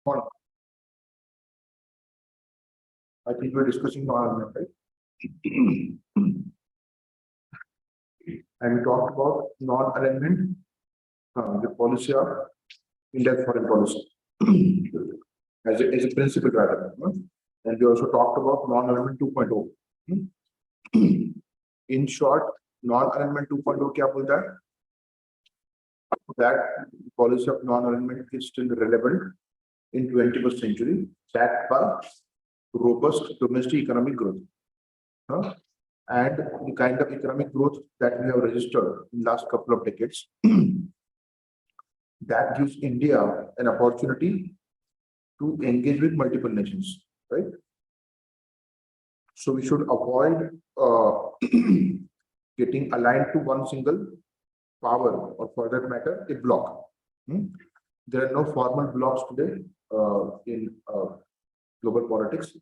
on. I think we're discussing non-alignment, right? And we talked about non-alignment, the policy of India's foreign policy as a principle rather. And we also talked about non-alignment 2.0. In short, non-alignment 2.0 क्या बोलता है? That policy of non-alignment is still relevant in 21st century, backed by robust domestic economic growth. And the kind of economic growth that we have registered in the last couple of decades, that gives India an opportunity to engage with multiple nations, right? So we should avoid getting aligned to one single power, or for that matter, a bloc. There are no formal blocks today in global politics,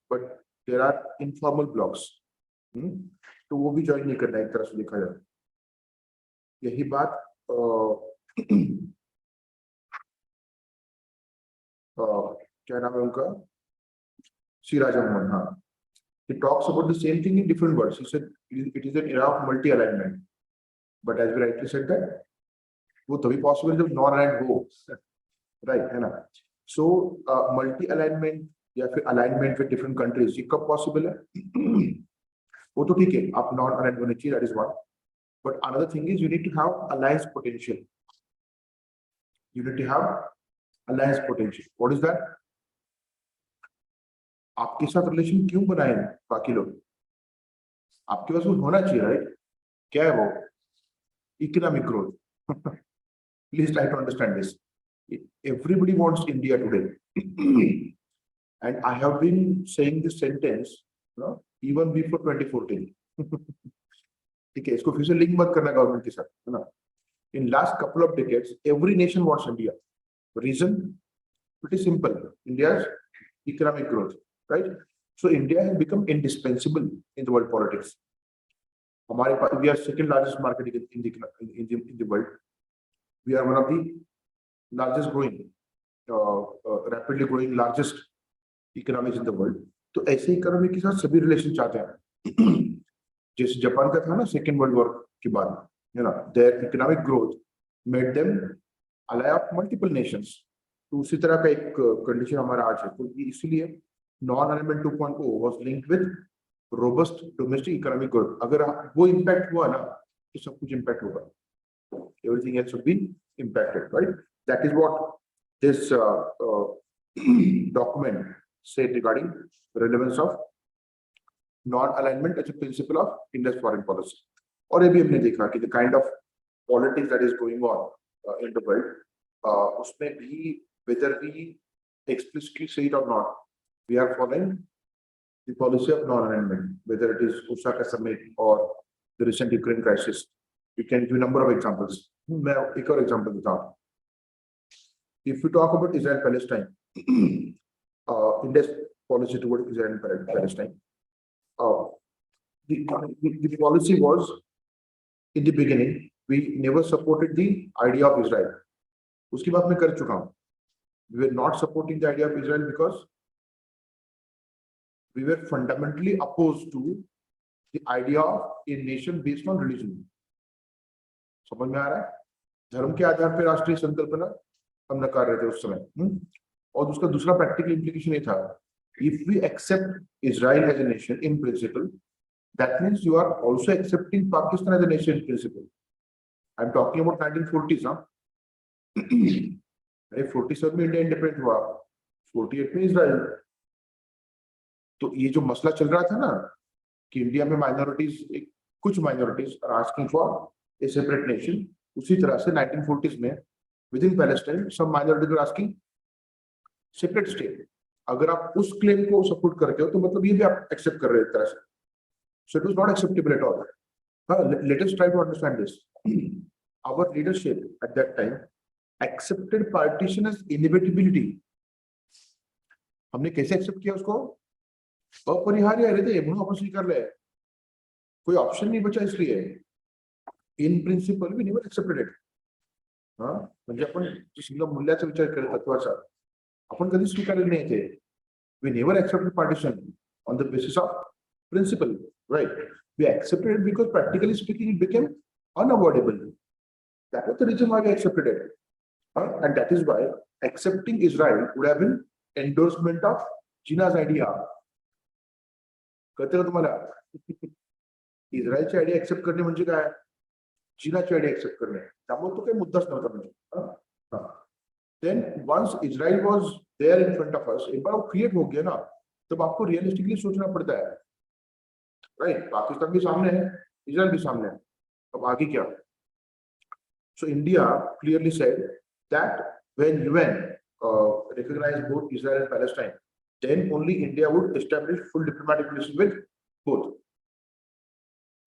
but there are informal blocks. तो वो भी join नहीं करना, एक तरह से देखा जाए। यही बात क्या नाम है उनका, सिराज अहमद, हाँ, he talks about the same thing in different words. He said it is an era of multi-alignment, but as we rightly said that वो तभी possible जब non-aligned हो, right, है ना? So multi-alignment या फिर alignment with different countries ये कब possible है? वो तो ठीक है, आप non-aligned होने चाहिए, that is one. But another thing is you need to have alliance potential. You need to have alliance potential. What is that? आपके साथ रिलेशन क्यों बनाए बाकी लोग? आपके पास वो होना चाहिए, राइट? क्या है वो? Economic growth. Please try to understand this. Everybody wants India today. And I have been saying this sentence, even before 2014. ठीक है, इसको फिर से लिंक मत करना गवर्नमेंट के साथ, है ना? In last couple of decades, every nation wants India. Reason? Pretty simple. India's economic growth, right? So India has become indispensable in the world politics. हमारे पास, we are second largest market in the world. We are one of the largest growing, rapidly growing, largest economies in the world. तो ऐसे economy के साथ सभी relation चाहते हैं. जैसे Japan का था ना सेकेंड वर्ल्ड वॉर के बाद, है ना, their economic growth made them ally of multiple nations. तो उसी तरह का एक कंडीशन हमारा आज है. तो इसीलिए non-alignment 2.0 was linked with robust domestic economic growth. अगर वो impact हुआ ना, तो सब कुछ impact होगा. Everything else will be impacted, right? That is what this document said regarding the relevance of non-alignment as a principle of India's foreign policy. और ये भी हमने देखा कि the kind of politics that is going on in the world, उसमें भी whether we explicitly say it or not, we are following the policy of non-alignment, whether it is Osaka summit or the recent Ukraine crisis. You can give a number of examples. मैं एक और example देता हूँ. If we talk about Israel-Palestine, India's policy toward Israel and Palestine, the policy was, in the beginning, we never supported the idea of Israel. उसकी बात मैं कर चुका हूँ. We were not supporting the idea of Israel because we were fundamentally opposed to the idea of a nation based on religion. समझ में आ रहा है? धर्म के आधार पर राष्ट्रीय संकल्पना हम नकार रहे थे उस समय. और उसका दूसरा प्रैक्टिकल इम्प्लीकेशन ये था, if we accept Israel as a nation in principle, that means you are also accepting Pakistan as a nation in principle. I'm talking about 1940s, huh? अरे 47 में इंडिया इंडिपेंडेंट हुआ, 48 में इजराइल. तो ये जो मसला चल रहा था ना कि इंडिया में माइनॉरिटीज, कुछ minorities are asking for a separate nation, उसी तरह से 1940s में with in Palestine some minorities are asking separate state. अगर आप उस क्लेम को सपोर्ट करते हो तो मतलब ये भी आप एक्सेप्ट कर रहे हैं एक तरह से. So it was not acceptable at all. Let us try to understand this. Our leadership at that time accepted partition as inevitability. हमने कैसे एक्सेप्ट किया उसको? अपरिहार्य है रे, म्हणून आपण स्वीकार ले, कोई ऑप्शन नहीं बचा इसलिए. In principle we never accepted it. म्हणजे आपण समजा मूल्याचा विचार केला तत्वाचा, आपण कधी स्वीकारले नाही ते. We never accepted partition on the basis of principle, right? We accepted it because practically speaking it became unavoidable. That was the reason why we accepted it. And that is why accepting Israel would have been endorsement of Jinnah's idea. कळतं का तुम्हाला? इस्रायलची idea accept करणे म्हणजे काय? चीनाची idea accept करणे. त्यामुळे तो काही मुद्दाच नव्हता म्हणजे. Then once Israel was there in front of us, एक बार वो क्रिएट हो गया ना, तब आपको रियलिस्टिकली सोचना पड़ता है, राइट? पाकिस्तान भी सामने है, इजराइल भी सामने है, अब आगे क्या? So India clearly said that when UN recognized both Israel and Palestine, then only India would establish full diplomatic relations with both.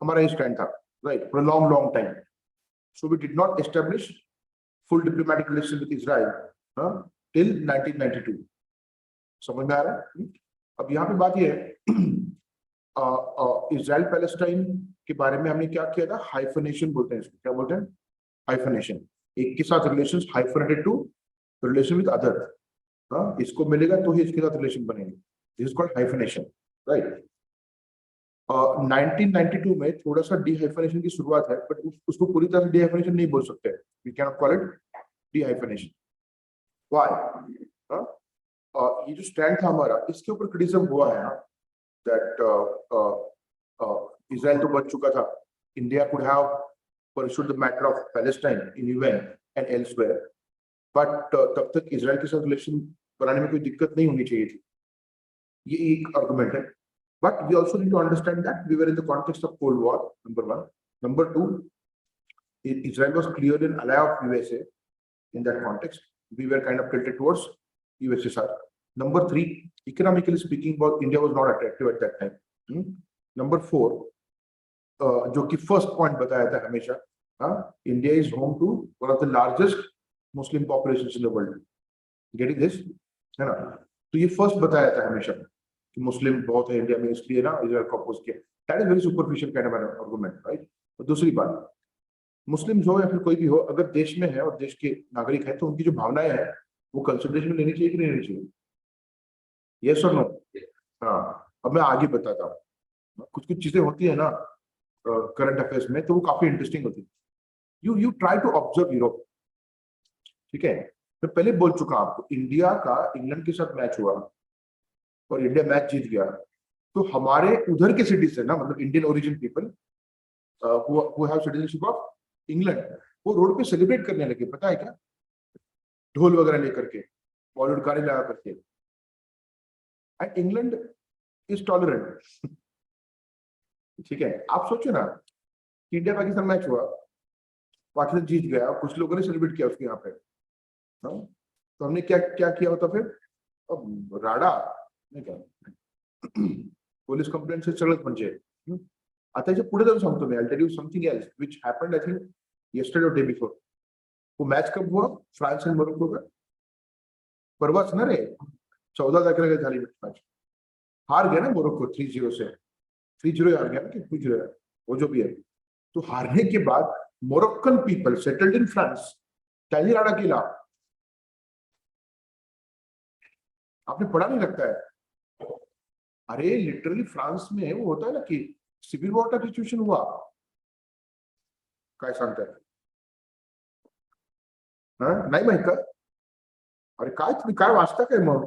हमारा ये स्टैंड था, right? For a long time. So we did not establish full diplomatic relations with Israel till 1992. समझ में आ रहा है? अब यहाँ पे बात ये है, इजराइल पैलेस्टाइन के बारे में हमने क्या किया था? हाइफनेशन बोलते हैं इसको. क्या बोलते हैं? हाइफनेशन. एक के साथ relations hyphenated to relation with other. इसको मिलेगा तो ही इसके साथ रिलेशन बनेंगे. This is called hyphenation, right? 1992 में थोड़ा सा डीहाइफनेशन की शुरुआत है, बट उसको पूरी तरह से डीहाइफनेशन नहीं बोल सकते. We can not call it dehyphenation. Why? ये जो स्टैंड था हमारा, इसके ऊपर क्रिटिसिज्म हुआ है ना, दैट इजराइल तो बच चुका था. India could have pursued the matter of Palestine in UN and elsewhere, but तब तक इजराइल के साथ रिलेशन बनाने में कोई दिक्कत नहीं होनी चाहिए थी. ये एक आर्गुमेंट है. But we also need to understand that we were in the context of Cold War, number one. Number two, Israel was clearly an ally of USA in that context. We were kind of tilted towards USSR. Number three, economically speaking, India was not attractive at that time. Number four, जो कि first point बताया था हमेशा, India is home to one of the largest Muslim populations in the world. Getting this? है ना? तो ये first बताया था हमेशा कि मुस्लिम बहुत है इंडिया में, इसलिए ना इजराइल को अपोज किया. That is very superficial kind of an argument, right? और दूसरी बात, मुस्लिम्स हो या फिर कोई भी हो, अगर देश में है और देश के नागरिक है तो उनकी जो भावनाएं हैं वो कंसिडरेशन में लेनी चाहिए कि नहीं लेनी चाहिए? यस और नो? हाँ. अब मैं आगे बताता हूँ. कुछ चीजें होती है ना करंट अफेयर्स में, तो वो काफी इंटरेस्टिंग होती है. You try to observe Europe. ठीक है? मैं पहले बोल चुका आपको, इंडिया का इंग्लैंड के साथ मैच हुआ और इंडिया मैच जीत गया, तो हमारे उधर के सिटीजन ना, मतलब Indian origin people who have citizenship of England, वो रोड पे सेलिब्रेट करने लगे. पता है क्या? ढोल वगैरह लेकर के, बॉलीवुड गाने लगा करके. And England is tolerant. ठीक है? आप सोचो ना, इंडिया पाकिस्तान मैच हुआ, पाकिस्तान जीत गया, कुछ लोगों ने सेलिब्रेट किया उसके यहाँ पे. तो हमने क्या किया होता फिर? अब राडा नाही का, पोलीस कंप्लेंट से सगळंच म्हणजे. आता याच्या पुढे जाऊन सांगतो मी. I tell you something else which happened, I think yesterday और डे बिफोर. वो मैच कब हुआ? फ्रांस एंड मोरक्को का. परवाच ना रे, 14 तारखेला झाली मैच. हार गया ना मोरक्को 3-0 से. 3-0 हार गया ना, कि 2-0, वो जो भी है. तो हारने के बाद Moroccan people settled in France त्यांनी राडा केला. आपने पढ़ा नहीं लगता है? अरे लिटरली फ्रांस में वो होता है ना कि सिविल वॉर का सिच्युएशन हुआ. काय सांगताय? नाही माहित का? अरे काय तुम्ही काय वाचता काय मग?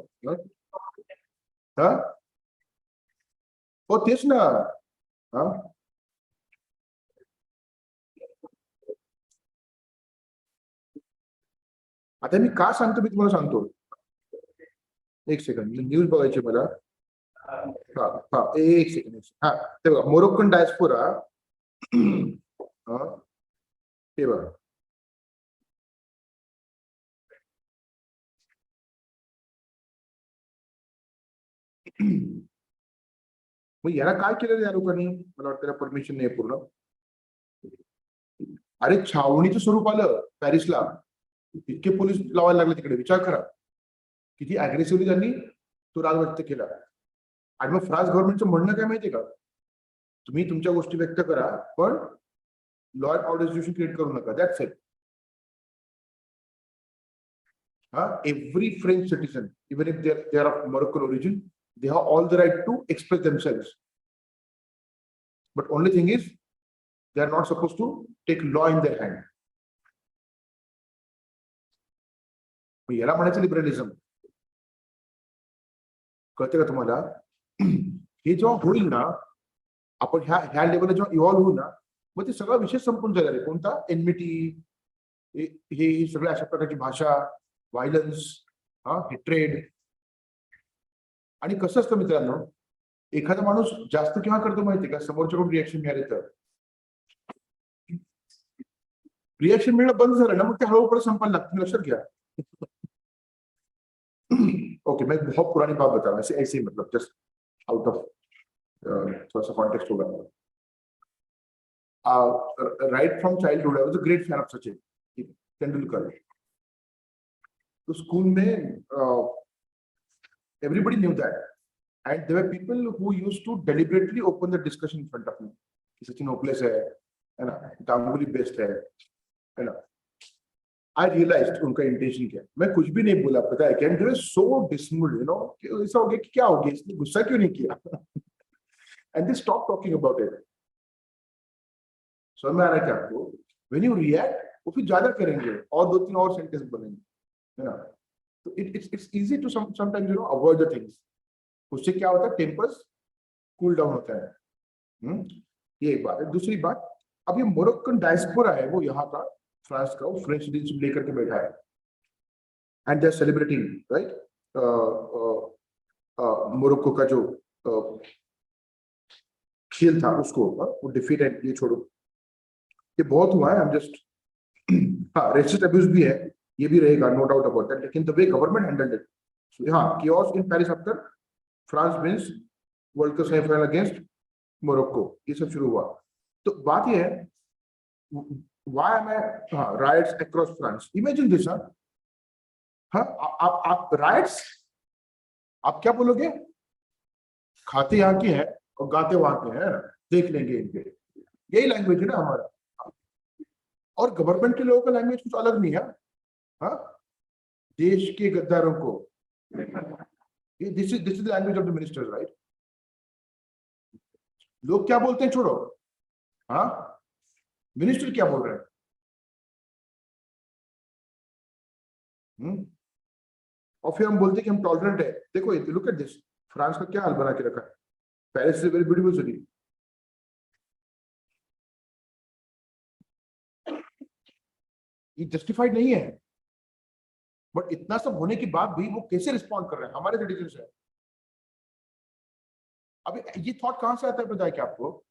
हो तेच ना. आता मी का सांगतो, मी तुम्हाला सांगतो. एक सेकंड, न्यूज बघायची मला. एक सेकंड. ते बघा, मोरोक्कन डायस्पोरा. ते बघा, मग याला काय केलं या लोकांनी? मला वाटतं त्याला परमिशन नाही पूर्ण. अरे छावणीचं स्वरूप आलं पॅरिसला. इतके पोलीस लावायला लागले तिकडे. विचार करा किती अग्रेसिव्हली त्यांनी तो राग व्यक्त केला. आणि मग फ्रान्स गव्हर्नमेंटचं म्हणणं काय माहितीये का? तुम्ही तुमच्या गोष्टी व्यक्त करा, पण law and order situation create करू नका. That's it. Every French citizen, even if they are of Moroccan origin, they have all the right to express themselves. But only thing is, they are not supposed to take law in their hand. याला म्हणायचं लिबरलिझम. कळते का तुम्हाला? हे जेव्हा होईल ना, आपण ह्या लेवलला जेव्हा इव्हॉल्व होऊ ना, मग ते सगळा विषय संपून जाणार आहे. कोणता? एनमिटी, हे सगळ्या अशा प्रकारची भाषा, व्हायलन्स, हेट्रेड. आणि कसं असतं मित्रांनो, एखादा माणूस जास्त केव्हा करतो माहितीये का? समोरच्याकडून रिएक्शन मिळाले तर. रिएक्शन मिळणं बंद झालं ना, मग ते हळूहळू संपायला लागतं. लक्षात घ्या. ओके, मैं बहुत पुरानी बात बता रहा हूँ, ऐसे ही मतलब जस्ट आउट ऑफ थोड़ा सा कॉन्टेक्स्ट होगा. Right from childhood I was a great fan of Sachin Tendulkar. तो स्कूल में everybody knew that, and there were people who used to deliberately open the discussion in front of me. Sachin hopeless है ना, Ganguly best है ना. I realized उनका intention क्या है. मैं कुछ भी नहीं बोला, पता है क्या? They were so dismal, you know, ऐसा हो गया कि क्या हो गया, इसने गुस्सा क्यों नहीं किया? And they stopped talking about it. समझ में आ रहा है क्या आपको? When you react, वो फिर ज्यादा करेंगे और 2-3 और सेंटेंस बनेंगे, है ना. So it's easy to sometimes, you know, avoid the things. उससे क्या होता है? टेम्पर्स कूल डाउन होता है. ये एक बात है. दूसरी बात, अब ये मोरक्कन डायस्पोरा है, वो यहाँ का फ्रांस का, वो फ्रेंच सिटीजनशिप लेकर के बैठा है, and they are celebrating, right, Morocco का जो खेल था उसको, वो डिफीट है. ये छोड़ो, ये बहुत हुआ है. आई एम जस्ट, हाँ, रेसिस्ट अब्यूज भी है, ये भी रहेगा, नो डाउट अबाउट दैट. लेकिन the way government handled it, हाँ, chaos in Paris after France wins World Cup semifinal against Morocco, ये सब शुरू हुआ. तो बात ये है, why am I riots across France? Imagine this, आप riots, आप क्या बोलोगे? खाते यहाँ के हैं और गाते वहां के हैं, देख लेंगे इनके. यही लैंग्वेज है ना हमारा. और गवर्नमेंट के लोगों का लैंग्वेज कुछ अलग नहीं है. देश के गद्दारों को, this is the language of the ministers, right. लोग क्या बोलते हैं छोड़ो, मिनिस्टर क्या बोल रहे हैं. और फिर हम बोलते हैं कि हम टॉलरेंट है. देखो, लुक एट दिस, फ्रांस का क्या हाल बना के रखा है. Paris is a very beautiful city. ये जस्टिफाइड नहीं है, बट इतना सब होने के बाद भी वो कैसे रिस्पॉन्ड कर रहे हैं हमारे सिटीजन से. अभी ये थॉट कहां से आता है पता है क्या आपको?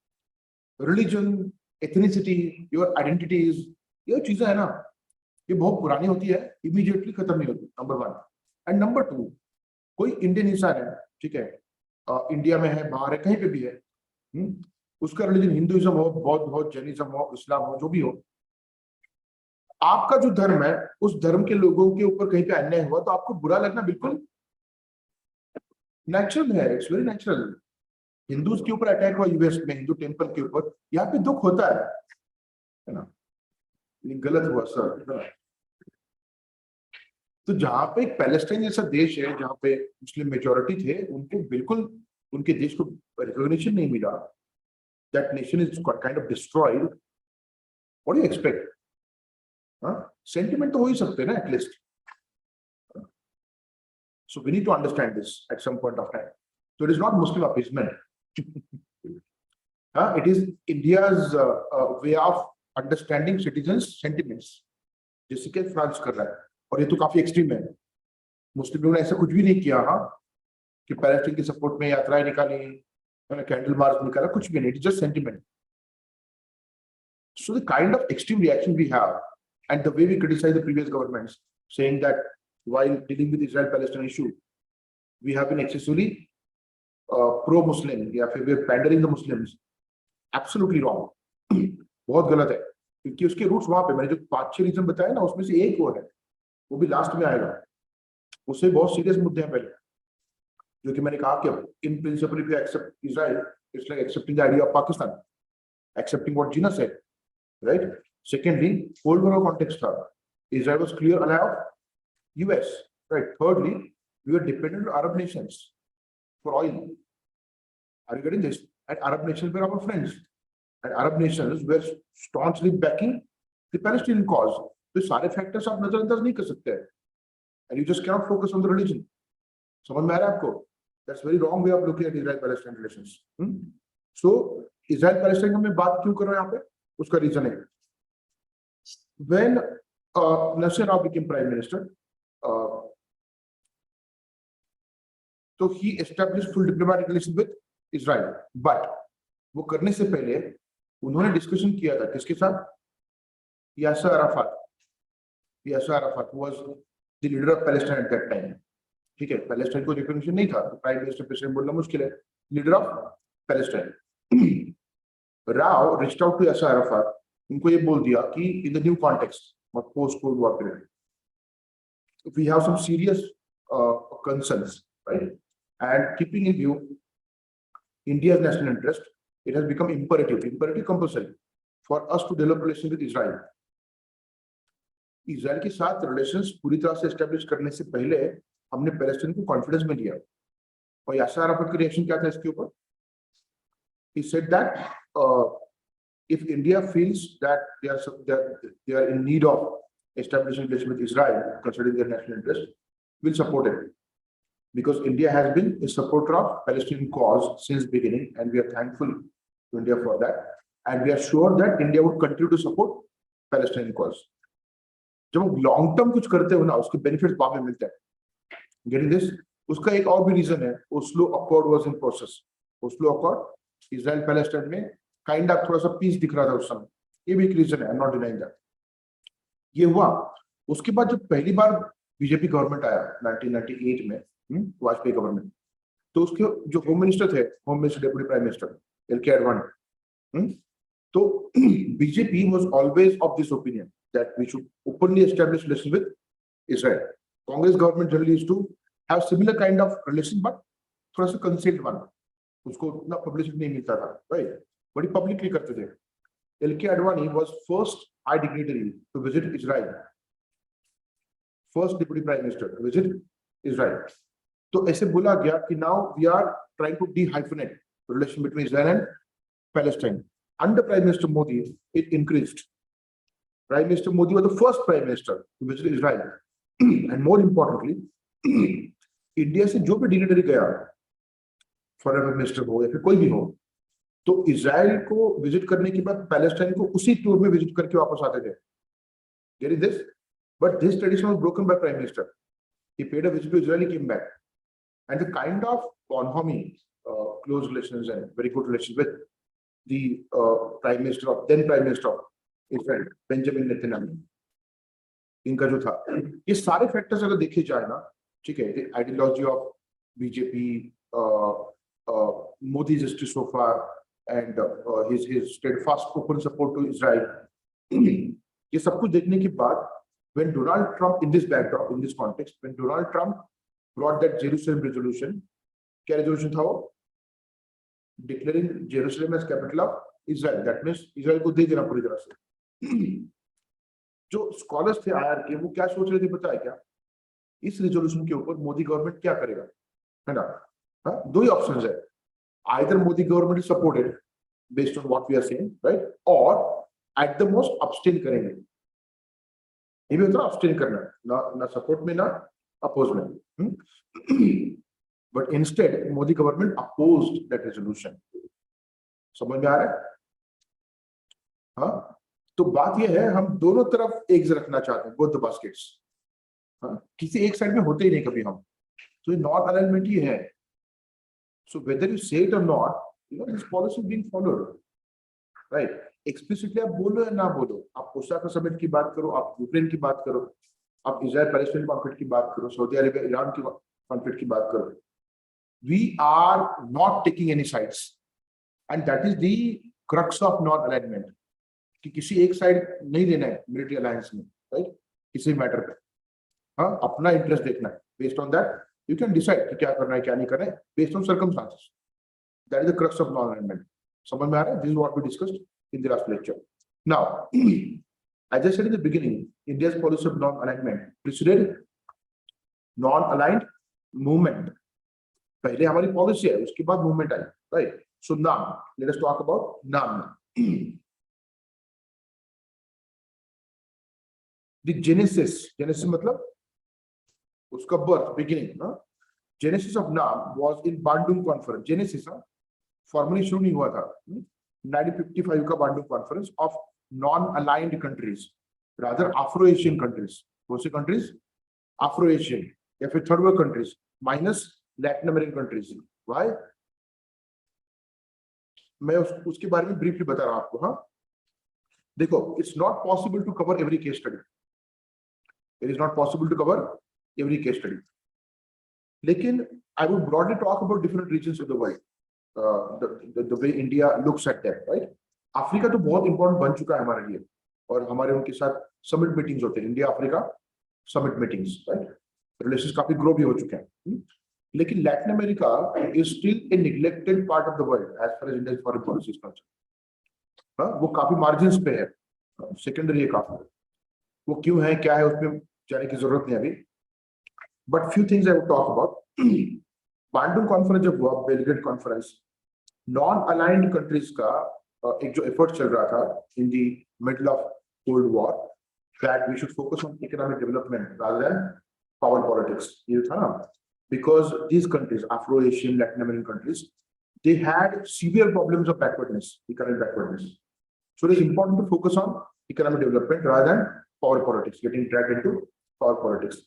रिलीजन, एथनिसिटी, योर आइडेंटिटीज, ये चीजें है ना, ये बहुत पुरानी होती है, इमीडिएटली खत्म नहीं होती. नंबर 1. एंड नंबर 2, कोई इंडियन इंसान है, ठीक है, इंडिया में है, बाहर है, कहीं पे भी है, उसका रिलीजन हिंदुइज्म हो, बौद्ध हो, जैनिज्म हो, इस्लाम हो, जो भी हो, आपका जो धर्म है, उस धर्म के लोगों के ऊपर कहीं पे अन्याय हुआ तो आपको बुरा लगना बिल्कुल नेचुरल है. It's very natural. हिंदूज के ऊपर अटैक हुआ यूएस में, हिंदू टेंपल के ऊपर, यहाँ पे दुख होता है ना. ये गलत हुआ सर. तो जहां पे एक पैलेस्टाइन जैसा देश है, जहां पे मुस्लिम मेजोरिटी थे, उनको बिल्कुल उनके देश को रिकॉग्निशन नहीं मिला. That nation is kind of destroyed. What do you expect? Sentiment तो हो ही सकते हैं ना at least. So we need to understand this at some point of time. So it is not Muslim appeasement. It is India's way of understanding citizens' sentiments. जैसे कि France कर रहा है, और ये तो काफी एक्सट्रीम है. मुस्लिम लोगों ने ऐसा कुछ भी नहीं किया, कि पैलेस्टीन के सपोर्ट में यात्राएं निकाली, कैंडल मार्च निकाला, कुछ भी नहीं. It is just sentiment. So the kind of extreme reaction we have, and the way we criticize the previous governments, saying that while dealing with Israel-Palestine issue, we have been excessively pro-Muslim, या फिर we are pandering the Muslims, absolutely wrong. बहुत गलत है, क्योंकि उसके roots वहां पे, मैंने जो 5-6 रीजन बताया ना, उसमें से एक वो है, वो भी लास्ट में आएगा. उससे बहुत सीरियस मुद्दे हैं पहले, जो कि मैंने कहा कि in principle if you accept Israel, it's like accepting the idea of Pakistan, accepting what Jinnah said, right. Secondly, cold war context था. Israel was clear ally US, right? Thirdly, we are dependent on Arab nations for oil. Are you getting this? And Arab nations were our friends. And Arab nations were staunchly backing the Palestinian cause. तो सारे factors आप नजरअंदाज नहीं कर सकते हैं. And you just cannot focus on the religion. समझ में आ रहा है आपको? That's very wrong way of looking at Israel-Palestine relations. So Israel-Palestine का मैं बात क्यों कर रहा हूँ यहाँ पे? उसका reason है. When Nasser Rao became prime minister, so he established full diplomatic relations with Israel. But वो करने से पहले उन्होंने डिस्कशन किया था किसके साथ? Yasser Arafat. Yasser Arafat was the leader of Palestine at that time. ठीक है, पैलेस्टाइन को रिकॉग्निशन नहीं था, प्राइम मिनिस्टर प्रेसिडेंट बोलना मुश्किल है. Leader of Palestine. Rao reached out to Yasser Arafat. उनको ये बोल दिया कि in the new context of post-Cold War period, we have some serious concerns, right? And keeping in view India's national interest, it has become imperative compulsory for us to develop relations with Israel. Israel के साथ relations पूरी तरह से establish करने से पहले हमने Palestine को कॉन्फिडेंस में लिया. और यासर अराफत का रिएक्शन क्या था इसके ऊपर? He said that if India feels that they are in need of establishing relations with Israel, considering their national interest, we'll support it. Because India has been a supporter of Palestinian cause since beginning, and we are thankful to India for that. And we are sure that India would continue to support Palestinian cause. जब हम long term कुछ करते हो ना, उसके benefits बाद में मिलते हैं. Getting this? उसका एक और भी रीजन है. Oslo accord was in process. Oslo accord Israel Palestine में काइंड ऑफ थोड़ा सा पीस दिख रहा था उस समय. ये भी एक रीजन है. I am not denying that. ये हुआ. उसके बाद जब पहली बार बीजेपी गवर्नमेंट आया 1998 में, वाजपेयी गवर्नमेंट, तो उसके जो होम मिनिस्टर थे, home minister deputy prime minister L K. Advani, तो BJP was always of this opinion that we should openly establish relations with Israel. Congress government generally used to have similar kind of relation, but थोड़ा सा concealed one. उसको उतना publicity नहीं मिलता था, right? बड़ी publicly करते थे. L.K. Advani was first high dignitary to visit Israel. First deputy prime minister to visit Israel. तो ऐसे बोला गया कि now we are trying to dehyphenate the relation between Israel and Palestine. Under Prime Minister Modi, it increased. Prime Minister Modi was the first prime minister to visit Israel, and more importantly, India से जो भी dignitary गया, foreign minister हो या फिर कोई भी हो, तो इजराइल को विजिट करने के बाद पैलेस्टाइन को उसी टूर में विजिट करके वापस आते थे. Getting this? But this tradition was broken by Prime Minister. He paid a visit to Israel, he came back, and the kind of bonhomie, close relations and very good relations with the Prime Minister of then Prime Minister of Israel, Benjamin Netanyahu, इनका जो था, ये सारे factors अगर देखे जाए ना, ठीक है, the ideology of BJP, Modi's history so far, and his steadfast open support to Israel, ये सब कुछ देखने के बाद, when Donald Trump, in this backdrop, in this context, when Donald Trump brought that Jerusalem resolution, क्या resolution था वो? Declaring Jerusalem as capital of Israel. That means Israel को दे देना पूरी तरह से. जो स्कॉलर्स थे आईआर के, वो क्या सोच रहे थे पता है क्या? इस रिजोल्यूशन के ऊपर मोदी गवर्नमेंट क्या करेगा, है ना? दो ही ऑप्शंस है. Either Modi government is supported based on what we are saying, right, और एट द मोस्ट अब्सटेन करेंगे. ये भी होता है अब्सटेन करना, ना सपोर्ट में ना अपोज में. But instead Modi government opposed that resolution. समझ में आ रहा है? हाँ, तो बात यह है, हम दोनों तरफ एग्स रखना चाहते हैं, बोथ द बास्केट्स. किसी एक साइड में होते ही नहीं कभी हम. तो ये नॉन अलाइनमेंट ही है. सो वेदर यू से इट और not, you know, this policy being followed, right? Explicitly आप बोलो या ना बोलो, आप ओसाका समिट की बात करो, आप यूक्रेन की बात करो, आप इजराइल पैलेस्टाइन कॉन्फ्लिक्ट की बात करो, सऊदी अरेबिया ईरान की कॉन्फ्लिक्ट की बात करो, we are not taking any sides, and that is the crux of non alignment. कि किसी एक साइड नहीं देना है मिलिट्री अलायंस में, राइट? किसी मैटर पे, हाँ, अपना इंटरेस्ट देखना है. Based on that you can decide कि क्या करना है क्या नहीं करना है, based on circumstances. That is the crux of non alignment. समझ में आ रहा है? This is what we discussed in the last lecture. Now, as I said in the beginning, India's policy of non-alignment preceded non aligned movement, पहले हमारी policy है, उसके बाद मूवमेंट आई, राइट? सो नाम, लेट अस टॉक अबाउट नाम। The genesis मतलब उसका birth, beginning, genesis of नाम was in Bandung conference. Genesis formally शुरू नहीं हुआ था 1955 का Bandung conference of non aligned countries, rather Afro Asian countries. कौन सी कंट्रीज? आफ्रो एशियन या फिर third world countries minus Latin American countries. Why? मैं उसके बारे में ब्रीफली बता रहा हूं आपको। हाँ, देखो, it's not possible to cover every case study, it is not possible to cover every case study, लेकिन I would broadly talk about different regions of the world, the way India looks at them, right? Africa तो बहुत important बन चुका है हमारे लिए, और हमारे उनके साथ समिट मीटिंग्स होते हैं, India Africa summit meetings, right? Relations काफी ग्रो भी हो चुके हैं। लेकिन Latin America is still a neglected part of the world as far as Indian foreign policy is concerned. वो काफी मार्जिन्स पे है, सेकेंडरी है काफी। वो क्यों है, क्या है, उसमें जाने की जरूरत नहीं अभी, but few things I would talk about. Bandung conference जब हुआ, Belgrade conference, non aligned countries का एक जो एफर्ट चल रहा था in the middle of cold war, that we should focus on economic development rather than power politics, ये था ना, because these countries, Afro Asian, Latin American countries, they had severe problems of backwardness, economic backwardness. So it is important to focus on economic development rather than power politics, getting dragged into power politics.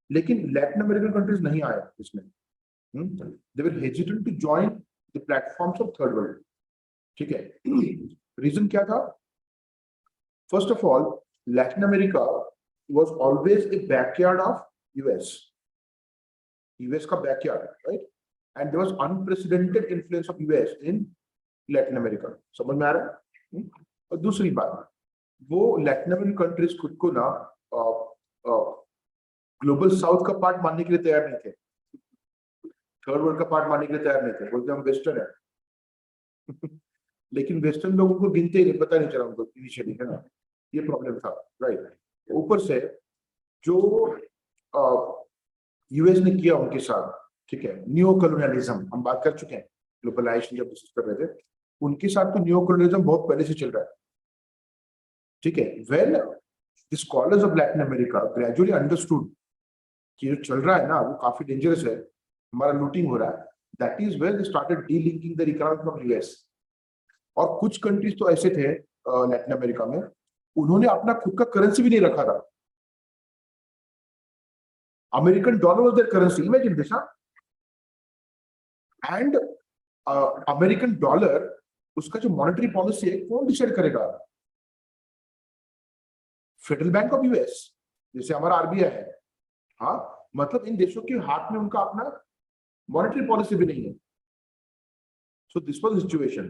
लेकिन Latin American countries नहीं आए इसमें, they were hesitant to join the platforms of third world, ठीक है? Reason क्या था? First of all, Latin America was always a backyard of US का backyard, right? And there was unprecedented influence of US in Latin America. समझ में आ रहा है? और दूसरी बात, वो लैटिन अमेरिकन कंट्रीज खुद को ना ग्लोबल साउथ का पार्ट मानने के लिए तैयार नहीं थे, थर्ड वर्ल्ड का पार्ट मानने के लिए तैयार नहीं थे, बोलते हम वेस्टर्न है। लेकिन वेस्टर्न लोगों को गिनते ही नहीं, पता नहीं चला उनको इनिशियली, है ना? ये प्रॉब्लम था, राइट? ऊपर से जो यूएस ने किया उनके साथ, ठीक है, न्यू कॉलोनियलिज्म, हम बात कर चुके हैं ग्लोबलाइजेशन जब डिस्कस कर रहे थे, उनके साथ तो न्यू कॉलोनियलिज्म बहुत पहले से चल रहा है, ठीक है? Well, the scholars of Latin America gradually understood कि जो चल रहा है ना वो काफी डेंजरस है, हमारा लूटिंग हो रहा है। That is where they started delinking the economy from US. और कुछ कंट्रीज तो ऐसे थे लैटिन अमेरिका में, उन्होंने अपना खुद का करेंसी भी नहीं रखा था। American dollar was there currency, imagine this. And American dollar, उसका जो मॉनेटरी पॉलिसी है कौन डिसाइड करेगा? फेडरल बैंक ऑफ यूएस, जैसे हमारा आरबीआई है। हाँ, मतलब इन देशों के हाथ में उनका अपना मॉनेटरी पॉलिसी भी नहीं है। So this was the situation,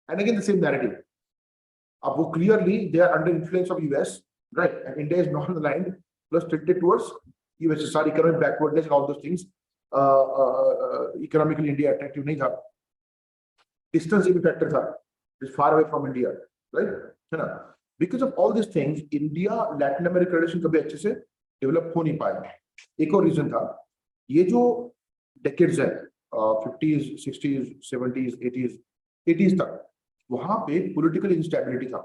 and again the same narrative. अब वो clearly they are under influence of US, right? And India is not aligned plus tilted towards USSR, economic backwardness and all those things. Economically India attractive नहीं था, distance भी factor था, is far away from India, right? है ना? Because of all this things, India Latin America relation कभी अच्छे से develop हो नहीं पाया। एक और रीजन था, ये जो डेकेड्स है 50s, 60s, 70s, 80s तक, वहां पे पॉलिटिकल इंस्टेबिलिटी था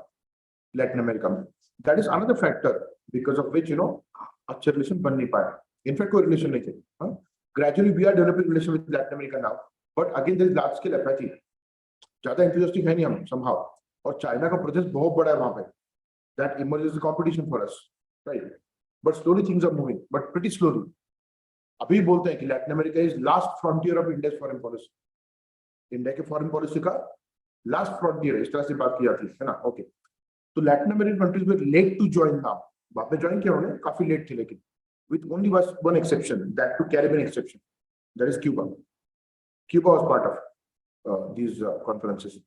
लैटिन अमेरिका में। That is another factor because of which अच्छे रिलेशन बन नहीं पाया। इनफैक्ट कोई रिलेशन नहीं थे। Gradually we are developing relation with Latin America now, but again there is large scale apathy, ज्यादा एंथुसियास्टिक है नहीं हम समहाउ। और चाइना का प्रेजेंस बहुत बड़ा है वहां पे, that emerges the competition for us, right? But slowly things are moving, but pretty slowly. अभी बोलते हैं कि Latin America is last frontier of India foreign policy, India के फॉरेन पॉलिसी का लास्ट फ्रंटियर, इस तरह से बात की जाती है ना? ओके, तो Latin American countries were late to join now, वहां पे ज्वाइन किया उन्होंने, काफी लेट थे, लेकिन with only one exception, that to Caribbean exception, that is Cuba. Cuba was part of these conferences.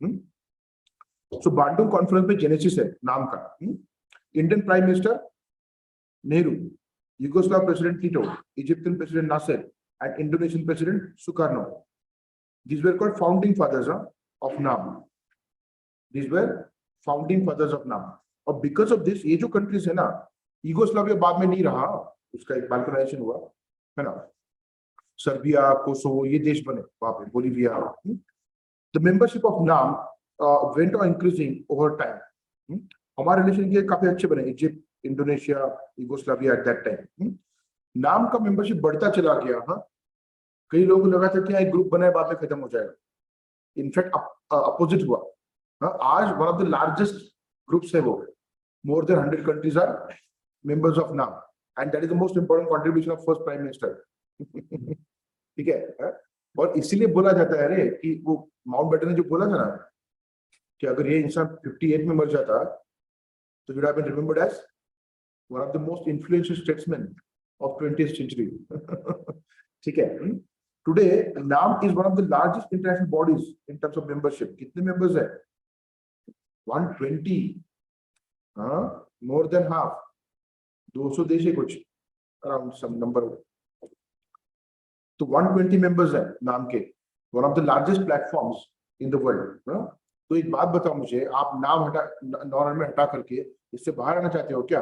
So Bandung conference में genesis है नाम का। Indian Prime Minister Nehru, Yugoslav President Tito, Egyptian President Nasser, and Indonesian President Sukarno. These were called founding fathers of NAM. These were founding fathers of NAM. और because of this, ये जो countries है ना, Yugoslavia बाद में नहीं रहा, उसका एक बाल्कनाइजेशन हुआ, है ना, सर्बिया, कोसोवो, ये देश बने वहां पे, बोलिविया। द मेंबरशिप ऑफ नाम went on increasing over time. हमारे रिलेशन के काफी अच्छे बने, Egypt, Indonesia, Yugoslavia eight that time. नाम का मेंबरशिप बढ़ता चला गया। हाँ, कई लोगों को लगा था कि एक ग्रुप बना है बाद में खत्म हो जाएगा, इनफैक्ट अपोजिट हुआ। हाँ, आज one of the largest groups है वो, more than 100 countries are members of NAM, and that is the most important contribution of first prime minister. ठीक है, हाँ? और इसीलिए बोला जाता है रे कि वो माउंटबेटन ने जो बोला था ना कि अगर ये इंसान 58 में मर जाता तो would have been remembered as one of the most influential statesman of 20th century. ठीक है, today NAM is one of the largest international bodies in terms of membership. कितने मेंबर्स है? 120, हाँ, मोर देन हाफ, 200 देश है कुछ, around some number. तो 120 members है नाम के, one of the largest platforms in the world. तो एक बात बताओ मुझे, आप नाम हटा, नॉन में हटा करके इससे बाहर आना चाहते हो क्या?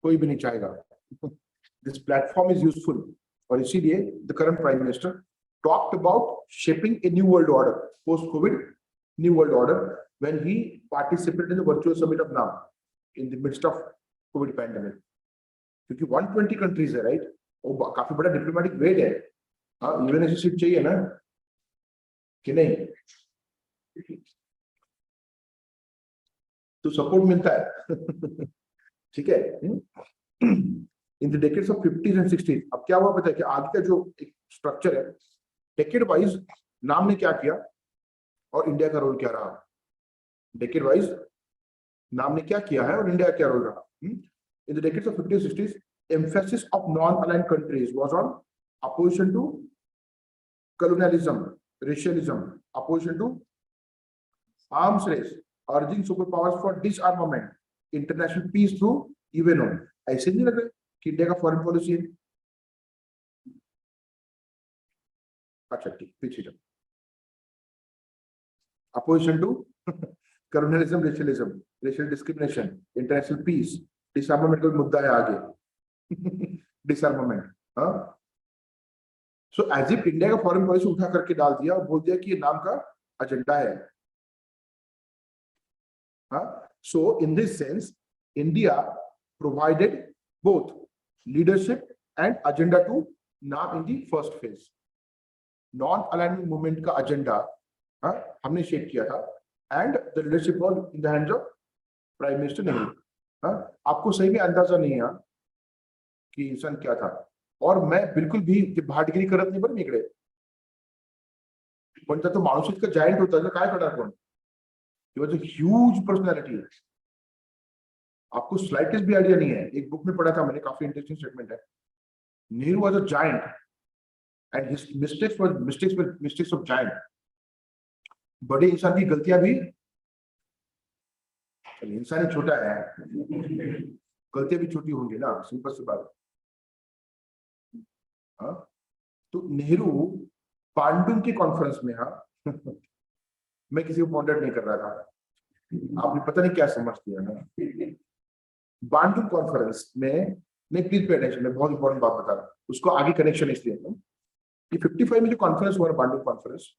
कोई भी नहीं चाहेगा। दिस प्लेटफॉर्म इज यूजफुल, और इसीलिए the current prime minister talked about shaping a new world order post COVID, new world order, when he participated in the virtual summit of NAM in the midst of COVID pandemic. क्योंकि 120 countries है, right, वो काफी बड़ा diplomatic wait है। हाँ, even ऐसी seat चाहिए ना कि नहीं, तो सपोर्ट मिलता है। ठीक है, in the decades of 50s and 60s, अब क्या हुआ पता है कि आगे का जो एक स्ट्रक्चर है, डेकेड वाइज नाम ने क्या किया और इंडिया का रोल क्या रहा। डेकेड वाइज नाम ने क्या किया है और इंडिया का क्या रोल रहा। In the decades of 50s 60s, emphasis of non-aligned countries was on opposition to colonialism, racialism, opposition to arms race, urging superpowers for disarmament, international peace through UNO। ऐसे नहीं लग रहा कि इंडिया का foreign policy है। अच्छा ठीक, पीछे जाओ। Opposition to colonialism, racialism, racial discrimination, international peace, disarmament का मुद्दा है आगे। डिसआर्मामेंट, हाँ। सो एज इफ इंडिया का फॉरेन पॉलिसी उठा करके डाल दिया और बोल दिया कि ये नाम का एजेंडा है। हाँ, so in this sense India provided both leadership and agenda to NAM in the first phase. Non alignment movement का एजेंडा, हाँ, हमने शेप किया था, and the leadership was in the hands of prime minister Nehru. हाँ, आपको सही में अंदाजा नहीं है कि इंसान क्या था। और मैं बिल्कुल भी भाटगिरी करत नाही बरं इकडे, पण तो माणूस इतका जायंट होता ना, काय करणार कोण। He was a huge personality. आपको स्लाइटेस्ट भी आइडिया नहीं है, एक बुक में पढ़ा था मैंने, काफी इंटरेस्टिंग स्टेटमेंट है। Nehru was a giant and his mistakes of giant. बड़े इंसान की गलतियां भी, इंसान ही छोटा है, गलतियां भी छोटी होंगी ना, सिंपल सी बात। हाँ, तो नेहरू पांडुम की कॉन्फ्रेंस में, हाँ, मैं किसी को पॉइंट नहीं कर रहा था, आपने पता नहीं क्या समझ लिया ना। बांडुम कॉन्फ्रेंस में, नहीं प्लीज पे अटेंशन, मैं बहुत इंपॉर्टेंट बात बता रहा हूँ, उसको आगे कनेक्शन इसलिए कि 55 में जो कॉन्फ्रेंस हुआ बांडुम कॉन्फ्रेंस,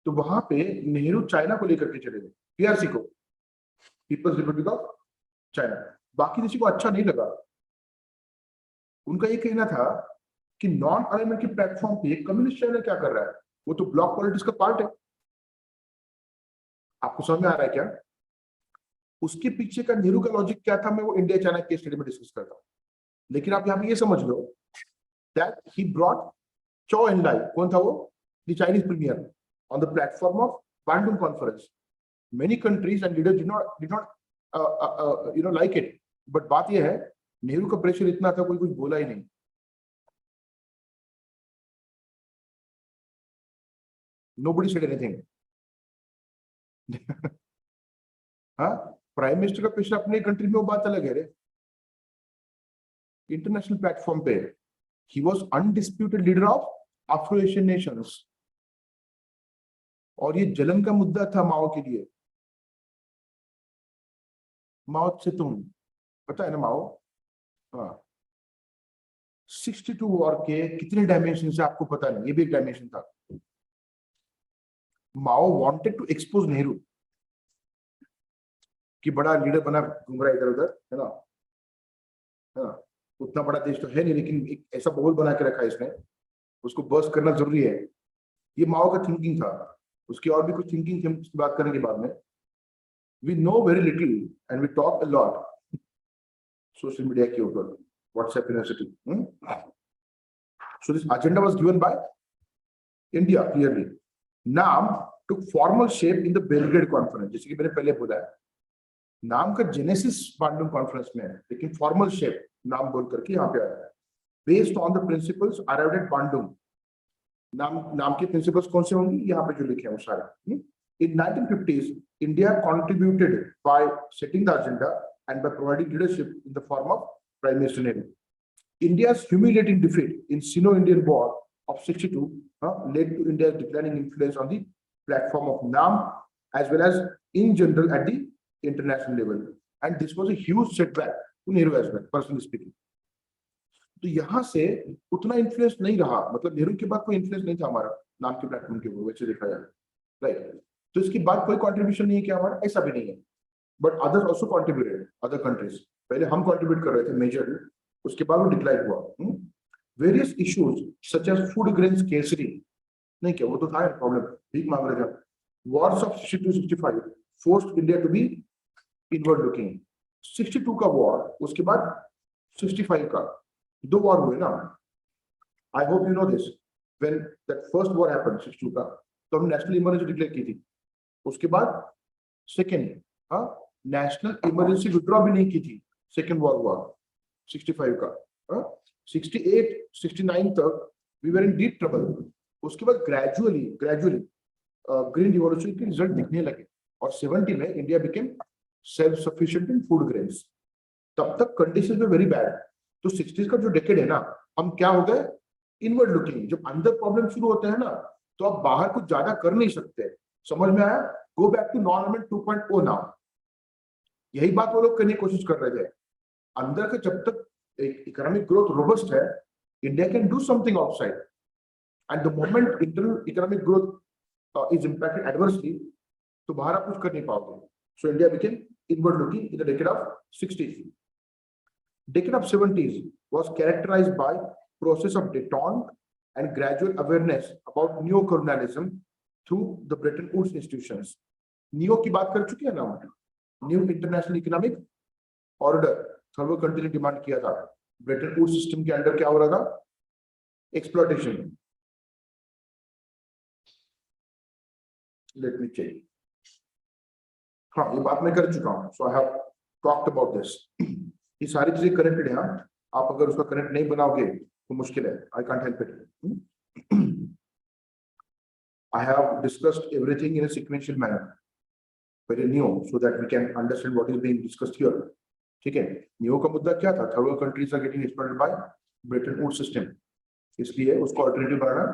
तो वहां पे नेहरू चाइना को लेकर के चले गए, पीआरसी को, पीपल्स रिपब्लिक ऑफ चाइना। बाकी देशों को अच्छा नहीं लगा। उनका ये कहना था कि नॉन अलाइनमेंट के प्लेटफॉर्म पे कम्युनिस्ट चाइना क्या कर रहा है, वो तो ब्लॉक पॉलिटिक्स का पार्ट है। आपको समझ में आ रहा है क्या? उसके पीछे का नेहरू का लॉजिक क्या था, मैं वो इंडिया चाइना केस स्टडी में डिस्कस करता हूं। लेकिन आप यहां पे ये समझ लो दैट ही ब्रॉट चौ एनलाई, कौन था वो, the Chinese premier, on the platform of Bandung conference. Many countries and leaders did not like it, but बात ये है नेहरू का प्रेशर इतना था, कोई कुछ बोला ही नहीं। Nobody said anything। हाँ, प्राइम मिनिस्टर का प्रेशर अपने कंट्री में वो बात अलग है रे। इंटरनेशनल प्लेटफॉर्म पे he was undisputed leader of Afro Asian Nations, और ये जलन का मुद्दा था माओ के लिए। माओ से तुम पता है ना, माओ, हाँ, 62 वॉर के कितने डायमेंशन से आपको पता नहीं, ये भी एक डायमेंशन था। माओ वांटेड टू एक्सपोज नेहरू कि बड़ा लीडर बना घूम रहा इधर उधर, है ना, है ना, उतना बड़ा देश तो है नहीं, लेकिन एक ऐसा माहौल बना के रखा है इसने, उसको बर्स्ट करना जरूरी है। ये माओ का थिंकिंग था। उसकी और भी कुछ थिंकिंग थी, हम उसकी बात करेंगे बाद में। We know very little and we talk a lot social media के ऊपर, WhatsApp university. So this agenda was given by India clearly. नाम took formal shape in the Belgrade conference, जैसे कि मैंने पहले बोला है, नाम का जेनेसिस बांडुंग कॉन्फ्रेंस में है, लेकिन फॉर्मल शेप नाम बोल करके यहाँ पे आया है। Based on the principles arrived at Bandung. नाम के प्रिंसिपल्स कौन से होंगे, यहाँ पे जो लिखे हैं वो सारे। In 1950s, India contributed by setting the agenda and by providing leadership in the form of Prime Minister Nehru. India's humiliating defeat in Sino-Indian War of 62 led to India's declining influence on the platform of NAM as well as in general at the international level. And this was a huge setback to Nehru as well, personally speaking. तो यहाँ से उतना influence नहीं रहा, मतलब नेहरू के बाद कोई इन्फ्लुएंस नहीं था हमारा नाम के प्लेटफॉर्म के ऊपर, वैसे देखा जाए, राइट। तो इसके बाद कोई कंट्रीब्यूशन नहीं है क्या हमारा, ऐसा भी नहीं है। But others also contributed, other countries, पहले हम कंट्रीब्यूट कर रहे थे मेजरली, उसके बाद वो डिक्लाइन हुआ। Various issues such as food grain scarcity, नहीं क्या वो तो था प्रॉब्लम, भीख मांग रहे थे। Wars of 62-65 forced India to be inward looking. 62 का वॉर, उसके बाद 65 का, दो वॉर हुए ना। I hope you know this, when that first war happened 62 का, तो हमने नेशनल इमरजेंसी डिक्लेयर की थी। उसके बाद सेकेंड, हाँ, नेशनल इमरजेंसी विड्रॉ भी नहीं की थी। सेकेंड वॉर हुआ 65 का, 68 69 तक we were in deep trouble. उसके बाद ग्रेजुअली ग्रीन रिवॉल्यूशन के रिजल्ट दिखने लगे और 70 में India became self sufficient in food grains. तब तक कंडीशन में वेरी बैड। तो 60s का जो डेकेड है ना, हम क्या हो गए, इनवर्ड लुकिंग। जब अंदर प्रॉब्लम शुरू होते हैं ना, तो आप बाहर कुछ ज्यादा कर नहीं सकते। समझ में आया? Go back to normal 2.0 now. यही बात वो लोग करने की कोशिश कर रहे थे। अंदर का जब तक इकोनॉमिक ग्रोथ रोबस्ट है, India can do something outside, and the moment internal economic growth is impacted adversely, तो बाहर आप कुछ कर नहीं पाओगे। So India became inward looking in the decade of 60s. Decade of 70s was characterized by process of detente and gradual awareness about neo-colonialism through the Bretton Woods institutions. Neo की बात कर चुके हैं ना हम, new international economic order third world country ने demand किया था। ब्रेटन वुड्स सिस्टम के अंडर क्या हो रहा था, एक्सप्लॉयटेशन। लेट मी चेक, हाँ ये बात मैं कर चुका हूँ। So I have talked about this. ये सारी चीजें कनेक्टेड है। आप अगर उसका कनेक्ट नहीं बनाओगे तो मुश्किल है। I can't help it. I have discussed everything in a sequential manner, very new, so that we can understand what is being discussed here. ठीक है, न्यू का मुद्दा क्या था, third world countries are getting exploited bye Bretton Woods system, इसलिए उसको alternative बनाना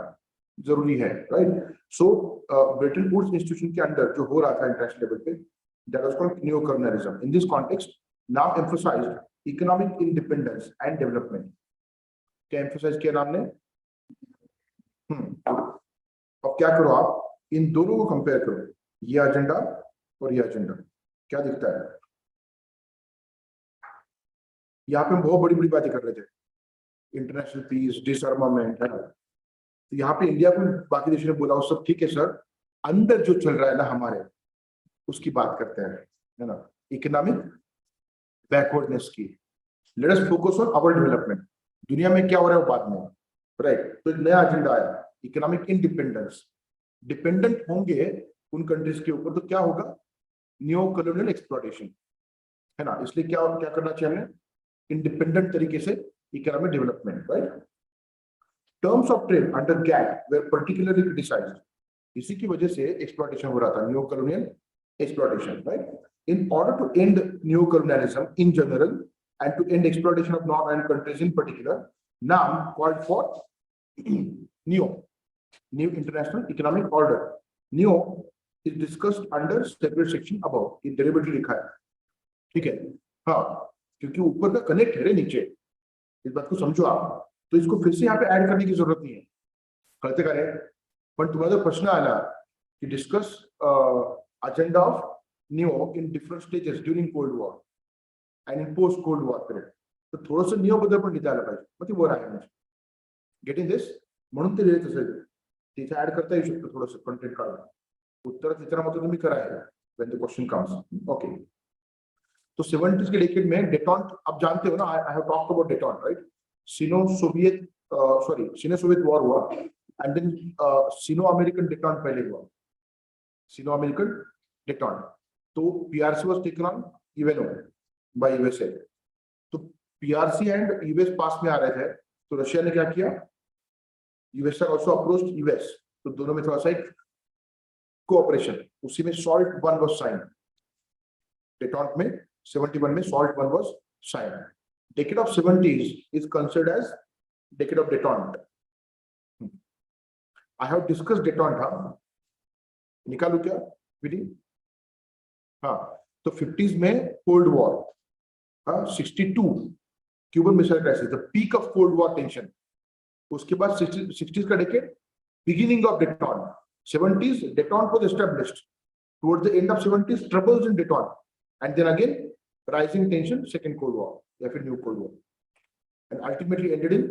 जरूरी है, राइट। सो ब्रेटन वुड्स इंस्टीट्यूशन के अंदर जो हो रहा था इंटरनेशनल लेवल पे, that was called new colonialism. In this context now emphasised economic independence and development. क्या एम्फसाइज किया नाम ने? अब क्या करो, आप इन दोनों को कंपेयर करो, ये एजेंडा और ये एजेंडा, क्या दिखता है? यहाँ पे हम बहुत बड़ी बड़ी बातें कर रहे थे, इंटरनेशनल पीस, डिसआर्मामेंट, है ना। तो यहाँ पे इंडिया को बाकी देशों ने बोला वो सब ठीक है सर, अंदर जो चल रहा है ना हमारे, उसकी बात करते हैं, है ना, इकोनॉमिक बैकवर्डनेस की। Let us focus on our development. दुनिया में क्या हो रहा है वो बाद में, राइट। तो एक नया एजेंडा आया, इकोनॉमिक इंडिपेंडेंस। डिपेंडेंट होंगे उन कंट्रीज के ऊपर, तो क्या होगा, न्यू कॉलोनियल एक्सप्लॉयटेशन, है ना। इसलिए क्या क्या करना चाहिए हमें, इंडिपेंडेंट तरीके से economic development, right. Terms of trade under GATT were particularly criticised. इसी की वजह से एक्सप्लॉयटेशन हो रहा था, new colonial exploitation, right. In order to end neo-colonialism in general and to end exploitation of non-aligned countries in particular, NAM called for NEO, New International Economic Order. NEO is discussed under separate section above. ये deliberately लिखा है, ठीक है, हाँ, क्योंकि ऊपर का connect है नीचे, इस बात को समझो आप। तो इसको फिर से यहाँ पे ऐड करने की जरूरत नहीं है, करते करें। पण तुम्हाला जर प्रश्न आला की discuss agenda of neo in different stages during cold war and in post cold war period, तर थोडंसं नियो बद्दल पण लिहिता आलं पाहिजे, मग ते वर आहे म्हणजे गेटिंग दिस, म्हणून ते लिहित असेल तिथे ऍड करता येऊ शकतं थोडंसं कंटेंट काढून, उत्तर चित्रामध्ये तुम्ही करायला when the question comes. Okay. तो 70s के डेकेड में डेटॉन्ट, आप जानते हो ना, I have talked about detente, right? Sino Soviet Soviet war हुआ and then Sino American detente पहले हुआ, सिनो अमेरिकन डेटॉन्ट। तो PRC was taken on even by USA. तो पीआरसी एंड यूएस पास में आ रहे थे, तो रशिया ने क्या किया, यूएस आल्सो अप्रोच्ड यूएस, तो दोनों में थोड़ा सा एक कोऑपरेशन, उसी में SALT one was sign, detente में 71 में SALT one was sign. Decade of 70s is considered as decade of detente. I have discussed detente, हाँ निकालू क्या विधि? हाँ, तो 50s में कोल्ड वॉर, हाँ 62 Cuban missile crisis, the peak of cold war tension. उसके बाद 60s का decade, beginning of detente. 70s detente was established, towards the end of 70s troubles in detente, and then again rising tension, second cold war या फिर new cold war, and ultimately ended in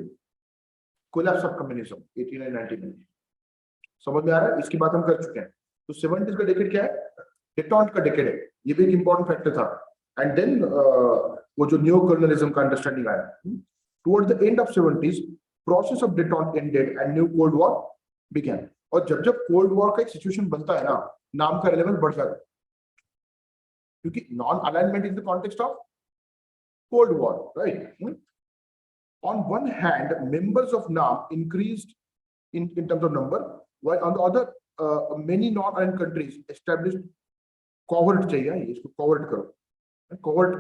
collapse of communism 89-90 में। समझ में आ रहा है? इसकी बात हम कर चुके हैं। तो 70s का डेकेड क्या है? डेटॉन्ट का डेकेड है, ये भी एक इंपॉर्टेंट फैक्टर था। एंड देन वो जो न्यू कॉलोनियलिज्म का अंडरस्टैंडिंग आया toward the end of 70s, process of detente ended and new cold war began. और जब जब कोल्ड वॉर का एक सिचुएशन बनता है ना, नाम का रिलेवेंस बढ़ जाता है, क्योंकि non alignment in the context of cold war, right? On one hand, members of NAM increased in terms of number, while on the other, many non-aligned countries established covert चाहिए, इसको covert करो, covert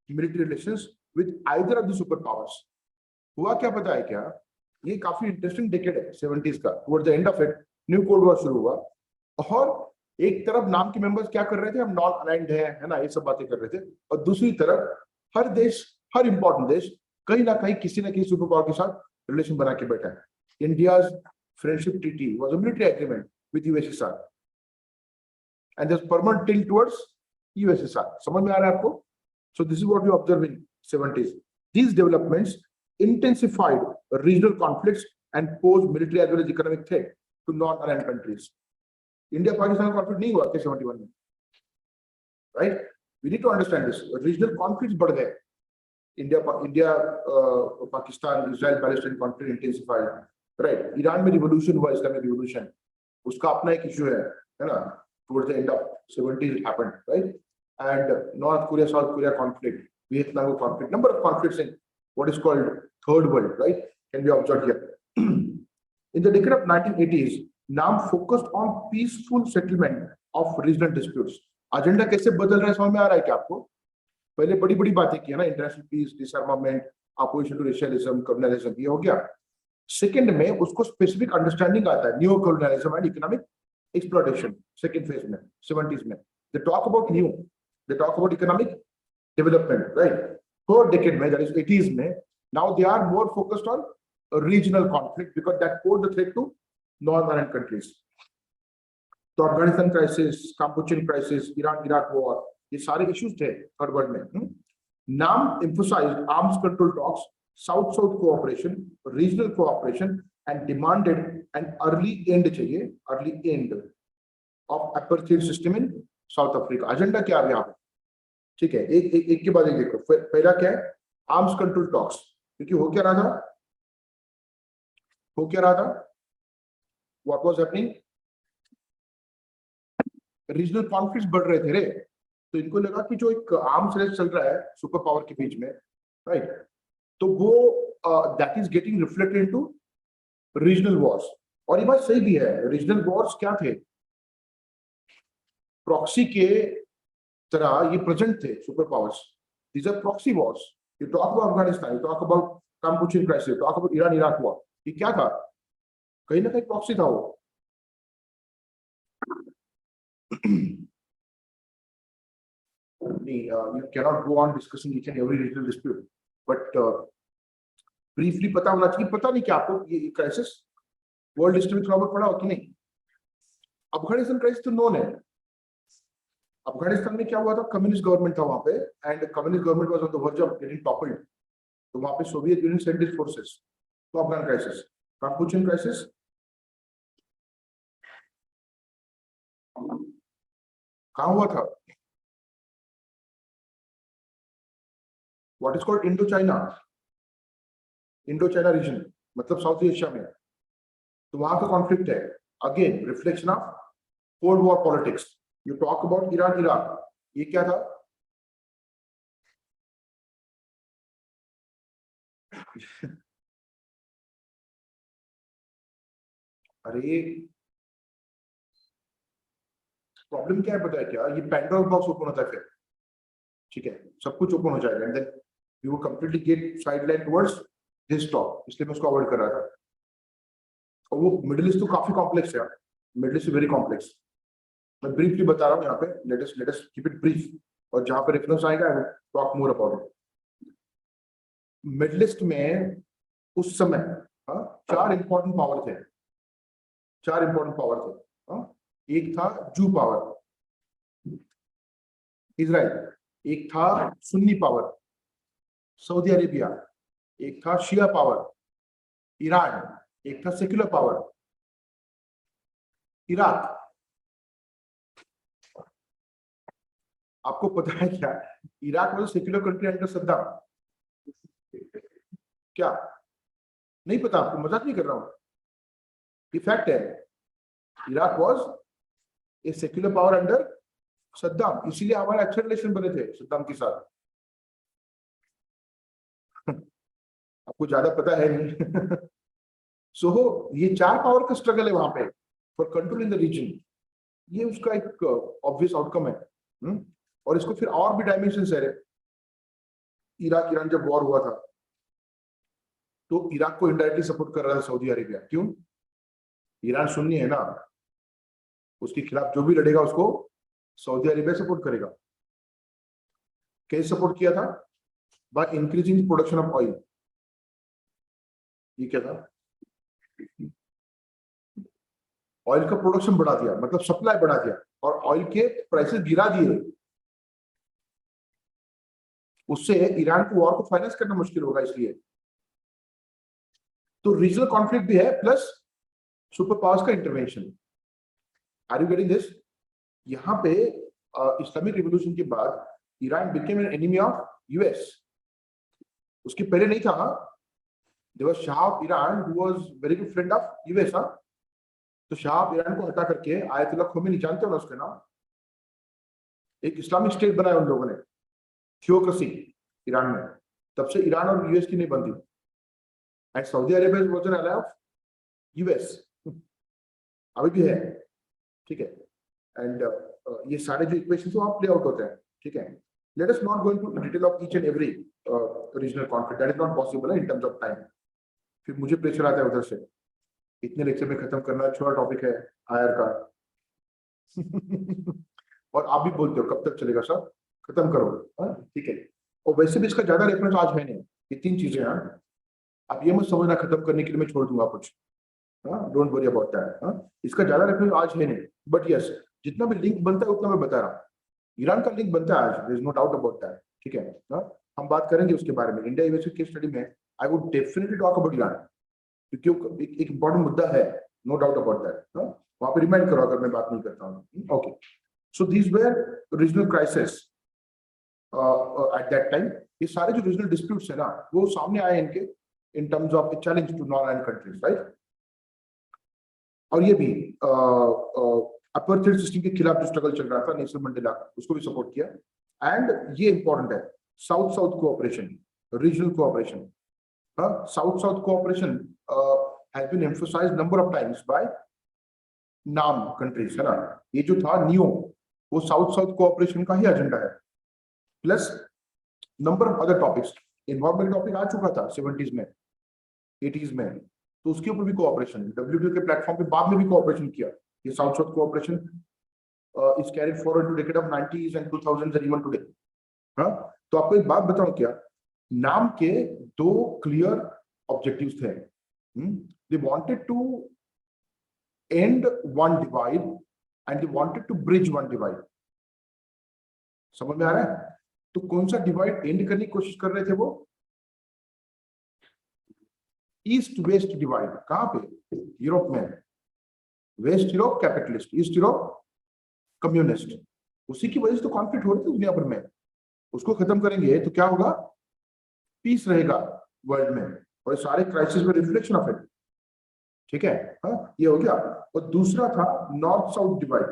military relations with either of the superpowers। हुआ क्या पता है क्या? ये काफी इंटरेस्टिंग डेकेड है 70s का, towards the end of it new cold war शुरू हुआ, और एक तरफ नाम के मेंबर्स क्या कर रहे थे, हम नॉन अलाइंड है ना, ये सब बातें कर रहे थे, और दूसरी तरफ हर देश, हर इंपॉर्टेंट देश कहीं ना कहीं किसी न किसी सुपर पावर के साथ रिलेशन बना के बैठा है। India's friendship treaty was a military agreement with USSR and there is permanent tilt towards USSR. समझ में आ रहा है आपको? So this is what you observe in 70s। These developments intensified regional conflicts and posed military as well as economic threat to non-aligned countries. India Pakistan conflict नहीं हुआ क्या 71 में, right? We need to understand this. Regional conflicts बढ़ गए, India Pakistan Israel Palestine conflict intensified, right? Iran में revolution हुआ, Islamic revolution, उसका अपना एक इशू है ना? Towards the end of 70s it happened, right? And North Korea South Korea conflict, Vietnam conflict, number of conflicts in what is called third world, right, can be observed here. In the decade of 1980s, NAM focused on peaceful settlement of regional disputes. Agenda कैसे बदल रहा है समझ में आ रहा है क्या आपको? पहले बड़ी बड़ी बातें की है ना, international peace, disarmament, opposition to racialism, colonialism, ये हो गया। सेकंड में उसको स्पेसिफिक अंडरस्टैंडिंग आता है, new colonialism and economic exploitation, second phase में 70s में। They talk about new, they talk about economic development, right? Third decade में, that is 80s में, now they are more focused on a regional conflict because that posed the threat to non-aligned countries. तो Afghanistan crisis, Kampuchean crisis, Iran Iraq war, ये सारे issues थे third world में। नाम emphasized arms control talks, south-south cooperation, regional cooperation, and demanded an early end चाहिए, early end of apartheid system in South Africa। Agenda क्या है यहाँ पे? ठीक है, एक के बाद एक देखो। पहला क्या है? आर्म्स कंट्रोल टॉक्स, क्योंकि हो क्या रहा था, what was happening? Regional conflicts बढ़ रहे थे रे, तो इनको लगा कि जो एक आर्म्स रेस चल रहा है सुपर पावर के बीच में, राइट, तो वो that is getting reflected into regional Wars. और ये बात सही भी है, रीजनल वॉर्स क्या थे? प्रॉक्सी के तरह ये प्रेजेंट थे super powers. These are proxy wars. You talk about Afghanistan, you talk about Kampuchean crisis, you talk about Iran Iraq war, ये क्या था? कहीं ना कहीं प्रॉक्सी था वो। You cannot go on discussing each and every regional dispute, but briefly पता होना चाहिए। पता नहीं क्या आपको ये क्राइसिस वर्ल्ड हिस्ट्री में थोड़ा बहुत पढ़ा हो कि नहीं? अफगानिस्तान क्राइसिस तो नोन है। अफगानिस्तान में क्या हुआ था, कम्युनिस्ट गवर्नमेंट था वहां पे, and communist government was on the verge of getting toppled, तो वहां पे Soviet Union send its forces. तो अफगान क्राइसिस, कापुचिन क्राइसिस कहां हुआ था? What is called Indo China, Indo China region, मतलब साउथ एशिया में। तो वहां का कॉन्फ्लिक्ट है, again reflection of cold war politics. You talk about Iran Iraq, ये क्या था? अरे प्रॉब्लम क्या है पता है क्या, ये पैंडोरा बॉक्स ओपन होता है फिर, ठीक है, सब कुछ ओपन हो जाएगा, and then you will completely get sideline towards this top, इसलिए मैं उसको अवॉइड कर रहा था। और वो मिडिल ईस्ट तो काफी कॉम्प्लेक्स है, मिडिल ईस्ट वेरी कॉम्प्लेक्स। मैं ब्रीफली बता रहा हूँ यहाँ पे, let us keep it brief, और जहां पे रेफरेंस आएगा आई will talk more about it. Middle east में उस समय हाँ, चार इंपॉर्टेंट पावर थे, चार इंपॉर्टेंट पावर थे। हाँ, एक था जू पावर इजराइल, एक था सुन्नी पावर सऊदी अरेबिया, एक था शिया पावर ईरान, एक था सेक्युलर पावर इराक। आपको पता है क्या, Iraq was secular country under Saddam? क्या नहीं पता आपको? मजाक नहीं कर रहा हूं, ये फैक्ट है। Iraq was a secular power under Saddam, इसीलिए हमारे अच्छे रिलेशन बने थे सद्दाम के साथ। आपको ज्यादा पता है नहीं। सो ये चार पावर का स्ट्रगल है वहां पे for control in the region, ये उसका एक ऑब्वियस आउटकम है। और इसको फिर और भी डायमेंशन है। इराक ईरान जब वॉर हुआ था तो इराक को इनडायरेक्टली सपोर्ट कर रहा था सऊदी अरेबिया, क्यों? ईरान सुन्नी है ना, उसके खिलाफ जो भी लड़ेगा उसको सऊदी अरेबिया सपोर्ट करेगा। कैसे सपोर्ट किया था? By increasing production of oil. ये क्या था? ऑयल का प्रोडक्शन बढ़ा दिया, मतलब सप्लाई बढ़ा दिया, और ऑयल के प्राइसेस गिरा दिए। उससे ईरान को वॉर को फाइनेंस करना मुश्किल होगा, इसलिए तो रीजनल कॉन्फ्लिक्ट भी है प्लस सुपर पावर्स का intervention. Are you getting this? यहाँ पे इस्लामिक रिवॉल्यूशन के बाद Iran became an enemy of US. उसके पहले नहीं था। There was Shah of Iran who was very good friend of US. तो शाह ऑफ ईरान को हटा करके आयतुल्लाह खोमेनी, जानते हो ना उसके नाम, एक इस्लामिक स्टेट बनाया उन लोगों ने, थियोक्रेसी ईरान में। तब से ईरान और यूएस की नहीं बनती, and Saudi Arabia was an ally of US, अभी भी है, ठीक है। एंड ये सारे जो इक्वेशंस हैं वहां प्ले आउट होते हैं, ठीक है। Let us not go into detail of each and every regional conflict, that is not possible in terms of time. फिर मुझे प्रेशर आता है उधर से, इतने लेक्चर में खत्म करना, छोटा टॉपिक है आयर का। और आप भी बोलते हो कब तक चलेगा सर, खत्म करो, ठीक है। और वैसे भी इसका ज्यादा रेफरेंस आज है नहीं, ये तीन चीजें हैं। आप ये मत समझना खत्म करने के लिए मैं छोड़ दूंगा कुछ, डोंट वरी अबाउट दैट। इसका ज्यादा रेफरेंस आज है नहीं, बट यस जितना भी लिंक बनता है उतना मैं बता रहा हूँ। ईरान का लिंक बनता है आज, there is no doubt about that, ठीक है। हम बात करेंगे उसके बारे में, इंडिया यूएसए केस स्टडी में I would definitely talk about Iran, क्योंकि एक इंपॉर्टेंट मुद्दा है, नो डाउट अबाउट दैट। वहां पे रिमाइंड करो अगर मैं बात नहीं करता हूँ, okay. So these where regional crisis eight that time. ये सारे जो रीजनल डिस्प्यूट्स है ना, वो सामने आए इनके in terms of a challenge to non आयन कंट्रीज, राइट। और ये भी अपर्थाइड सिस्टम के खिलाफ जो स्ट्रगल चल रहा था, नेल्सन मंडेला उसको भी सपोर्ट किया। एंड ये इंपॉर्टेंट है, south south cooperation, regional cooperation. South south cooperation has been emphasised number of times by NAM countries, है ना। ये जो था नियो, वो साउथ साउथ कोऑपरेशन का ही एजेंडा है, plus number of other topics. Environment topic आ चुका था 70s में 80s में, तो उसके ऊपर भी कोऑपरेशन, डब्ल्यूटीओ के प्लेटफॉर्म पे बाद में भी कोऑपरेशन किया। ये South south cooperation is carried forward to decade of 90s and 2000s and even today. तो आपको एक बात बताऊं क्या, नाम के दो क्लियर ऑब्जेक्टिव्स थे। They wanted to end one divide and they wanted to bridge one divide. समझ में आ रहा है? तो कौन सा डिवाइड एंड करने की कोशिश कर रहे थे वो? East west divide. कहां पे? यूरोप में। West Europe capitalist, east Europe communist. उसी की वजह से तो कॉन्फ्लिक्ट हो रही थी दुनिया भर में। उसको खत्म करेंगे तो क्या होगा? पीस रहेगा वर्ल्ड में, और सारे क्राइसिस में रिफ्लेक्शन ऑफ इट। ठीक है, हाँ, ये हो गया। और दूसरा था north south divide.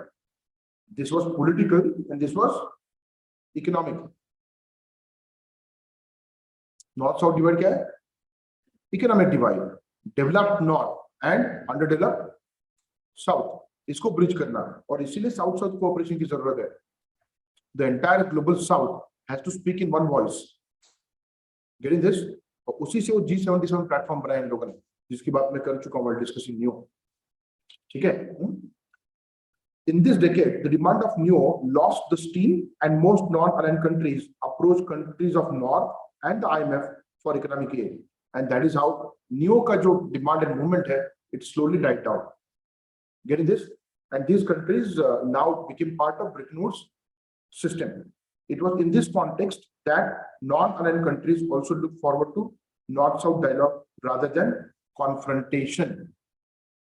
This was political and this was economic. North south divide क्या है? Economic divide. Developed north and under developed south, इसको ब्रिज करना, और इसीलिए साउथ साउथ कोऑपरेशन की जरूरत है। The entire global south has to speak in one voice. Getting this? और उसी से वो G77 प्लेटफॉर्म बनाया इन लोगों ने, जिसकी बात मैं कर चुका हूं, वर्ल्ड डिस्कसिंग न्यू। ठीक है। In this decade, the demand of NEO lost the steam, and most non-aligned countries approached countries of North and the IMF for economic aid, and that is how NEO का जो demand and movement है, it slowly died down. Getting this? And these countries now became part of Bretton Woods system. It was in this context that non-aligned countries also look forward to North-South dialogue rather than confrontation.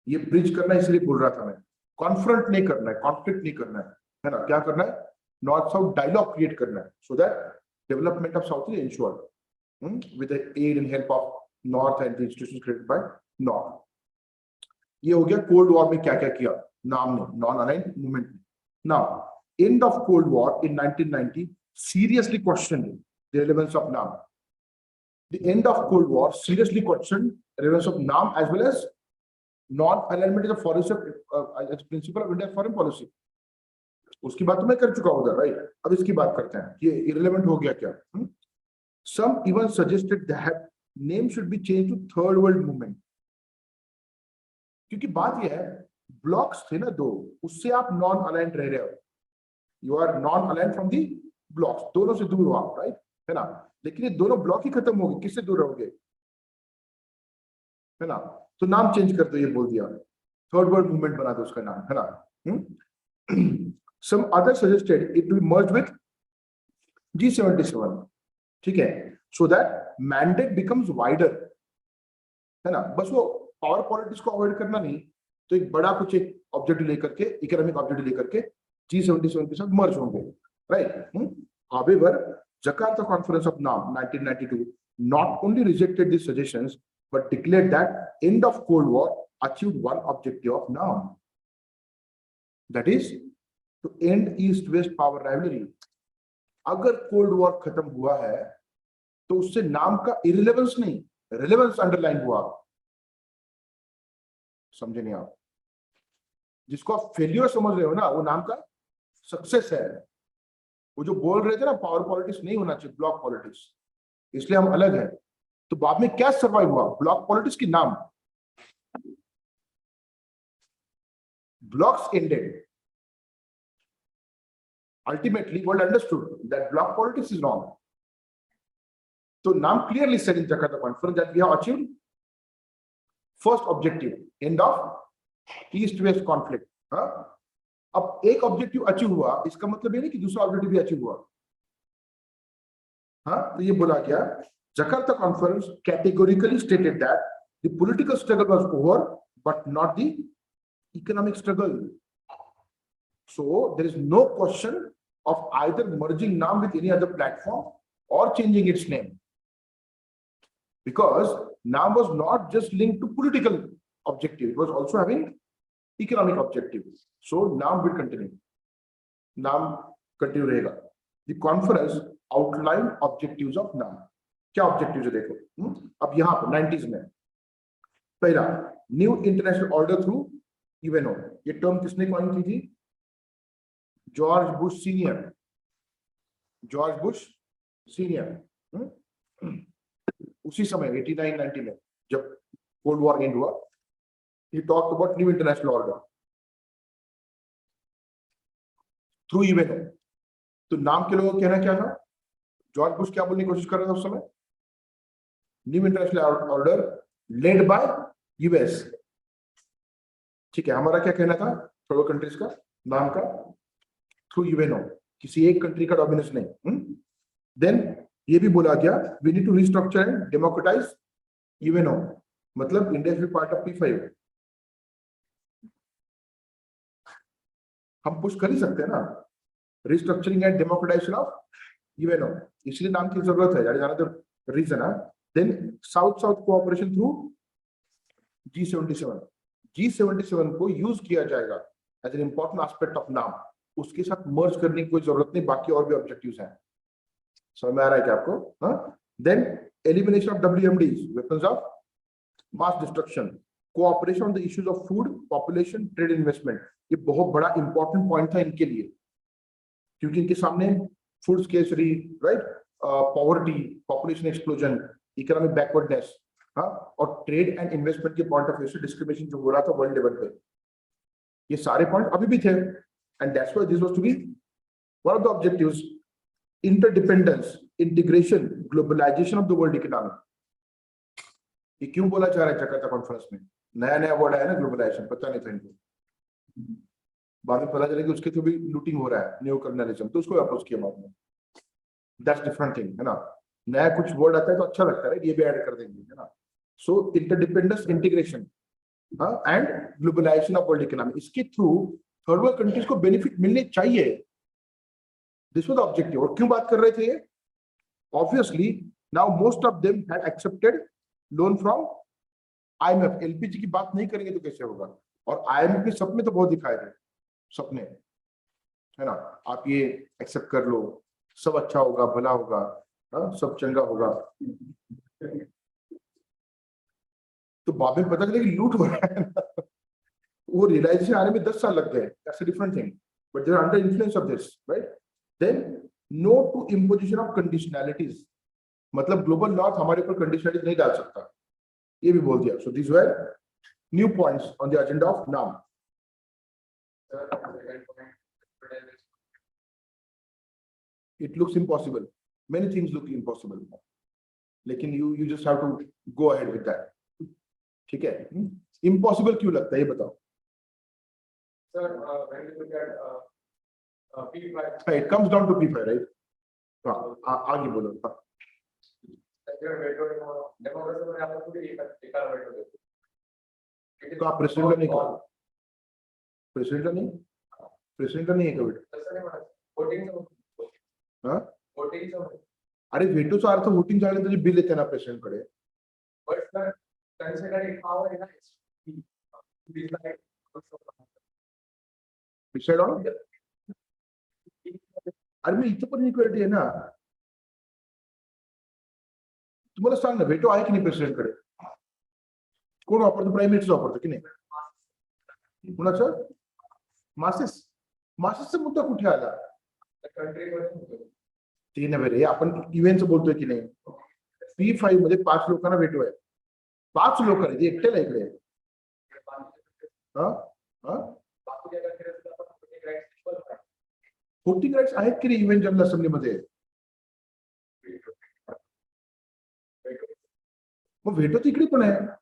ये bridge करना इसलिए बोल रहा था मैं, confront नहीं करना है, कॉन्फ्लिक्ट नहीं करना है ना? क्या करना है? नॉर्थ साउथ डायलॉग क्रिएट करना है, so that development of south is ensured with the aid and help of north and the institutions created by north. ये हो गया कोल्ड वॉर में क्या क्या किया नाम ने, नॉन अलाइंड मूवमेंट ने। Now and of cold war in 1990 seriously questioned the relevance of NAM. The end of Cold War seriously questioned the relevance of NAM as well as non-alignment is a foreign principle of India's foreign policy. उसकी बात तो मैं कर चुका हूं उधर, right? अब इसकी बात करते हैं, ये irrelevant हो गया क्या? Some even suggested that name should be changed to Third World Movement. क्योंकि बात ये है, ब्लॉक्स थे ना दो, उससे आप नॉन अलाइंड रह रहे हो, you are non aligned from the blocs, दोनों से दूर हो आप, राइट? है ना? लेकिन ये दोनों ब्लॉक ही खत्म हो गए, किससे दूर रहोगे? है ना? तो नाम चेंज कर दो, ये बोल दिया, थर्ड वर्ल्ड मूवमेंट बना दो उसका नाम, है ना? Some other suggested it to be merge with G77, ठीक है, so that mandate becomes wider, है ना? बस वो पावर पॉलिटिक्स को अवॉइड करना नहीं, तो एक बड़ा कुछ एक ऑब्जेक्टिव लेकर के, इकोनॉमिक ऑब्जेक्टिव लेकर के G77 के साथ मर्ज होंगे, right? However, Jakarta Conference of NAM 1992 not only rejected these suggestions but declared that end of Cold War achieved one objective of NAM, that is to end East-West power rivalry. अगर cold war खत्म हुआ है तो उससे नाम का इरिलेवेंस नहीं, relevance underline हुआ। समझे नहीं आप? जिसको आप फेल्यूर समझ रहे हो ना, वो नाम का सक्सेस है। वो जो बोल रहे थे ना पावर पॉलिटिक्स नहीं होना चाहिए, ब्लॉक पॉलिटिक्स, इसलिए हम अलग है। तो बाद में क्या सर्वाइव हुआ? ब्लॉक पॉलिटिक्स की नाम। Blocks ended, ultimately world understood that block politics is wrong. So NAM clearly said in Jakarta conference that we have achieved first objective, end of east-west conflict. अब एक ऑब्जेक्टिव अचीव हुआ, इसका मतलब ये नहीं कि दूसरा ऑब्जेक्टिव भी अचीव हुआ। तो ये बोला गया, Jakarta conference categorically stated that the political struggle was over but not the economic struggle. So there is no question of either merging NAM with any other platform or changing its name, because NAM was not just linked to political objective, it was also having economic objective. So NAM will continue. NAM continue रहेगा. The conference outlined objectives of NAM. क्या objectives है देखो? अब यहाँ पर 90s में पहला new international order through UNO, ये टर्म किसने कॉइन की थी? George Bush senior. George Bush senior उसी समय 89-90 में जब कोल्ड वॉर एंड हुआ, he talked about new international order through UNO। तो नाम के लोगों का कहना क्या था? जॉर्ज बुश क्या बोलने की कोशिश कर रहा था उस समय? New international order led by US. ठीक है, हमारा क्या कहना था थर्ड वर्ल्ड कंट्रीज का नाम का, थ्रू यूएनओ, किसी एक कंट्री का डोमिनेंस नहीं। देन ये भी बोला गया we need to restructure and democratise UNO, मतलब India is part of P5। हम पुश कर ही सकते हैं ना, restructuring and democratisation of UNO, इसलिए नाम की जरूरत है, जाना तो रीजन है। Then south south cooperation through G77, G77 को यूज किया जाएगा as an important aspect of NAM, उसके साथ मर्ज करने की कोई जरूरत नहीं, बाकी और भी ऑब्जेक्टिव्स हैं। समझ में आ रहा है क्या आपको? Then elimination of WMDs, weapons of mass destruction, cooperation on the issues of food, population, trade, investment. ये बहुत बड़ा इंपॉर्टेंट पॉइंट था इनके लिए, क्योंकि इनके सामने food scarcity, right, poverty, population explosion, economic backwardness, और ट्रेड एंड इन्वेस्टमेंट के पॉइंट ऑफ व्यू से डिस्क्रिमिनेशन जो हो रहा था वर्ल्ड लेवल पे, ये सारे पॉइंट अभी भी थे। And that's why this was to be one of the objectives, interdependence, integration, globalisation of the world economy. ये क्यों बोला जा रहा है जकार्ता कॉन्फ्रेंस में? नया नया वर्ड आया ना ग्लोबलाइजेशन, पता नहीं था इनको, बाद में पता चला कि उसके थ्रू भी लूटिंग हो रहा है, न्यू कॉलोनियलिज्म, तो उसको अपोज किया बाद में। दैट्स डिफरेंट थिंग, है ना, नया कुछ वर्ड आता है तो अच्छा लगता है, ये भी ऐड कर देंगे, है ना। So interdependence, integration and globalisation of world economy, इसके थ्रू थर्ड वर्ल्ड कंट्रीज को बेनिफिट मिलने चाहिए, दिस वाज द ऑब्जेक्टिव। और क्यों बात कर रहे थे? Obviously now most of them had accepted loan from IMF। LPG की बात नहीं करेंगे तो कैसे होगा? और IMF ने सपने तो बहुत दिखाए थे, सपने, है ना, आप ये एक्सेप्ट कर लो, सब अच्छा होगा, भला होगा, सब चंगा होगा। तो बाद में पता चला कि लूट हो रहा है ना। वो रियलाइजेशन आने में 10 साल लग गए, that's a different thing, but they are under influence of this, right. Then no to imposition of conditionalities, मतलब ग्लोबल नॉर्थ हमारे ऊपर कंडीशनलिटीज नहीं डाल सकता, ये भी बोल दिया। So this were new points on the agenda of नाम। It looks impossible, many things look impossible, लेकिन you just have to go ahead with that, ठीक है। impossible क्यों लगता है ये बताओ? Sir, when you look at P5, it comes down to P5, right? हाँ, आगे बोलो। तो आप प्रेसिडेंट का नहीं करो, प्रेसिडेंट का नहीं, प्रेसिडेंट का नहीं है कभी। हाँ, अरे वेटोचा अर्थ वोटिंग झाले तरी बिल येते ना प्रेसिडेंट कडे। अरे मी इथं पण इक्वालिटी आहे ना, तुम्हाला सांग ना, वेटो आहे की नाही प्रेसिडेंट कडे? कोण वापरतो? प्राईम मिनिस्टर वापरतो की नाही? कुणाचं? मासेस, मासेसचा मुद्दा कुठे आला? ते नव्हे रे, आपण इव्हेंटचं बोलतोय की नाही? P5 मध्ये 5 लोकांना वेटो आहे, 5 लोक आहेत, एकट्याला इकडे। वोटिंग राईट्स आहेत की नाही इव्हेंट जनरल असेंब्लीमध्ये? मग वेटो तिकडे पण आहे।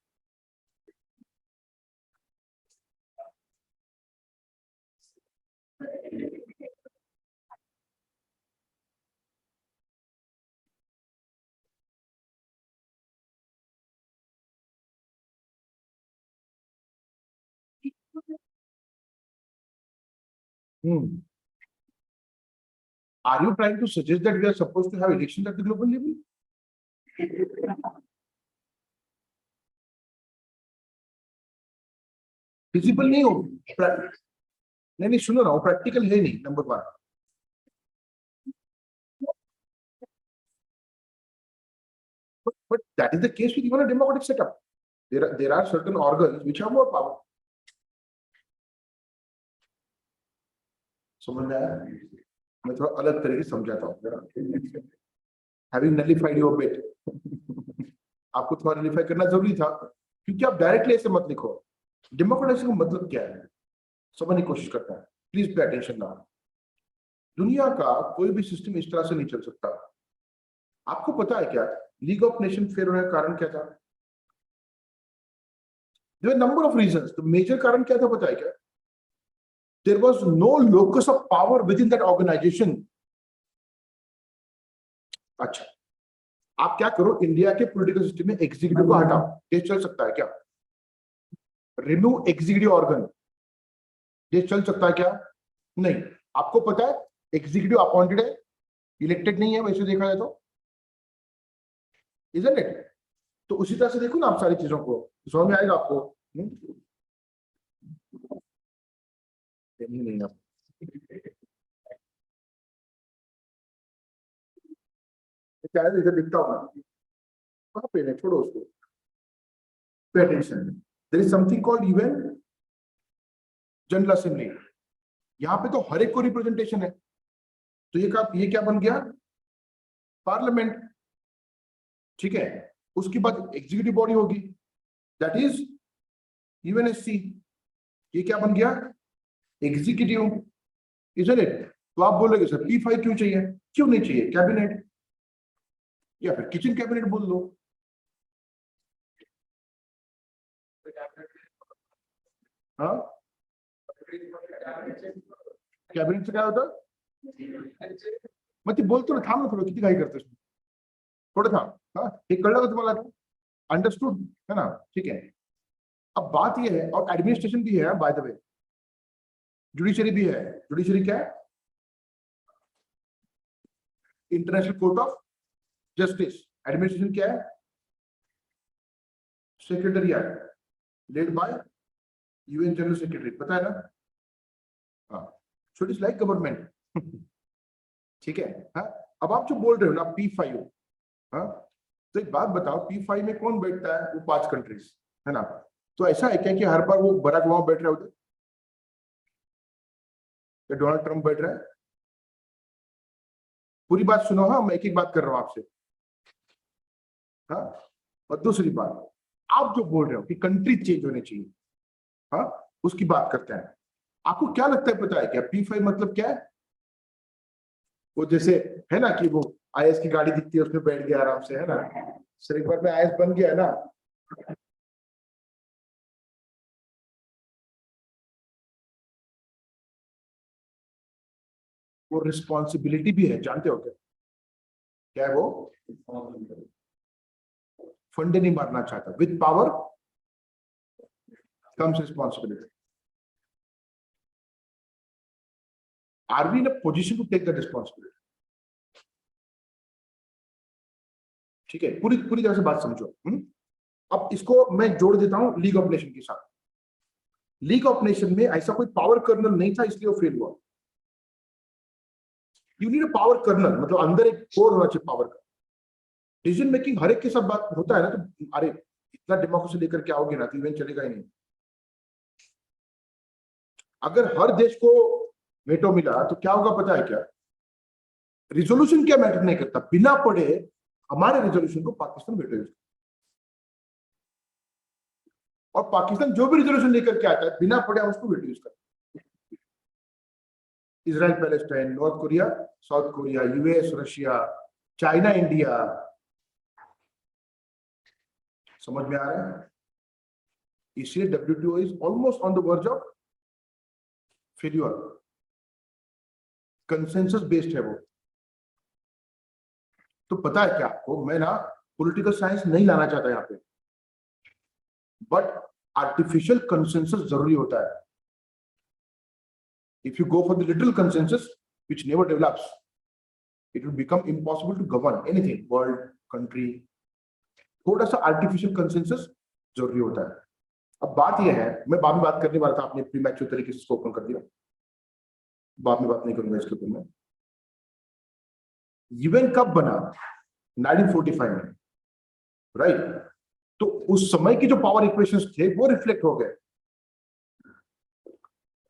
Are you trying to suggest that we are supposed to have elections at the global level? Feasible नहीं हो, नहीं सुनो ना, प्रैक्टिकल है नहीं, number 1। But that is the case with even a democratic setup. There are certain organs which have more power. समझ में आया? मैं थोड़ा अलग तरीके से समझाता हूँ। Having nullified your bit, आपको थोड़ा नलिफाई करना जरूरी था, क्योंकि आप डायरेक्टली ऐसे मत लिखो। डेमोक्रेसी का मतलब क्या है समझने की कोशिश करता है, प्लीज पे अटेंशन नाउ। दुनिया का कोई भी सिस्टम इस तरह से नहीं चल सकता। आपको पता है क्या, लीग ऑफ नेशन फेल होने का कारण क्या था? There number of reasons. तो मेजर कारण क्या था पता है क्या? There was no locus of power within that organisation. अच्छा, आप क्या करो, इंडिया के पॉलिटिकल सिस्टम में एग्जीक्यूटिव को हटाओ, देश चल सकता है क्या? रिमूव एग्जीक्यूटिव ऑर्गन, देश चल सकता है क्या? नहीं। आपको पता है एग्जीक्यूटिव अपॉइंटेड है, इलेक्टेड नहीं है वैसे देखा जाए तो, इजंट इट? तो उसी तरह से देखो ना आप सारी चीजों को, समझ में आएगा आपको। नहीं आप क्या इधर लिखता हूँ मैं, कहाँ पे है, छोड़ो उसको। Pay attention, there is something called UN general assembly. यहाँ पे तो हर एक को रिप्रेजेंटेशन है, तो ये क्या बन गया? पार्लियामेंट। ठीक है, उसके बाद एग्जीक्यूटिव बॉडी होगी, दैट इज यूएनएससी। ये क्या बन गया? Executive, isn't it? तो आप बोलोगे सर P5 क्यों चाहिए? क्यों नहीं चाहिए? कैबिनेट या फिर किचन कैबिनेट बोल लो। हाँ, कैबिनेट से क्या होता? मग ते बोलतो ना, थांब ना थोडं, किती काही करतोस थोडं थांब। हाँ, हे कळलं का तुम्हाला? अंडरस्टूड है ना? ठीक है। अब बात ये है, और एडमिनिस्ट्रेशन भी है बाय द वे, जुडिशरी भी है। जुडिशरी क्या है? International court of justice. Administration क्या है? Secretariat led by UN general secretary, पता है ना? हाँ, so it is like government. ठीक है। हाँ, अब आप जो बोल रहे हो ना P5, हाँ, तो एक बात बताओ, P5 में कौन बैठता है? वो 5 कंट्रीज, है ना? तो ऐसा है क्या कि हर बार वो बराक ओबामा बैठ रहे होते, या डोनाल्ड ट्रंप बैठ रहा है? पूरी बात सुनो, हाँ, मैं एक एक बात कर रहा हूं आपसे। हाँ, और दूसरी बात, आप जो बोल रहे हो कि कंट्री चेंज होने चाहिए, हाँ, उसकी बात करते हैं। आपको क्या लगता है पता है क्या P5 मतलब क्या है? वो जैसे है ना कि वो आईएएस की गाड़ी दिखती है, उसमें बैठ गया आराम से, है ना? सर एक बार में आईएएस बन गया है ना, वो रिस्पॉन्सिबिलिटी भी है, जानते हो क्या? क्या है वो? फंडे नहीं मारना चाहता। With power comes responsibility. Are we in a position to take the responsibility? ठीक है, पूरी पूरी तरह से बात समझो। अब इसको मैं जोड़ देता हूं लीग ऑफ नेशन के साथ। लीग ऑफ नेशन में ऐसा कोई पावर कर्नल नहीं था, इसलिए वो फेल हुआ। You need a power kernel, मतलब अंदर एक कोर होना चाहिए पावर का। डिसीजन मेकिंग हर एक के साथ बात होता है ना, तो अरे इतना डेमोक्रेसी लेकर के आओगे ना तो इवेंट चलेगा ही नहीं। अगर हर देश को वेटो मिला तो क्या होगा पता है क्या? रिजोल्यूशन क्या मैटर नहीं करता, बिना पढ़े हमारे रिजोल्यूशन को पाकिस्तान वेटो यूज, और पाकिस्तान जो भी रिजोल्यूशन लेकर के आता है बिना पढ़े हम उसको वेटो यूज करते हैं। Israel Palestine, north Korea south Korea, US Russia, China India. समझ में आ रहा है? इसलिए WTO is almost on the verge of failure. Consensus based है वो। तो पता है क्या आपको, मैं ना पॉलिटिकल साइंस नहीं लाना चाहता यहाँ पे, बट आर्टिफिशियल कंसेंसस जरूरी होता है। If you go for the little consensus which never develops, it will become impossible to govern anything, world, country. थोड़ा सा आर्टिफिशियल कंसेंसस जरूरी होता है। अब बात यह है, मैं बाद में बात करने वाला था, आपने प्रीमैच्योर तरीके से इसको ओपन कर दिया, बाद में बात नहीं करूंगा इसके ऊपर में। यूएन कब बना? 1945 में, राइट? तो उस समय की जो पावर इक्वेशंस थे वो रिफ्लेक्ट हो गए।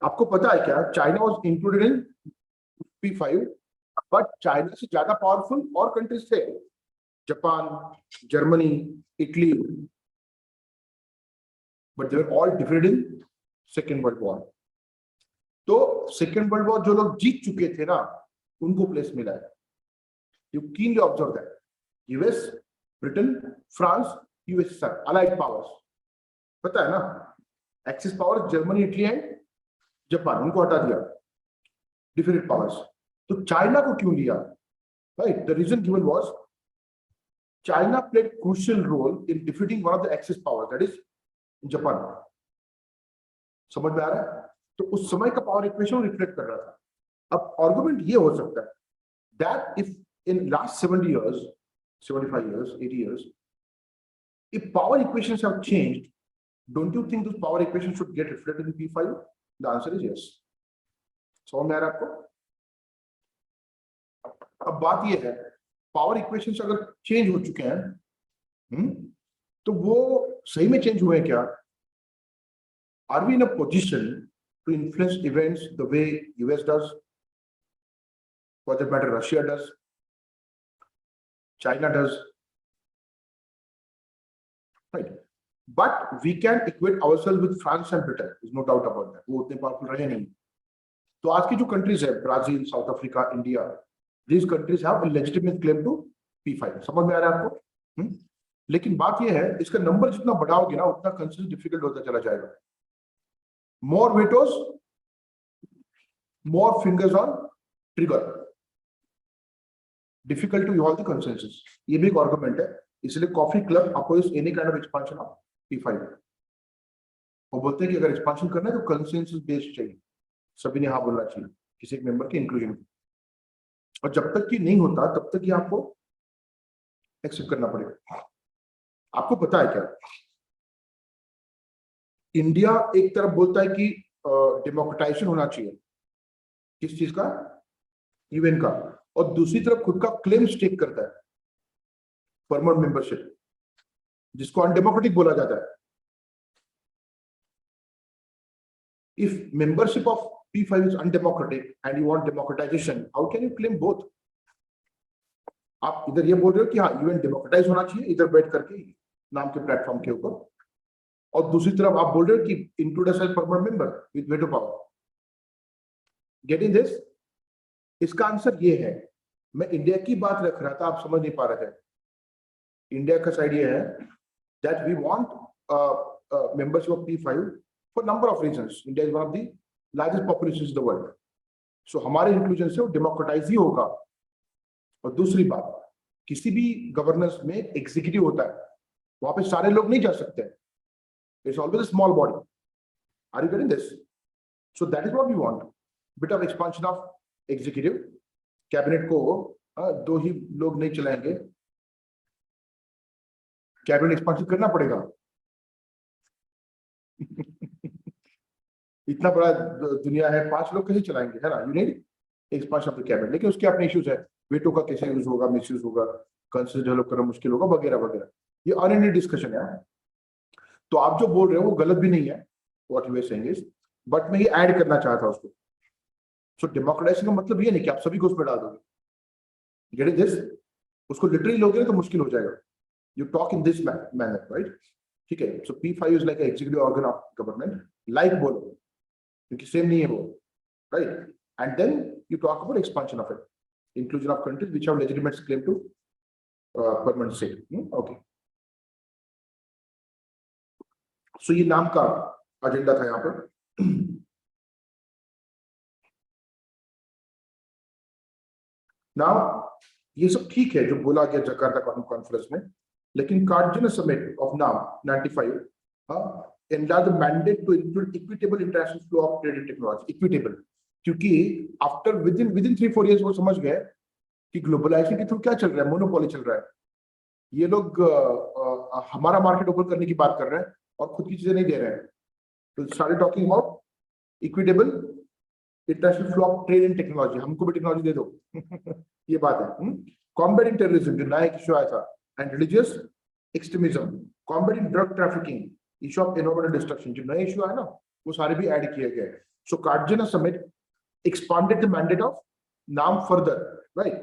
आपको पता है क्या, China was included in P5, but China से ज्यादा पावरफुल और कंट्रीज थे, Japan, Germany, Italy, but they were all defeated in second world war. तो सेकेंड वर्ल्ड वॉर जो लोग जीत चुके थे ना, उनको प्लेस मिला है। You keenly observe that. US, Britain, France, USSR, allied powers, पता है ना, axis power Germany, Italy and Japan, उनको हटा दिया, डिफरेंट पावर्स। तो चाइना को क्यों लिया? Right, the reason given was China played crucial role in defeating one of the axis power, that is Japan. समझ में आ रहा है? तो उस समय का पावर इक्वेशन रिफ्लेक्ट कर रहा था। अब आर्गुमेंट ये हो सकता है that if in last 70 years, 75 years, 80 years, if power equations have changed, don't you think those power equations should get reflected in P5? The answer is yes. समझ में आ रहा है आपको? अब बात ये है, पावर इक्वेशंस अगर चेंज हो चुके हैं, तो वो सही में चेंज हुए हैं क्या? Are we in a position to influence events the way US does, for that matter Russia does, China does, right? But we can equate ourselves with France and Britain, there's no doubt about that. वो उतने powerful रहे नहीं। तो आज की जो countries है, Brazil, south Africa, India, these countries have a legitimate claim to P5. समझ में आ रहा है आपको? लेकिन बात यह है, इसका नंबर जितना बढ़ाओगे ना, उतना कंसिडर डिफिकल्ट होता चला जाएगा। More vetoes, more fingers on trigger, difficult to evolve the consensus. ये भी एक आर्गुमेंट है, इसलिए coffee club oppose any kind of expansion of P5। वो बोलते हैं कि अगर एक्सपेंशन करना है तो कंसेंसस बेस्ड चाहिए, सभी ने हाँ बोलना चाहिए किसी एक मेंबर के इंक्लूजन, और जब तक कि नहीं होता तब तक ये आपको एक्सेप्ट करना पड़ेगा। आपको पता है क्या, इंडिया एक तरफ बोलता है कि डेमोक्रेटाइजेशन होना चाहिए, किस चीज का? यूएन का, और दूसरी तरफ खुद का क्लेम स्टेक करता है परमानेंट मेंबरशिप, जिसको अनडेमोक्रेटिक बोला जाता है। If membership of P5 is undemocratic and you want democratization, how can you claim both? आप इधर ये बोल रहे हो कि हाँ यूएन डेमोक्रेटाइज होना चाहिए इधर बैठ करके नाम के प्लेटफॉर्म के ऊपर, और दूसरी तरफ आप बोल रहे हो कि include us as permanent member with veto power. Getting this? इसका आंसर ये है, मैं इंडिया की बात रख रहा था, आप समझ नहीं पा रहे थे। इंडिया का साइड ये है that we want membership of P5 for number of reasons. India is one of the largest population in the world, so हमारे इंक्लूजन से वो डेमोक्रेटाइज ही होगा। और दूसरी बात, किसी भी गवर्नेंस में एग्जीक्यूटिव होता है, वहां पे सारे लोग नहीं जा सकते, it's always a small body. Are you getting this? So that is what we want, bit of expansion of executive. Cabinet को दो ही लोग नहीं चलाएंगे, कैबिनेट एक्सपेंशन करना पड़ेगा। इतना बड़ा दुनिया है, 5 लोग कैसे चलाएंगे, है ना? You need expansion of the cabinet. लेकिन उसके अपने इश्यूज है, वेटो का कैसे यूज होगा, मिस यूज होगा, कंसेंसस डेवलप करना मुश्किल होगा, वगैरह वगैरह, ये अनएंडेड डिस्कशन है। तो आप जो बोल रहे हो वो गलत भी नहीं है, what you are saying is, but मैं ये ऐड करना चाहता उसको। सो डेमोक्रेटाइजेशन का मतलब ये नहीं कि आप सभी को उसमें डाल दोगे। Get this? उसको लिटरली लोगे तो मुश्किल हो जाएगा। You talk in this manner, right? ठीक है। So P5 is like executive organ of government, like बोलो क्योंकि सेम नहीं है वो, right? And then you talk about expansion of it, inclusion of countries which have legitimate claim to permanent state. Okay. So ये नाम का agenda था यहाँ पर। नाउ ये सब ठीक है जो बोला गया जकार्ता कॉन्फ्रेंस में, लेकिन कार्डिनल समिट ऑफ नाम 95 enlarged the mandate to include equitable international flow of trade and technology. Equitable, क्योंकि आफ्टर विदिन 3-4 years वो समझ गए कि ग्लोबलाइजेशन के थ्रू क्या चल रहा है, मोनोपोली चल रहा है। ये लोग हमारा मार्केट ओपन करने की बात कर रहे हैं और खुद की चीजें नहीं दे रहे हैं। तो started talking about equitable international flow of trade and technology, हमको भी टेक्नोलॉजी दे दो। ये बात है। कॉम्बैटिंग टेररिज्म जो नया इशू आया था, and religious extremism, combating drug trafficking, issue of environmental destruction, जो नए इशू है ना, वो सारे भी ऐड किए गए। So cardinal summit expanded the mandate of NAM further, right?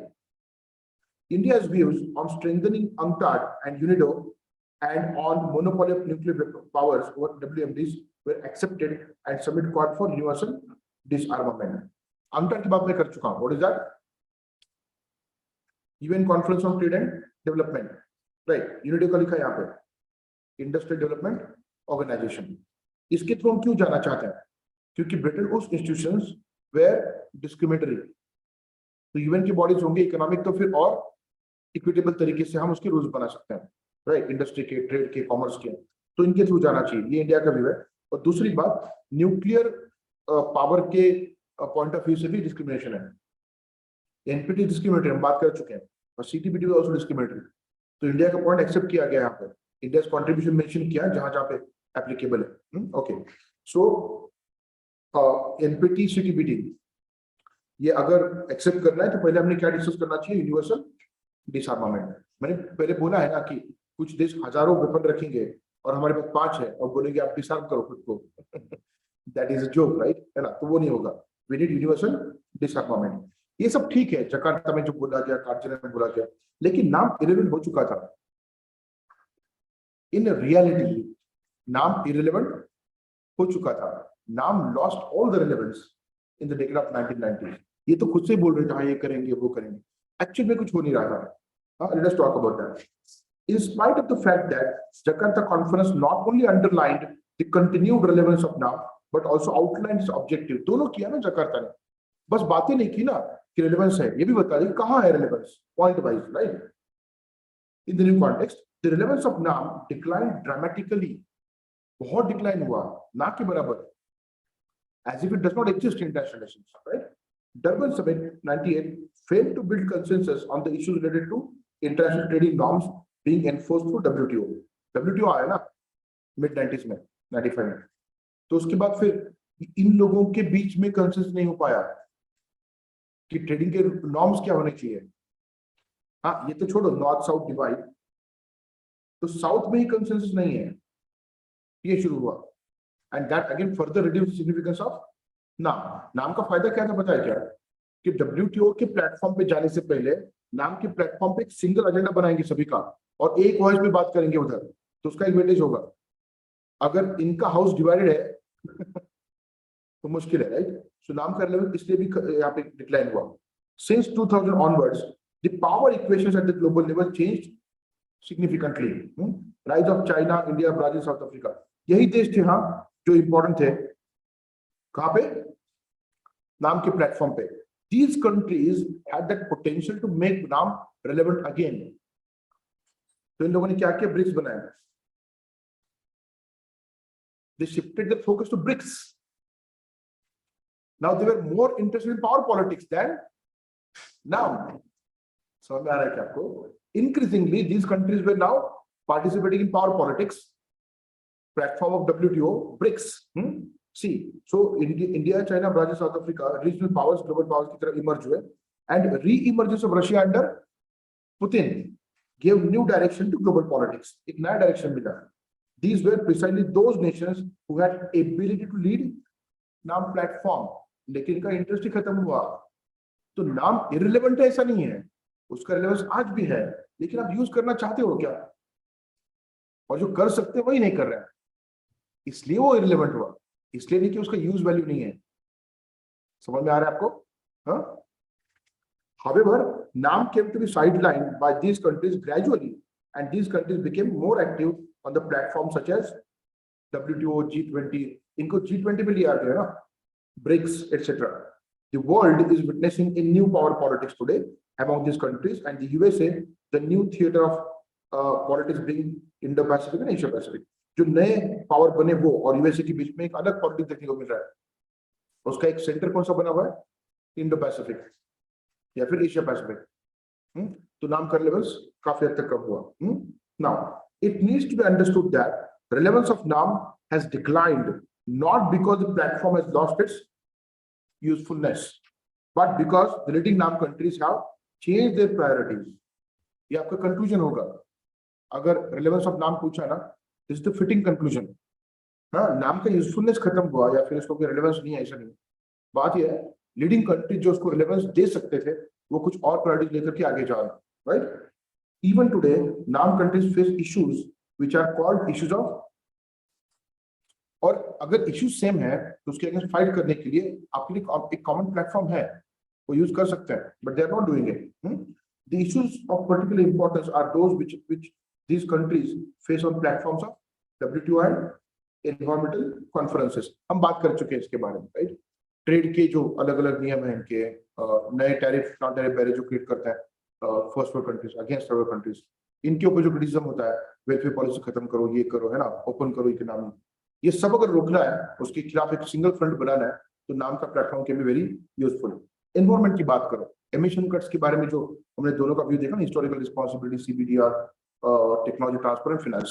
India's views on strengthening UNCTAD and UNIDO and on monopoly of nuclear powers over WMDs were accepted, and summit called for universal disarmament. UNCTAD की बात मैं कर चुका हूँ. What is that? UN Conference on Trade and Development. Right, UNIDO का लिखा है यहाँ पे, इंडस्ट्रियल डेवलपमेंट ऑर्गेनाइजेशन। इसके थ्रू हम क्यों जाना चाहते हैं? क्योंकि ब्रिटेन उस इंस्टीट्यूशंस वेयर डिस्क्रिमिनेटरी, तो यूएन की बॉडीज होंगी इकोनॉमिक, तो फिर और इक्विटेबल तरीके से हम उसके रूल्स बना सकते हैं, राइट, इंडस्ट्री के, ट्रेड के, कॉमर्स के, तो इनके थ्रू जाना चाहिए, ये इंडिया का व्यू है। और दूसरी बात, न्यूक्लियर पावर के पॉइंट ऑफ व्यू से भी डिस्क्रिमिनेशन है, एनपीटी डिस्क्रिमिनेटरी हम बात कर चुके हैं, और सीटीबीटी आल्सो डिस्क्रिमिनेटरी, तो इंडिया का पॉइंट एक्सेप्ट किया गया यहाँ पे, इंडिया कॉन्ट्रीब्यूशन मेंशन किया जहां जहां पे एप्लीकेबल है। ओके, सो एनपीटी सीटीबीटी ये अगर एक्सेप्ट करना है तो पहले हमने क्या डिस्कस करना चाहिए? यूनिवर्सल डिसआर्मामेंट। मैंने पहले बोला है ना कि कुछ देश हजारों वेपन रखेंगे और हमारे पास 5 है और बोलेंगे आप डिसआर्म करो खुद को that is a joke, right, है ना? तो वो नहीं होगा, वी नीड यूनिवर्सल डिसआर्मामेंट। ये सब ठीक है, जकार्ता में जो बोला गया, कारजन में बोला गया, लेकिन नाम इरेलेवेंट हो चुका था। इन रियलिटी नाम इरेलेवेंट हो चुका था, नाम lost all the relevance in the decade of 1990। ये तो खुद से बोल रहे थे हाँ ये करेंगे वो करेंगे, एक्चुअली में कुछ हो नहीं रहा था। Let us talk about that. In spite of the fact that Jakarta Conference not only underlined the continued relevance of NAM, but also outlined its objective। दोनों किया ना जकार्ता ने, बस बातें नहीं की ना कि रेलेवेंस है, ये भी बता दी कहाँ है relevance, point wise, right. In the new context, the relevance of NAM declined dramatically, बहुत डिक्लाइन हुआ, ना के बराबर, as if it does not exist in international relations, right? Durban Summit 98 failed to build consensus on the issues related to international trading norms being enforced through WTO। WTO आया ना mid 90s में, 95 में, तो उसके बाद फिर इन लोगों के बीच में कंसेंसस नहीं हो पाया कि ट्रेडिंग के नॉर्म्स क्या होने चाहिए। हाँ, ये तो छोड़ो नॉर्थ साउथ डिवाइड, तो साउथ में ही कंसेंसस नहीं है, ये शुरू हुआ, and that again further reduce significance of नाम का फायदा क्या था बताया क्या? कि WTO के प्लेटफॉर्म पे जाने से पहले नाम के प्लेटफॉर्म पे एक सिंगल एजेंडा बनाएंगे सभी का, और एक वॉइस में बात करेंगे उधर, तो उसका एडवांटेज होगा। अगर इनका हाउस डिवाइडेड है तो मुश्किल है, राइट। सो नाम का लेवल इसलिए भी यहाँ पे डिक्लाइन हुआ। Since 2000 onwards the power equations at the global level changed significantly. Rise of China, India, Brazil, south Africa, यही देश थे हाँ जो इंपॉर्टेंट थे, कहाँ पे? नाम के प्लेटफॉर्म पे। These countries had that potential to make नाम relevant again। तो इन लोगों ने क्या किया? ब्रिक्स बनाया। They shifted the focus to BRICS। Now they were more interested in power politics than नाम। समझ में आ रहा है क्या आपको? Increasingly, these countries were now participating in power politics, platform of WTO, BRICS। See, so India, China, Brazil, South Africa, regional powers, global powers की तरह emerge हुए, and re-emergence of Russia under Putin gave new direction to global politics। एक नया direction मिला। These were precisely those nations who had ability to lead नाम platform, लेकिन इनका interest ही खत्म हुआ। तो नाम irrelevant है ऐसा नहीं है, उसका relevance आज भी है, लेकिन आप यूज करना चाहते हो क्या? और जो कर सकते हैं वही नहीं कर रहे हैं, इसलिए वो irrelevant हुआ, इसलिए नहीं कि उसका यूज वैल्यू नहीं है। समझ में आ रहा है आपको? हाँ? However, NAM came to be sidelined by these countries gradually, and these countries became more active on the platforms such as WTO, G20। इनको G20 में लिया गया ना, BRICS, etc. The world is witnessing a new power politics today among these countries, and the USA, the new theater of politics being Indo-Pacific and Asia-Pacific। जो नए power बने वो और यूएसए के बीच में एक अलग पॉलिटिक्स देखने को मिल रहा है। उसका एक सेंटर कौन सा बना हुआ है? इंडो पैसिफिक या फिर एशिया पैसिफिक। तो नाम का लेवल्स काफी हद तक कम हुआ। Now it needs to be understood that relevance of NAM has declined not because the platform has lost its usefulness, but because the leading NAM countries have changed their priorities. ये आपका conclusion होगा अगर relevance of नाम पूछा ना, this is the fitting conclusion. हाँ, नाम का यूजफुलनेस खत्म हुआ या फिर इसको कोई रेलेवेंस नहीं है, ऐसा नहीं। बात यह है लीडिंग कंट्री जो उसको रेलेवेंस दे सकते थे वो कुछ और प्रायोरिटीज लेकर के आगे जा रहे हैं, right. Even today NAM countries face issues which are called issues of, और अगर इश्यूज सेम है तो उसके अगेंस्ट फाइट करने के लिए आपके लिए एक कॉमन प्लेटफॉर्म है, वो यूज कर सकते हैं, but they are not doing it. The issues of particular importance are those which these countries face on platforms of WTO and environmental conferences. हम बात कर चुके हैं इसके बारे में, राइट? ट्रेड के जो अलग अलग नियम हैं इनके, नए टैरिफ नॉन टैरिफ बैरियर जो क्रिएट करता है first world countries against third world countries, इनके ऊपर जो क्रिटिसिज्म होता है, वेलफेयर पॉलिसी खत्म करो, ये करो, है ना, ओपन करो इकोनॉमी, ये सब अगर रोकना है, उसके खिलाफ एक सिंगल फ्रंट बनाना है, तो नाम का platform can be very useful. Environment की बात करो, एमिशन कट्स के बारे में जो हमने दोनों का व्यू देखा ना, historical responsibility, CBDR, technology transfer and finance,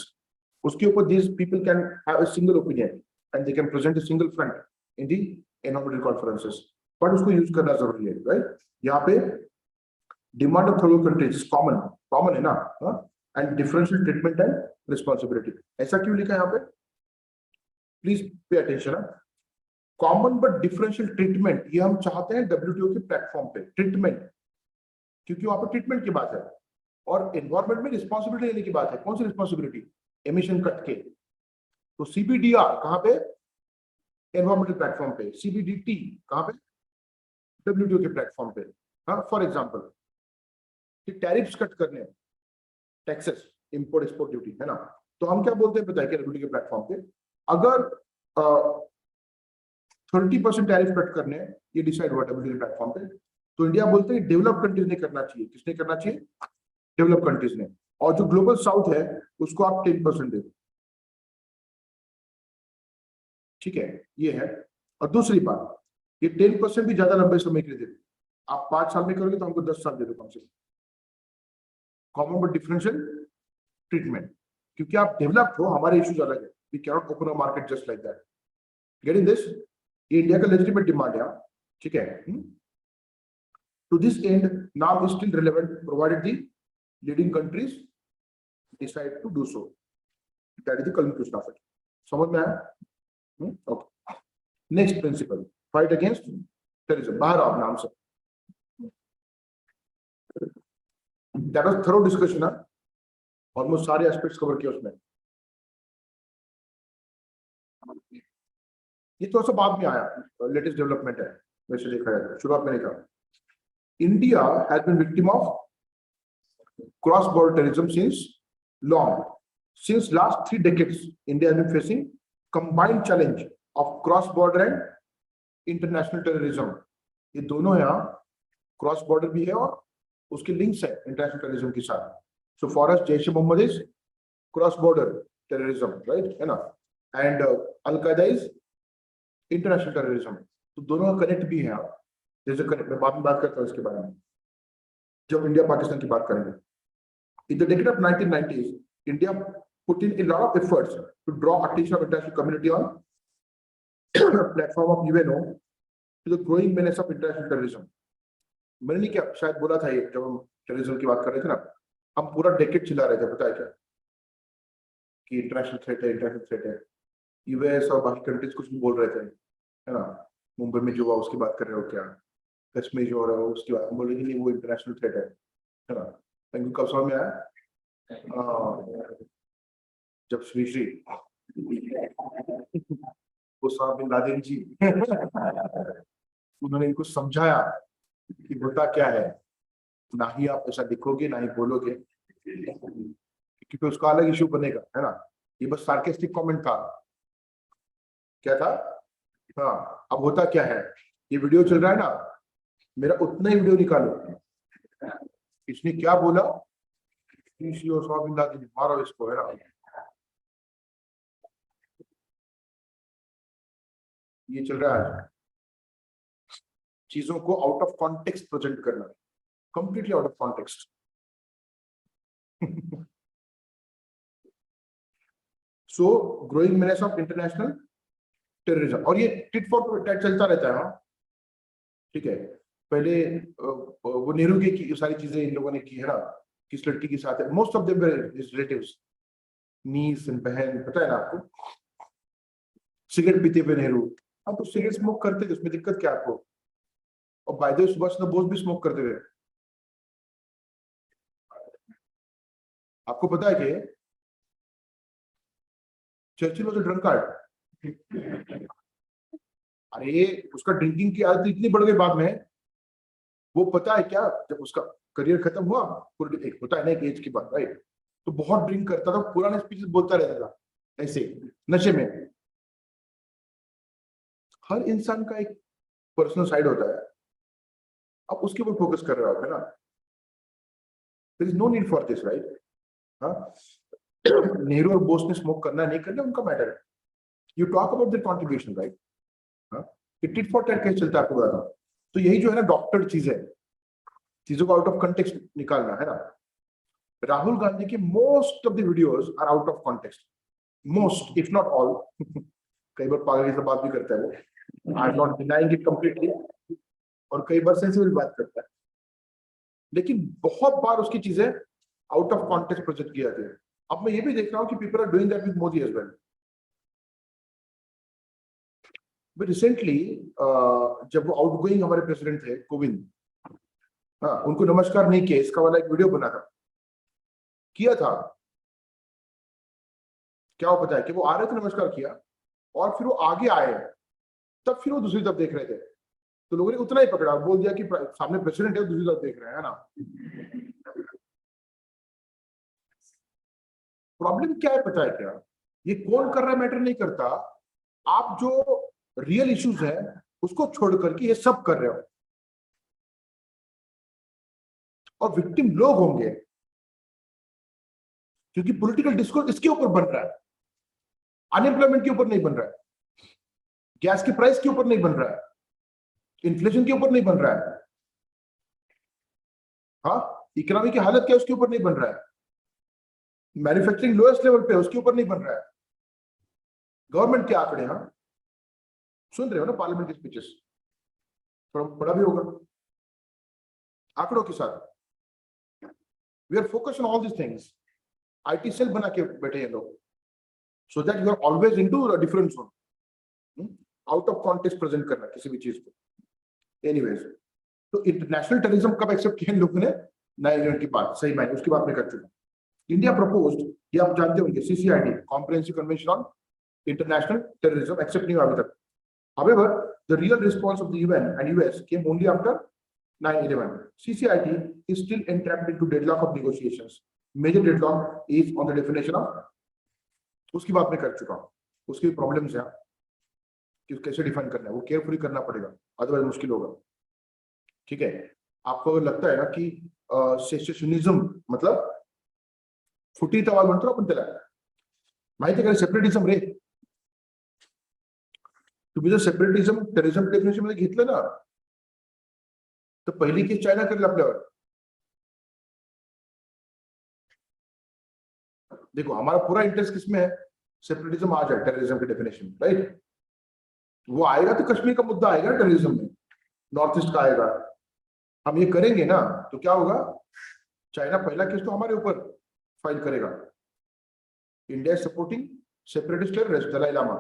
उसके ऊपर this people can have a single opinion and they can present a single front in the environmental conferences, but उसको यूज करना जरूरी है, राइट? यहाँ पे demand of third countries common है ना, and differential treatment and responsibility. ऐसा क्यों लिखा है यहाँ पे? Please pay attention. Common but differential treatment, ये हम चाहते हैं WTO के प्लेटफॉर्म पे, ट्रीटमेंट, क्योंकि वहां पर ट्रीटमेंट की बात है, और एनवायरमेंट में रिस्पॉन्सिबिलिटी लेने की बात है। कौन सी रिस्पॉन्सिबिलिटी? एमिशन कट के। तो CBDR कहां पे? एनवायरमेंटल प्लेटफॉर्म पे। CBDT कहां पे? WTO के प्लेटफॉर्म पे। हाँ, फॉर एग्जाम्पल टैरिफ्स कट करने, टैक्सेस, इंपोर्ट एक्सपोर्ट ड्यूटी, है ना, तो हम क्या बोलते हैं पता है क्या? WTO के प्लेटफॉर्म पे अगर 30% टैरिफ कट करने, ये डिसाइड हुआ WTO के प्लेटफॉर्म पे, तो इंडिया बोलते हैं डेवलप कंट्रीज ने करना चाहिए। किसने करना चाहिए? डेवलप कंट्रीज ने। और जो ग्लोबल साउथ है उसको आप 10% दे दो, ठीक है, ये है। और दूसरी बात, ये 10% भी ज्यादा लंबे समय के लिए दे दो, आप 5 साल में करोगे तो हमको 10 साल दे दो कम से कम। कॉमन बट डिफरेंशियल ट्रीटमेंट, क्योंकि आप डेवलप हो, हमारे इश्यूज अलग है, we can not open a market just like that. Getting this? ये इंडिया का लेजिटिमेट डिमांड है, ठीक है। To this end now is still relevant provided the leading countries decide to do so, that is the conclusion of it. समझ में आया? Okay, next principle, fight against terrorism. बाहर आओ नाम से, that was thorough discussion, almost सारे aspects cover किए उसमें। ये थोड़ा सा बाद में आया, लेटेस्ट डेवलपमेंट है वैसे देखा जाए, शुरुआत में नहीं था। India has been victim of cross border terrorism since long. Since last 3 decades, India has been facing combined challenge of cross-border and international terrorism. ये दोनों है, क्रॉस बॉर्डर भी है और उसके लिंक्स है इंटरनेशनल टेररिज्म के साथ। So for us, Jaish-e-Mohammed is cross-border terrorism, right? है ना? And Al-Qaeda is international terrorism. तो दोनों का कनेक्ट भी है। जैसे कनेक्ट, मैं बाद में बात करता हूँ इसके बारे में जब इंडिया पाकिस्तान की बात करेंगे। In the decade of 1990s, India put in a lot of efforts to draw attention of international community on platform of UNO to the growing menace of international terrorism. मैंने नहीं क्या शायद बोला था ये, जब हम टेररिज्म की बात कर रहे थे ना, हम पूरा डेकेड चिल्ला रहे थे, पता है क्या, कि इंटरनेशनल थ्रेट है, इंटरनेशनल थ्रेट है। US और बाकी कंट्रीज कुछ भी बोल रहे थे, है ना, मुंबई में जो हुआ उसकी बात कर रहे हो क्या, कश्मीर जो हो रहा है उसकी बात बोल रहे नहीं, वो इंटरनेशनल थ्रेट है ना। थैंक कब समझ में आया? जब श्री उसामा बिन लादेन जी उन्होंने इनको समझाया कि होता क्या है, ना ही आप ऐसा दिखोगे ना ही बोलोगे, क्योंकि उसका अलग इश्यू बनेगा, है ना। ये बस सार्केस्टिक कमेंट था, क्या था? हाँ, अब होता क्या है, ये वीडियो चल रहा है ना, मेरा उतना ही वीडियो निकालो, इसने क्या बोला, उसामा बिन लादेन मारो इसको, है ना। ये चल रहा है, चीजों को आउट ऑफ कॉन्टेक्स्ट प्रेजेंट करना, completely out of context. So growing menace of international terrorism, और ये टिट फॉर टैट चलता रहता है, ठीक है। पहले वो नेहरू की सारी चीजें इन लोगों ने की है ना, किस लड़की के साथ है, most of them relatives, niece and बहन, पता है ना आपको। सिगरेट पीते हुए नेहरू, अब तो सिगरेट स्मोक करते थे, उसमें दिक्कत क्या आपको? और by the way Subhash Chandra Bose भी स्मोक करते थे, आपको पता है कि चर्चिल वाज अ ड्रंकार्ड। अरे उसका ड्रिंकिंग की आदत इतनी बढ़ गई बाद में, वो पता है क्या, जब उसका करियर खत्म हुआ, एक होता है ना एक एज के बाद, राइट, तो बहुत ड्रिंक करता था, पुराने स्पीचेस बोलता रहता था ऐसे नशे में। हर इंसान का एक पर्सनल साइड होता है, आप उसके ऊपर फोकस कर रहे हो, है ना? There is no need for this, right? हाँ, नेहरू और बोस ने स्मोक करना नहीं करना उनका मैटर है। You talk about their contribution, right? हाँ, टिट फॉर टैट केस चलता है, आपको बता रहा हूं। तो यही जो है ना डॉक्टर चीज है, चीजों को आउट ऑफ कंटेक्स्ट निकालना, है ना? राहुल गांधी के most of the videos are out of context, most if not all. कई बार पागल से बात भी करता है वो, I am not denying it completely, और कई बार सेंसिबल बात करता है, लेकिन बहुत बार उसकी चीजें आउट ऑफ कॉन्टेक्स्ट प्रोजेक्ट किया जाती है। अब मैं ये भी देख रहा हूं कि people are doing that with Modi as well. Recently जब वो आउटगोइंग हमारे प्रेसिडेंट थे कोविंद, हाँ, उनको नमस्कार नहीं किया, इसका वाला एक वीडियो बना था, किया था। क्या वो पता है कि वो आ रहे थे, नमस्कार किया, और फिर वो आगे आए, तब फिर वो दूसरी तरफ देख रहे थे, तो लोगों ने उतना ही पकड़ा, बोल दिया कि सामने प्रेसिडेंट है, दूसरी तरफ देख रहे हैं, है ना? प्रॉब्लम क्या है पता है क्या? ये कौन कर रहा है मैटर नहीं करता, आप जो रियल इश्यूज है उसको छोड़ करके ये सब कर रहे हो, और विक्टिम लोग होंगे, क्योंकि पॉलिटिकल डिस्कोर्स इसके ऊपर बन रहा है, अनएम्प्लॉयमेंट के ऊपर नहीं बन रहा है, गैस के प्राइस के ऊपर नहीं बन रहा है, इन्फ्लेशन के ऊपर नहीं बन रहा है, हाँ, इकोनॉमी की हालत क्या है उसके ऊपर नहीं बन रहा है, मैन्युफैक्चरिंग लोएस्ट लेवल पे उसके ऊपर नहीं बन रहा है। गवर्नमेंट के आंकड़े, हाँ, सुन रहे हो ना पार्लियामेंट के स्पीचेस, थोड़ा बड़ा भी होगा आंकड़ों के साथ। We are focus on all this things, IT cell बना के बैठे हैं लोग, so that you are always into different zone, out of context present करना किसी भी चीज को। एनीवेज, तो इंटरनेशनल टेररिज्म कब एक्सेप्ट किया इन लोगों ने? 9/11 की बात, सही मायने उसकी बात नहीं कर चुका। इंडिया प्रपोज्ड, ये आप जानते होंगे, CCIT, comprehensive convention on international terrorism, accept नहीं हुआ अभी तक। However, the real response of the UN and US came only after 9/11. CCIT is still entrapped into deadlock of negotiations. Major deadlock is on the definition of, उसकी बात मैं कर चुका हूँ, उसकी प्रॉब्लम्स है कि कैसे डिफाइन करना है, वो केयरफुली करना पड़ेगा, अदरवाइज मुश्किल होगा। ठीक है, आपको अगर लगता है ना कि सेशनिज्म मतलब फुटी तवाल म्हणतो आपण त्याला, माहिती आहे का सेपरेटिझम रे? तुम्ही जर सेपरेटिझम टेररिझम डेफिनेशन मध्ये घेतलं ना, तर पहिली केस चायना करेल आपल्यावर। देखो हमारा पूरा इंटरेस्ट किसमें है? सेपरेटिज्म आ जाए टेररिज्म की डेफिनेशन, राइट? वो आएगा तो कश्मीर का मुद्दा आएगा टेररिज्म में, नॉर्थ ईस्ट का आएगा, हम ये करेंगे ना तो क्या होगा? चाइना पहला केस तो हमारे ऊपर फाइल करेगा, India supporting separatist terrorist Dalai Lama.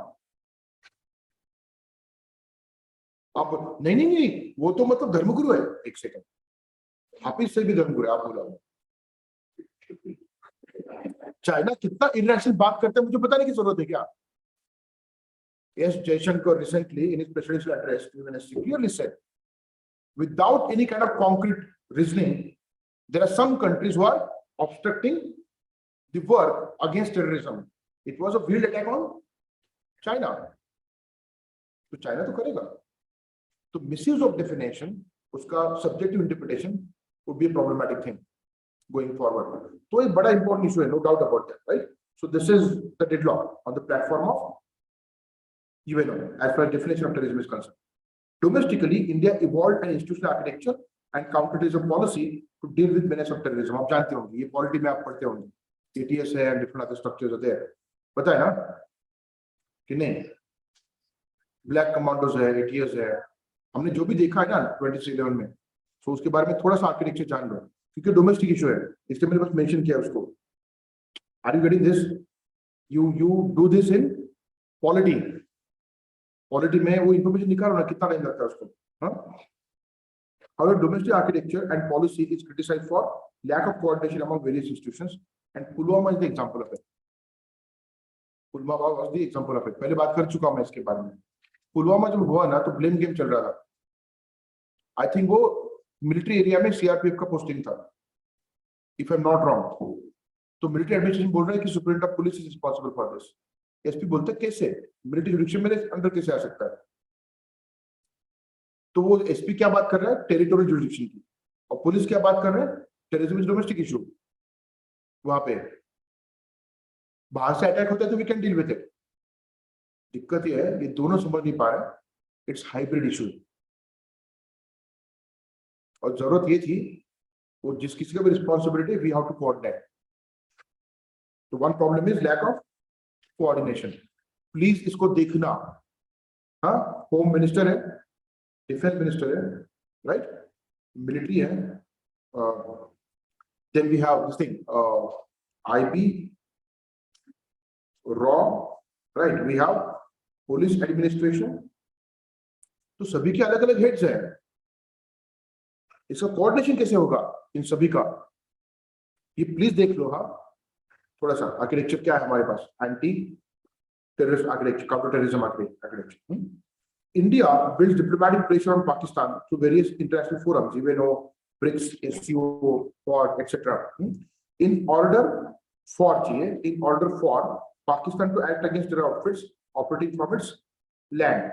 आप नहीं नहीं नहीं, वो तो मतलब धर्मगुरु है, एक सेकंड, हाफिज से भी धर्मगुरु है, आप बोला। चाइना कितना इरेशनल बात करता है मुझे पता नहीं की जरूरत है क्या? S Jaishankar recently in his presidential address to UPSC clearly said, without any kind of concrete reasoning, there are some countries who are obstructing the work against terrorism. It was a field attack on China. तो China तो करेगा, तो misuse of definition, उसका subjective interpretation would be a problematic thing going forward. तो एक बड़ा important issue है, no doubt about that, right? So this is the deadlock on the platform of UNO as far as definition of terrorism is concerned. Domestically, India evolved an institutional architecture and counterterrorism policy to deal with menace of terrorism. आप जानते होंगे, ये polity में आप पढ़ते होंगे, ATS है and different other structures are there. पता है ना कि नहीं? ब्लैक कमांडोज है, ATS है, हमने जो भी देखा है ना 2011 में, तो उसके बारे में थोड़ा सा आर्किटेक्चर जान लो, क्योंकि डोमेस्टिक इशू है, इसलिए मैंने बस मेंशन किया उसको। Are you getting this? You do this in polity, polity में वो इंफॉर्मेशन निकालो ना, कितना टाइम लगता है उसको, हाँ? However, domestic architecture and policy is criticized for lack of coordination among various institutions, and Pulwama is the example of it. Pulwama was the example of it. पहले बात कर चुका हूं मैं इसके बारे में। पुलवामा जब हुआ ना तो ब्लेम गेम चल रहा था। आई थिंक वो मिलिट्री एरिया में CRPF का पोस्टिंग था, if I am not wrong. तो मिलिट्री एडमिनिस्ट्रेशन बोल रहा है कि supreme of police is responsible for this. SP बोलते हैं कैसे मिलिट्री जुडिक्शन मेरे अंदर कैसे आ सकता है? तो वो एसपी क्या बात कर रहा है? टेरिटोरियल जुडिक्शन की। और पुलिस क्या बात कर रहा है? Terrorism is domestic issue. वहां पे बाहर से अटैक होता है तो we can deal with it. दिक्कत ये है, ये दोनों समझ नहीं पा रहे। It's hybrid issue. और जरूरत ये थी, वो जिस किसी का भी responsibility, we have to coordinate. तो one problem is lack of coordination. Please इसको देखना। हाँ, होम मिनिस्टर है, डिफेंस मिनिस्टर है, राइट, मिलिट्री है, then we have this thing IB, रॉ, right, we have police administration. तो सभी के अलग अलग हेड्स हैं। इसका कोऑर्डिनेशन कैसे होगा इन सभी का? ये प्लीज देख लो। हाँ, थोड़ा सा आर्किटेक्चर क्या है हमारे पास? Anti terrorist architecture, counter terrorism architecture. India builds diplomatic pressure on Pakistan through various international forums, UN, BRICS, SCO, Quad, etc. In order for Pakistan to act against terror outfits operating from its land,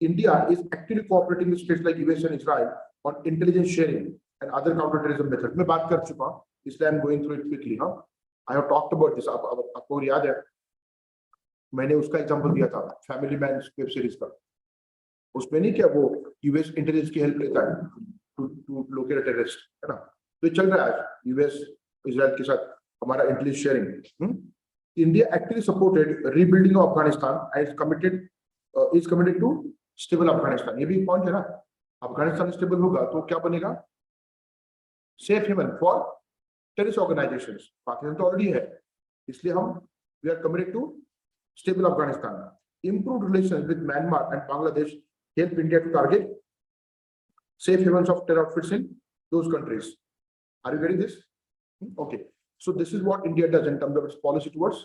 India is actively cooperating with states like US and Israel on intelligence sharing and other counterterrorism methods. मैं बात कर चुका हूँ, इसलिए I'm going through it quickly. हाँ, I have talked about this. आपको याद है, मैंने उसका एग्जांपल दिया था फैमिली मैन वेब सीरीज का। उसमें नहीं क्या वो यूएस इंटेलिजेंस की हेल्प लेता है टू लोकेट टेररिस्ट, है ना? तो ये चल रहा है आज यूएस इजराइल के साथ हमारा intelligence sharing. India actively supported rebuilding of Afghanistan and is committed to stable Afghanistan. ये भी पॉइंट है ना, अफगानिस्तान स्टेबल होगा तो क्या बनेगा? Safe haven for terrorist organisations. Pakistan तो ऑलरेडी है, इसलिए हम we are committed to stable Afghanistan. Improved relations with Myanmar and Bangladesh help India to target safe havens of terror outfits in those countries. Are you getting this? Okay. So this is what India does in terms of its policy towards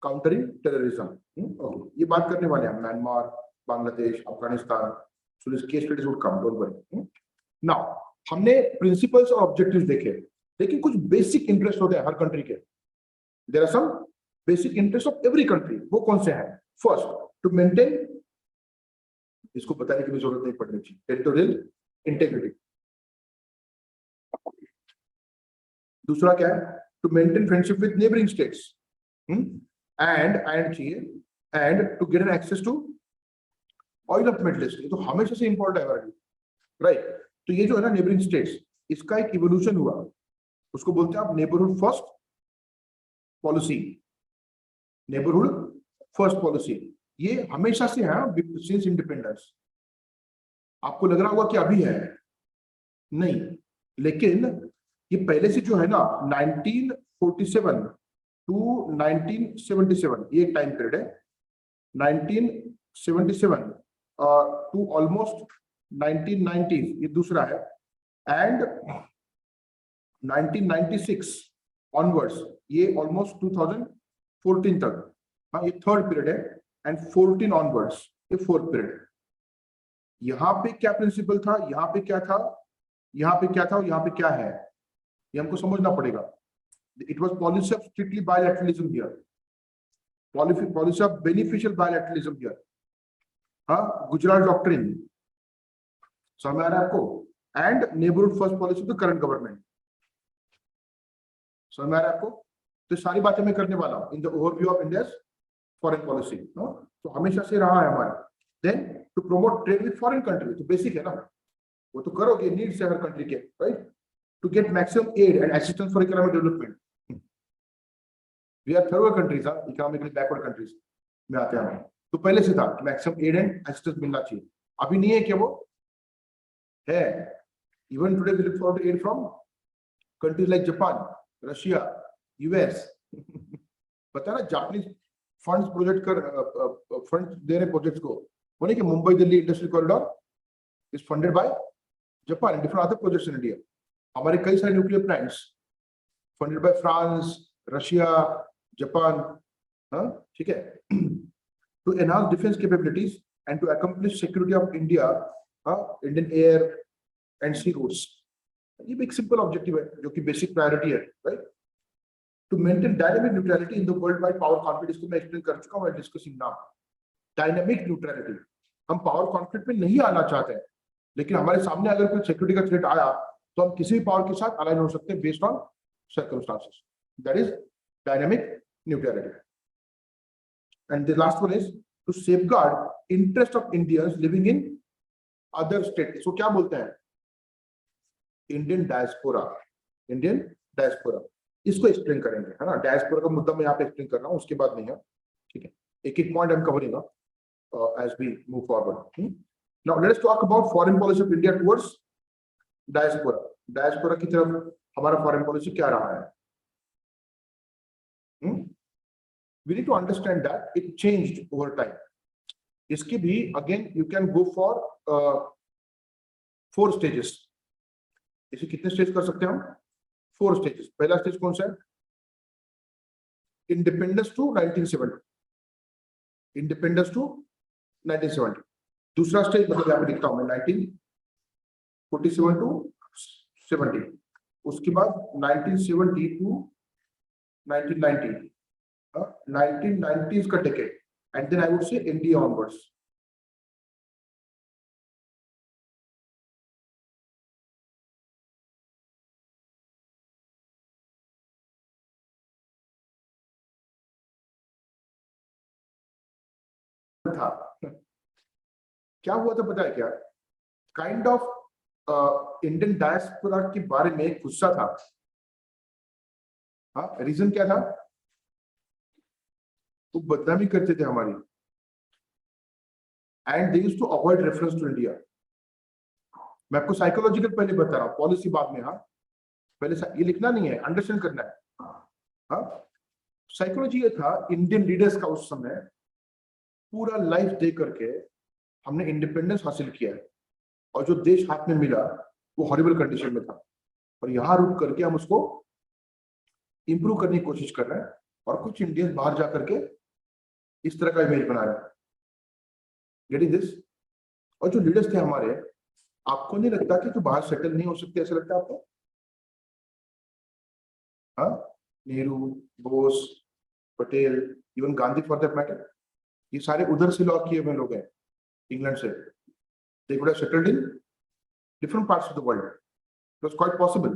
countering terrorism. Okay. ये बात करने वाले हैं Myanmar, Bangladesh, Afghanistan. So this case studies would come. Don't worry. Now हमने principles और objectives देखे, लेकिन कुछ basic interest होते हैं हर country के. There are some basic interests of every country. वो कौन से हैं? First, to maintain, इसको बताने की भी जरूरत नहीं पड़नी चाहिए, टेरिटोरियल इंटेग्रिटी। दूसरा क्या है? To maintain friendship with neighbouring states and चाहिए and to get an access to oil of Middle East. ये तो हमेशा से इंपॉर्टेंट है, राइट? तो ये जो है ना नेबरिंग स्टेट्स, इसका एक इवोल्यूशन हुआ, उसको बोलते हैं आप neighbourhood first policy. Neighbourhood first policy ये हमेशा से है, सिंस इंडिपेंडेंस। आपको लग रहा होगा कि अभी है, नहीं, लेकिन ये पहले से जो है ना 1947 टू 1977 ये एक टाइम पीरियड है। 1977 टू ऑलमोस्ट 1990 ये दूसरा है, एंड 1996 ऑनवर्ड्स ये ऑलमोस्ट 2014 तक, हाँ, ये थर्ड पीरियड है, एंड 14 ऑनवर्ड्स ये फोर्थ पीरियड। यहाँ पे क्या प्रिंसिपल था, यहाँ पे क्या था, यहाँ पे क्या था और यहाँ पे क्या है, ये हमको समझना पड़ेगा। It was policy of strictly bilateralism here, policy of beneficial bilateralism here, हाँ, गुजरात डॉक्ट्रिन, समझ आ रहा है आपको? And neighbourhood first policy of the current government, समझ में आ रहा है आपको? तो सारी बातें मैं करने वाला हूं in the overview of India's foreign policy. तो हमेशा से रहा है हमारा। Then to promote trade with foreign country, तो बेसिक है ना, वो तो करोगे, नीड्स है हर कंट्री के, right? To get maximum aid and assistance for economic development. We are third countries, economically backward countries में आते हैं। तो पहले से था कि मैक्सिमम एड एंड असिस्टेंस मिलना चाहिए, अभी नहीं है क्या? वो है। Even today we look for aid from countries like Japan, Russia, US. पता ना, जापानीज फंड्स प्रोजेक्ट कर फंड दे रहे प्रोजेक्ट्स को, वो नहीं कि Mumbai Delhi industrial corridor is funded by Japan and different other projects in India. हमारे कई सारे nuclear plants funded by France, Russia, Japan, हाँ, ठीक है। To enhance defence capabilities and to accomplish security of India, Indian air and C routes. ये भी एक simple objective है जो कि बेसिक प्रायोरिटी है, right? To maintain dynamic neutrality in the world wide power conflict, इसको मैं एक्सप्लेन कर चुका हूं डिस्कसिंग नाउ। डायनेमिक न्यूट्रलिटी, हम पावर कॉन्फ्लिक्ट में नहीं आना चाहते हैं, लेकिन हमारे सामने अगर कोई सिक्योरिटी का थ्रेट आया तो हम किसी भी पावर के साथ अलाइन हो सकते हैं based on circumstances. That is dynamic neutrality. And the last one is to safeguard interest of Indians living in other state. इसको क्या बोलते हैं? Indian diaspora. इंडियन डायस्पोरा, इसको एक्सप्लेन करेंगे, है ना। डायस्पोरा का मुद्दा मैं यहाँ पे एक्सप्लेन कर रहा हूँ, उसके बाद नहीं है, ठीक है। एक एक पॉइंट हम covering as we move forward. Now let us talk about foreign policy of India towards diaspora. Diaspora की तरफ हमारा foreign policy क्या रहा है? We need to understand that it changed over time. इसकी भी again you can go for 4 stages. इसे कितने स्टेज कर सकते हैं हम? 4 stages. पहला स्टेज कौन सा है? Independence to 1970, independence to 1970। दूसरा स्टेज मतलब यहाँ पे लिखता हूं मैं 1947 टू 70, उसके बाद 1970 टू 1990, 1990s का decade, and then I would say India onwards. था क्या हुआ था पता है क्या? काइंड ऑफ इंडियन डायस्पोरा के बारे में गुस्सा था। हाँ, रीजन क्या था? वो बदनामी करते थे हमारी, and they used to avoid reference to India. मैं आपको साइकोलॉजिकल पहले बता रहा हूँ, पॉलिसी बाद में। हाँ, पहले ये लिखना नहीं है, अंडरस्टैंड करना है। हाँ, साइकोलॉजी ये था इंडियन लीडर्स का उस समय, पूरा लाइफ दे करके हमने इंडिपेंडेंस हासिल किया है, और जो देश हाथ में मिला वो हॉरिबल कंडीशन में था, और यहाँ रुक करके हम उसको इंप्रूव करने की कोशिश कर रहे हैं, और कुछ इंडियंस बाहर जा करके इस तरह का इमेज बना रहे हैं। Getting this? और जो लीडर्स थे हमारे, आपको नहीं लगता कि जो बाहर सेटल नहीं हो सकते, ऐसा लगता है आपको? हाँ, Nehru, Bose, Patel, even Gandhi for that matter, ये सारे उधर से लॉ किए हुए लोग हैं, इंग्लैंड से। They would have settled in different parts of the world. It was quite possible,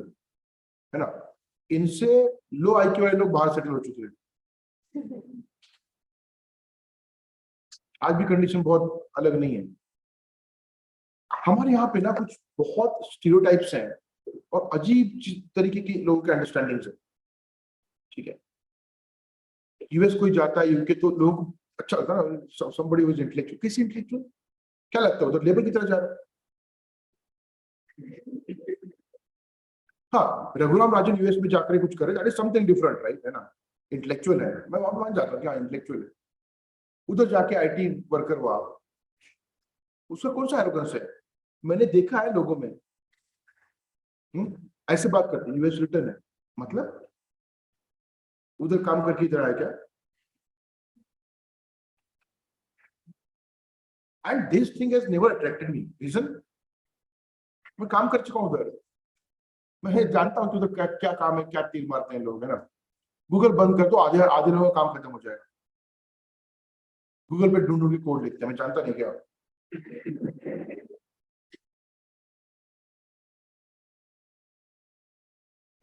है ना। इनसे लो आईक्यू वाले लोग बाहर सेटल हो चुके हैं। आज भी कंडीशन बहुत अलग नहीं है। हमारे यहाँ पे ना कुछ बहुत स्टीरियोटाइप्स हैं और अजीब तरीके के लोगों के अंडरस्टैंडिंग है, ठीक है। यूएस कोई जाता है, यूके, तो लोग अच्छा लगता है ना, somebody who is intellectual। किसी इंटेलेक्चुअल क्या लगता है उधर लेबर की तरह जा रहा है? हाँ, रघुराम राजन यूएस में जाकर कुछ करे, that is something different, right, है ना। इंटेलेक्चुअल है, मैं वहां मान जाता हूँ क्या इंटेलेक्चुअल है। उधर जाके आईटी वर्कर हुआ, उसका कौन सा एरोगेंस है? मैंने देखा है लोगों में ऐसे बात करते हैं, यूएस रिटर्न है, मतलब उधर काम करके इधर आया क्या? And this thing has never attracted me. Reason? मैं काम कर चुका हूं उधर, मैं जानता हूं कि उधर क्या क्या काम है, क्या तीर मारते हैं लोग, है ना। गूगल बंद कर दो, आधे आधे लोगों का काम खत्म हो जाएगा। गूगल पे ढूंढ ढूंढ के कोड लिखते हैं, मैं जानता नहीं क्या।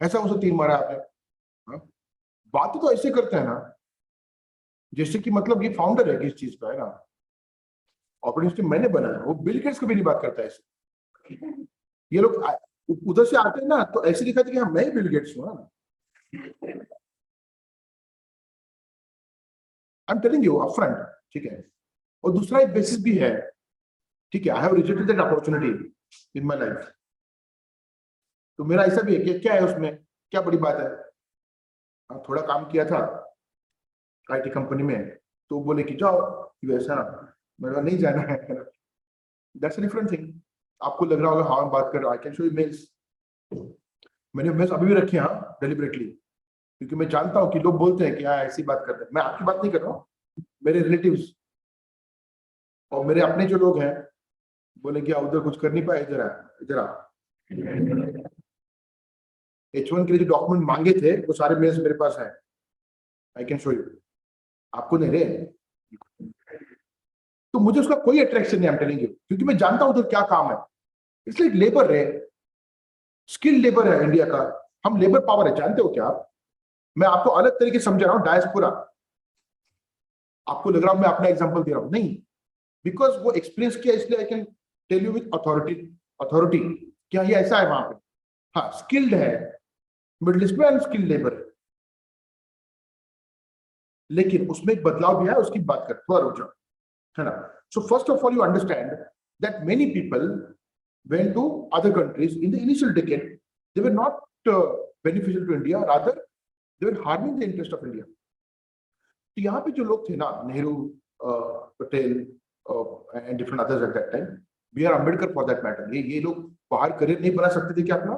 ऐसा उसे तीर मारा आपने? हाँ? बात तो ऐसे करते हैं ना जैसे कि मतलब ये फाउंडर है किस चीज का, है ना। ऑपरेटिंग सिस्टम मैंने बनाया, वो बिल गेट्स कभी नहीं बात करता ऐसे। ये लोग उधर से आते हैं ना, तो ऐसे दिखाते कि हाँ मैं ही बिल गेट्स हूँ ना। आई एम टेलिंग यू अपफ्रंट, ठीक है। और दूसरा एक बेसिस भी है, ठीक है। I have rejected that opportunity in my life. तो मेरा ऐसा भी है कि क्या है उसमें, क्या बड़ी बात है। थोड़ा काम किया था आईटी कंपनी में, तो बोले कि जाओ यूएस, है ना। मेरा नहीं जाना है, दैट्स अ डिफरेंट थिंग। आपको लग रहा होगा हाँ बात कर, I can show you mails. मैंने मेल्स अभी भी रखे हैं, हाँ, डेलिबरेटली, क्योंकि मैं जानता हूँ कि लोग बोलते हैं कि हाँ ऐसी बात करते हैं। मैं आपकी बात नहीं कर रहा हूँ, मेरे रिलेटिव्स और मेरे अपने जो लोग हैं बोले कि उधर कुछ कर नहीं पाए, इधर आ, इधर आ। H1 के लिए जो डॉक्यूमेंट मांगे थे वो सारे मेल्स मेरे पास है, आई कैन शो यू। आपको नहीं रहे, तो मुझे उसका कोई अट्रैक्शन नहीं, आई एम टेलिंग यू, क्योंकि मैं जानता हूं उधर क्या काम है। इसलिए लेबर रहे, स्किल्ड लेबर है इंडिया का, हम लेबर पावर है, जानते हो क्या आप? मैं आपको अलग तरीके से समझा रहा हूँ डायस्पोरा, आपको लग रहा हूं मैं अपना एग्जांपल दे रहा हूं, नहीं, बिकॉज वो एक्सपीरियंस किया, इसलिए I can tell you with authority, authority क्या ये ऐसा है वहां पे। हाँ, स्किल्ड है, मिडिल ईस्ट में अनस्किल्ड लेबर है, लेकिन उसमें एक बदलाव भी है, उसकी बात कर थोड़ा रुक जाओ, है ना। So first of all you understand that many people went to other countries in the initial decade. They were not beneficial to India, rather they were harming the interest of India. तो यहाँ पे जो लोग थे ना, Nehru, Patel and different others at that time, B R Ambedkar for that matter, ये लोग बाहर करियर नहीं बना सकते थे क्या? अपना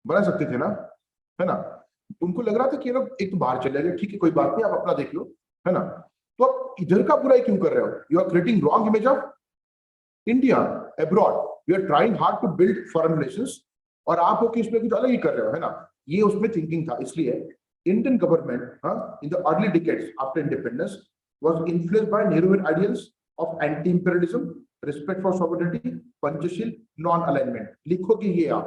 बना सकते थे ना, है ना। उनको लग रहा था कि ये लोग एक तो बाहर चले गए, ठीक है कोई बात नहीं, आप अपना देख लो, है ना। तो आप इधर का बुराई क्यों कर रहे हो? You are creating wrong image of India abroad, we are trying hard to build foreign relations, और आप हो कि इसमें कुछ अलग ही कर रहे हो, है ना। ये उसमें थिंकिंग था। इसलिए Indian government in the early decades after independence was influenced by Nehru ideals of anti imperialism, respect for sovereignty, Panchsheel, non alignment. लिखोगे ये आप,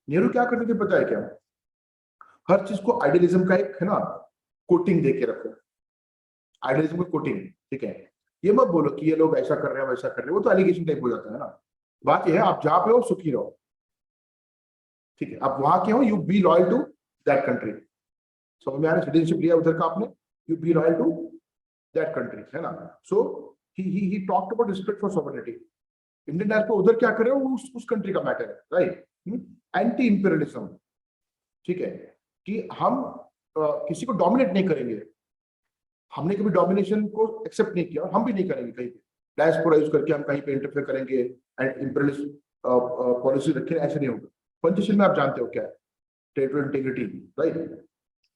नेहरू क्या करते थे पता है क्या? हर चीज को आइडियलिज्म का एक, है ना, कोटिंग दे के रखो, आइडियलिज्म की कोटिंग, ठीक है। ये मत बोलो कि ये लोग ऐसा कर रहे हैं वैसा कर रहे हैं, वो तो एलिगेशन टाइप हो जाता है ना। बात ये है आप जहां पे हो सुखी रहो, ठीक है। आप वहां के हो, you be loyal to that country. समझ में आ रहा है? सिटीजनशिप लिया उधर का आपने, you be loyal to that country, है ना। So he talked about respect for sovereignty. Indian diaspora उधर क्या कर रहे हो उस कंट्री का मैटर है, राइट। एंटी इंपीरियलिज्म, ठीक है, कि हम किसी को डोमिनेट नहीं करेंगे, हमने कभी डोमिनेशन को एक्सेप्ट नहीं किया और हम भी नहीं करेंगे कहीं पे। डायस्पोरा यूज करके हम कहीं पे इंटरफेयर करेंगे एंड इंपीरियलिस्ट पॉलिसी रखेंगे, ऐसे नहीं होगा। पंचशील में आप जानते हो क्या है? Territorial integrity, right,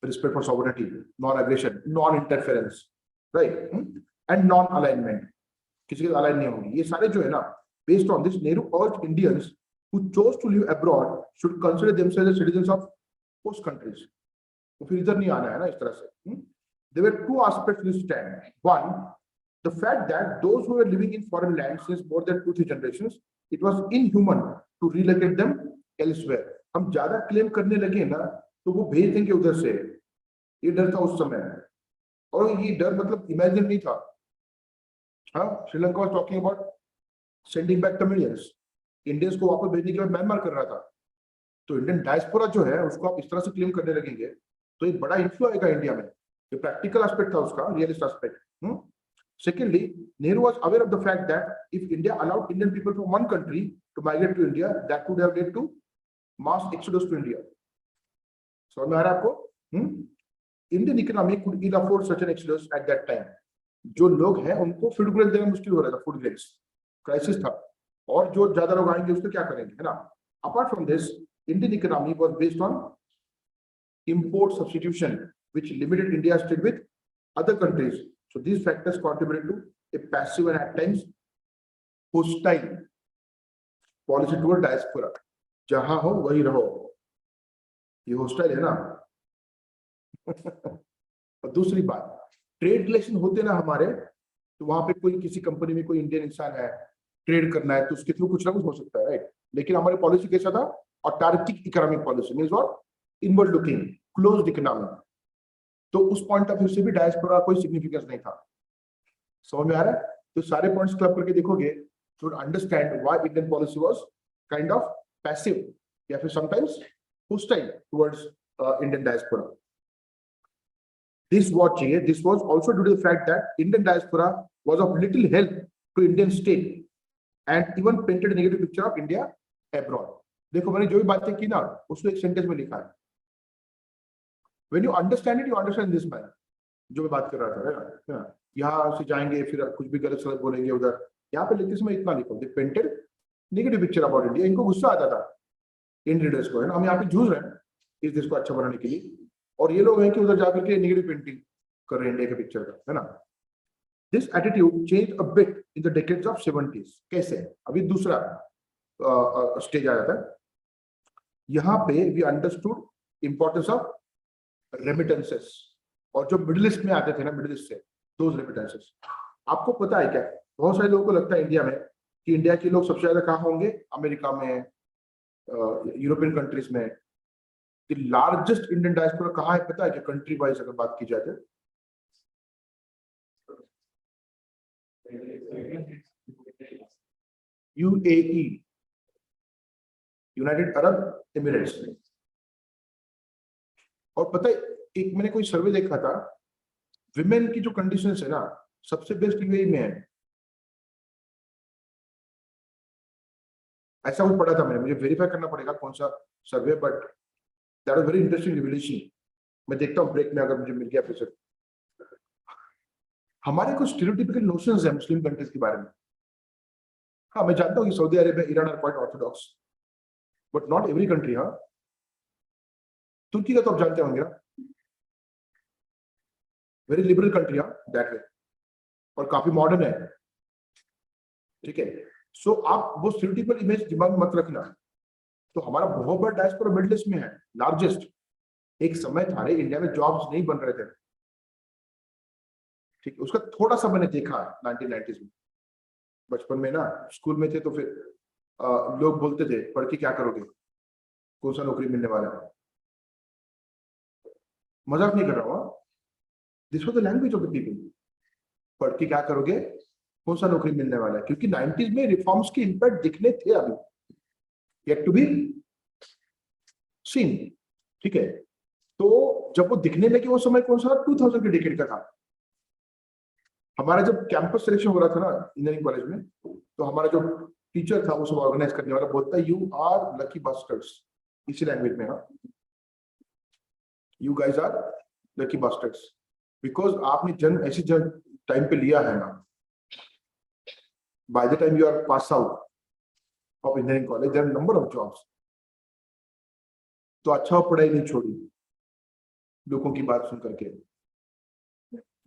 respect for sovereignty, non aggression, non interference, right, and non alignment, किसी के अलाइन नहीं होंगी। ये सारे जो है ना, based on this Nehru urged Indians who chose to live abroad should consider themselves as citizens of host countries. तो फिर इधर नहीं आना है ना इस तरह से। There were two aspects to this stand. One, the fact that those who were living in foreign lands since more than 2-3 generations, it was inhuman to relocate them elsewhere. हम ज्यादा क्लेम करने लगे ना तो वो भेज देंगे उधर से, ये डर था उस समय। और ये डर मतलब इमेजिन नहीं था। हाँ, Sri Lanka was talking about sending back Tamilians, Indians को वापस भेजने के लिए म्यांमार कर रहा था। तो इंडियन डायस्पोरा जो है उसको आप इस तरह से क्लेम करने लगेंगे तो एक बड़ा इन्फ्लो आएगा इंडिया में। ये प्रैक्टिकल एस्पेक्ट था उसका, realist aspect. Secondly, Nehru was aware of the fact that if India allowed Indian people from one country to migrate to India, that would have led to mass exodus to India. समझ में आ रहा है आपको? Indian economy could ill afford such an exodus at that time. जो लोग हैं उनको फूड ग्रेन देना मुश्किल हो रहा था, फूड ग्रेन्स क्राइसिस था, और जो ज्यादा लोग आएंगे उसको क्या करेंगे, है ना। Apart from this, Indian economy was based on import substitution, which limited India's trade with other countries. So these factors contributed to a passive and at times hostile policy toward diaspora. जहां हो वही रहो, ये hostile है ना। और दूसरी बात, ट्रेड रिलेशन होते ना हमारे, तो वहां पे कोई किसी कंपनी में कोई इंडियन इंसान है, ट्रेड करना है तो उसके थ्रू कुछ ना कुछ हो सकता है, राइट। लेकिन हमारी पॉलिसी कैसा था? Autarkic economic policy, means what? Inward looking, closed economy. तो उस पॉइंट ऑफ व्यू से भी डायस्पोरा कोई सिग्निफिकेंस नहीं था। समझ में आ रहा है? तो सारे पॉइंट्स क्लब करके देखोगे तो understand why Indian policy was kind of passive या फिर sometimes hostile towards Indian diaspora. This was also due to the fact that Indian diaspora was of little help to Indian state and even painted a negative picture of India abroad. देखो मैंने जो भी बातें की ना उसको एक sentence में लिखा है। When you understand it, you understand this man. जो मैं बात कर रहा था, है ना, यहाँ से जाएंगे फिर कुछ भी गलत सलत बोलेंगे उधर, यहाँ पे लिखते समय इतना लिखो, they painted negative picture about India। इनको गुस्सा आता था इन रीडर्स को, है ना, हम यहाँ पे जूझ रहे हैं इस देश को अच्छा बनाने के लिए, और ये लोग हैं कि उधर जाकर के नेगेटिव पेंटिंग कर रहे हैं इंडिया के पिक्चर का, है ना। This attitude change a bit in the decades of 70s। कैसे? अभी दूसरा स्टेज आ जाता है यहाँ पे we understood importance of remittances, और जो मिडिल ईस्ट में आते थे ना, मिडिल ईस्ट से दोज रेमिटेंसेस। आपको पता है क्या, बहुत सारे लोगों को लगता है इंडिया में कि इंडिया के लोग सबसे ज्यादा कहाँ होंगे, अमेरिका में, यूरोपियन कंट्रीज में। द लार्जेस्ट इंडियन डायस्पोरा कहाँ है पता है क्या, कंट्री वाइज अगर बात की जाए तो? यूएई, यूनाइटेड अरब एमिरेट्स में। और पता है, एक मैंने कोई सर्वे देखा था, विमेन की जो कंडीशंस है ना, सबसे बेस्ट यूएई में है। ऐसा कुछ पढ़ा था मैंने, मुझे वेरीफाई करना पड़ेगा कौन सा survey, but that was very interesting revelation. मैं देखता हूँ ब्रेक में अगर मुझे मिल गया फिर। हमारे कुछ स्टीरियोटाइपिकल नोशंस है मुस्लिम कंट्रीज के बारे में। हाँ, मैं जानता हूँ कि Saudi Arabia, Iran are quite orthodox, but not every country. हाँ, तुर्की का तो आप जानते होंगे ना, वेरी लिबरल कंट्री, हाँ दैट वे, और काफी मॉडर्न है। ठीक है, सो आप वो स्टीरियोटाइपिकल इमेज दिमाग में मत रखना। तो हमारा बहुत बड़ा डायस्पोरा मिडिल ईस्ट में है, लार्जेस्ट। एक समय था रे, इंडिया में जॉब्स नहीं बन रहे थे। ठीक है, उसका थोड़ा सा मैंने देखा 1990s में, बचपन में ना, स्कूल में थे तो फिर लोग बोलते थे पढ़ के क्या करोगे, कौन सा नौकरी मिलने वाला है। मजाक नहीं कर रहा हूँ, this was the language of the people. पढ़ के क्या करोगे, कौन सा नौकरी मिलने वाला है, क्योंकि 90s में रिफॉर्म्स की इम्पैक्ट दिखने थे अभी, येट टू बी सीन। ठीक है, तो जब वो दिखने लगे वो समय कौन सा, 2000 के डिकेड का था। हमारा जब कैंपस सिलेक्शन हो रहा था ना इंजीनियरिंग कॉलेज में, तो हमारा जो टीचर था वो सब ऑर्गेनाइज करने वाला बोलता है, यू आर लकी बास्टर्ड्स, इसी लैंग्वेज में। हाँ, you guys are lucky bastards, because आपने जन्म ऐसी टाइम पे लिया है ना, by the time you are pass out of engineering college there are number of jobs. तो अच्छा पढ़ाई नहीं छोड़ी लोगों की बात सुन करके।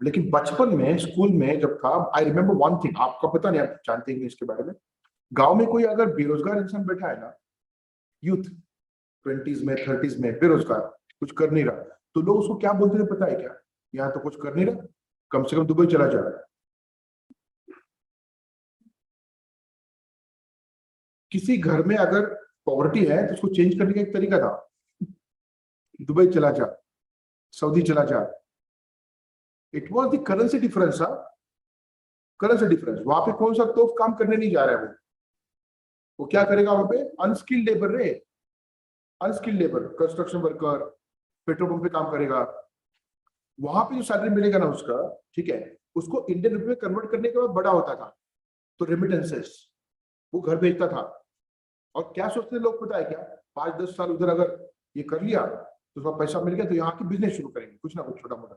लेकिन बचपन में स्कूल में जब था, आई रिमेम्बर वन थिंग, आपका पता नहीं, आप जानते हैं इसके बारे में। गांव में कोई अगर बेरोजगार इंसान बैठा है ना, यूथ 20s में 30s में बेरोजगार, कुछ कर नहीं रहा, तो लोग उसको क्या बोलते थे पता है क्या, यहाँ तो कुछ कर नहीं रहा, कम से कम दुबई चला जा। किसी घर में अगर पॉवर्टी है तो उसको चेंज करने का एक तरीका था, दुबई चला जा, सऊदी चला जा। It was the currency difference. Currency difference, वहां पे कौन सा तोफ काम करने नहीं जा रहा है, वो क्या करेगा वहां पे, अनस्किल्ड लेबर रे, unskilled labour, construction worker, petrol pump पे काम करेगा। वहां पे जो सैलरी मिलेगा ना उसका, ठीक है, उसको इंडियन रुपए में कन्वर्ट करने के बाद बड़ा होता था, तो रेमिटेंसेस वो घर भेजता था। और क्या सोचते थे लोग पता है क्या, 5-10 साल उधर अगर ये कर लिया तो उसका पैसा मिल गया तो यहाँ की बिजनेस शुरू करेंगे, कुछ ना कुछ छोटा मोटा।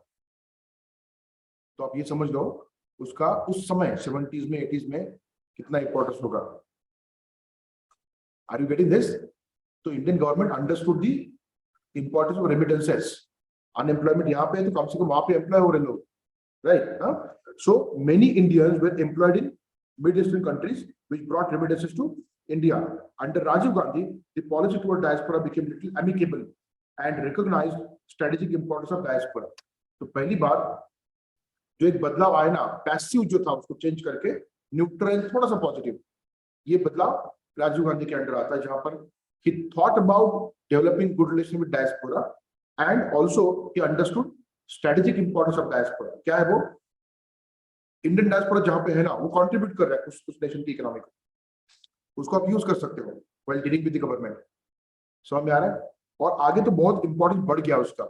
तो आप ये समझ लो उसका उस समय 70s में 80s में कितना इंपॉर्टेंस होगा। Are you getting this? तो Indian government understood the importance of remittances. Unemployment यहाँ पे है तो कम से कम वहां पे एम्प्लॉय हो रहे लोग, right? So many Indians were employed in mid eastern countries which brought remittances to India. Under Rajiv Gandhi, the policy toward diaspora became little amicable and recognized strategic importance of diaspora. तो पहली बात जो एक बदलाव आया ना, passive जो था उसको चेंज करके न्यूट्रल, थोड़ा सा पॉजिटिव, ये बदलाव राजीव गांधी के अंडर आता है, जहां पर he thought about developing good relation with diaspora and also he understood strategic importance of diaspora. क्या है वो, इंडियन डायस्पोरा जहां पे है ना, वो कंट्रीब्यूट कर रहा है उस नेशन की इकोनॉमी को, उसको आप यूज कर सकते हो while dealing with the government. समझ में आ रहा है? और आगे तो बहुत इंपॉर्टेंस बढ़ गया उसका।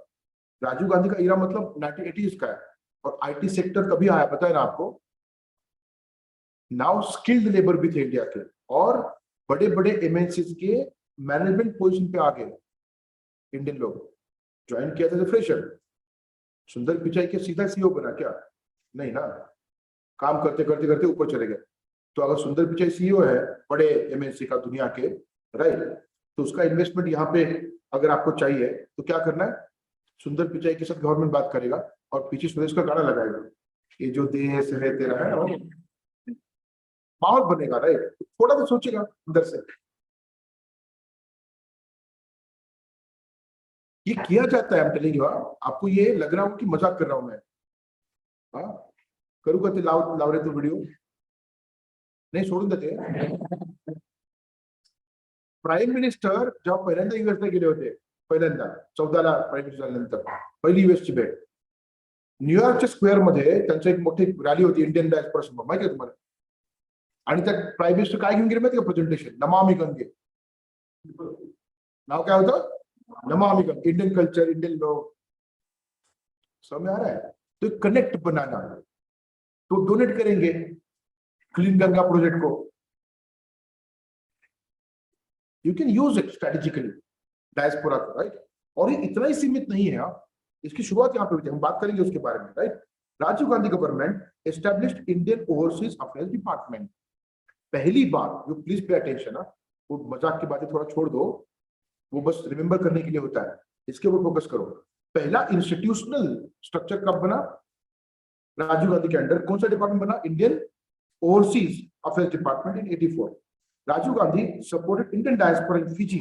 राजीव गांधी का इरा मतलब 1980s का है, और आईटी सेक्टर तभी आया पता है ना आपको, नाउ स्किल्ड लेबर भी थे इंडिया के, और बड़े बड़े एमएनसीज के मैनेजमेंट पोजीशन पे आ गए इंडियन लोग। ज्वाइन किया था फ्रेशर, सुंदर पिचाई के सीधा सीईओ बना क्या? नहीं ना, काम करते करते करते ऊपर चले गए। तो अगर सुंदर पिचाई सीईओ है बड़े एमएनसी का दुनिया के, राइट, तो उसका इन्वेस्टमेंट यहाँ पे अगर आपको चाहिए तो क्या करना है, सुंदर पिचाई के साथ गवर्नमेंट बात करेगा और पीछे स्वदेश का गाना लगाएगा, ये जो देश है तेरा है, माहौल बनेगा, राइट? थोड़ा तो सोचेगा अंदर से। ये किया जाता है, टेलिंग यू। आपको ये लग रहा हो कि मजाक कर रहा हूं मैं? हाँ, करूँ करते लाव रहे तो वीडियो नहीं सोडून देते। प्राईम मिनिस्टर जेव्हा पहिल्यांदा युएसला गेले होते, पहिल्यांदा 14ला प्राईम मिनिस्टर झाल्यानंतर पहिली युएसची भेट, न्यूयॉर्कच्या स्क्वेअर मध्ये त्यांची एक मोठी रॅली होती इंडियन डायस्पोरा समोर, माहिती आहे तुम्हाला? आणि त्यात प्राईम मिनिस्टर काय घेऊन गेले माहिती का प्रेझेंटेशन? नमामि गंगे. नाव काय होतं? Namami Gange. Indian culture, Indian लोग, समझ में आ रहा है? तो कनेक्ट बनाना, तो डोनेट करेंगे क्लीन गंगा प्रोजेक्ट को, you can use it strategically diaspora को, राइट? और ये इतना ही सीमित नहीं है, इसकी शुरुआत यहाँ पे हुई थी, हम बात करेंगे उसके बारे में, right? Rajiv Gandhi government established Indian overseas affairs department, पहली बार, जो प्लीज पे अटेंशन, वो मजाक की बातें थोड़ा छोड़ दो, वो बस रिमेंबर करने के लिए होता है, इसके ऊपर फोकस करो। पहला इंस्टीट्यूशनल स्ट्रक्चर कब बना? राजीव गांधी के अंडर कौन सा डिपार्टमेंट बना? Indian overseas affairs department in 84। Rajiv Gandhi supported Indian diaspora in Fiji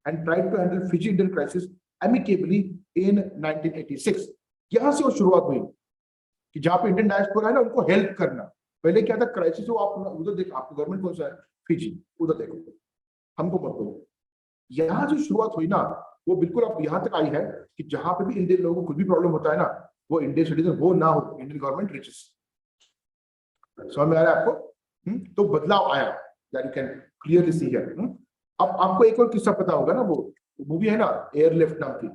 and tried to handle Fiji-Indian crisis amicably in 1986। यहां से वो शुरुआत हुई कि जहां पे इंडियन डायस्पोरा है ना, उनको हेल्प करना। पहले क्या था, क्राइसिस हो, आप उधर देखो, आपको गवर्नमेंट कौन सा है? फिजी, उधर देखो, हमको मत बोलो। यहाँ जो शुरुआत हुई ना, वो बिल्कुल अब यहाँ तक आई है कि जहां पे भी इंडियन लोगों को कुछ भी प्रॉब्लम होता है ना, वो इंडियन सिटीजन वो ना हो, इंडियन गवर्नमेंट रीचेस। समझ में आ रहा है आपको? तो बदलाव आया, that you can clearly see here। अब आपको एक और किस्सा पता होगा ना, वो मूवी है ना एयरलिफ्ट नाम की,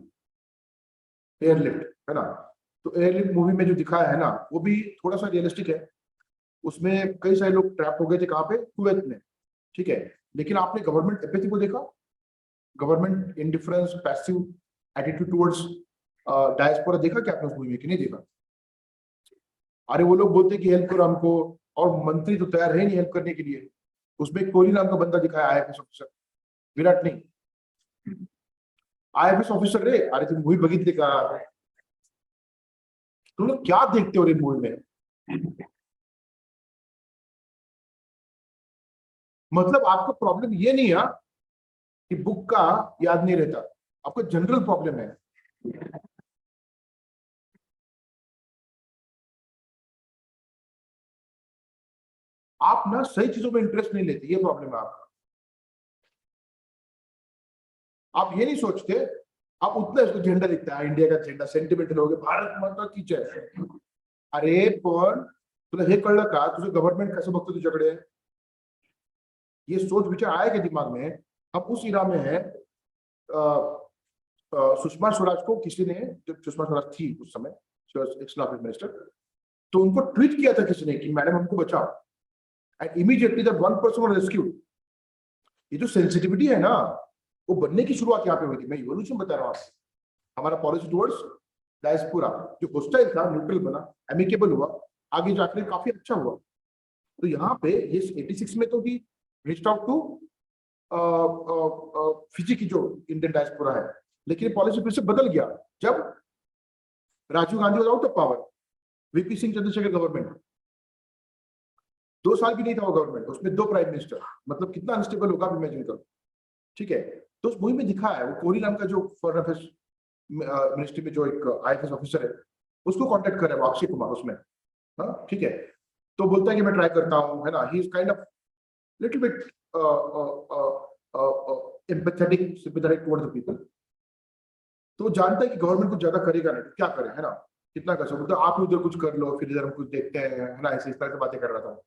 एयरलिफ्ट है ना, तो एयरलिफ्ट मूवी में जो दिखाया है ना, वो भी थोड़ा सा रियलिस्टिक है। उसमें कई सारे लोग ट्रैप हो गए थे, कहाँ पे? कुवैत में, ठीक है। लेकिन आपने गवर्नमेंट एपेथी को देखा, government indifference, passive attitude towards diaspora देखा क्या आपने उस मूवी में कि नहीं देखा? अरे वो लोग बोलते कि हेल्प करो हमको, और मंत्री तो तैयार है नहीं हेल्प करने के लिए। उसमें कोहली नाम का बंदा दिखाया, आईएफएस ऑफिसर, विराट नहीं, आईएफएस ऑफिसर रे। अरे तुम मूवी बघितली का? तुम लोग क्या देखते हो रे मूवी में? मतलब आपका प्रॉब्लम ये नहीं है कि बुक का याद नहीं रहता, आपको जनरल प्रॉब्लम है। आप ना सही चीजों में इंटरेस्ट नहीं लेते, ये प्रॉब्लम है आपका। आप ये नहीं सोचते, आप उतना इसको झंडा दिखता है, इंडिया का झंडा, सेंटिमेंटल हो गया, भारत माता की जय। अरे पण तुला हे कळलं का, तुझं गव्हर्नमेंट कसं बघतो तुझ्याकडे? ये सोच विचार आया के दिमाग में? अब उस इरा में है, सुषमा स्वराज को किसी ने, जब सुषमा स्वराज थी उस समय एक्स मिनिस्टर, तो उनको ट्वीट किया था किसी ने कि मैडम हमको बचाओ, and immediately that one person was rescued. ये जो सेंसिटिविटी है ना, वो बनने की शुरुआत यहाँ पे हुई थी। मैं इवोल्यूशन बता रहा हूँ आपको। हमारा पॉलिसी टुवर्ड्स डायस्पोरा जो होस्टाइल था, न्यूट्रल बना, एमिकेबल हुआ, आगे जाकर काफी अच्छा हुआ। तो यहाँ पे ये 86 में तो भी रीच्ड आउट टू फिजी की जो इंडियन डायस्पोरा है, लेकिन पॉलिसी फिर से बदल गया जब Rajiv Gandhi was out of power, VP Singh Chandrashekhar government. 2 साल भी नहीं था वो गवर्नमेंट, उसमें 2 प्राइम मिनिस्टर, मतलब कितना अनस्टेबल होगा आप इमेजिन करो, ठीक है। तो उस मूवी में दिखा है, वो कोहली नाम का जो फॉरेन अफेयर्स मिनिस्ट्री में जो एक आईएफएस ऑफिसर है, उसको कांटेक्ट कर रहा है अक्षय कुमार उसमें, हाँ ठीक है। तो बोलता है कि मैं ट्राई करता हूँ, है ना, he is kind of little bit empathetic, sympathetic towards the people. तो जानता है कि गवर्नमेंट कुछ ज्यादा करेगा नहीं, क्या करे, है ना, कितना कर सकते, तो आप उधर कुछ कर लो, फिर इधर हम कुछ देखते हैं, है ना, ऐसे इस तरह की बातें कर रहा था।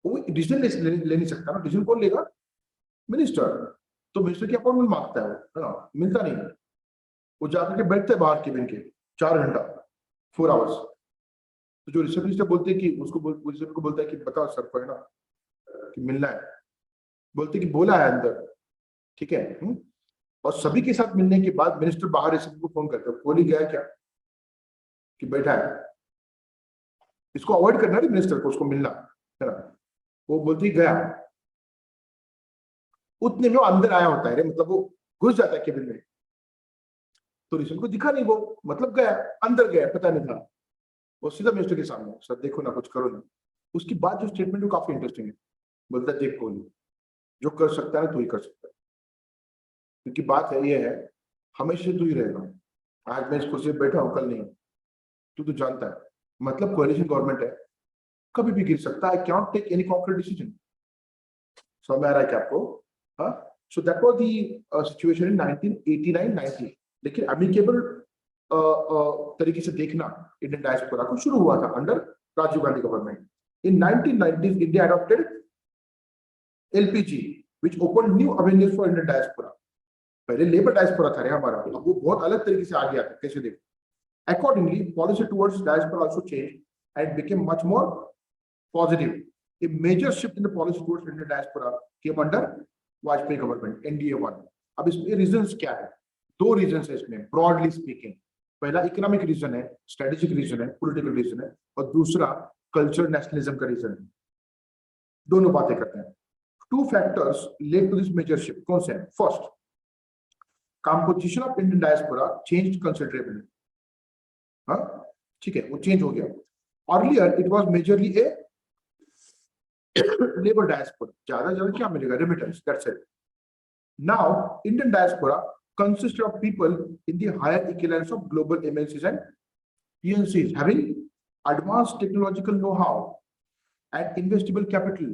वो डिसीजन ले नहीं सकता ना, डिसीजन कौन लेगा? मिनिस्टर। तो मिनिस्टर की अपॉइंटमेंट मांगता है वो, है ना, मिलता नहीं है। वो जाकर के बैठते हैं बाहर केबिन के 4 घंटा, 4 आवर्स। तो जो रिसेप्शनिस्ट बोलते हैं कि उसको रिसेप्शनिस्ट को बोलता है कि बताओ सर को, है ना, कि मिलना है। बोलते कि बोला है अंदर, ठीक है। और सभी के साथ मिलने के बाद मिनिस्टर बाहर रिसेप्शनिस्ट को फोन करते हैं, कोहली गया क्या, कि बैठा है। इसको अवॉइड करना है मिनिस्टर को, उसको मिलना, है ना। वो बोलती गया, उतने में वो अंदर आया होता है रे, मतलब वो घुस जाता है केबिन में। तो ऋषि को दिखा नहीं वो, मतलब गया, अंदर गया, पता नहीं था। वो सीधा मिनिस्टर के सामने, सर देखो ना, कुछ करो ना। उसकी बात जो स्टेटमेंट वो काफी इंटरेस्टिंग है। बोलता है देख कोहली, जो कर सकता है तो ही कर सकता है, क्योंकि बात है ये है हमेशा तू ही रहेगा। आज मैं इस कुर्सी पे बैठा हूं, कल नहीं। तू तो जानता है, मतलब कोalition गवर्नमेंट है, कभी भी गिर सकता है। I can not take any concrete decision. समझ में आ रहा है क्या आपको? हाँ, so that was the situation in 1989-90। लेकिन अमिकेबल तरीके से देखना इंडियन डायस्पोरा को शुरू हुआ था under Rajiv Gandhi government. In 1990s India adopted LPG which open new avenues for Indian diaspora. पहले लेबर डायस्पोरा था हमारा, अब वो बहुत अलग तरीके से आ गया। कैसे देखो, accordingly policy towards diaspora also changed and became much more positive. A major shift in the policy towards Indian diaspora came under Vajpayee government NDA-1। अब इसमें रीजंस क्या है? दो रीजंस है इसमें ब्रॉडली स्पीकिंग। पहला इकोनॉमिक रीजन है, स्ट्रेटेजिक रीजन है, पॉलिटिकल रीजन है, और दूसरा कल्चर नेशनलिज्म का रीजन है। दोनों बातें करते हैं। Two factors led to this major shift. कौन से हैं? First, composition of Indian diaspora changed considerably. हाँ, ठीक है, वो चेंज हो गया। Earlier it was majorly a labour diaspora. ज्यादा क्या मिलेगा? Remittance, that's it. Now Indian diaspora consists of people in the higher echelons of global MNCs and PNCs having advanced technological know-how and investable capital।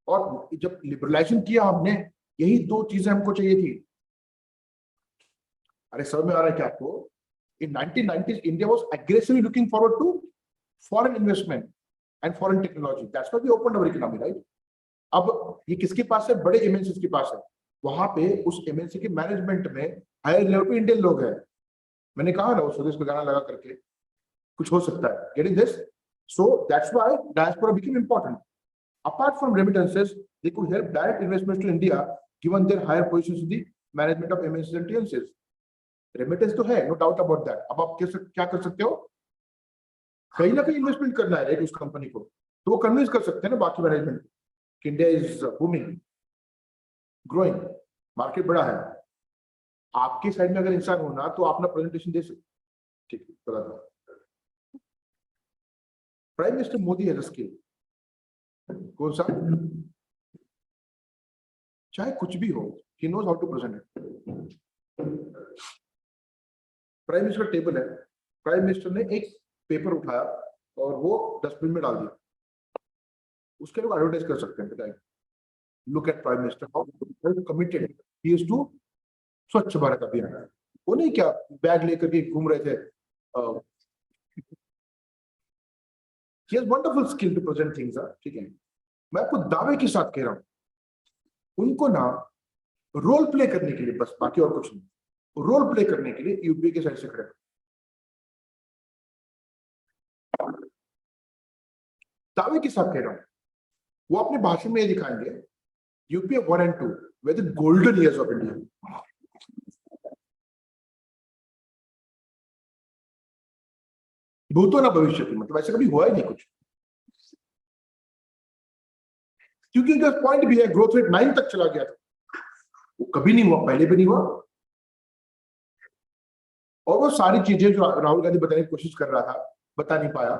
और जब liberalisation किया हमने, यही दो चीजें हमको चाहिए थी। अरे समझ में आ रहा है क्या आपको? In 1990s, India was aggressively looking forward to foreign investment and foreign technology. That's why we opened our economy, right? अब ये किसके पास है? बड़े MNCs के पास है। वहां पे उस MNC के मैनेजमेंट में हायर लेवल पे इंडियन लोग हैं। मैंने कहा ना, उस स्वदेश पे गाना लगा करके कुछ हो सकता है। Getting this? So that's why diaspora became important. Apart from remittances, they could help direct investments to India, given their higher positions in the management of MNCs and TNCs. Remittance तो है, नो डाउट अबाउट दैट। अब आप क्या कर सकते हो? कहीं ना कहीं इन्वेस्टमेंट करना है, राइट, उस कंपनी को, तो वो कन्विंस कर सकते हैं ना बाकी मैनेजमेंट कि India is booming, growing, market बड़ा है। आपके साइड में अगर इंसान हो ना, तो अपना प्रेजेंटेशन दे सकते। ठीक है, बता दो। Prime minister Modi has a skill. कौन सा? चाहे कुछ भी हो, he knows how to present it. Prime minister table है, प्राइम मिनिस्टर ने एक पेपर उठाया और वो डस्टबिन में डाल दिया, उसके लोग एडवर्टाइज कर सकते हैं। बताइए, look at prime minister how committed he is to Swachh Bharat अभियान। वो नहीं क्या बैग लेकर के घूम रहे थे। he has wonderful skill to present things। ठीक है, मैं आपको दावे के साथ कह रहा हूं, उनको ना रोल प्ले करने के लिए, बस बाकी और कुछ नहीं, रोल प्ले करने के लिए यूपीए के साइड से खड़े। दावे के साथ कह रहा हूं, वो अपने भाषण में ये दिखाएंगे, UPA 1 and 2 were the golden years of India। भूतो ना भविष्य की, मतलब ऐसा कभी हुआ ही नहीं कुछ, क्योंकि उनका पॉइंट भी है, ग्रोथ रेट 9 तक चला गया था, वो कभी नहीं हुआ, पहले भी नहीं हुआ। और वो सारी चीजें जो राहुल गांधी बताने की कोशिश कर रहा था, बता नहीं पाया।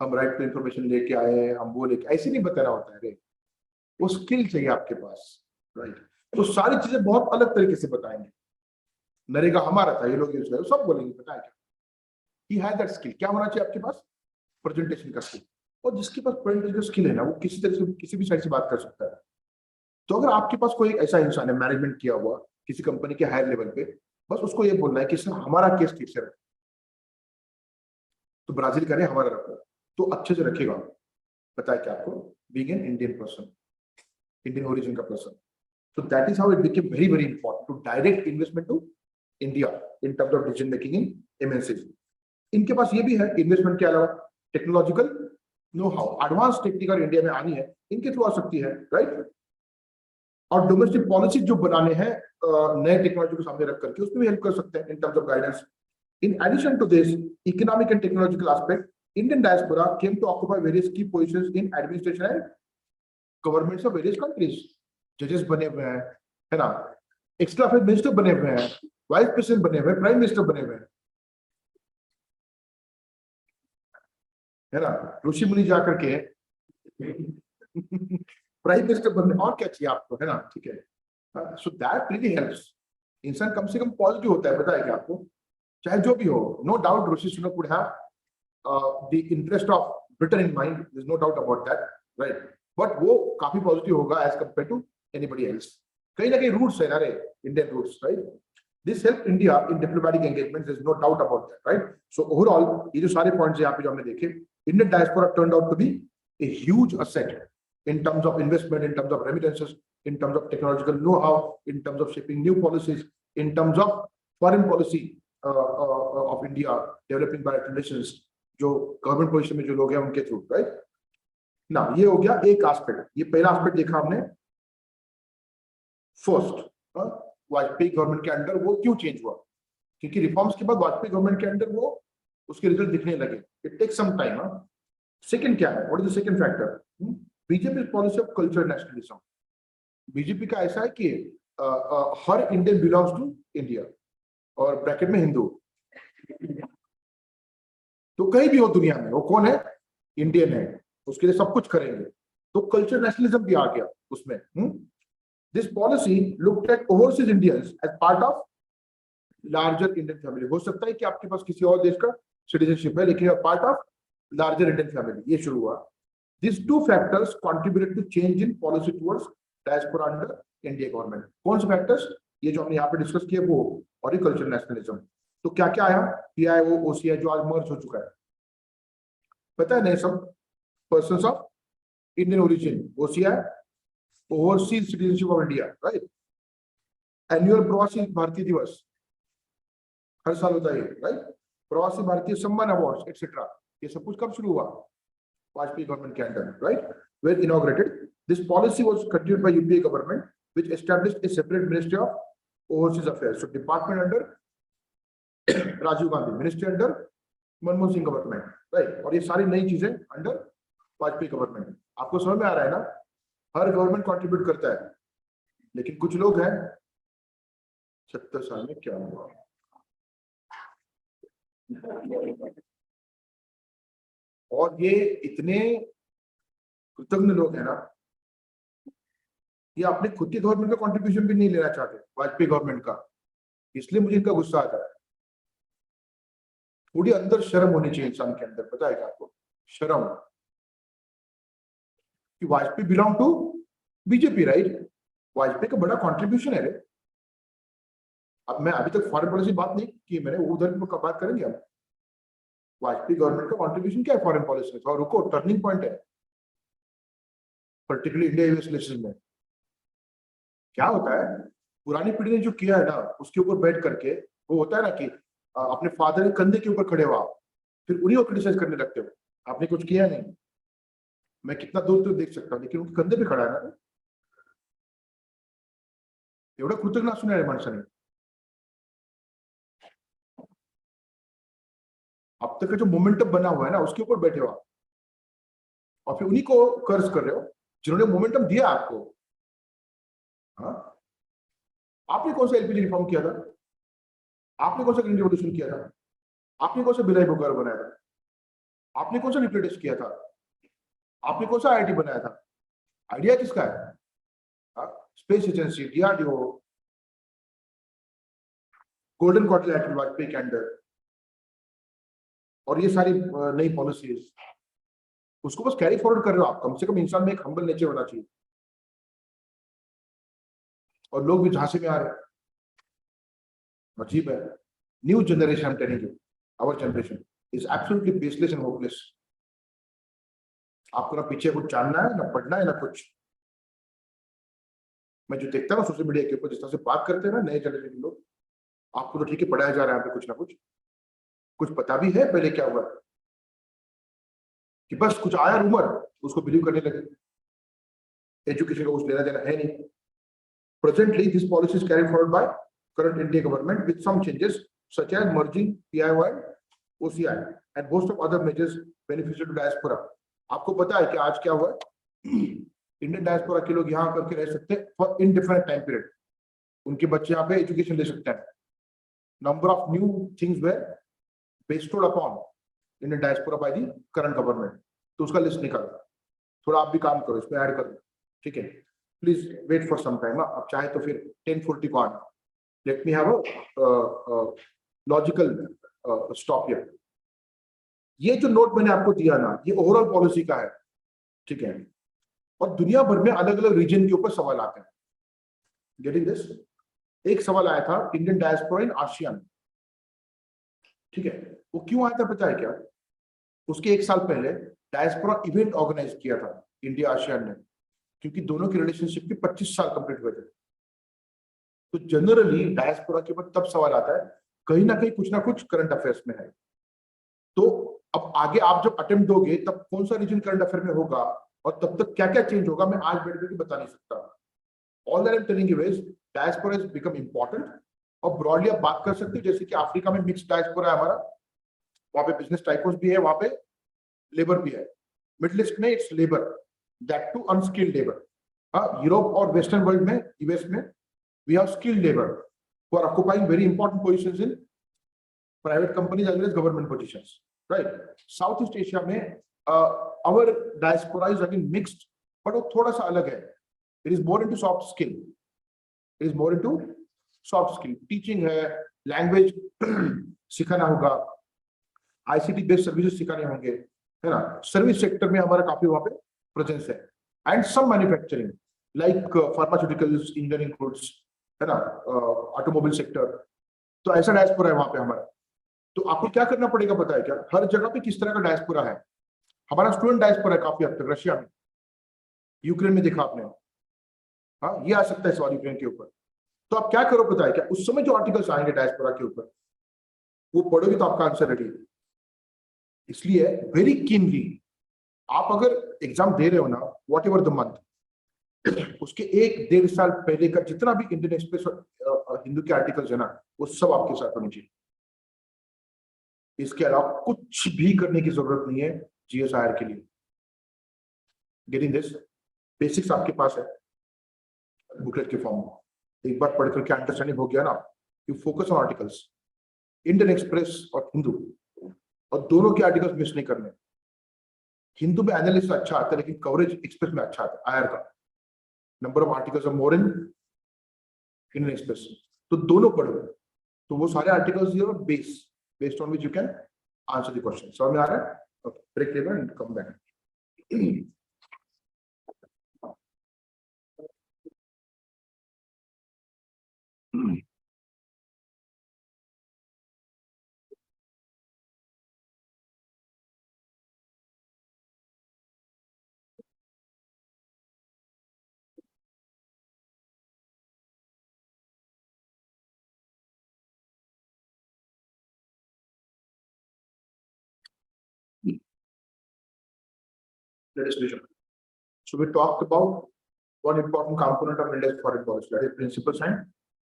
हम राइट टू इंफॉर्मेशन लेके आए, हम वो लेके, ऐसे नहीं बताना होता है रे, वो स्किल चाहिए आपके पास, राइट। तो सारी चीजें बहुत अलग तरीके से बताएंगे। नरेगा हमारा था, ये लोग यूज करें, सब बोलेंगे, पता है क्या? He has that skill. क्या होना चाहिए आपके पास? प्रेजेंटेशन का स्किल। और जिसके पास प्रेजेंटेशन का स्किल है ना, वो किसी तरह से किसी भी साइड से बात कर सकता है। तो अगर आपके पास कोई ऐसा इंसान है मैनेजमेंट किया हुआ किसी कंपनी के हायर लेवल पे, बस उसको ये बोलना है कि सर हमारा केस ठीक से रखो, तो ब्राजील करे हमारा रखो, तो अच्छे से रखेगा। पता है क्या आपको? Being an Indian person, Indian origin का person, so that is how it became very very important to direct investment to India in terms of decision making in MNCs। इनके पास ये भी है, इन्वेस्टमेंट के अलावा technological know how, advance technical India में आनी है, इनके थ्रू आ सकती है, राइट। और डोमेस्टिक पॉलिसी जो बनाने हैं नए टेक्नोलॉजी को सामने रख करके, उसमें भी हेल्प कर सकते हैं in terms of guidance. In addition to this economic and technological aspect, Indian diaspora came to occupy various key positions in administration and governments of various countries. जजेस बने हुए हैं, है ना, एक्स्ट्रा अफेयर मिनिस्टर बने हुए हैं, वाइस प्रेसिडेंट बने हुए हैं, प्राइम मिनिस्टर बने हुए हैं, है ना, ऋषि मुनि जाकर के प्राइम मिनिस्टर बनने, और क्या चाहिए आपको, है ना, ठीक है। So that really helps. इंसान कम से कम पॉजिटिव होता है, पता है क्या आपको, चाहे जो भी हो. No doubt Rishi Sunak would have the interest of Britain in mind, there is no doubt about that, right. But वो काफी पॉजिटिव होगा as compared to anybody else. कहीं ना कहीं रूट्स है ना रे, Indian roots, right. This help India in diplomatic engagement, there is no doubt about that, right. So overall ये जो सारे पॉइंट्स यहाँ पे जो हमने देखे, Indian diaspora turned out to be a huge asset in terms of investment, in terms of remittances, in terms of technological know-how, in terms of shaping new policies, in terms of foreign policy of India, developing bilateral relations, जो government position में जो लोग हैं उनके through, right ना. ये हो गया एक एस्पेक्ट, ये पहला एस्पेक्ट देखा हमने. फर्स्ट, वाजपेयी गवर्नमेंट के अंडर वो क्यों चेंज हुआ, क्योंकि रिफॉर्म्स के बाद वाजपेयी गवर्नमेंट के अंडर वो उसके रिजल्ट दिखने लगे. It takes some time. Second क्या है, what is the second factor, BJP policy of culture nationalism. BJP का ऐसा है कि हर इंडियन बिलोंग्स टू इंडिया और ब्रैकेट में हिंदू. तो कहीं भी हो दुनिया में वो कौन है, इंडियन है, उसके लिए सब कुछ करेंगे. तो कल्चर नेशनलिज्म भी आ गया उसमें. This policy looked at overseas Indians as part of larger Indian family. हो सकता है कि आपके पास किसी और देश का सिटीजनशिप है लेकिन part of larger Indian family, ये शुरू हुआ. These two factors contributed to change in policy towards diaspora under India government. कौन से factors, ये जो हमने यहाँ पे डिस्कस किए वो, और कल्चर नेशनलिज्म. तो क्या क्या आया, PIO, OCI जो आज मर्ज हो चुका है, पता है नहीं सब, persons of Indian origin, OCI, overseas citizenship of India, right. Annual प्रवासी भारतीय दिवस हर साल होता है, राइट. प्रवासी भारतीय सम्मान अवार्ड एक्सेट्रा, ये सब कुछ कब शुरू हुआ, वाजपेयी गवर्नमेंट के under, right. Were inaugurated. This policy was continued by UPA government which established a separate ministry of overseas affairs. So department under Rajiv Gandhi, ministry under Manmohan Singh government, right. और ये सारी नई चीजें अंडर वाजपेयी गवर्नमेंट. आपको समझ में आ रहा है ना, हर गवर्नमेंट कंट्रीब्यूट करता है, लेकिन कुछ लोग हैं 70 साल में क्या हुआ. और ये इतने कृतज्ञ लोग हैं ना, ये अपने खुद की गवर्नमेंट का कंट्रीब्यूशन भी नहीं लेना चाहते वाजपेयी गवर्नमेंट का, इसलिए मुझे इनका गुस्सा आता है. थोड़ी अंदर शर्म होनी चाहिए इंसान के अंदर, पता है क्या आपको, शर्म, कि Vajpayee belong to BJP, right. Vajpayee का बड़ा कंट्रीब्यूशन है रे. अब मैं अभी तक फॉरेन पॉलिसी बात नहीं की मैंने, उधर बात करेंगे हम. वाजपेयी गवर्नमेंट का कंट्रीब्यूशन क्या है फॉरेन पॉलिसी में, थोड़ा रुको, टर्निंग पॉइंट है, पर्टिकुलरली इंडिया यूएस रिलेशन में. क्या होता है, पुरानी पीढ़ी ने जो किया है ना, उसके ऊपर बैठ करके, वो होता है ना कि अपने फादर के कंधे के ऊपर खड़े हुआ, फिर उन्हीं को क्रिटिसाइज करने लगते हो. आपने कुछ किया नहीं, मैं कितना दूर तक देख सकता हूँ, लेकिन उनके कंधे पे खड़ा है ना. एवढा कृतज्ञ सुना है माणसाने. अब तक का जो मोमेंटम बना हुआ है ना, उसके ऊपर बैठे हो आप, और फिर उन्हीं को कर्ज कर रहे हो जिन्होंने मोमेंटम दिया आपको. हाँ, आपने कौन सा एलपीजी रिफॉर्म किया था, आपने कौन सा ग्रीन रिवोल्यूशन किया था, आपने कौन सा बिलाई बुकार बनाया था, आपने कौन सा न्यूक्लियर टेस्ट किया था, आपने कौन सा आईआईटी बनाया था, आइडिया किसका है, space agency, DRDO, golden quadrilateral act Vajpayee के अंडर, और ये सारी नई पॉलिसीज, उसको बस कैरी फॉरवर्ड कर रहे हो आप. कम से कम इंसान में एक हम्बल नेचर होना चाहिए. और लोग भी झांसे में आ रहे हैं, अजीब है. New generation, I am telling you, our generation is absolutely baseless and hopeless. आपको ना पीछे कुछ जानना है, ना पढ़ना है, ना कुछ. मैं जो देखता हूँ सोशल मीडिया के ऊपर, जिस तरह से बात करते हैं ना नए जनरेशन के लोग, आपको तो ठीक है पढ़ाया जा रहा है कुछ ना कुछ पता भी है पहले क्या हुआ, कि बस कुछ आया रूमर उसको बिलीव करने लगे. एजुकेशन का कुछ लेना देना है नहीं. Presently, this policy is carried forward by current India government with some changes such as merging PIO and OCI and host of other measures beneficial to diaspora. आपको पता है कि आज क्या हुआ, इंडियन डायस्पोरा के लोग यहाँ करके रह सकते हैं फॉर इनडिफरेंट टाइम पीरियड. उनके बच्चे यहाँ पे एजुकेशन ले सकते हैं. Number of new things were bestowed upon Indian diaspora by the current government. तो उसका लिस्ट निकालो, थोड़ा आप भी काम करो, इसमें ऐड करो, ठीक है. Please wait for some time. अब चाहे तो फिर 10:40 को आना. Let me have a logical stop here. ये जो नोट मैंने आपको दिया ना, ये ओवरऑल पॉलिसी का है, ठीक है। और दुनिया भर में अलग अलग रीजन के ऊपर सवाल आते हैं। Getting this? एक सवाल आया था इंडियन डायस्पोरा इन आसियान, ठीक है। वो क्यों आया था पता है क्या? उसके एक साल पहले डायस्पोरा इवेंट ऑर्गेनाइज किया था इंडिया आसियान ने, क्योंकि दोनों के रिलेशनशिप के 25 साल कंप्लीट हुए थे। तो जनरली डायस्पोरा के ऊपर तब सवाल आता है कहीं ना कहीं कुछ ना कुछ करंट अफेयर्स में है। तो अब आगे आप जब अटेम्प्ट दोगे तब कौन सा रीजन करंट अफेयर में होगा और तब तक क्या क्या चेंज होगा, मैं आज बैठ करके बता नहीं सकता। All that I am telling you is diaspora is become important. और ब्रॉडली आप बात कर सकते हो, जैसे कि अफ्रीका में मिक्स डायस्पोरा है हमारा, वहां पे बिजनेस टाइकोस भी है, वहां पे लेबर भी है। मिडिल ईस्ट में it's labour, that to unskilled labour. हाँ, यूरोप और वेस्टर्न वर्ल्ड में, यूएस में we have skilled labor who are occupying very important positions in private companies as well as government positions, right? Southeast Asia में our diaspora is again mixed, but वो थोड़ा सा अलग है। It is more into soft skill. It is more into soft skill. Teaching है, language सिखाना होगा, ICT based services सिखाने होंगे, है ना। सर्विस सेक्टर में हमारा काफी वहाँ पे प्रेजेंस है, and some manufacturing like pharmaceuticals, engineering goods, है ना, ऑटोमोबाइल सेक्टर। तो ऐसा डायस्पोरा है वहां पे हमारा। तो आपको क्या करना पड़ेगा पता है क्या? हर जगह पे किस तरह का डायस्पोरा है। हमारा स्टूडेंट डायस्पोरा है काफी हद तक रशिया में, यूक्रेन में देखा आपने। हाँ, ये आ सकता है सवाल यूक्रेन के ऊपर। तो आप क्या करो पता है क्या? उस समय जो आर्टिकल्स आएंगे डायस्पोरा के ऊपर वो पढ़ोगे तो आपका आंसर रेडी है। इसलिए वेरी कीनली आप अगर एग्जाम दे रहे हो ना, वॉट एवर द मंथ, उसके 1-1.5 साल पहले का जितना भी इंडियन एक्सप्रेस और हिंदू के आर्टिकल्स है ना, वो सब आपके साथ होने चाहिए। इसके अलावा कुछ भी करने की जरूरत नहीं है जीएसआईआर के लिए। Getting this? बेसिक्स आपके पास है बुकलेट के फॉर्म में। एक बार पढ़ करके अंडरस्टैंडिंग हो गया ना, you focus on articles, Indian express और हिंदू, और दोनों के आर्टिकल्स मिस नहीं करने। हिंदू में एनालिसिस अच्छा आता है, लेकिन कवरेज एक्सप्रेस में अच्छा आता है। आईआर का number of articles are more in Indian Express. तो दोनों पढ़ो, तो वो सारे articles your base, based on which you can answer the question. समझ में आ रहा है? ओके, ब्रेक लेना and come back. Let us listen. So we talked about one important component of India's foreign policy, that is principles and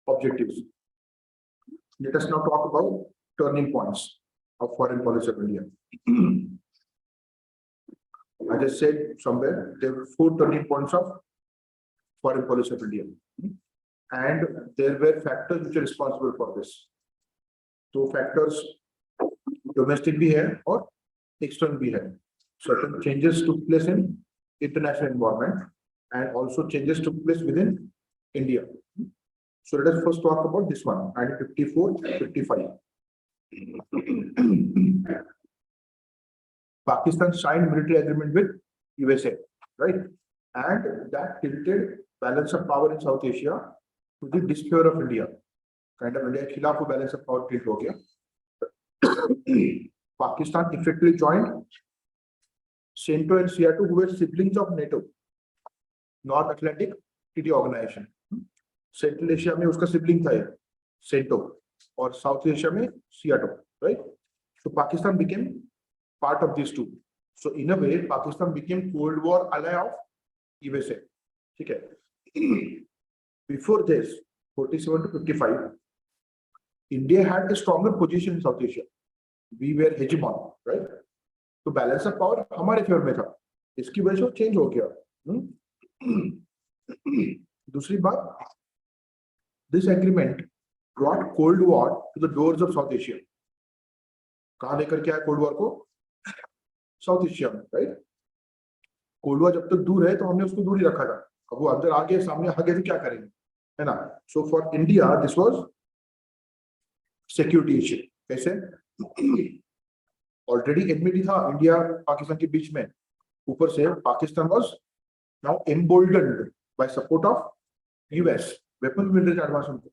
objectives. Let us now talk about turning points of foreign policy of India. I just said somewhere there were 4 turning points of foreign policy of India, and there were factors which are responsible for this. So factors domestic भी है और external भी है. Certain changes took place in international environment and also changes took place within India. So let us first talk about this one, 1954-55. Pakistan signed military agreement with USA, right? And that tilted balance of power in South Asia to the disfavor of India. Kind of India के खिलाफ वो balance of power tilt हो गया. Pakistan effectively joined CENTO and CEATO, who were siblings of NATO, North Atlantic Treaty Organization. Central Asia में उसका sibling था ये CENTO, और South Asia में CEATO, right? So Pakistan became part of these two. So in a way, Pakistan became Cold War ally of USA. ठीक है? Before this, 47 to 55, India had a stronger position in South Asia. We were hegemon, right? तो balance of power हमारे favour में था, इसकी वजह से change हो गया। दूसरी बात, this agreement brought cold war to the doors of South Asia. कहां लेकर के आया कोल्ड वॉर को? साउथ एशिया में, राइट? कोल्ड वॉर जब तक दूर है तो हमने उसको दूर ही रखा था। अब वो अंदर आ गए, सामने आ गए तो क्या करेंगे? है ना. So for India this was security issue. कैसे? ऑलरेडी एडमिट था इंडिया पाकिस्तान के बीच में, ऊपर से Pakistan was now emboldened by support of US weapon military advance उनको.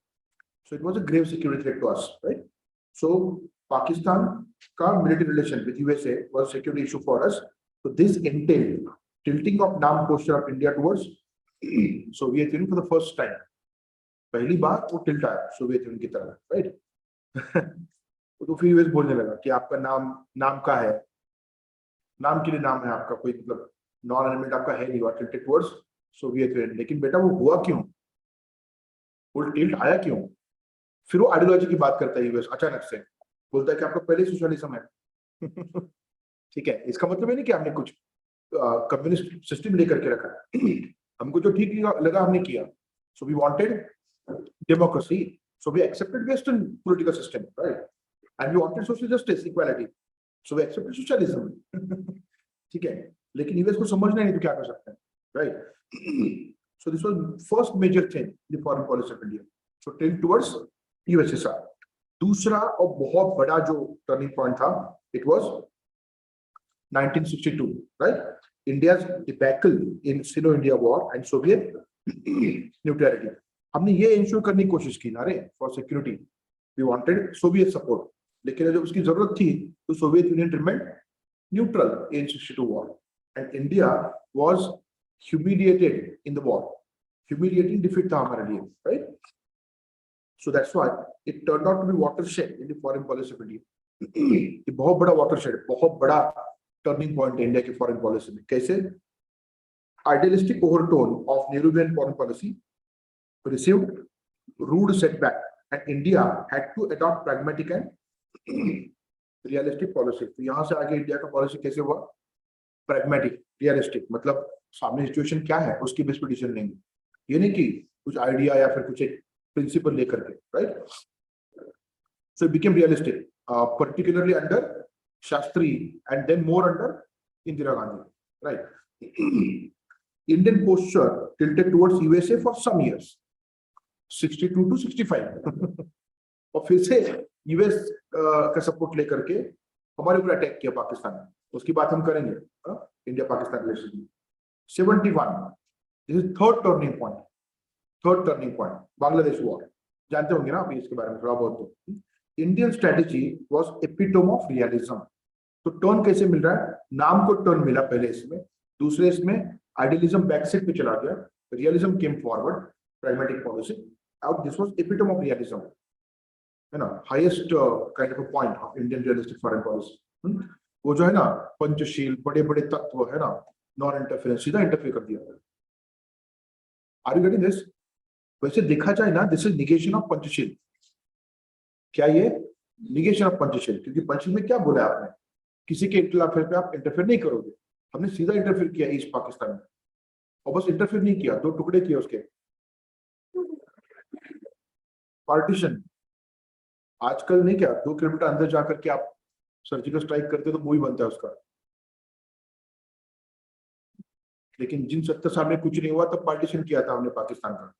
So it was a grave security threat to us, right. So Pakistan का military relation with USA was security issue for us. So this entailed tilting of नाम posture of India towards Soviet Union for the first time. पहली बार वो tilt आया Soviet union की तरफ, right. तो फिर US बोलने लगा कि आपका नाम का है, नाम के लिए नाम है आपका, कोई मतलब नॉन एलिमेंट आपका है नहीं, टिल्टेड टुवर्ड्स सोवियत यूनियन. लेकिन बेटा वो हुआ क्यों, वो टिल्ट आया क्यों? फिर वो आइडियोलॉजी की बात करता है यूएस अचानक से, बोलता है कि आपका पहले सोशलिज्म है. ठीक है, इसका मतलब है नहीं कि हमने कुछ कम्युनिस्ट सिस्टम लेकर के रखा है. हमको जो ठीक लगा हमने किया. So we wanted democracy, so we accepted western political system, right. And we wanted social justice, equality, so we accepted socialism. ठीक है, लेकिन यूएस को समझना नहीं तो क्या कर सकते हैं, right. So this was first major change in the foreign policy of India. So tilt towards USSR. दूसरा और बहुत बड़ा जो टर्निंग पॉइंट था, it was 1962, right? India's debacle in Sino-India War and Soviet neutrality. हमने ये इंश्योर करने की कोशिश की ना रे for security. We wanted Soviet support, लेकिन जब उसकी जरूरत थी तो Soviet Union remained neutral in 62 war and India was humiliated in the war. Humiliating defeat था हमारे लिए, right. So that's why it turned out to be watershed in the foreign policy of India. ये बहुत बड़ा watershed, बहुत बड़ा turning point India की foreign policy में. कैसे? Idealistic overtone of Nehruvian foreign policy received rude setback and India had to adopt pragmatic and realistic policy. तो यहां से आगे इंडिया का पॉलिसी कैसे हुआ? प्रैग्मेटिक, रियलिस्टिक, मतलब सामने सिचुएशन क्या है उसकी बेस पर डिसीजन लेंगे. ये नहीं कि कुछ आइडिया या फिर कुछ एक प्रिंसिपल लेकर के, right. So it became realistic, particularly under Shastri and then more under Indira Gandhi, right. Indian posture tilted towards USA for some years, 62 to 65. और फिर से यूएस का सपोर्ट लेकर के हमारे ऊपर अटैक किया पाकिस्तान ने. उसकी बात हम करेंगे India Pakistan relation. 71, this is third turning point, Bangladesh war. जानते होंगे ना आप इसके बारे में थोड़ा बहुत. Indian strategy was epitome of realism. तो टर्न कैसे मिल रहा है? नाम को टर्न मिला पहले इसमें, दूसरे इसमें आइडियलिज्म बैकसेट पे चला गया, realism came forward, pragmatic policy, और this was epitome of realism, है ना. Highest kind of a point of Indian realistic foreign policy. वो जो है ना पंचशील, बड़े बड़े तत्व है ना, नॉन इंटरफेरेंस, सीधा इंटरफेयर कर दिया. Are you getting this? वैसे देखा जाए ना, this is negation of Panchsheel. क्या ये निगेशन ऑफ पंचशील? क्योंकि पंचशील में क्या बोला आपने, किसी के इंटरफेयर पे आप इंटरफेयर नहीं करोगे. हमने सीधा इंटरफेयर किया ईस्ट पाकिस्तान में, और बस इंटरफेयर नहीं किया, दो टुकड़े किए उसके. पार्टीशन आजकल नहीं, क्या 2 किलोमीटर अंदर जाकर के आप सर्जिकल स्ट्राइक करते तो मूवी बनता है उसका. लेकिन जिन 70 साल में कुछ नहीं हुआ तब पार्टीशन किया था हमने पाकिस्तान का.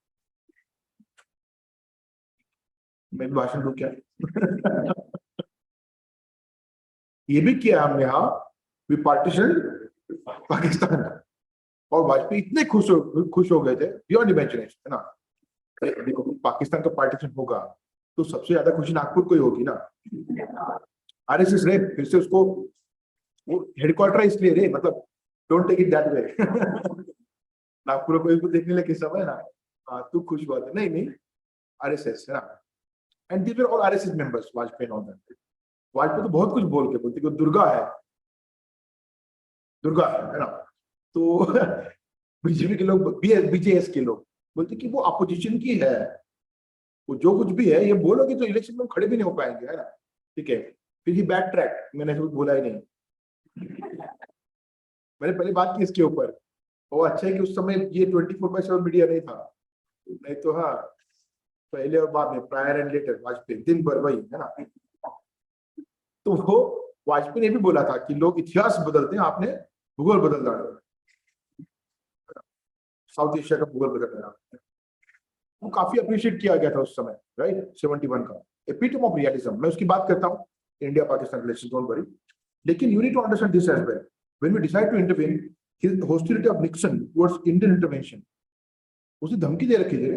मैं भी भाषण दूं क्या? ये भी किया हमने, हाँ, वी पार्टीशन पाकिस्तान. और वाजपेयी इतने खुश हो गए थे बियॉन्ड इमेजिनेशन, है ना. देखो पाकिस्तान का पार्टीशन होगा तो सबसे ज्यादा खुशी नागपुर को ही होगी ना. आरएसएस रे, फिर से उसको वो हेडक्वार्टर इसलिए रे, मतलब don't take it that way. Nagpur को इसको देखने लगे सब, है ना. हाँ, तू खुश हुआ था. नहीं, आरएसएस, है ना. And these were all RSS members, Vajpayee and all that. Vajpayee तो बहुत कुछ बोल के बोलते कि दुर्गा है ना. तो बीजेपी के लोग, बीजेएस के लोग बोलते कि वो अपोजिशन की है, वो जो कुछ भी है ये बोलोगे तो इलेक्शन में खड़े भी नहीं हो पाएंगे, है ना. ठीक है, फिर ही बैक ट्रैक, मैंने कुछ बोला ही नहीं. मैंने पहले बात की इसके ऊपर. वो अच्छा है कि उस समय ये 24/7 मीडिया नहीं था, नहीं तो हाँ पहले और बाद में, प्रायर एंड लेटर, वाजपेयी दिन भर वही, है ना. तो वो वाजपेयी ने भी बोला था कि लोग इतिहास बदलते हैं, आपने भूगोल बदल डाला, साउथ एशिया का भूगोल बदल डाला. वो काफी अप्रिशिएट किया गया था उस समय, राइट? 71 का एपिटम ऑफ रियलिज्म। मैं उसकी बात करता हूँ, India Pakistan relation, don't worry. लेकिन you need to understand this as well. When we decide to intervene, his hostility of Nixon towards Indian intervention, उसने धमकी दे रखी थी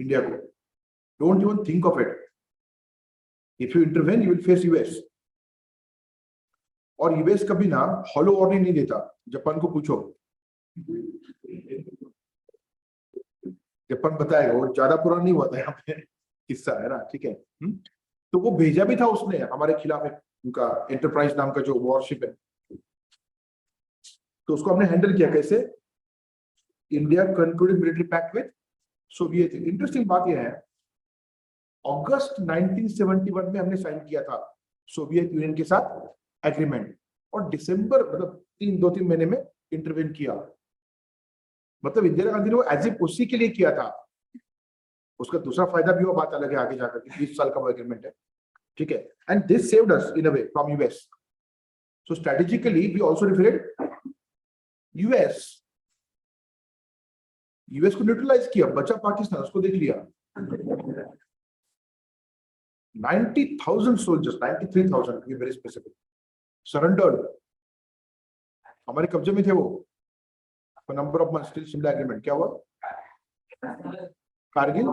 इंडिया को, don't even think of it. If you intervene, you will face US. और US कभी ना hollow warning नहीं देता। जापान को पूछो, जापान बताएगा, वो ज्यादा पुराना नहीं हुआ था यहाँ पे किस्सा, है ना? ठीक है। तो वो भेजा भी था उसने हमारे खिलाफ एक, उनका एंटरप्राइज नाम का जो वॉरशिप है, तो उसको हमने हैंडल किया कैसे? India concluded military pact with Soviet. Interesting बात यह है, अगस्त 1971 में हमने साइन किया था सोवियत यूनियन के साथ एग्रीमेंट, और दिसंबर मतलब 2-3 महीने में इंटरवेन किया। मतलब इंदिरा गांधी ने वो एज इफ उसी के लिए किया था। उसका दूसरा फायदा भी, वो बात अलग है आगे जाकर के, 20 साल का वो एग्रीमेंट है, ठीक है। And this saved us in a way from US. So strategically we also different US. US को न्यूट्रलाइज किया, बचा पाकिस्तान, उसको देख लिया। 90,000 soldiers, 93,000 to be very specific, surrendered, हमारे कब्जे में थे वो। Number of months still Shimla agreement. क्या हुआ? कारगिल,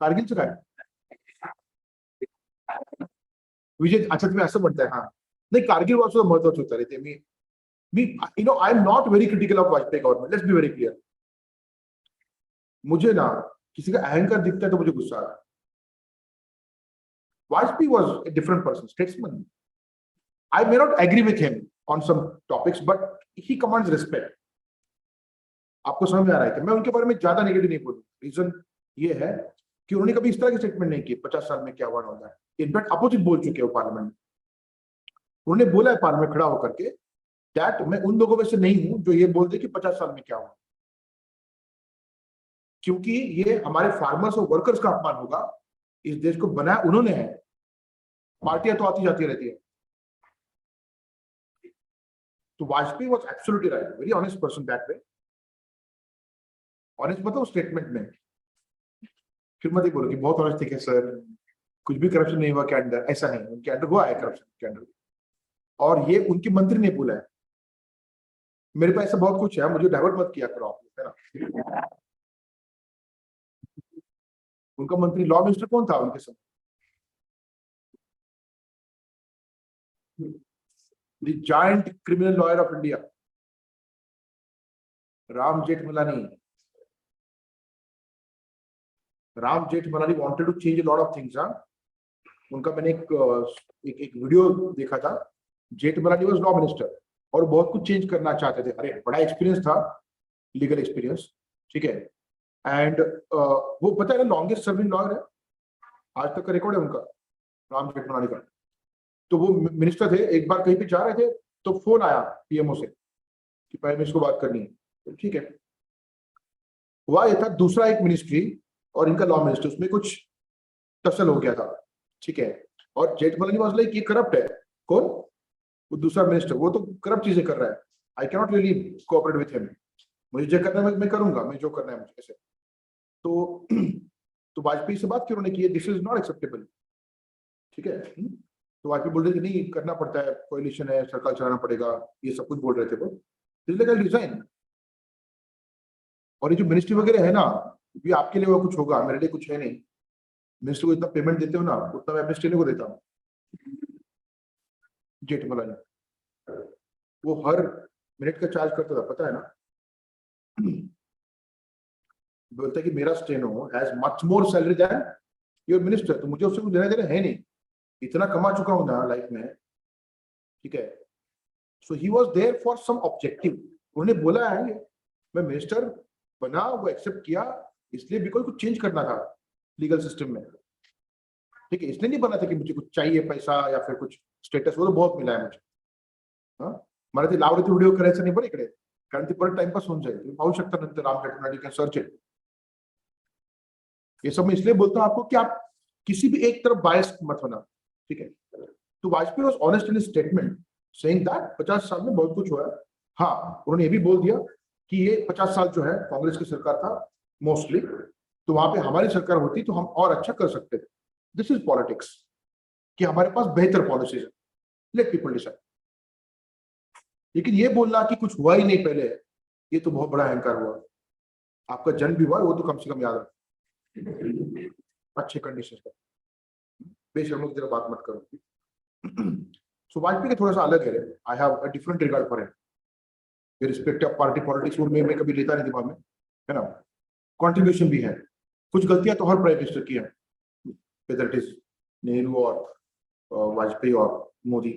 कारगिल से काय विजय, अच्छा तुम्हें असं म्हणताय? हाँ नाही, कारगिल वॉज सुद्धा महत्वाचं होतं रे ते। Me you know, I am not very critical of Vajpayee government, let's be very clear. मुझे ना किसी का अहंकार दिखता है तो मुझे गुस्सा आता है। Vajpayee was a different person, statesman. I may not agree with him on some topics, but he commands respect. आपको समझ में आ रहा है कि मैं उनके बारे में ज्यादा नेगेटिव नहीं बोलूं। रीजन ये है कि उन्होंने कभी इस तरह की स्टेटमेंट नहीं की 50 साल में क्या हुआ होता है। इनफैक्ट अपोजिट बोल चुके हो पार्लियामेंट में। उन्होंने बोला है पार्लियामेंट खड़ा होकर के, दैट मैं उन लोगों में से नहीं हूं जो ये बोल दे कि 50 साल में क्या हुआ, क्योंकि ये हमारे फार्मर्स और वर्कर्स का अपमान होगा। इस देश को बनाया उन्होंने है, पार्टियां तो आती जाती रहती है। तो Vajpayee was absolutely right, very honest person that way. Honest मतलब स्टेटमेंट में, फिर मत ही बोलो कि बहुत ऑनेस्ट थे सर, कुछ भी करप्शन नहीं हुआ के अंदर, ऐसा नहीं, उनके अंदर हुआ है करप्शन के अंदर, और ये उनके मंत्री ने बोला है। मेरे पास ऐसा बहुत कुछ है, मुझे डाइवर्ट मत किया करो आप, है ना? उनका मंत्री लॉ मिनिस्टर कौन था उनके समय? The giant criminal lawyer of India, Ram Jethmalani. Ram Jethmalani wanted to change a lot of things, हाँ? उनका मैंने एक वीडियो देखा था। जेठमलानी वाज लॉ मिनिस्टर और बहुत कुछ चेंज करना चाहते थे। अरे बड़ा एक्सपीरियंस था, लीगल एक्सपीरियंस, ठीक है। एंड वो पता है ना, लॉन्गेस्ट सर्विंग लॉयर है, आज तक का रिकॉर्ड है उनका, राम जेठमलानी का। तो वो मिनिस्टर थे, एक बार कहीं पे जा रहे थे तो फोन आया पीएमओ से कि प्राइम मिनिस्टर को बात करनी है। तो ठीक है, हुआ ये था, दूसरा एक मिनिस्ट्री और इनका लॉ मिनिस्टर, उसमें कुछ टसल हो गया था, ठीक है। और जेठमलानी वाज लाइक, ये करप्ट है। कौन? वो दूसरा मिनिस्टर, वो तो करप्ट चीजें कर रहा है, I can not really cooperate with him, मुझे जो करना है मैं करूंगा, मैं जो करना है मुझे ऐसे। तो वाजपेयी से बात क्यों उन्होंने की, दिस इज नॉट एक्सेप्टेबल, ठीक है। तो वाजपेयी बोल रहे थे नहीं करना पड़ता है, कोalition है, सरकार चलाना पड़ेगा, ये सब कुछ बोल रहे थे वो। इसलिए डिजाइन, और ये जो मिनिस्ट्री वगैरह है ना, ये आपके लिए वो कुछ होगा, मेरे लिए कुछ है नहीं। मिनिस्टर को इतना पेमेंट देते हो ना, उतना मैं अपने स्टेट को देता हूँ। जेठमलानी वो हर मिनट का चार्ज करता था, पता है ना? बोलता है कि मेरा steno has much more salary than your minister, तो मुझे उससे कुछ देना देना है नहीं, इतना कमा चुका हूं ना लाइफ में, ठीक है। So he was there for some objective. उन्होंने बोला है मैं मिनिस्टर बना, वो एक्सेप्ट किया इसलिए बिकॉज कुछ चेंज करना था लीगल सिस्टम में, ठीक है। इसलिए नहीं बना था कि मुझे कुछ चाहिए पैसा या फिर कुछ स्टेटस, वो तो बहुत मिला है मुझे। मला ते लावडीचे व्हिडिओ करायचं नाही बरं इकडे, कारण ते परत टाइमपास होऊन जाईल, तुम्ही पाहू शकता नंतर Ram Jethmalani can search it. ये सब मैं इसलिए बोलता हूं आपको कि आप किसी भी एक तरफ बायस मत होना, ठीक है। तो Vajpayee was honest in his statement saying that 50 साल में बहुत कुछ हुआ है। हाँ, उन्होंने ये भी बोल दिया कि ये 50 साल जो है कांग्रेस की सरकार था, मोस्टली, तो वहां पे हमारी सरकार होती तो हम और अच्छा कर सकते थे। दिस इज पॉलिटिक्स, कि हमारे पास बेहतर पॉलिसीज है, लेट पीपल डिसाइड। लेकिन ये बोलना कि कुछ हुआ ही नहीं पहले, ये तो बहुत बड़ा अहंकार हुआ। आपका जन्म भी हुआ वो तो कम से कम याद रखो, अच्छे कंडीशन का, बेशर्मों की तरह बात मत करो। सो वाजपेयी का थोड़ा सा अलग है, I have a different regard for him. Respect of party politics वो मैं कभी लेता नहीं दिमाग में, है ना। कंट्रीब्यूशन भी है, कुछ गलतियां तो हर प्राइम मिनिस्टर की है, वेदर इट इज नेहरू और वाजपेयी और मोदी,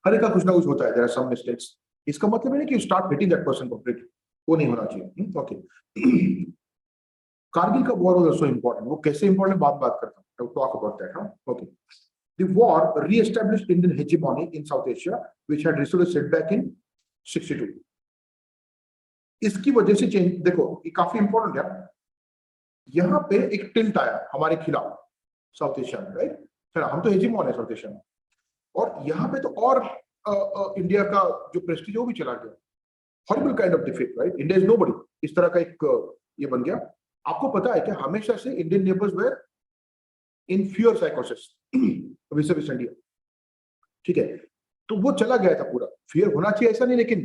हर एक का कुछ ना कुछ होता है, देयर आर सम मिस्टेक्स। इसका मतलब है कि you start hitting that person completely, वो नहीं होना चाहिए। ओके। कारगिल का वॉर वाज आल्सो इंपॉर्टेंट, वो कैसे इंपॉर्टेंट बात करता हूं, talk about that. Okay. The war re-established Indian hegemony in South Asia, which had received a setback in 62. इसकी वजह से चेंज, देखो ये काफी इंपॉर्टेंट है, यहाँ पे एक टिल्ट आया हमारे खिलाफ साउथ एशिया में, राइट। हम तो हेजिमोन है साउथ एशिया में, और यहाँ पे तो और इंडिया का जो प्रेस्टीज वो भी चला गया। Horrible kind of defeat, right. India is nobody, इस तरह का एक ये बन गया। आपको पता है कि हमेशा से Indian neighbours were in fear साइकोसिस विस इंडिया, ठीक है। तो वो चला गया था पूरा, फियर होना चाहिए ऐसा नहीं, लेकिन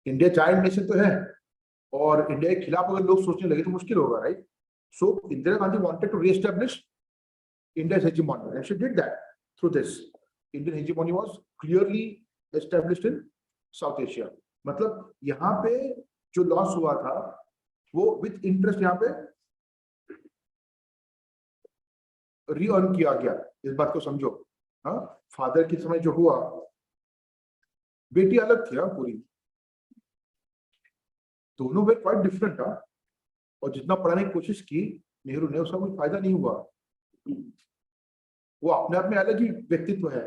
इंडिया जायंट नेशन तो है, और इंडिया के खिलाफ अगर लोग सोचने लगे तो मुश्किल होगा, right. So Indira Gandhi wanted to reestablish India's hegemony, and she did that through this. Indian hegemony was clearly established in South Asia. मतलब यहाँ पे जो लॉस हुआ था वो विद इंटरेस्ट यहाँ पे रीअर्न किया गया, इस बात को समझो। हाँ, फादर के समय जो हुआ, बेटी अलग थी पूरी, दोनों वे क्वाइट डिफरेंट था, और जितना पढ़ाने की कोशिश की नेहरू ने उसका कोई फायदा नहीं हुआ। वो अपने आप में अलग ही व्यक्तित्व है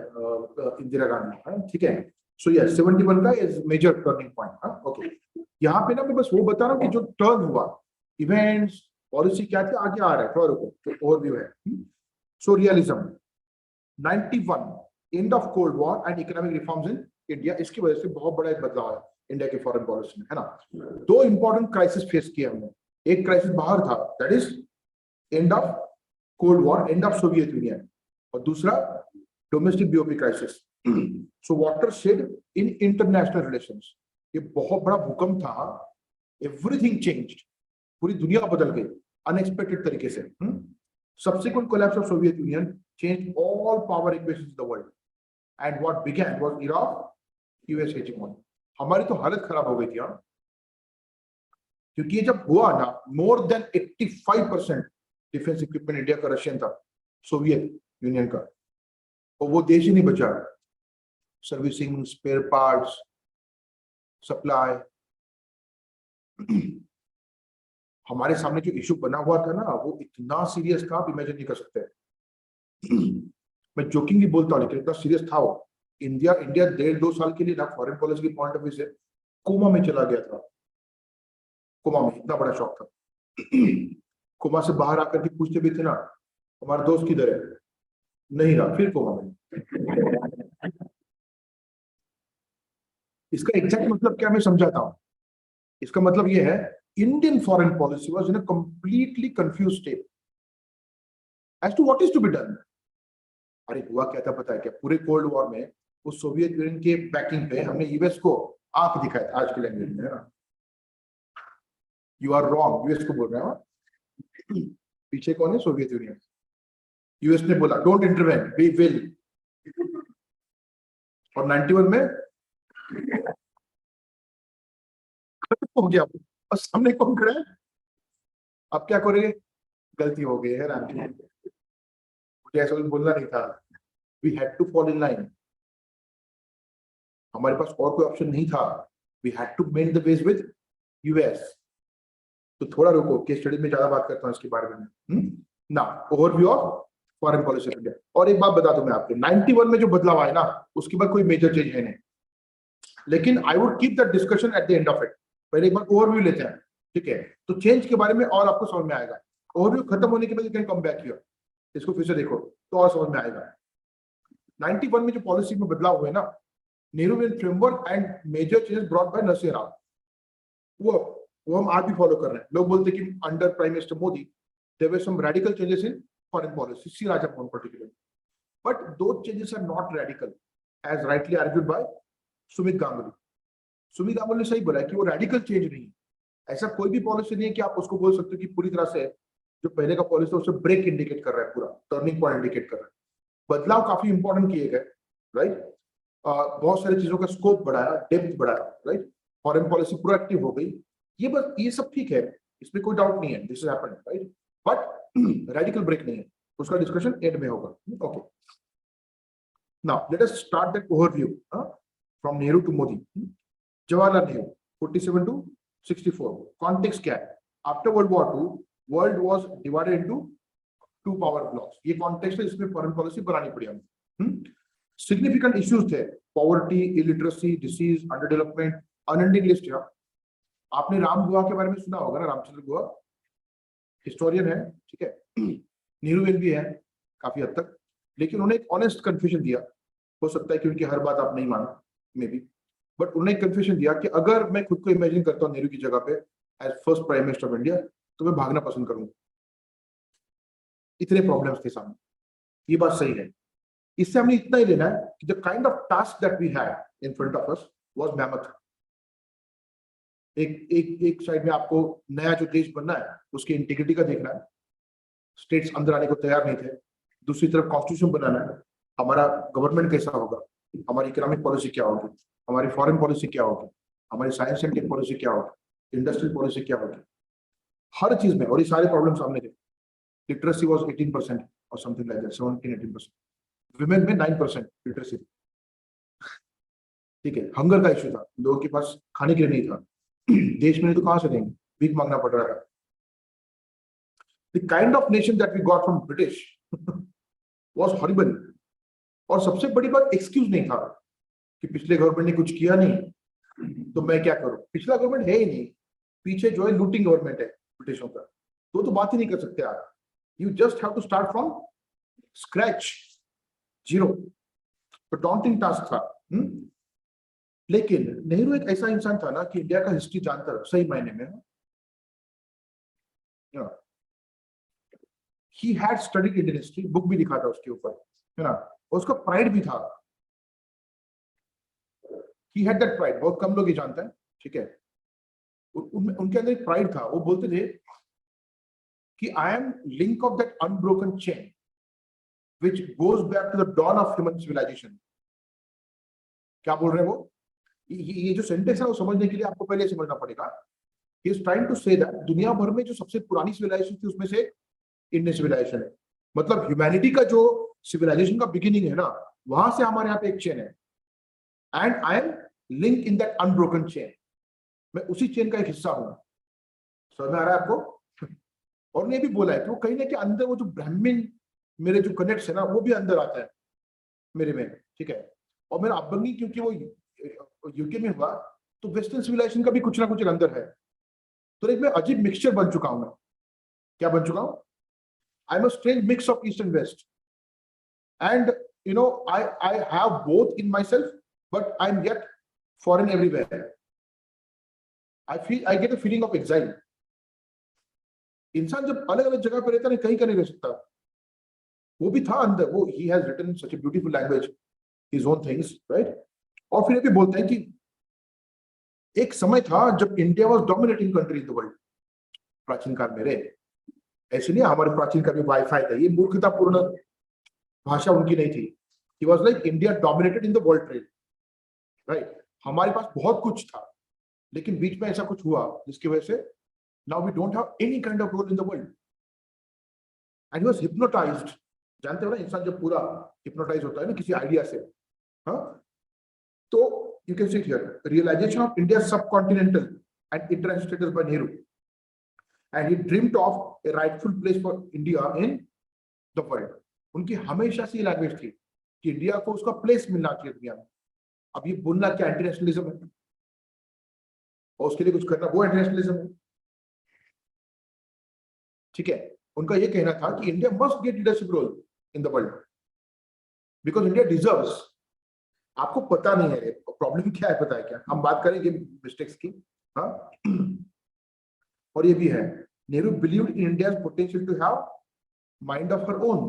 इंदिरा गांधी, ठीक है। सो यस, 71 का is major turning point. Okay, यहाँ पे ना मैं बस वो बता रहा हूँ कि जो टर्न हुआ, इवेंट्स पॉलिसी क्या थी, आगे आ रहा है, थोड़ा रुको, ओवरव्यू है। So realism 91, end of cold war and economic reforms in India, इसकी वजह से बहुत बड़ा एक बदलाव है इंडिया के फॉरेन पॉलिसी में, है ना। दो इंपॉर्टेंट क्राइसिस फेस किए हमने, एक क्राइसिस बाहर था, that is and of cold war, end of Soviet union, और दूसरा domestic BOP crisis. So water shade in international relations, ये बहुत बड़ा भूकंप था, एवरीथिंग चेंज्ड, पूरी दुनिया बदल गई अनएक्सपेक्टेड तरीके से। Subsequent collapse of Soviet Union changed all power equations in the world, and what began was era of US hegemony. हमारी तो हालत खराब हो गई थी, क्योंकि ये जब हुआ ना, more than 85% defence equipment India का रशियन था, सोवियत यूनियन का, और वो देश ही नहीं बचा। सर्विसिंग, स्पेयर पार्ट्स, सप्लाई, हमारे सामने जो इशू बना हुआ था ना, वो इतना सीरियस था, आप इमेजिन नहीं कर सकते। मैं जोकिंगली बोलता हूँ, लेकिन इतना सीरियस था वो। इंडिया 1.5-2 साल के लिए ना फॉरेन पॉलिसी के पॉइंट ऑफ व्यू से कोमा में चला गया था। कोमा में इतना बड़ा शॉक था। कोमा से बाहर आकर के पूछते भी थे ना, हमारा दोस्त किधर है, नहीं रहा, फिर कोमा में। इसका एग्जैक्ट मतलब क्या मैं समझाता हूं। इसका मतलब ये है, Indian foreign policy was in a completely confused state as to what is to be done. अरे हुआ क्या था पता है क्या, पूरे कोल्ड वॉर में उस सोवियत यूनियन के बैकिंग पे हमने यूएस को आंख दिखाया था, आज की लैंग्वेज में, है ना। यू आर रॉन्ग, यूएस को बोल रहे हैं। पीछे कौन है, सोवियत यूनियन। यूएस ने बोला डोंट इंटरवेन, वी विल, और 91 में हो गया, और सामने कौन खड़ा है, अब क्या करेंगे, गलती हो गई है ना, मुझे ऐसा बोलना नहीं था। We had to fall in line, हमारे पास और कोई ऑप्शन नहीं था। We had to mend the ways with US. तो थोड़ा रुको, केस स्टडी में ज्यादा बात करता हूँ इसके बारे में ना, overview of foreign policy India. और एक बात बता दूं मैं आपको, 91 में जो बदलाव आया ना, उसके बाद कोई मेजर चेंज है नहीं, लेकिन I would keep that discussion at the end of it. पहले एक बार ओवरव्यू लेते हैं, ठीक है, तो चेंज के बारे में और आपको समझ में आएगा। ओवरव्यू खत्म होने के बाद you can come back here, इसको फिर से देखो तो और समझ में आएगा। 91 में जो पॉलिसी में बदलाव हुए ना, Nehru framework and major changes brought by Narasimha Rao, वो वो हम आज भी फॉलो कर रहे हैं। लोग बोलते हैं कि under prime minister Modi there were some radical changes in foreign policy, C Raja particular, but though changes are not radical as rightly argued by Sumit Ganguly. Sumit Ganguly ने सही बोला है कि वो रेडिकल चेंज नहीं है। ऐसा कोई भी पॉलिसी नहीं है कि आप उसको बोल सकते हो कि पूरी तरह से जो पहले का पॉलिसी है उससे ब्रेक इंडिकेट कर रहा है, पूरा टर्निंग पॉइंट इंडिकेट कर रहा है। बदलाव काफी इंपॉर्टेंट किए गए, राइट। बहुत सारी चीजों का स्कोप बढ़ाया, डेप्थ बढ़ाया, राइट। फॉरेन पॉलिसी प्रोएक्टिव हो गई, ये बस ये सब ठीक है, इसमें कोई डाउट नहीं है, this is happened, right. But radical break नहीं है, उसका डिस्कशन एंड में होगा। Okay, now let us start that overview from Nehru to Modi. Jawaharlal Nehru 47 to 64, context क्या है? After world war two world was divided into two power blocks, ये context है, इसमें फॉरेन पॉलिसी बनानी पड़ी हमें। सिग्निफिकेंट इश्यूज थे, poverty, illiteracy, disease, under development, unending list है। आपने राम गुहा के बारे में सुना होगा ना, रामचंद्र गुहा हिस्टोरियन है, ठीक है, नेहरू भी है काफी हद तक, लेकिन उन्होंने एक ऑनेस्ट कन्फ्यूजन दिया। हो सकता है कि उनकी हर बात आप नहीं मानो, मे बी, बट उन्होंने एक कन्फ्यूजन दिया कि अगर मैं खुद को इमेजिन करता हूँ नेहरू की जगह पे as first prime minister of India, तो मैं भागना पसंद करूंगा। इतने प्रॉब्लम्स थे सामने, ये बात सही है। इससे हमने इतना ही लेना है कि the kind of task that we had in front of us was mammoth. एक साइड में आपको नया जो देश बनना है उसकी इंटीग्रिटी का देखना है, स्टेट्स अंदर आने को तैयार नहीं थे। दूसरी तरफ कॉन्स्टिट्यूशन बनाना है, हमारा गवर्नमेंट कैसा होगा, हमारी इकोनॉमिक पॉलिसी क्या होगी, हमारी फॉरेन पॉलिसी क्या होगी, हमारी साइंस एंड टेक पॉलिसी क्या होगी, इंडस्ट्रियल पॉलिसी क्या होगी, हर चीज में। और ये सारे प्रॉब्लम सामने थे। लिटरेसी वाज 18% और समथिंग लाइक दैट, 17-18%। विमेन में 9% लिटरेसी, ठीक है। हंगर का इश्यू था, लोगों के पास खाने के लिए नहीं था, देश में नहीं तो कहां से देंगे, भीख मांगना पड़ रहा था। The kind of nation that we got from British was horrible. और सबसे बड़ी बात, एक्सक्यूज नहीं था कि पिछले गवर्नमेंट ने कुछ किया नहीं तो मैं क्या करूं, पिछला गवर्नमेंट है ही नहीं, पीछे जो है लूटिंग गवर्नमेंट है ब्रिटिशों का, तो बात ही नहीं कर सकते आप। You just have to start from scratch, zero. तो डॉन्टिंग टास्क था। लेकिन नेहरू एक ऐसा इंसान था ना कि इंडिया का हिस्ट्री जानता था सही मायने में। He had studied Indian history, book भी लिखा था उसके ऊपर, है ना। उसका प्राइड भी था, ही हैड दैट प्राइड, बहुत कम लोग ये जानते हैं, ठीक है। उनके अंदर एक प्राइड था, वो बोलते थे कि I am link of that unbroken chain which goes back to the dawn of human civilisation. क्या बोल रहे हैं वो? ये जो सेंटेंस है वो समझने के लिए आपको पहले समझना पड़ेगा। He is trying to say that दुनिया भर में जो सबसे पुरानी सिविलाइजेशन थी उसमें से इंडियन सिविलाइजेशन है। मतलब ह्यूमैनिटी का जो सिविलाइजेशन का बिगिनिंग है ना, वहां से हमारे यहाँ पे एक चेन है, and I am link in that unbroken chain. मैं उसी चेन का एक हिस्सा हूं। समझ में आ रहा है आपको? और उन्हें भी बोला है कि वो कहीं ना कहीं अंदर वो जो ब्राह्मण मेरे जो कनेक्ट है ना, वो भी अंदर आता है मेरे में, ठीक है। और मेरा अपब्रिंगिंग क्योंकि वो यूके में हुआ, तो वेस्टर्न सिविलाइजेशन का भी कुछ ना कुछ अंदर है। तो एक मैं अजीब मिक्सचर बन चुका हूं मैं। क्या बन चुका हूं? I am a strange mix of east and west, and you know I have both in my self, but I am yet foreign everywhere. I get a feeling of exile. इंसान जब अलग अलग जगह पर रहता है, कहीं का नहीं रह सकता। वो भी था अंदर, वो he has written such a beautiful language, his own things, right. और फिर ये भी बोलते हैं कि एक समय था जब India was dominating country in the world. प्राचीन काल में रे, ऐसे नहीं हमारे प्राचीन काल में वाईफाई था, ये मूर्खतापूर्ण भाषा उनकी नहीं थी। He was like India dominated in the world trade, right. हमारे पास बहुत कुछ था, लेकिन बीच में ऐसा कुछ हुआ जिसकी वजह से now we don't have any kind of role in the world, and he was hypnotised. जानते हो ना, इंसान जब पूरा हिप्नोटाइज होता है ना किसी आइडिया से, हाँ, तो you can see it here, realization of India's subcontinental and international status by Nehru, and he dreamed of a rightful place for India in the world. उनकी हमेशा से लैंग्वेज थी कि इंडिया को उसका प्लेस मिलना चाहिए दुनिया में। अब ये बोलना क्या इंटरनेशनलिज्म है, और उसके लिए कुछ करना वो इंटरनेशनलिज्म है, ठीक है। उनका ये कहना था कि India must get leadership role in the world because India deserves. आपको पता नहीं है प्रॉब्लम क्या है, पता है क्या? हम बात करेंगे मिस्टेक्स की, हाँ। और ये भी है, Nehru believed in India's potential to have mind of her own.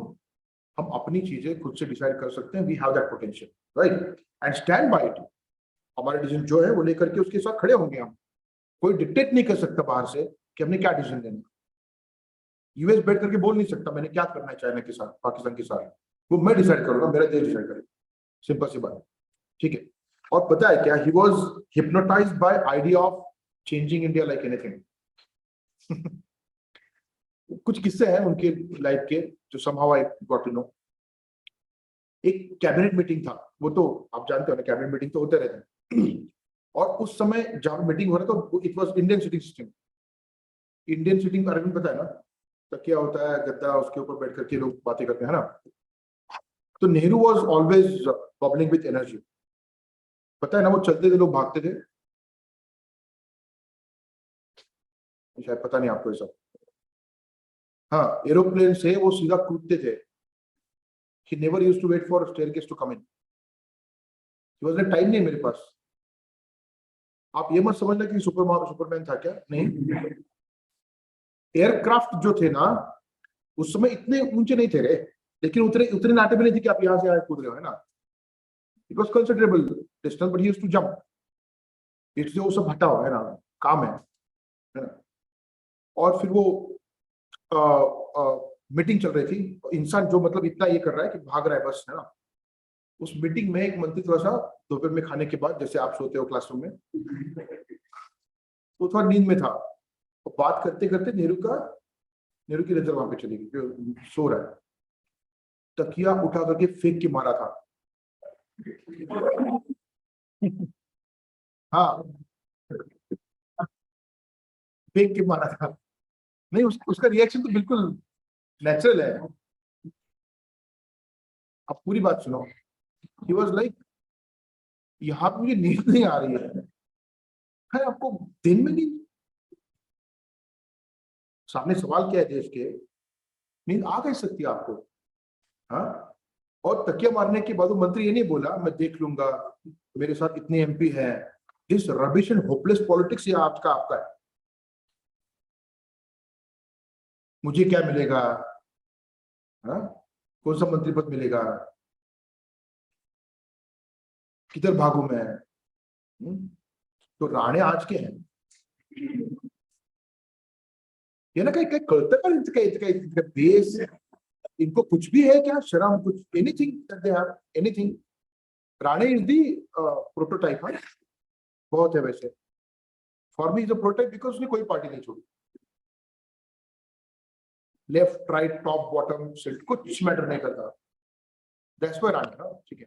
हम अपनी चीजें खुद से डिसाइड कर सकते हैं, we have that potential, right, and stand by it. हमारे डिसीजन जो है वो लेकर के उसके साथ खड़े होंगे हम। कोई डिक्टेट नहीं कर सकता बाहर से कि हमने क्या डिसीजन लेना। यूएस बैठ करके बोल नहीं सकता मैंने क्या करना है चाइना के साथ, पाकिस्तान के साथ, वो मैं डिसाइड करूंगा, मेरा देश डिसाइड करेगा, सिंपल सी बात, ठीक है। और पता है क्या, he was hypnotised by idea of changing India like anything. कुछ किस्से हैं उनके लाइफ के जो somehow I got to know. एक कैबिनेट मीटिंग था, वो तो आप जानते हो ना, कैबिनेट मीटिंग तो होते रहते हैं। और उस समय जहां मीटिंग हो रहा था it was Indian sitting system. Indian sitting का अरेंजमेंट पता है ना, तकिया होता है, गद्दा, उसके ऊपर बैठ करके लोग बातें करते हैं ना। तो Nehru was always bubbling with energy, पता है ना, वो चलते थे लोग भागते थे, शायद पता नहीं आपको ये सब। हाँ, एरोप्लेन से वो सीधा कूदते थे। He never used to wait for staircase to come in. He was like time नहीं मेरे पास। आप ये मत समझना कि सुपरमैन था क्या, नहीं। एयरक्राफ्ट जो थे ना उस समय इतने ऊंचे नहीं थे रे, लेकिन उतने उतने नाटे भी नहीं थे कि आप यहाँ से यहाँ कूद रहे हो, है ना। It was considerable distance but he used to jump. इसलिए वो सब हटाओ, है ना, काम है ना। और फिर वो मीटिंग चल रही थी, इंसान जो मतलब इतना ये कर रहा है कि भाग रहा है बस, है ना। उस मीटिंग में एक मंत्री थोड़ा सा दोपहर में खाने के बाद, जैसे आप सोते हो क्लासरूम में, तो थोड़ा नींद में था, तो बात करते करते नेहरू की नजर वहां पे चली गई, जो सो रहा है, तकिया उठा करके फेंक के मारा था। हाँ, फेंक के मारा था। नहीं, उसका रिएक्शन तो बिल्कुल नेचुरल है। अब पूरी बात सुनो। ही वाज लाइक, यहाँ पे मुझे नींद नहीं आ रही है आपको दिन में नींद, सामने सवाल क्या है देश के, नींद आ कैसे सकती है आपको। हाँ, और तकिया मारने के बाद वो मंत्री ये नहीं बोला मैं देख लूंगा, मेरे साथ इतने एमपी हैं। This rubbish and hopeless politics ये आपका आपका है। मुझे क्या मिलेगा, हाँ, कौन सा मंत्री पद मिलेगा, किधर भागू मैं। तो राणे आज के हैं, ये ना कहीं कहीं कळतं का इनका इनका इनका बेस, इनको कुछ भी है क्या शर्म, कुछ anything they have anything. Rane is the prototype, है बहुत है वैसे। For me is a prototype because उसने कोई पार्टी नहीं छोड़ी, लेफ्ट राइट टॉप बॉटम सिल्ट कुछ मैटर नहीं करता, दैट्स व्हाई राणे ना, ठीक है।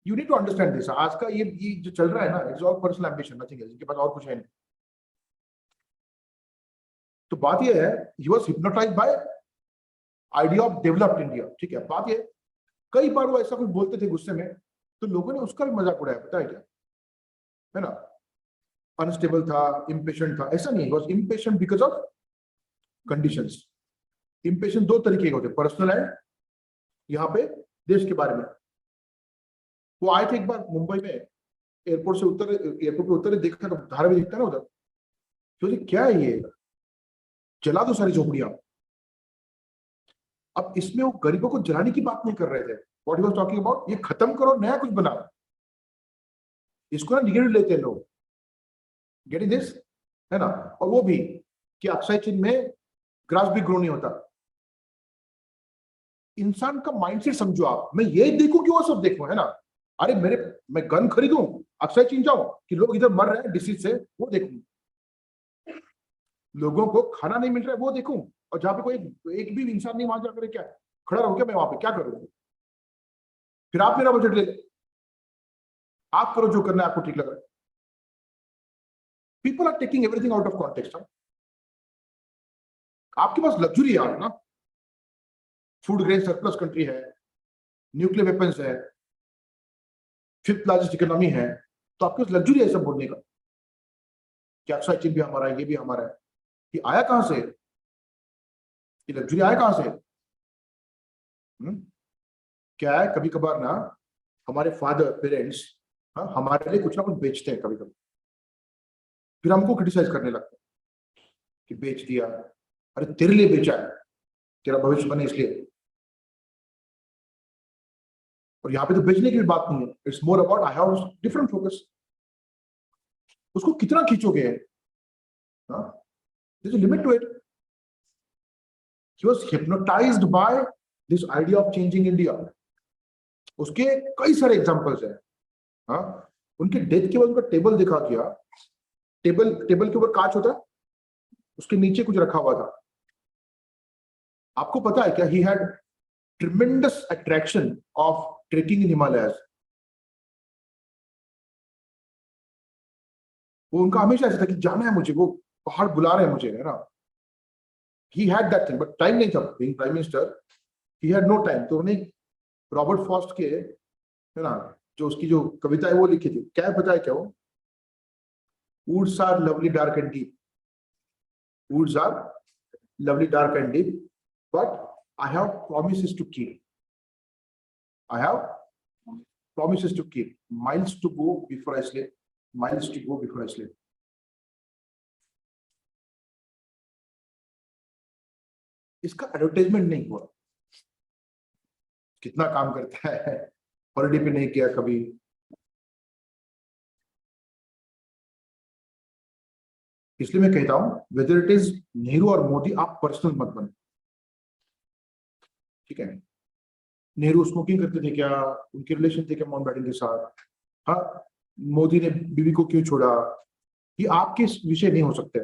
You need to understand this. आज का ये जो चल रहा है ना, it's all personal ambition, nothing else, इनके पास और कुछ है नहीं। तो बात ये है, he was hypnotised by idea of developed India, ठीक है। बात ये, कई बार वो ऐसा कुछ बोलते थे गुस्से में, तो लोगों ने उसका भी मजाक उड़ाया, पता है क्या, है ना। अनस्टेबल था, इम्पेशेंट था, ऐसा नहीं, was impatient because of conditions. Impatient दो तरीके के होते, पर्सनल एंड यहाँ पे देश के बारे में। वो आए थे एक बार मुंबई में, एयरपोर्ट से उतर, एयरपोर्ट पे उतरे, देखा तो धारा भी दिखता ना उधर, तो क्या है ये, जला दो सारी झोपड़ियां। अब इसमें वो गरीबों को जलाने की बात नहीं कर रहे थे, what he was talking about, ये खत्म करो, नया कुछ बनाओ। इसको ना निगेटिव लेते हैं लोग, गेटिंग दिस, है ना। और वो भी कि अक्षय चिन्ह में ग्रास भी ग्रो नहीं होता। इंसान का माइंडसेट समझो आप, मैं ये देखूं कि वो सब देखो, है ना। अरे मैं गन खरीदूं, अक्षय चिन्ह जाऊं, कि लोग इधर मर रहे हैं डिसीज से, वो देखूं। लोगों को खाना नहीं मिल रहा है वो देखूं, और जहां पे कोई एक भी इंसान नहीं वहां जाकर क्या खड़ा रहूं, क्या मैं वहां पे क्या करूं। फिर आप मेरा बजट ले लो, आप करो जो करना है, आपको ठीक लग रहा है। People are taking everything out of context. आपके पास लग्जरी है ना, फूड ग्रेन सरप्लस कंट्री है, न्यूक्लियर वेपन्स है, फिफ्थ लार्जेस्ट इकोनॉमी है, तो आपके पास लग्जरी है सब बोलने का कि अक्षय चिन्ह भी हमारा है, ये भी हमारा है। ये आया कहां से, ये लग्जरी आया कहां से। क्या है, कभी कभार ना हमारे फादर पेरेंट्स हमारे लिए कुछ ना कुछ बेचते हैं कभी कभी, फिर हमको क्रिटिसाइज करने लगते हैं। कि बेच दिया, अरे तेरे लिए बेचा है, तेरा भविष्य बने इसलिए। और यहाँ पे तो बेचने की भी बात नहीं है, it's more about I have different focus. उसको कितना खींचोगे, there's a limit to it. He was hypnotized by this idea of changing India. उसके कई सारे एग्जांपल्स हैं। हाँ, उनके डेथ के बाद उनका टेबल दिखा गया, टेबल के ऊपर कांच होता है, उसके नीचे कुछ रखा हुआ था। आपको पता है क्या, he had tremendous attraction of trekking in Himalayas. वो उनका हमेशा ऐसा था कि जाना है मुझे, वो पहाड़ बुला रहे हैं मुझे, है ना। He had that thing, but time नहीं था। Being prime minister he had no time. तो उन्हें रॉबर्ट फॉस्ट के, है ना, जो उसकी जो कविता है वो लिखी थी, क्या है पता है क्या वो? Woods are lovely dark and deep, woods are lovely dark and deep, but I have promises to keep, I have promises to keep, miles to go before I sleep, miles to go before I sleep. इसका advertisement नहीं हुआ, कितना काम करता है, holiday पे नहीं किया कभी। इसलिए मैं कहता हूं, वेदर इट इज नेहरू और मोदी, आप पर्सनल मत बनो, ठीक है। नेहरू स्मोकिंग करते थे क्या, उनके रिलेशन थे क्या माउंटबेटन के साथ, हाँ, मोदी ने बीवी को क्यों छोड़ा, ये आपके विषय नहीं हो सकते,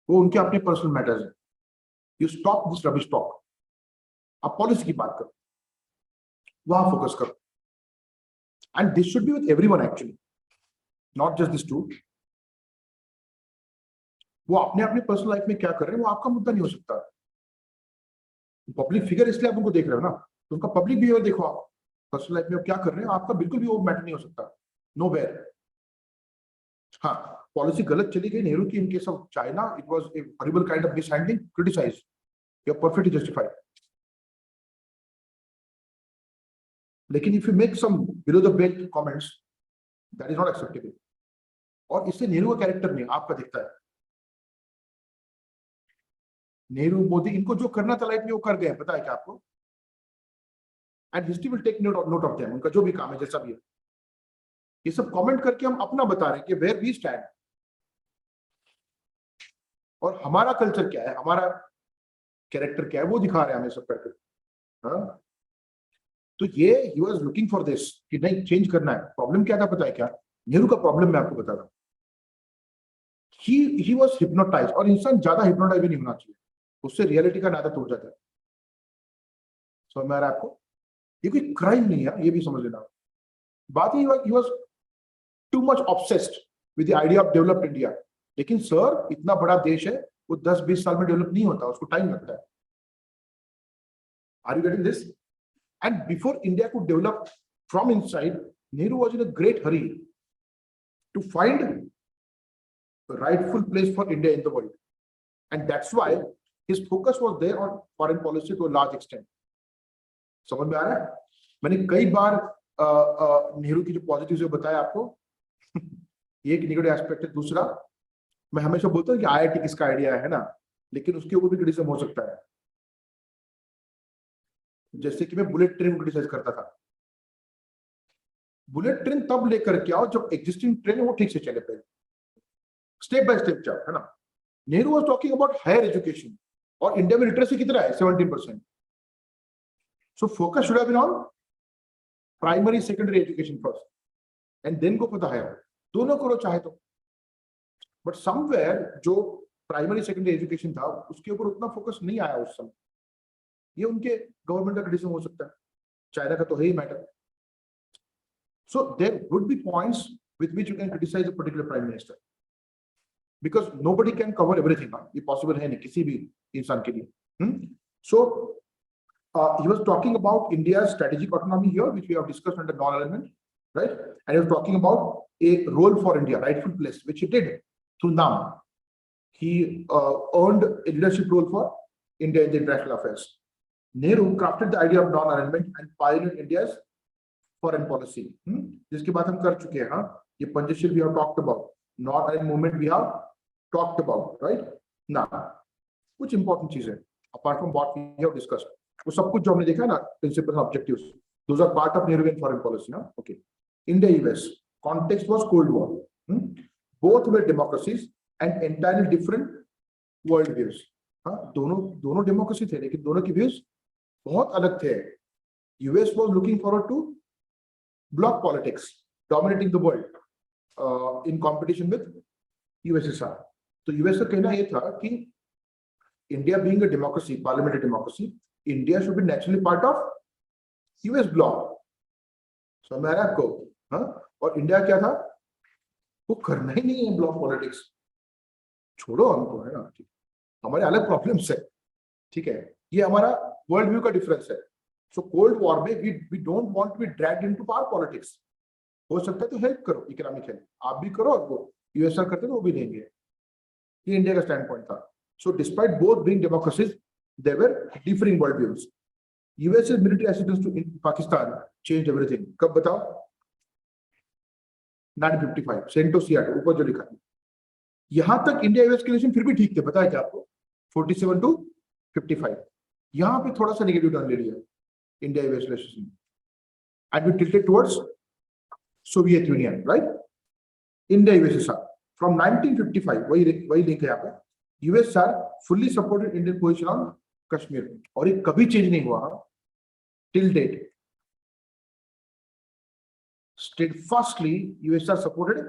वो उनके अपने पर्सनल मैटर्स है। You stop this rubbish talk, आप पॉलिसी की बात करो, वहां फोकस करो, and this should be with everyone actually, not just this too. वो अपने अपने पर्सनल लाइफ में क्या कर रहे हैं वो आपका मुद्दा नहीं हो सकता। पब्लिक फिगर इसलिए आप उनको देख रहे हो ना, तो उनका पब्लिक बिहेवियर देखो, आप पर्सनल लाइफ में वो क्या कर रहे हैं आपका बिल्कुल भी वो मैटर नहीं हो सकता, नो वेयर। हाँ, पॉलिसी गलत चली गई नेहरू की in case of China, it was a horrible kind of mishandling, criticise, you are perfectly justified. लेकिन if you make some below the belt comments, that is not acceptable. और इससे नेहरू का character नहीं आपका दिखता है। नेहरू मोदी इनको जो करना था लाइफ में वो कर गए, पता है क्या आपको, and history will take note of them, उनका जो भी काम है जैसा भी है। ये सब कमेंट करके हम अपना बता रहे हैं कि वेयर वी स्टैंड, और हमारा कल्चर क्या है, हमारा कैरेक्टर क्या है, वो दिखा रहे हैं हमें सब करके। हाँ, तो ये he was looking for this कि नहीं चेंज करना है। प्रॉब्लम क्या था पता है क्या, नेहरू का प्रॉब्लम मैं आपको बता रहा हूँ, ही वाज हिप्नोटाइज्ड। और इंसान ज्यादा हिप्नोटाइज भी नहीं होना चाहिए, उससे रियलिटी का नाता टूट जाता है। समझ में आ रहा है आपको? ये कोई क्राइम नहीं है, ये भी समझ लेना। बात he was too much obsessed with the idea of developed India. लेकिन सर, इतना बड़ा देश है, वो 10-20 साल में डेवलप नहीं होता, उसको टाइम लगता है। Are you getting this? And before India could develop from inside, Nehru was in a great hurry to find the rightful place for India in the world. And that's why his focus was there on foreign policy to a large extent. समझ में आ रहा है? मैंने कई बार नेहरू की जो positive है बताया आपको। एक नेगेटिव एस्पेक्ट है। दूसरा, मैं हमेशा बोलता हूँ कि आईआईटी किसका आइडिया है ना, लेकिन उसके ऊपर भी क्रिटिसिज्म हो सकता है। जैसे कि मैं बुलेट ट्रेन को क्रिटिसाइज करता था। बुलेट ट्रेन तब लेकर के आओ जब एग्जिस्टिंग ट्रेन है वो ठीक से चले, पहले स्टेप बाय स्टेप जाओ, है ना। Nehru was talking about higher education, और इंडिया में लिटरेसी कितना है, 17%। So focus should have been on primary secondary education first and then go for the higher. दोनों करो चाहे तो, बट समवेयर जो प्राइमरी सेकेंडरी एजुकेशन था उसके ऊपर उतना फोकस नहीं आया उस समय। ये उनके गवर्नमेंट का क्रिटिसिज्म हो सकता है, चाइना का तो है ही matter. So there would be points with which you can criticize a particular prime minister, because nobody can cover everything. ये possible है नहीं किसी भी इंसान के लिए। So he was talking about India's strategic autonomy here, which we have discussed under non-alignment, right? And he was talking about a role for India, rightful place, which he did through NAM. He earned a leadership role for India in the international affairs. Nehru crafted the idea of non-alignment and pioneered India's foreign policy, जिसकी बात हम कर चुके हैं। हाँ, ये Panchsheel we have talked about, non-aligned movement we have talked about, right? ना कुछ इंपॉर्टेंट चीज है apart from what we have discussed, वो सब कुछ जो हमने देखा है ना, principles and objectives, those are part of Nehruvian foreign policy ना. Okay, India US context was cold war, both were democracies and entirely different world views. हाँ, दोनों दोनों डेमोक्रेसी थे, लेकिन दोनों के व्यूज बहुत अलग थे. US was looking forward to bloc politics dominating the world in competition with USSR. तो यूएस का कहना यह था कि India being a democracy, parliamentary democracy, India should be naturally part of US bloc. समझ में आ रहा है आपको? हाँ, और इंडिया क्या था, वो करना ही नहीं है ब्लॉक पॉलिटिक्स, छोड़ो हमको, है ना. ठीक, हमारे अलग प्रॉब्लम्स है, ठीक है, ये हमारा वर्ल्ड व्यू का डिफरेंस है. सो कोल्ड वॉर में we don't want to be dragged into power politics. हो सकता है तो हेल्प करो, इकोनॉमिक हेल्प आप भी करो, और वो यूएसआर करते तो वो भी देंगे. ये इंडिया का स्टैंड पॉइंट था. So despite both being democracies, they were differing world views. US's military assistance to Pakistan changed everything. कब बताओ? 1955, सेंटो सियाटो, ऊपर जो लिखा है. यहां तक इंडिया यूएस के रिलेशन फिर भी ठीक थे, बताया क्या आपको? 47 to 55. यहां पे थोड़ा सा नेगेटिव टर्न ले लिया India US relation, and we tilted towards Soviet Union, right. India USSR from 1955, वही लिंक है यहाँ पे. USSR fully supported Indian position on Kashmir, और ये कभी चेंज नहीं हुआ till date. Steadfastly, USSR supported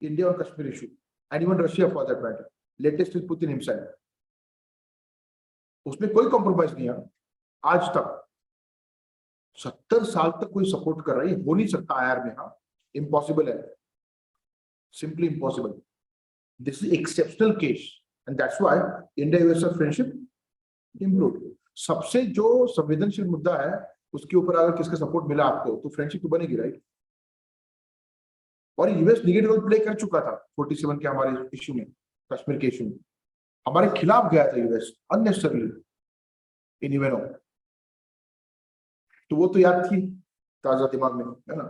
India on Kashmir issue, and even Russia for that matter. Latest is Putin himself. उसमें कोई कॉम्प्रोमाइज नहीं है आज तक. 70 साल तक कोई सपोर्ट कर रहा है, हो नहीं सकता आर में. हाँ, इम्पॉसिबल है, simply impossible. This is exceptional case, and that's why India USR friendship improved. सबसे जो संवेदनशील मुद्दा है उसके ऊपर अगर किसका सपोर्ट मिला आपको, तो फ्रेंडशिप तो बनेगी, राइट. और यूएस निगेटिव रोल प्ले कर चुका था 47 के हमारे इश्यू में, कश्मीर के इश्यू में. हमारे खिलाफ गया था यूएस अननेसेसरली इन इवेनो. तो वो तो याद थी, ताजा दिमाग में, है ना.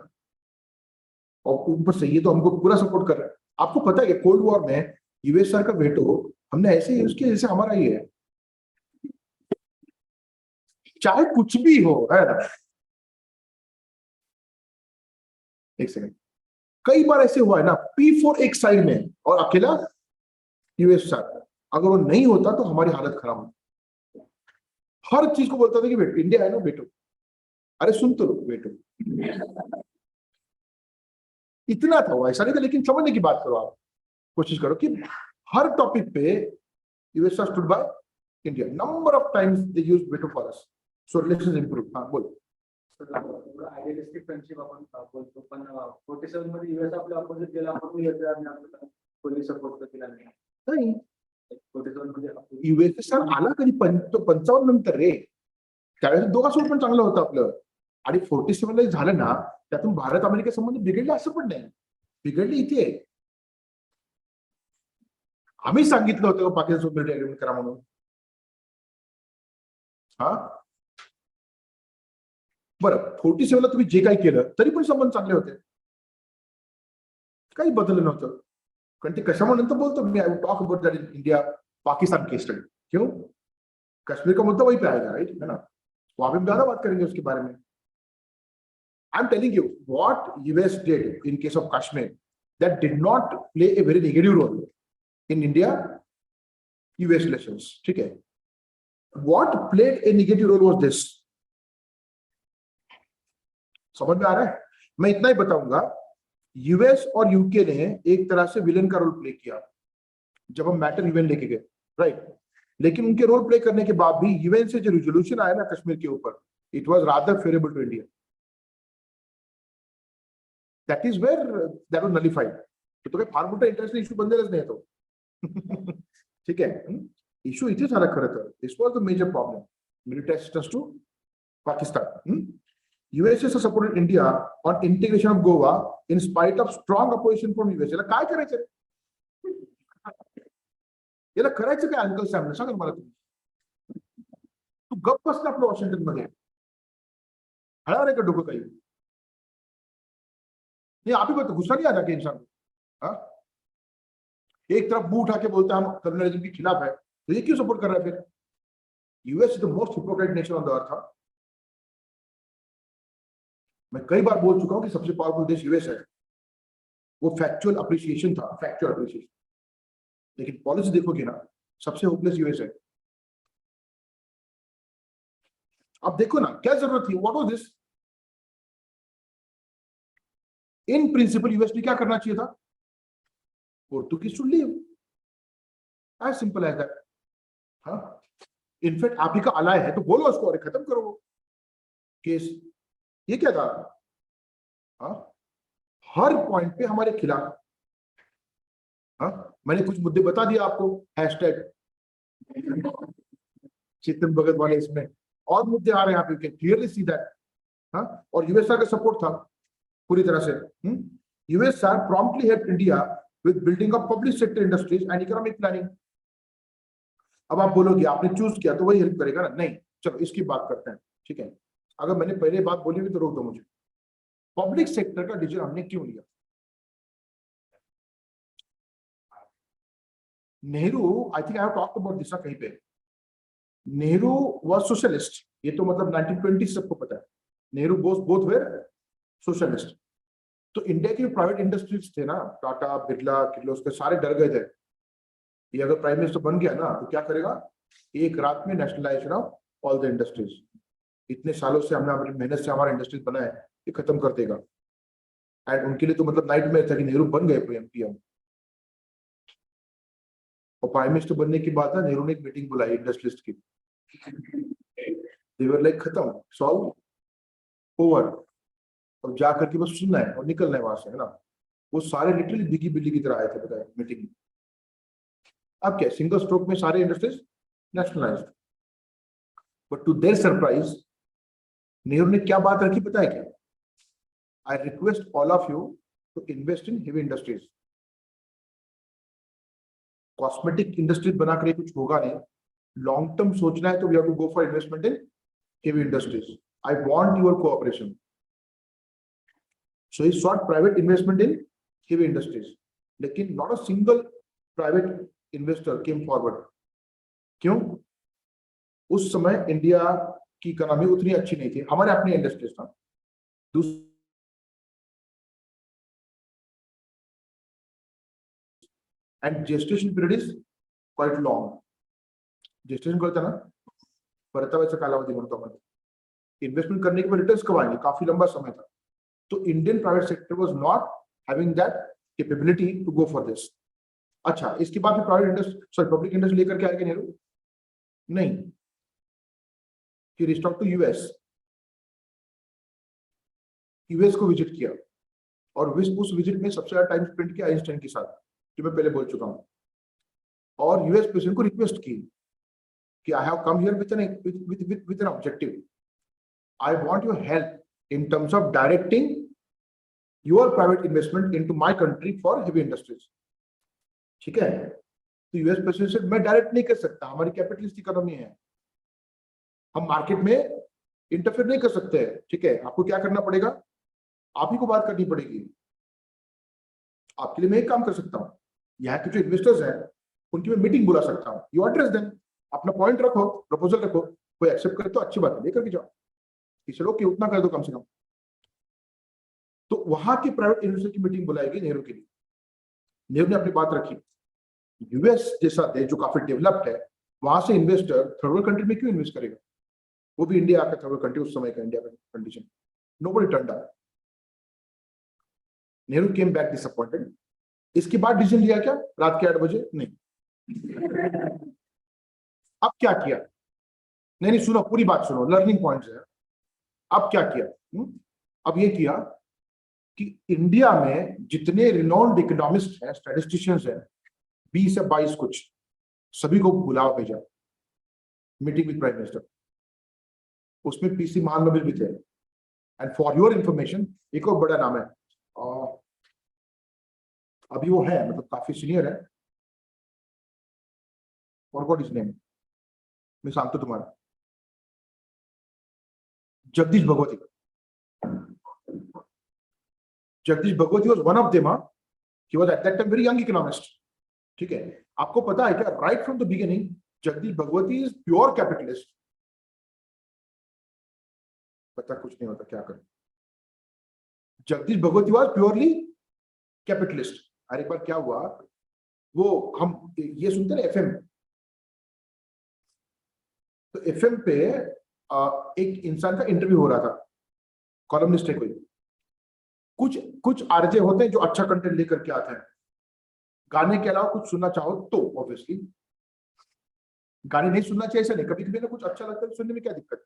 और ऊपर से ये तो हमको पूरा सपोर्ट कर रहा है. आपको पता है कि कोल्ड वॉर में यूएसआर का वेटो हमने ऐसे यूज किया जैसे हमारा ही है, चाहे कुछ भी हो, है ना. एक सेकंड, कई बार ऐसे हुआ है ना, P4 एक साइड में और अकेला यूएसआर. अगर वो नहीं होता तो हमारी हालत खराब होती. हर चीज को बोलता था कि बेटो इंडिया है ना बेटो, अरे सुन तो लो बेटो. इतना था वो, ऐसा नहीं था. लेकिन समझने की बात करो, आप कोशिश करो कि हर टॉपिक पे USR stood by India. Number of times they used veto for us. So relations improve. हां बोलो. आयडियलिस्टिक फ्रेंडशिप आपण बोलतो, पण 47 मध्ये यूएस आपल्या अपोजिट गेला, आपण आपल्याला कोणी सपोर्ट केला नाही. 47 मध्ये यूएसएसआर आला कधी 55 नंतर रे. त्यावेळेस दोघांसोबत पण चांगलं होतं आपलं, आणि 47 ला झालं ना, त्यातून भारत अमेरिका संबंध बिघडले असं पण नाही. बिघडले इथे. आम्ही सांगितलं होतं पाकिस्तान सोबत मिलिटरी अग्रीमेंट करा म्हणून. हा बरं, 47 ला तुम्ही जे काही केलं तरी पण संबंध चांगले होते, काही बदललं नव्हतं. कारण ते कशामुळे नंतर बोलतो मी, I will talk about that in India Pakistan case study. क्यों? कश्मीर का मुद्दा वहीं पे आएगा, राइट, है ना. वहां पे हम ज्यादा बात करेंगे उसके बारे में. I am telling you what US did in case of Kashmir, that did not play a very negative role in India US relations. ठीक है, what played a negative role was this. समझ में आ रहा है? मैं इतना ही बताऊंगा, यूएस और यूके ने एक तरह से विलन का रोल प्ले किया जब हम मैटर यूएन लेके गए, राइट. लेकिन उनके रोल प्ले करने के बाद भी यूएन से जो रेजोल्यूशन आया ना कश्मीर के ऊपर, it was rather favourable to India. That is where that was nullified. तो फार मोठा इंटरनॅशनल इश्यू बनलेलाच नाही तो. ठीक आहे, इश्यू इथे झाला खरं तर. This was the major problem, military assistance to Pakistan. USA supported India on integration of Goa in spite of strong opposition from US. याला काय करायचं, याला करायचं काय अंकल सॅमने, सांगा मला तुम्ही. तू गप्प बसला आपलं वॉशिंग्टन मध्ये, हळा रे का डोकं काही. नहीं आप ही बता, गुस्सा नहीं आता कि इंसान को. एक तरफ मुंह उठा के बोलता है हम कम्युनलिज्म के खिलाफ है, तो ये क्यों सपोर्ट कर रहा है फिर? US is the most hypocrite nation on the earth. मैं कई बार बोल चुका हूं कि सबसे पावरफुल देश यूएस है, वो फैक्चुअल अप्रिसिएशन था, फैक्चुअल अप्रिसिएशन। लेकिन पॉलिसी देखोगे ना, सबसे होपलेस यूएस है। अब देखो ना क्या जरूरत थी, what was this? In principle US ने क्या करना चाहिए था? Portuguese should leave, as simple as that. हाँ, इनफैक्ट आप ही का अलाय है तो बोलो उसको, अरे खत्म करो वो केस। ये क्या था? हाँ, हर पॉइंट पे हमारे खिलाफ। हाँ, मैंने कुछ मुद्दे बता दिया आपको, हैशटैग चेतन भगत वाले, इसमें और मुद्दे आ रहे हैं, आप you can clearly see that. हाँ, और यूएसआर का सपोर्ट था पूरी तरह से। USR promptly help India with building of public sector industries and economic planning. अब आप बोलोगे आपने चूज किया तो वही हेल्प करेगा ना? नहीं, चलो इसकी बात करते हैं, ठीक है। अगर मैंने पहले बात बोली हुई तो रोक दो मुझे। पब्लिक सेक्टर का डिसीजन हमने क्यों लिया? Nehru, I think I have talked about this कहीं पे। नेहरू वाज सोशलिस्ट, ये तो मतलब 1920 सबको पता है। Nehru both where socialist. तो इंडिया की प्राइवेट इंडस्ट्रीज थे ना, टाटा, बिरला, किर्लोस्कर, सारे डर गए थे ये अगर प्राइम मिनिस्टर बन गया ना तो क्या करेगा, एक रात में nationalisation of all the industries. इतने सालों से हमने अपनी मेहनत से हमारा इंडस्ट्रीज बनाया है, ये खत्म कर देगा। एंड उनके लिए तो मतलब नाइटमेयर था कि नेहरू बन गए पीएम। और प्राइम मिनिस्टर बनने के बाद ना नेहरू ने एक मीटिंग बुलाई इंडस्ट्रियलिस्ट की। दे वर लाइक खत्म, सॉल्व, ओवर। अब जा करके बस सुनना है और निकलना है वहां से, है ना। वो सारे लिटरली बिगी बिल्ली की तरह आए थे, बताए मीटिंग में। अब क्या, सिंगल स्ट्रोक में सारे industries nationalised. But to their surprise Nehru ने क्या बात रखी पता है क्या? I request all of you to invest in heavy industries. Cosmetic industries बनाकर कुछ होगा नहीं, लॉन्ग टर्म सोचना है तो we have to go for investment in heavy industries. I want your cooperation. So he sought private investment in heavy industries, लेकिन not a single private investor came forward. क्यों? उस समय इंडिया की economy उतनी अच्छी नहीं थी, हमारे अपने इंडस्ट्रीज था। And gestation period is quite long. Gestation कळतं ना, परताव्याचा कालावधी म्हणतो आपण। इन्वेस्टमेंट करने के बाद रिटर्न्स कब आएंगे, काफी लंबा समय था। तो Indian private sector was not having that capability to go for this. अच्छा, इसके बाद private industry, sorry, public industry लेकर के आएंगे नेहरू? नहीं, he restored to US. US को विजिट किया और उस विजिट में सबसे ज्यादा टाइम स्पेंड किया आइंस्टाइन के साथ, जो मैं पहले बोल चुका हूं। और यूएस प्रेसिडेंट को रिक्वेस्ट की कि I have come here with an objective. I want your help in terms of directing your private investment into my country for heavy industries। ठीक है, तो यूएस प्रेसिडेंट से मैं डायरेक्ट नहीं कर सकता, हमारी कैपिटलिस्ट इकोनॉमी है, हम मार्केट में इंटरफेयर नहीं कर सकते हैं। ठीक है, आपको क्या करना पड़ेगा, आप ही को बात करनी पड़ेगी। आपके लिए मैं एक काम कर सकता हूँ, यहाँ के जो इन्वेस्टर्स हैं उनकी मैं मीटिंग बुला सकता हूँ। यू एड्रेस देम, अपना पॉइंट रखो, प्रपोजल रखो, कोई एक्सेप्ट करे तो अच्छी बात है, लेकर के जाओ, चलो कि उतना कर दो कम से कम। तो वहां की प्राइवेट इन्वेस्टर की मीटिंग बुलाएगी नेहरू के लिए। नेहरू ने अपनी बात रखी, यूएस जैसा देश जो काफी डेवलप्ड है, वहां से इन्वेस्टर थर्ड वर्ल्ड कंट्री में क्यों इन्वेस्ट करेगा, वो भी इंडिया का थर्ड वर्ल्ड कंट्री, उस समय का इंडिया का condition. Nobody turned up. Nehru came back disappointed. इसके बाद डिसीजन लिया क्या, रात के 8 बजे? नहीं। अब क्या किया? नहीं, सुनो, पूरी बात सुनो, लर्निंग पॉइंट्स है। अब क्या किया? अब ये किया कि इंडिया में जितने रिनोन्ड इकोनॉमिस्ट हैं, स्टैटिस्टिशियंस हैं, 20 या 22 कुछ, सभी को बुलावा भेजा मीटिंग विद प्राइम मिनिस्टर। उसमें पीसी महानबी भी थे। एंड फॉर योर इंफॉर्मेशन, एक और बड़ा नाम है, अभी वो है, मतलब काफी सीनियर है, और व्हाट इज नेम, मैं सांगतो तुम्हारा, Jagdish Bhagwati. Jagdish Bhagwati was one of them. He was at that time very young economist. ठीक है, आपको पता है क्या, right from the beginning Jagdish Bhagwati is pure capitalist. पता कुछ नहीं होता, क्या करें। Jagdish Bhagwati was purely capitalist. हर एक बार क्या हुआ, वो हम ये सुनते ना एफएम, तो एफएम पे एक इंसान का इंटरव्यू हो रहा था, कॉलमनिस्ट है कोई। कुछ कुछ आरजे होते हैं जो अच्छा कंटेंट लेकर के आते हैं, गाने के अलावा कुछ सुनना चाहो तो ऑब्वियसली, गाने नहीं सुनना चाहिए ऐसा नहीं, कभी कभी ना कुछ अच्छा लगता है सुनने में क्या दिक्कत है।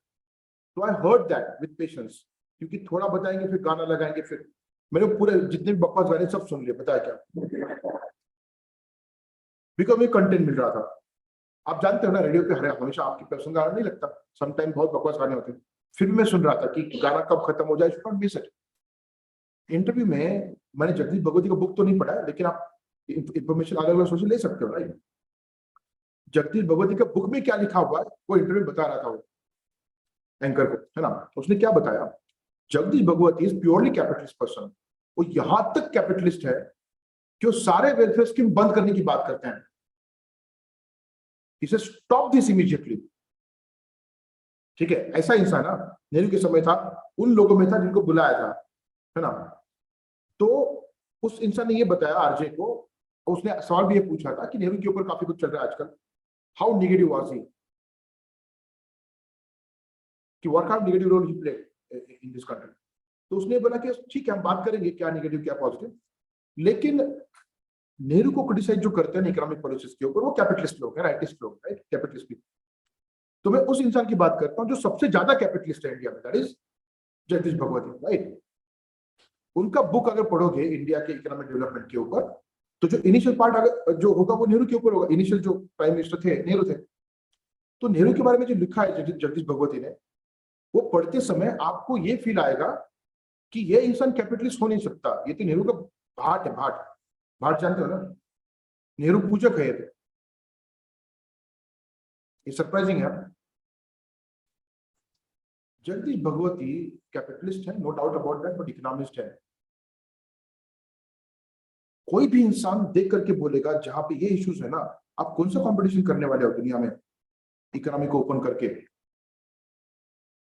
तो I heard that with patience, क्योंकि थोड़ा बताएंगे फिर गाना लगाएंगे, फिर मैंने पूरे जितने भी बकवास गाने सब सुन लिए, बताया क्या, बिकॉज मुझे कंटेंट मिल रहा था। आप जानते हो ना, रेडियो पे हमेशा आपकी पसंद गाना नहीं लगता, समटाइम बहुत बकवास गाने होते हैं, फिर भी मैं सुन रहा था कि गाना कब खत्म हो जाए, should not miss it. Interview में मैंने जगदीश भगवती का बुक तो नहीं पढ़ा, लेकिन आप इंफॉर्मेशन अलग अलग सोर्स ले सकते हो, राइट। जगदीश भगवती का बुक में क्या लिखा हुआ है वो इंटरव्यू बता रहा था वो एंकर को, है ना। उसने क्या बताया, Jagdish Bhagwati is purely capitalist person. वो यहां तक कैपिटलिस्ट है कि वो सारे वेलफेयर स्कीम बंद करने की बात करते हैं। इसे स्टॉप दिस इमीडिएटली। ठीक है, ऐसा इंसान ना नेहरू के समय था, उन लोगों में था जिनको बुलाया था, है ना। तो उस इंसान ने ये बताया आरजे को, उसने सवाल भी ये पूछा था कि नेहरू के ऊपर काफी कुछ चल रहा है आजकल, हाउ नेगेटिव वाज ही, कि what kind of negative role he played in this country. तो उसने बोला कि ठीक है हम बात करेंगे क्या नेगेटिव क्या पॉजिटिव, लेकिन नेहरू को क्रिटिसाइज जो करते हैं इकोनॉमिक पॉलिसीज के ऊपर, वो कैपिटलिस्ट लोग हैं, राइटिस्ट लोग, राइट, कैपिटलिस्ट भी। तो मैं उस इंसान की बात करता हूँ जो सबसे ज्यादा कैपिटलिस्ट है इंडिया में, that is Jagdish Bhagwati, right. उनका बुक अगर पढ़ोगे इंडिया के इकोनॉमिक डेवलपमेंट के ऊपर, तो जो इनिशियल पार्ट अगर जो होगा वो नेहरू के ऊपर होगा। इनिशियल जो प्राइम मिनिस्टर थे नेहरू थे, तो नेहरू के बारे में जो लिखा है जगदीश भगवती ने, वो पढ़ते समय आपको ये फील आएगा कि ये इंसान कैपिटलिस्ट हो नहीं सकता, ये तो नेहरू का भाट है, भाट। भाट जानते हो ना, नेहरू पूजक है ये सरप्राइजिंग है। जगदीश भगवती कैपिटलिस्ट है, no doubt about that, but economist है। कोई भी इंसान देख करके बोलेगा जहां पे ये इश्यूज है ना, आप कौन सा कंपटीशन करने वाले हो दुनिया में इकोनॉमी को ओपन करके,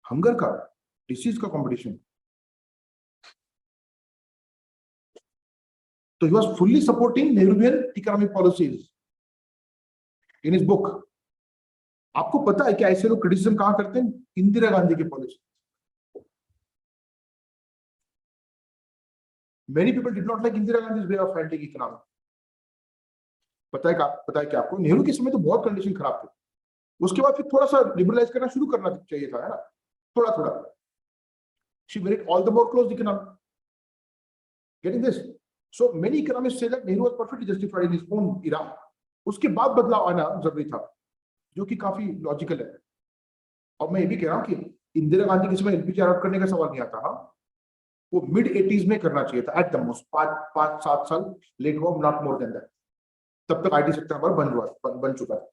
हंगर का, डिसीज का कंपटीशन। तो he was fully supporting Nehruvian economic policies in his book. आपको पता है क्या ऐसे लोग क्रिटिसिज्म कहां करते हैं, इंदिरा गांधी की policy. Many people did not like Indira Gandhi way of handling economy. पता है क्या आपको, नेहरू के समय तो बहुत कंडीशन खराब थी, उसके बाद फिर थोड़ा सा लिबरलाइज करना शुरू करना चाहिए था, है ना, थोड़ा थोड़ा। She made it all the more close economy, getting this. So many economist say that Nehru was perfectly justified in his own era. उसके बाद बदलाव आना जरूरी था, जो कि काफी लॉजिकल है। और मैं ये भी कह रहा हूं कि इंदिरा गांधी के समय एलपीजी आरोप करने का सवाल नहीं आता, हाँ, वो मिड 80s में करना चाहिए था एट द मोस्ट, 5-7 साल लेट हुआ, नॉट मोर देन दैट। तब तक आईटी सेक्टर हमारा बन चुका था,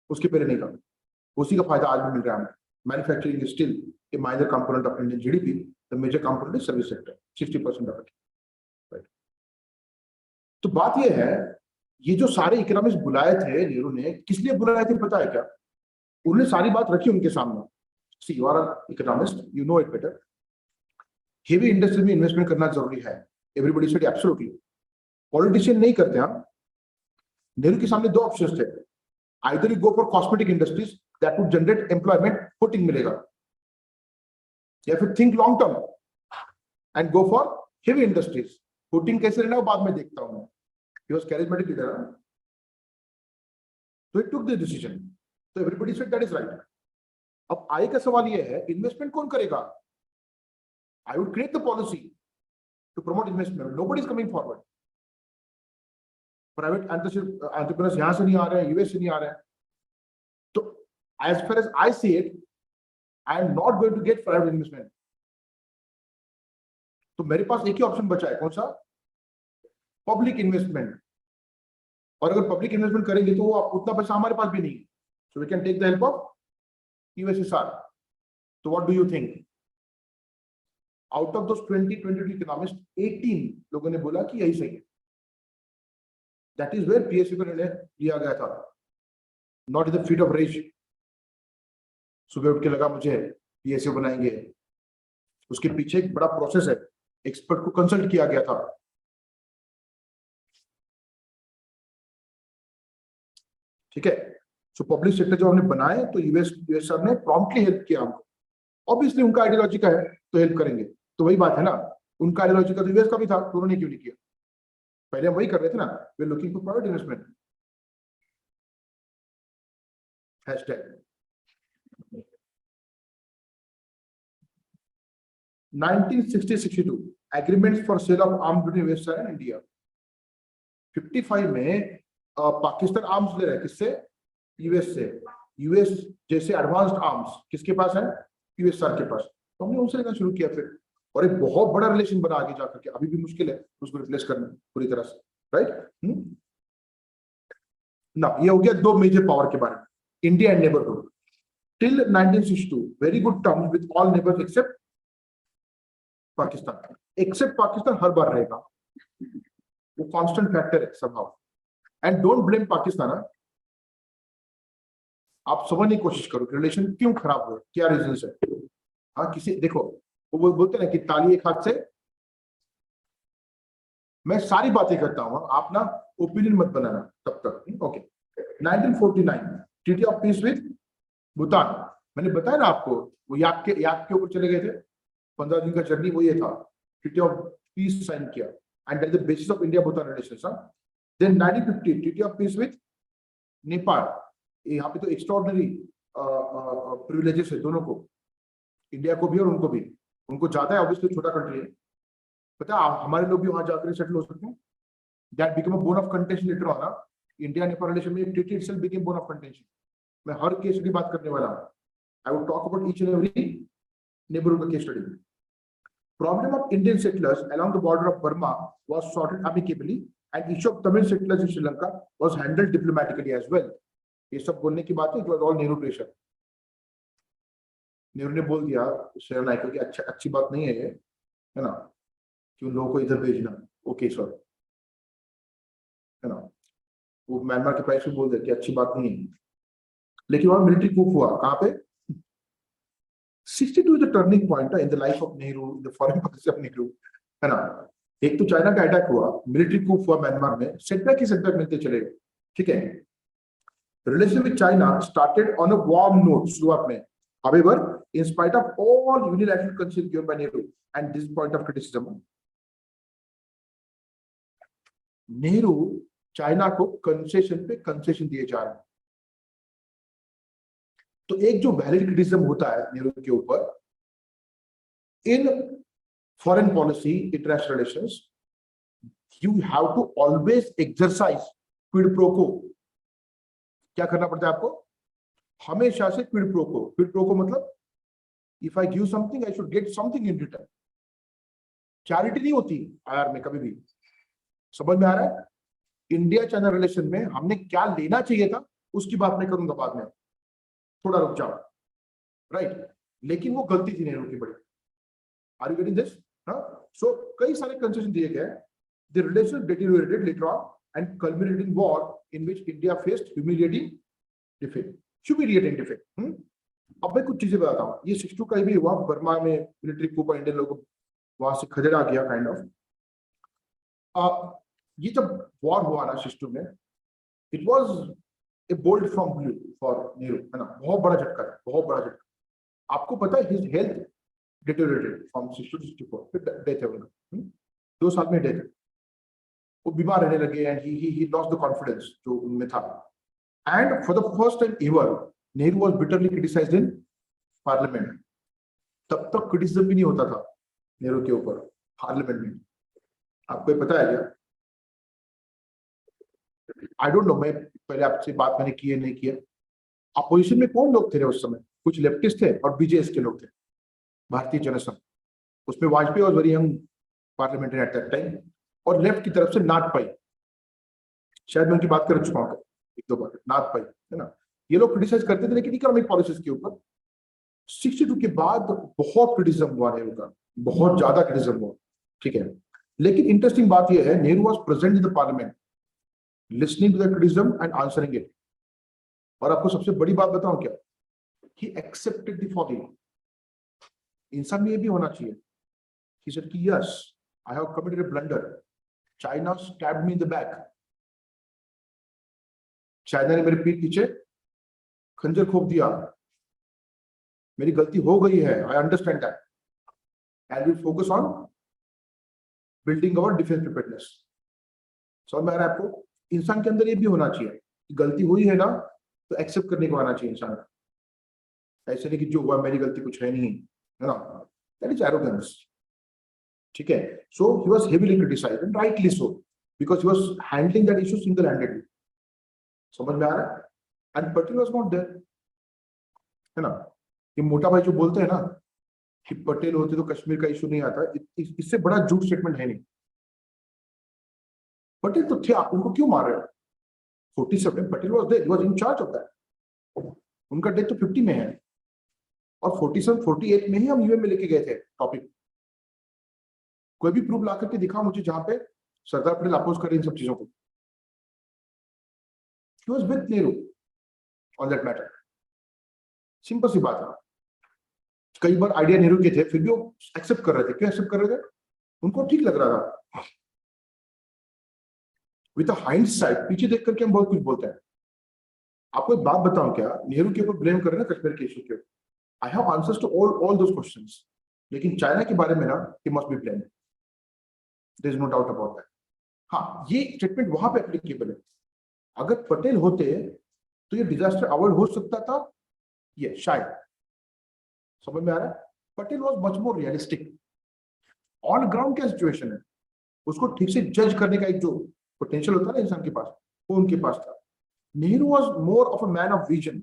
उसके पहले नहीं था। उसी का फायदा आज भी मिल रहा है हमें। Manufacturing is still a minor component of Indian GDP, the major component is service sector, 60% of it, right. तो बात यह है, ये जो सारे इकोनॉमिस्ट बुलाए थे नेहरू ने, किस लिए बुलाए थे पता है क्या, उन्होंने सारी बात रखी उनके सामने। See you are an economist, you know it better. Heavy industry में इन्वेस्टमेंट करना जरूरी है, एवरीबॉडी सेड एब्सोल्युटली। पॉलिटिशियन नहीं करते हम। नेहरू के सामने दो ऑप्शंस थे, either you go for cosmetic industries that would generate employment, footing मिलेगा, या फिर think long term and go for heavy industries. Footing कैसे लेना बाद में देखता हूं मैं। ही वाज कैरिज्मेटिक लीडर, तो ही टुक द डिसीजन। तो everybody said that is right. अब आय का सवाल यह है, इन्वेस्टमेंट कौन करेगा। I would create the policy to promote investment, nobody is coming forward. Private entrepreneurs यहां से नहीं आ रहे हैं, यूएस से नहीं आ रहे हैं। तो as far as I see it, I am not going to get private investment. तो मेरे पास एक ही ऑप्शन बचा है, कौन सा, पब्लिक इन्वेस्टमेंट। और अगर पब्लिक इन्वेस्टमेंट करेंगे तो वो उतना पैसा हमारे पास भी नहीं है, so we can take the help of USSR. तो what do you think, out of those 22 economist 18 लोगों ने बोला कि यही सही है। दैट इज वेयर पीएसयू का निर्णय लिया गया था, not in the fit of rage. सुबह उठ के लगा मुझे पीएसयू बनाएंगे, उसके पीछे एक बड़ा प्रोसेस है, एक्सपर्ट को कंसल्ट किया गया था। ठीक है, सो पब्लिक सेक्टर जो हमने बनाए तो यूएस सर ने प्रॉम्प्टली हेल्प किया हमको। ऑब्वियसली उनका आइडियोलॉजी का है तो हेल्प करेंगे, तो वही बात है ना, उनका आइडियोलॉजी का तो यूएस का भी था, तो उन्होंने क्यों नहीं किया? पहले हम वही कर रहे थे ना, we are looking for private investment. Hashtag 1960-62 agreements for sale of arms between US and India. 55 में पाकिस्तान आर्म्स ले रहा है, किससे? यूएस से। यूएस जैसे एडवांस्ड आर्म्स किसके पास है? यूएस सर के पास, तो हमने उनसे लेना शुरू किया फिर, और एक बहुत बड़ा रिलेशन बना आगे जाकर के। अभी भी मुश्किल है उसको रिप्लेस करना पूरी तरह से, राइट ना। ये हो गया दो मेजर पावर के बारे में, India and neighbourhood. Till 1962 very good terms with all neighbours except Pakistan. Except Pakistan हर बार रहेगा, वो कांस्टेंट फैक्टर है somehow. And don't blame Pakistan. आप समझने की कोशिश करो रिलेशन क्यों खराब हुए, क्या रीजन है। हाँ, किसी देखो वो बोलते ना कि ताली एक हाथ से, मैं सारी बातें करता हूं, आप ना ओपिनियन मत बनाना तब तक। Okay, 1949 treaty of peace with Bhutan. मैंने बताया ना आपको, वो याक के ऊपर चले गए थे, 15 दिन का जर्नी वो ये था, ट्रीटी ऑफ पीस साइन किया, and that is the basis of India Bhutan relations. Then 1950 treaty of peace with Nepal. यहाँ पे तो एक्स्ट्राऑर्डिनरी प्रिविलेजेस है दोनों को, इंडिया को भी और उनको भी। उनको ज्यादा है, ऑब्वियसली छोटा कंट्री है, पता है, हमारे लोग भी वहां जाकर सेटल हो सकते हैं। That become a bone of contention later on. India Nepal relation में treaty itself become bone of contention. मैं हर केस की बात करने वाला हूं, I would talk about each and every neighbourhood case study. Problem of Indian settlers along the border of Burma was sorted amicably, and issue of Tamil settlers in Sri Lanka was handled diplomatically as well. ये सब बोलने की बात है, it was all Nehru pressure. Nehru ने बोल दिया शेर नायक को कि अच्छा अच्छी बात नहीं है ये, है ना, कि उन लोगों को इधर भेजना। ओके सर, है ना, वो म्यांमार के प्राइस में बोल दिया कि अच्छी बात नहीं है, लेकिन वहां मिलिट्री कूप हुआ। कहाँ पे? 62 is the turning point in the life of Nehru, the foreign policy of Nehru, है ना। एक तो चाइना का अटैक हुआ, मिलिट्री कूप हुआ म्यांमार में, सेटबैक ही सेटबैक मिलते चले, ठीक है। Relation with China started on a warm note शुरुआत में, however in spite of all unilateral concessions given by Nehru and this point of criticism, Nehru China को कंसेशन पे कंसेशन दिए जा रहे हैं। तो एक जो वैलिड क्रिटिसिज्म होता है नेहरू के ऊपर in foreign policy international relations, you have to always exercise quid pro quo. क्या करना पड़ता है आपको? हमेशा से quid pro quo. Quid pro quo मतलब if I give something I should get something in return. Charity नहीं होती आईआर में कभी भी, समझ में आ रहा है? इंडिया चाइना रिलेशन में हमने क्या लेना चाहिए था उसकी बात मैं करूंगा बाद में, थोड़ा रुक जाओ, राइट। लेकिन वो गलती थी नेहरू की बड़ी। Are you getting this? So कई सारे कंसेशन दिए गए, the relation deteriorated later on and culminated in war in which India faced humiliating defeat. अब मैं कुछ चीजें बताता हूँ। ये 62 का भी हुआ, बर्मा में मिलिट्री कूप, इंडियन लोग वहां से खदेड़ा गया काइंड ऑफ। ये जब वॉर हुआ ना 62 में, it was A bolt from blue for Nehru, है ना। बहुत बड़ा झटका है, बहुत बड़ा झटका। आपको पता है हिज हेल्थ डिटेरियोरेटेड फ्रॉम 62 to 64, फिर डेथ है उनका, 2 साल में डेथ है। वो बीमार रहने लगे and he lost the confidence जो उनमें था। And for the first time ever Nehru was bitterly criticised in parliament. तब तक क्रिटिसिज्म भी नहीं होता था नेहरू के ऊपर पार्लियामेंट में। आपको पता है क्या? आई डोंट नो, मैं पहले आपसे बात मैंने की है नहीं किया। अपोजिशन में कौन लोग थे उस समय? कुछ लेफ्टिस्ट थे और बीजेएस के लोग थे, भारतीय जनसंघ। उसमें वाजपेयी और very young parliamentary eight that time, और लेफ्ट की तरफ से नाथ पाई, शायद मैं उनकी बात कर चुका हूँ 1-2 बार, नाथ पाई, है ना। ये लोग क्रिटिसाइज करते थे लेकिन इकोनॉमिक पॉलिसीज के ऊपर। 62 के बाद बहुत क्रिटिसिज्म हुआ नेहरू का, बहुत ज्यादा क्रिटिसिज्म हुआ, ठीक है। लेकिन इंटरेस्टिंग बात यह है, Nehru was present in the parliament listening to the criticism and answering it. और आपको सबसे बड़ी बात बताऊं क्या, ही एक्सेप्टेड द फॉलोइंग। इंसान में ये भी होना चाहिए। He said कि yes, I have committed a blunder. China stabbed me in the back. China ने मेरे पीठ पीछे खंजर खोप दिया, मेरी गलती हो गई है, I understand that. And we focus on building our defense preparedness. समझ में आ रहा है आपको? इंसान के अंदर ये भी होना चाहिए कि गलती हुई है ना तो एक्सेप्ट करने को आना चाहिए इंसान। ऐसे नहीं कि जो हुआ मेरी गलती कुछ है नहीं, है ना? That is arrogance. ठीक है? So he was heavily criticized and rightly so because he was handling that issue single-handedly. समझ में आ रहा है? And Patel was not there, है ना? ये मोटा भाई जो बोलते हैं ना कि पटेल होते तो कश्मीर का इशू नहीं आता, इससे बड़ा झूठ स्टेटमेंट है नहीं। पटेल तो थे, आप उनको क्यों मार रहे हो? 47 Patel was there, he was in charge of that. उनका डेथ तो 50 में है और 47 48 में ही हम यूएन में लेके गए थे टॉपिक। कोई भी प्रूफ ला करके दिखा मुझे जहां पे सरदार पटेल अपोज कर इन सब चीजों को। He was with Nehru on that matter. Simple सी बात है। कई बार आइडिया नेहरू के थे, फिर भी वो एक्सेप्ट कर रहे थे। क्यों एक्सेप्ट कर रहे थे? उनको ठीक लग रहा था। विद हाइंडसाइट, पीछे देख करके हम बहुत कुछ बोलते हैं। आपको एक बात बताऊं क्या, नेहरू के ऊपर ब्लेम कर रहे हैं कश्मीर के इशू के, I have answers to all those questions, लेकिन चाइना के बारे में ना he must be blamed, there is no doubt about that. हाँ, ये स्टेटमेंट वहां पे एप्लीकेबल है। अगर पटेल होते तो ये डिजास्टर अवॉइड हो सकता था, ये शायद। समझ में आ रहा है? Patel was much more realistic. On ground क्या सिचुएशन है उसको ठीक से जज करने का एक जो पोटेंशियल होता है ना इंसान के पास, वो उनके पास था। Nehru was more of a man of vision,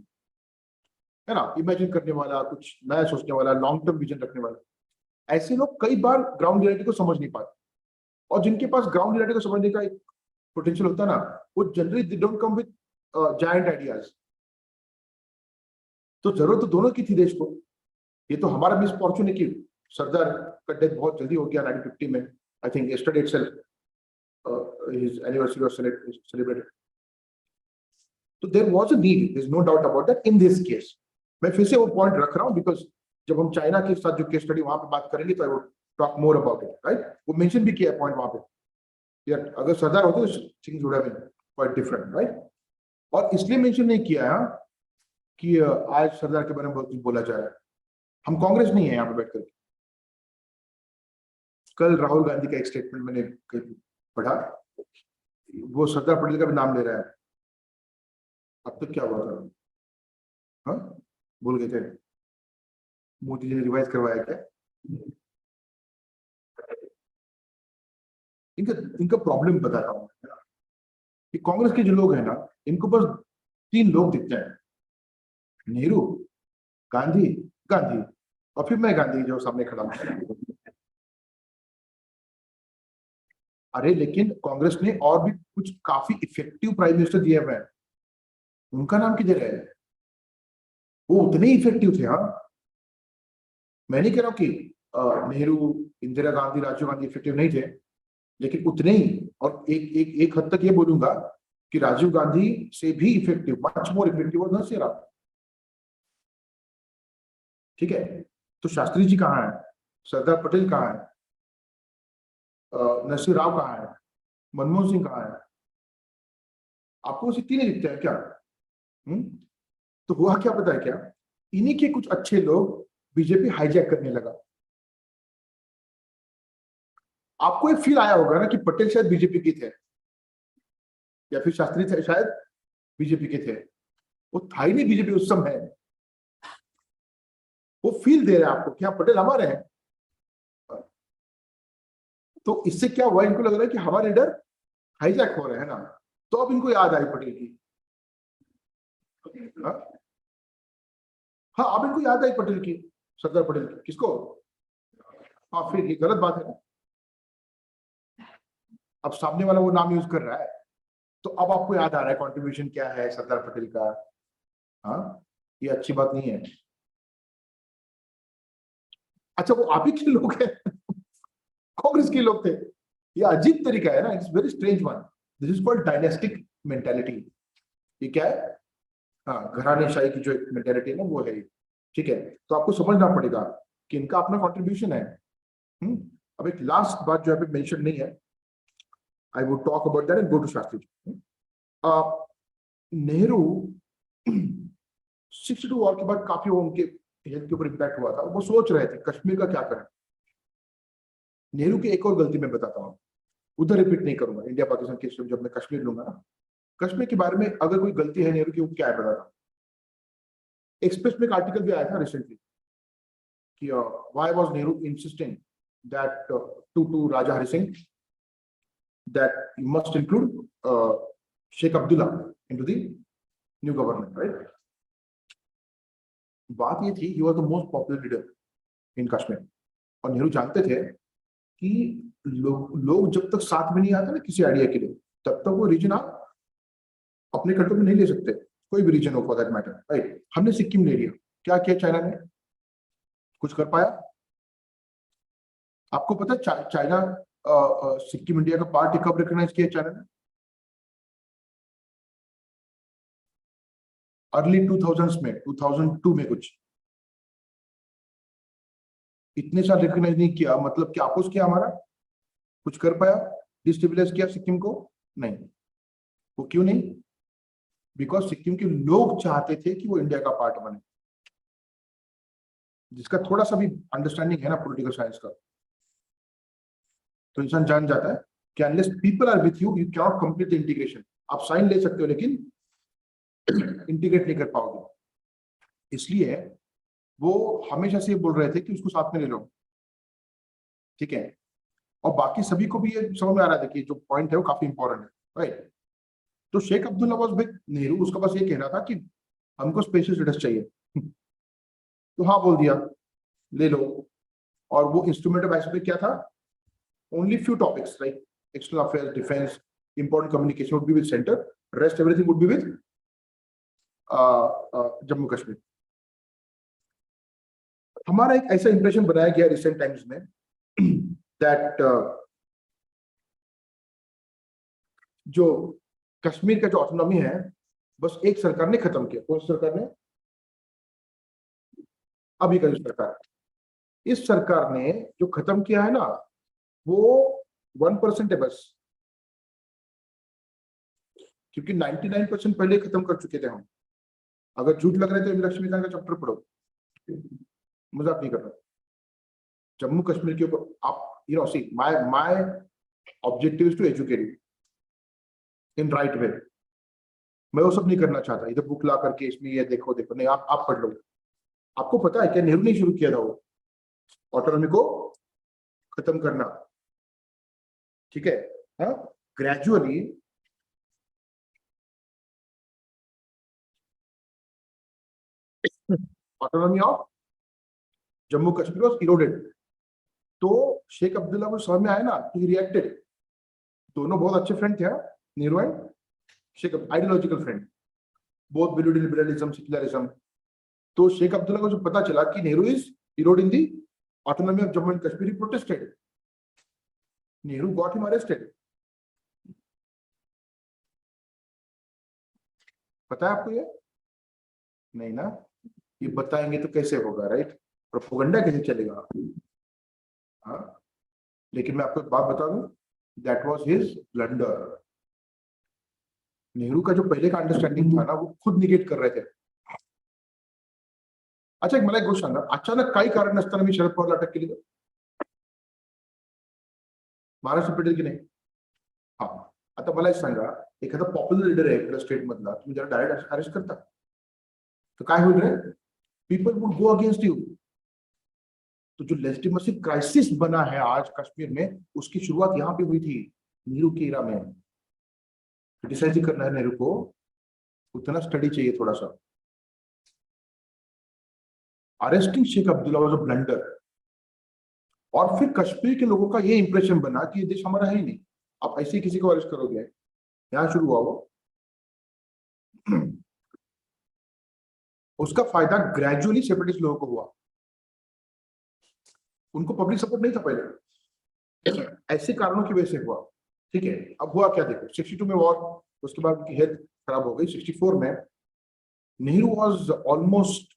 है ना? इमेजिन करने वाला, कुछ नया सोचने वाला, लॉन्ग टर्म विजन रखने वाला। ऐसे लोग कई बार ग्राउंड रियलिटी को समझ नहीं पाते, और जिनके पास ग्राउंड रियलिटी को समझने का एक पोटेंशियल होता है ना, वो generally they don't come with giant ideas. तो जरूरत तो दोनों की थी देश को। ये तो हमारा मिसफॉर्चून है कि सरदार का डेथ बहुत जल्दी हो गया 1950 में। I think yesterday itself his anniversary was celebrated. So there was a need, there is no doubt about that in this case. मैं फिर से वो पॉइंट रख रहा हूँ बिकॉज जब हम चाइना के साथ जो केस स्टडी वहां पे बात करेंगे तो आई would talk more about it, right? वो मेंशन भी किया है पॉइंट वहां पे यार, अगर सरदार होते तो things would have been quite different, right? और इसलिए मेंशन नहीं किया है कि आज सरदार के बारे में बहुत कुछ बोला जा रहा है। हम कांग्रेस नहीं है यहाँ पे बैठ कर। कल राहुल गांधी का एक स्टेटमेंट मैंने पढ़ा, वो सरदार पटेल का भी नाम ले रहा है। अब तक क्या हुआ था? हाँ, भूल गए थे? मोदी जी ने रिवाइज करवाया क्या? इनका प्रॉब्लम बताता हूँ कि कांग्रेस के जो लोग हैं ना, इनको बस 3 लोग दिखते हैं, नेहरू, गांधी, गांधी, और फिर मैं गांधी जो सामने खड़ा हूं। अरे लेकिन कांग्रेस ने और भी कुछ काफी इफेक्टिव प्राइम मिनिस्टर दिए हुए हैं, उनका नाम किधर है? वो उतने ही इफेक्टिव थे। हाँ, मैं नहीं कह रहा हूं कि नेहरू, इंदिरा गांधी, राजीव गांधी इफेक्टिव नहीं थे, लेकिन उतने ही। और एक हद तक ये बोलूंगा कि राजीव गांधी से भी इफेक्टिव, मच मोर इफेक्टिव और नरसिंह। ठीक है, तो शास्त्री जी कहाँ है? सरदार पटेल कहाँ है? नरसिंह राव कहाँ है? मनमोहन सिंह कहाँ है? आपको वो 3 दिखते हैं क्या? तो हुआ क्या पता है क्या? इन्हीं के कुछ अच्छे लोग बीजेपी हाईजैक करने लगा। आपको एक फील आया होगा ना कि पटेल शायद बीजेपी के थे या फिर शास्त्री थे शायद बीजेपी के थे। वो था ही नहीं बीजेपी उस समय। वो फील दे रहे हैं आपको कि हाँ पटेल हमारे हैं। तो इससे क्या हुआ, इनको लग रहा है कि हमारे लीडर हाईजैक हो रहे हैं ना, तो अब इनको याद आई पटेल की। हाँ, अब इनको याद आई पटेल की, सरदार पटेल की। किसको? हाँ, फिर ये गलत बात है ना। अब सामने वाला वो नाम यूज कर रहा है, तो अब आपको याद आ रहा है कंट्रीब्यूशन क्या है सरदार पटेल का। हाँ, ये अच्छी बात नहीं है। अच्छा, वो आप ही के लोग हैं, कांग्रेस के लोग थे। ये अजीब तरीका है ना, it's very strange one. This is called dynastic mentality, ये क्या है? हाँ, घरानेशाही की जो एक मेंटेलिटी है ना, वो है ये। ठीक है, तो आपको समझना पड़ेगा कि इनका अपना कंट्रीब्यूशन है। अब एक लास्ट बात जो अभी मेंशन नहीं है, I would talk about that and go to Shastri ji. Nehru 62 war के बाद काफी उनके हेल्थ के ऊपर इम्पैक्ट हुआ था। वो सोच रहे थे कश्मीर का क्या करें। नेहरू की एक और गलती मैं बताता हूँ, उधर रिपीट नहीं करूंगा। इंडिया पाकिस्तान के जब मैं कश्मीर लूंगा ना, कश्मीर के बारे में अगर कोई गलती है नेहरू की, वो क्या है बताता। एक्सप्रेस में एक आर्टिकल भी आया था रिसेंटली कि why was Nehru insisting that to Raja Hari Singh that you must include Sheikh Abdullah into the new government, right? बात ये थी, he was the most popular leader in Kashmir, और नेहरू जानते थे कि लोग जब तक साथ में नहीं आते ना किसी आइडिया के लिए, तब तक वो रीजन आप अपने कंट्रोल में नहीं ले सकते, कोई भी रीजन हो फॉर दैट मैटर, राइट? हमने सिक्किम ले लिया, क्या किया चाइना ने? कुछ कर पाया? आपको पता है चाइना सिक्किम इंडिया का पार्ट कब रिकॉग्नाइज किया चाइना ने? अर्ली 2000s में, 2002 में कुछ। इतने साल रिकॉग्नाइज नहीं किया, मतलब क्या अपोज किया हमारा? कुछ कर पाया? डिस्टेबलाइज किया सिक्किम को? नहीं। वो क्यों नहीं? बिकॉज सिक्किम के लोग चाहते थे कि वो इंडिया का पार्ट बने। जिसका थोड़ा सा भी अंडरस्टैंडिंग है ना पॉलिटिकल साइंस का, तो इंसान जान जाता है कि unless people are with you, you can not complete the integration. आप साइन ले सकते हो लेकिन इंटीग्रेट नहीं कर पाओगे। इसलिए वो हमेशा से बोल रहे थे कि उसको साथ में ले लो, ठीक है? और बाकी सभी को भी ये समझ में आ रहा था कि जो पॉइंट है वो काफी इंपॉर्टेंट है, राइट? तो शेख अब्दुल्ला वाज विद नेहरू, उसका बस ये कहना था कि हमको स्पेशल स्टेटस चाहिए। तो हाँ बोल दिया, ले लो। और वो इंस्ट्रूमेंट ऑफ एक्शन क्या था? Only few topics like external affairs, defence, important communication would be with centre, rest everything would be with Jammu Kashmir. हमारा एक ऐसा इंप्रेशन बनाया गया रिसेंट टाइम्स में दैट जो कश्मीर का जो ऑटोनॉमी है, बस एक सरकार ने खत्म किया। कौन सी सरकार ने? अभी का जो सरकार, इस सरकार ने जो खत्म किया है ना, वो 1% है बस, क्योंकि 99% पहले खत्म कर चुके थे हम। अगर झूठ लग रहे थे लक्ष्मीकांत का चैप्टर पढ़ो, मजाक नहीं कर रहा। जम्मू कश्मीर के ऊपर आप see my objective is to educate in right way. मैं वो सब नहीं करना चाहता इधर बुक ला करके इसमें ये देखो देखो, नहीं, आप पढ़ लो। आपको पता है क्या नेहरू ने शुरू किया था वो ऑटोनॉमी को खत्म करना, ठीक है? हाँ, gradually autonomy of Jammu Kashmir was eroded. तो शेख अब्दुल्ला को समझ में आया ना, तो ही रिएक्टेड। दोनों बहुत अच्छे फ्रेंड थे, Nehru and Sheikh, ideological friend, both believed in liberalism, secularism. तो शेख अब्दुल्ला को जब पता चला कि Nehru is eroding the autonomy of Jammu and Kashmir, he protested. Nehru got him arrested. पता है आपको ये? नहीं ना, ये बताएंगे तो कैसे होगा, राइट? प्रोपेगेंडा कैसे चलेगा? हाँ, लेकिन मैं आपको एक बात बता दूं, that was his blunder. Nehru का जो पहले का अंडरस्टैंडिंग था ना, वो खुद निगेट कर रहे थे। अच्छा, एक मला एक गोष्ट सांगा, अचानक काही कारण नसताना मी शरद पवारला अटक केली तर महाराष्ट्र पेटेल की नाही? हा, आता मला एक सांगा, एखादा पॉप्युलर लीडर आहे एखाद्या स्टेट मधला, तुम्ही त्याला डायरेक्ट अरेस्ट करता तो काय होईल रे? People would go against you. तो जो लेजिटिमेसी क्राइसिस बना है आज कश्मीर में, उसकी शुरुआत यहाँ पे हुई थी नेहरू के इरा में। क्रिटिसाइज करना है नेहरू को, उतना स्टडी चाहिए थोड़ा सा। Arresting Sheikh Abdullah was a blunder. और फिर कश्मीर के लोगों का ये इंप्रेशन बना कि ये देश हमारा है ही नहीं, आप ऐसे ही किसी को अरेस्ट करोगे। यहाँ शुरू हुआ वो। उसका फायदा ग्रेजुअली सेपरेटिस्ट लोगों को हुआ। उनको पब्लिक सपोर्ट नहीं था पहले, ऐसे कारणों की वजह से हुआ। ठीक है, अब हुआ क्या देखो, 62 में वॉर, उसके बाद उनकी हेल्थ खराब हो गई। 64 में Nehru was almost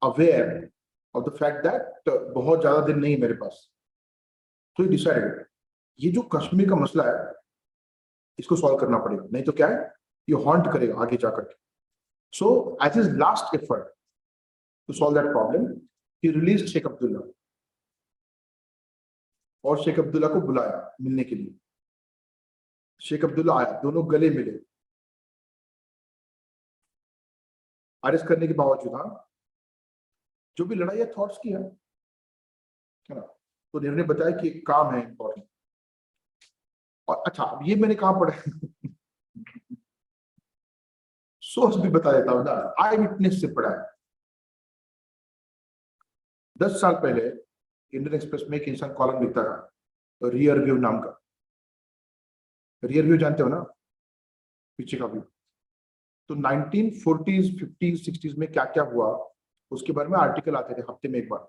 aware of the fact that बहुत ज्यादा दिन नहीं मेरे पास, तो ही डिसाइडेड ये जो कश्मीर का मसला है इसको सॉल्व करना पड़ेगा, नहीं तो क्या है ये हॉन्ट करेगा आगे जाकर के। So as his last effort to solve that problem he release Sheikh Abdullah, और शेख अब्दुल्ला को बुलाया मिलने के लिए। शेख अब्दुल्ला आया, दोनों गले मिले। अरेस्ट करने के बावजूद हाँ, जो भी लड़ाई थॉट्स की है ना, तो नेहरू ने बताया कि एक काम है इंपॉर्टेंट। और अच्छा, अब ये मैंने कहा पढ़ा सोर्स भी बता देता हूँ ना, आई विटनेस से पढ़ा है। 10 साल पहले इंडियन एक्सप्रेस में एक इंसान कॉलम लिखता था रियर व्यू नाम का। रियर व्यू जानते हो ना, पीछे का व्यू। तो 1940s 50s 60s में क्या क्या हुआ उसके बारे में आर्टिकल आते थे हफ्ते में एक बार।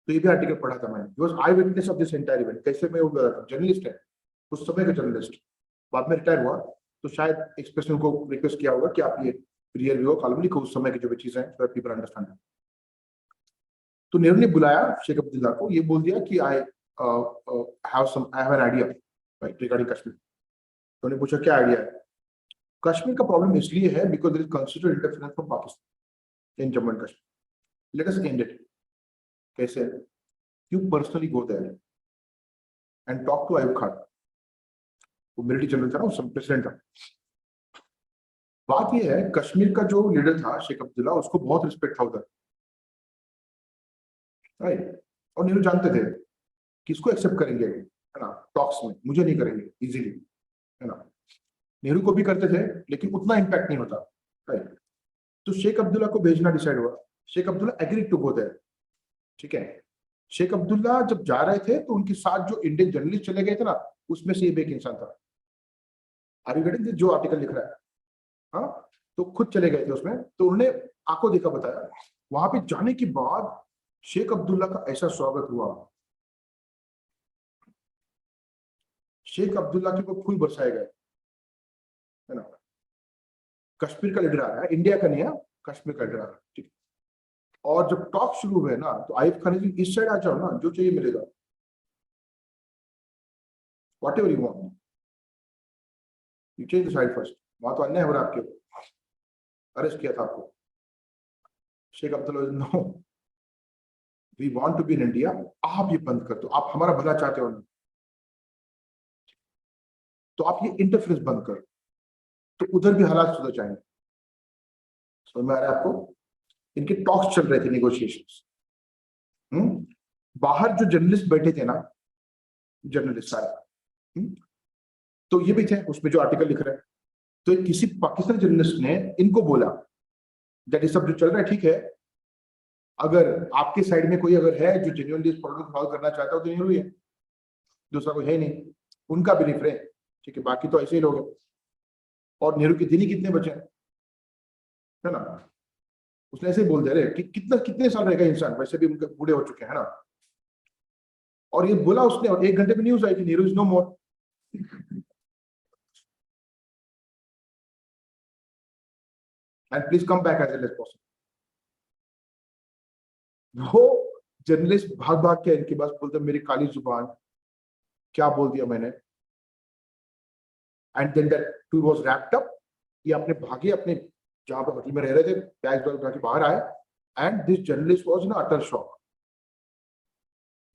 तो ये भी आर्टिकल पढ़ा था मैंने, was I witness of this entire event. कैसे मैं जर्नलिस्ट है, उस समय का जर्नलिस्ट, बाद में रिटायर हुआ, तो शायद एक्सप्रेस ने उनको रिक्वेस्ट किया होगा कि आप ये रियल व्यू कॉलम लिखो उस समय की जो भी चीजें हैं, सो पीपल अंडरस्टैंड। तो नेहरू ने बुलाया शेख अब्दुल्ला को, ये बोल दिया कि I have an idea regarding Kashmir. तो उन्होंने पूछा क्या आइडिया है। कश्मीर का प्रॉब्लम इसलिए है because there is considered interference from Pakistan in Jammu and Kashmir. Let us end it. कैसे? You personally go there and talk to Ayub Khan, वो मिलिट्री जनरल था ना, उस प्रेसिडेंट था। बात ये है कश्मीर का जो लीडर था शेख अब्दुल्ला, उसको बहुत रिस्पेक्ट था उधर, राइट। और नेहरू जानते थे किसको एक्सेप्ट करेंगे है ना टॉक्स में, मुझे नहीं करेंगे इजीली, है ना। नेहरू को भी करते थे लेकिन उतना इम्पैक्ट नहीं होता, राइट। तो शेख अब्दुल्ला को भेजना डिसाइड हुआ। Sheikh Abdullah agreed to go there, ठीक है। शेख अब्दुल्ला जब जा रहे थे तो उनके साथ जो इंडियन जर्नलिस्ट चले गए थे ना, उसमें से ये भी एक इंसान था। आर यू गेटिंग जो आर्टिकल लिख रहा है, हाँ। तो खुद चले गए थे उसमें, तो उन्होंने आंखों देखा बताया। वहां पे जाने के बाद शेख अब्दुल्ला का ऐसा स्वागत हुआ, शेख अब्दुल्ला के ऊपर फूल बरसाए गए, है ना। कश्मीर का लीडर आ रहा है, इंडिया का नहीं है, कश्मीर का लीडर आ रहा है, ठीक। और जब टॉक शुरू हुए ना, तो आयुब खान जी इस साइड आ जाओ ना, जो चाहिए मिलेगा, what ever you want, you change the side first. वहां तो अन्याय हो रहा है आपके ऊपर, अरेस्ट किया था आपको। Sheikh Abdullah no, we want to be in India, आप ये बंद कर दो, आप हमारा भला चाहते हो ना, तो आप ये इंटरफेरेंस बंद कर, तो उधर भी हालात सुधर जाएंगे। समझ में आ रहा है आपको? इनके टॉक्स चल रहे थे, नेगोशिएशंस। बाहर जो जर्नलिस्ट बैठे थे ना, जर्नलिस्ट सारे, तो ये भी थे उसमें जो आर्टिकल लिख रहे हैं। तो किसी पाकिस्तानी जर्नलिस्ट ने इनको बोला दैट ये सब जो चल रहा है ठीक है, अगर आपके साइड में कोई अगर है जो जेन्युइनली इस प्रॉब्लम को सॉल्व करना चाहता हो तो नेहरू ही है, दूसरा कोई है नहीं। उनका भी रिफ्रेन, ठीक है, बाकी तो ऐसे ही लोग हैं। और नेहरू के दिन ही कितने बचे, है ना। उसने ऐसे ही बोल दे रहे कि कितने साल रहेगा इंसान, वैसे भी उनके बूढ़े हो चुके हैं ना। और ये बोला उसने, और 1 घंटे में न्यूज आई कि Nehru is no more. And please come back as early as possible. वो जर्नलिस्ट भाग भाग के इनके पास बोलते मेरी काली जुबान, क्या बोल दिया मैंने। And then that too was wrapped up. ये अपने भागे, अपने जहां पे होटल में रह रहे थे, बैग उठा के बाहर आए। And this journalist was in utter shock.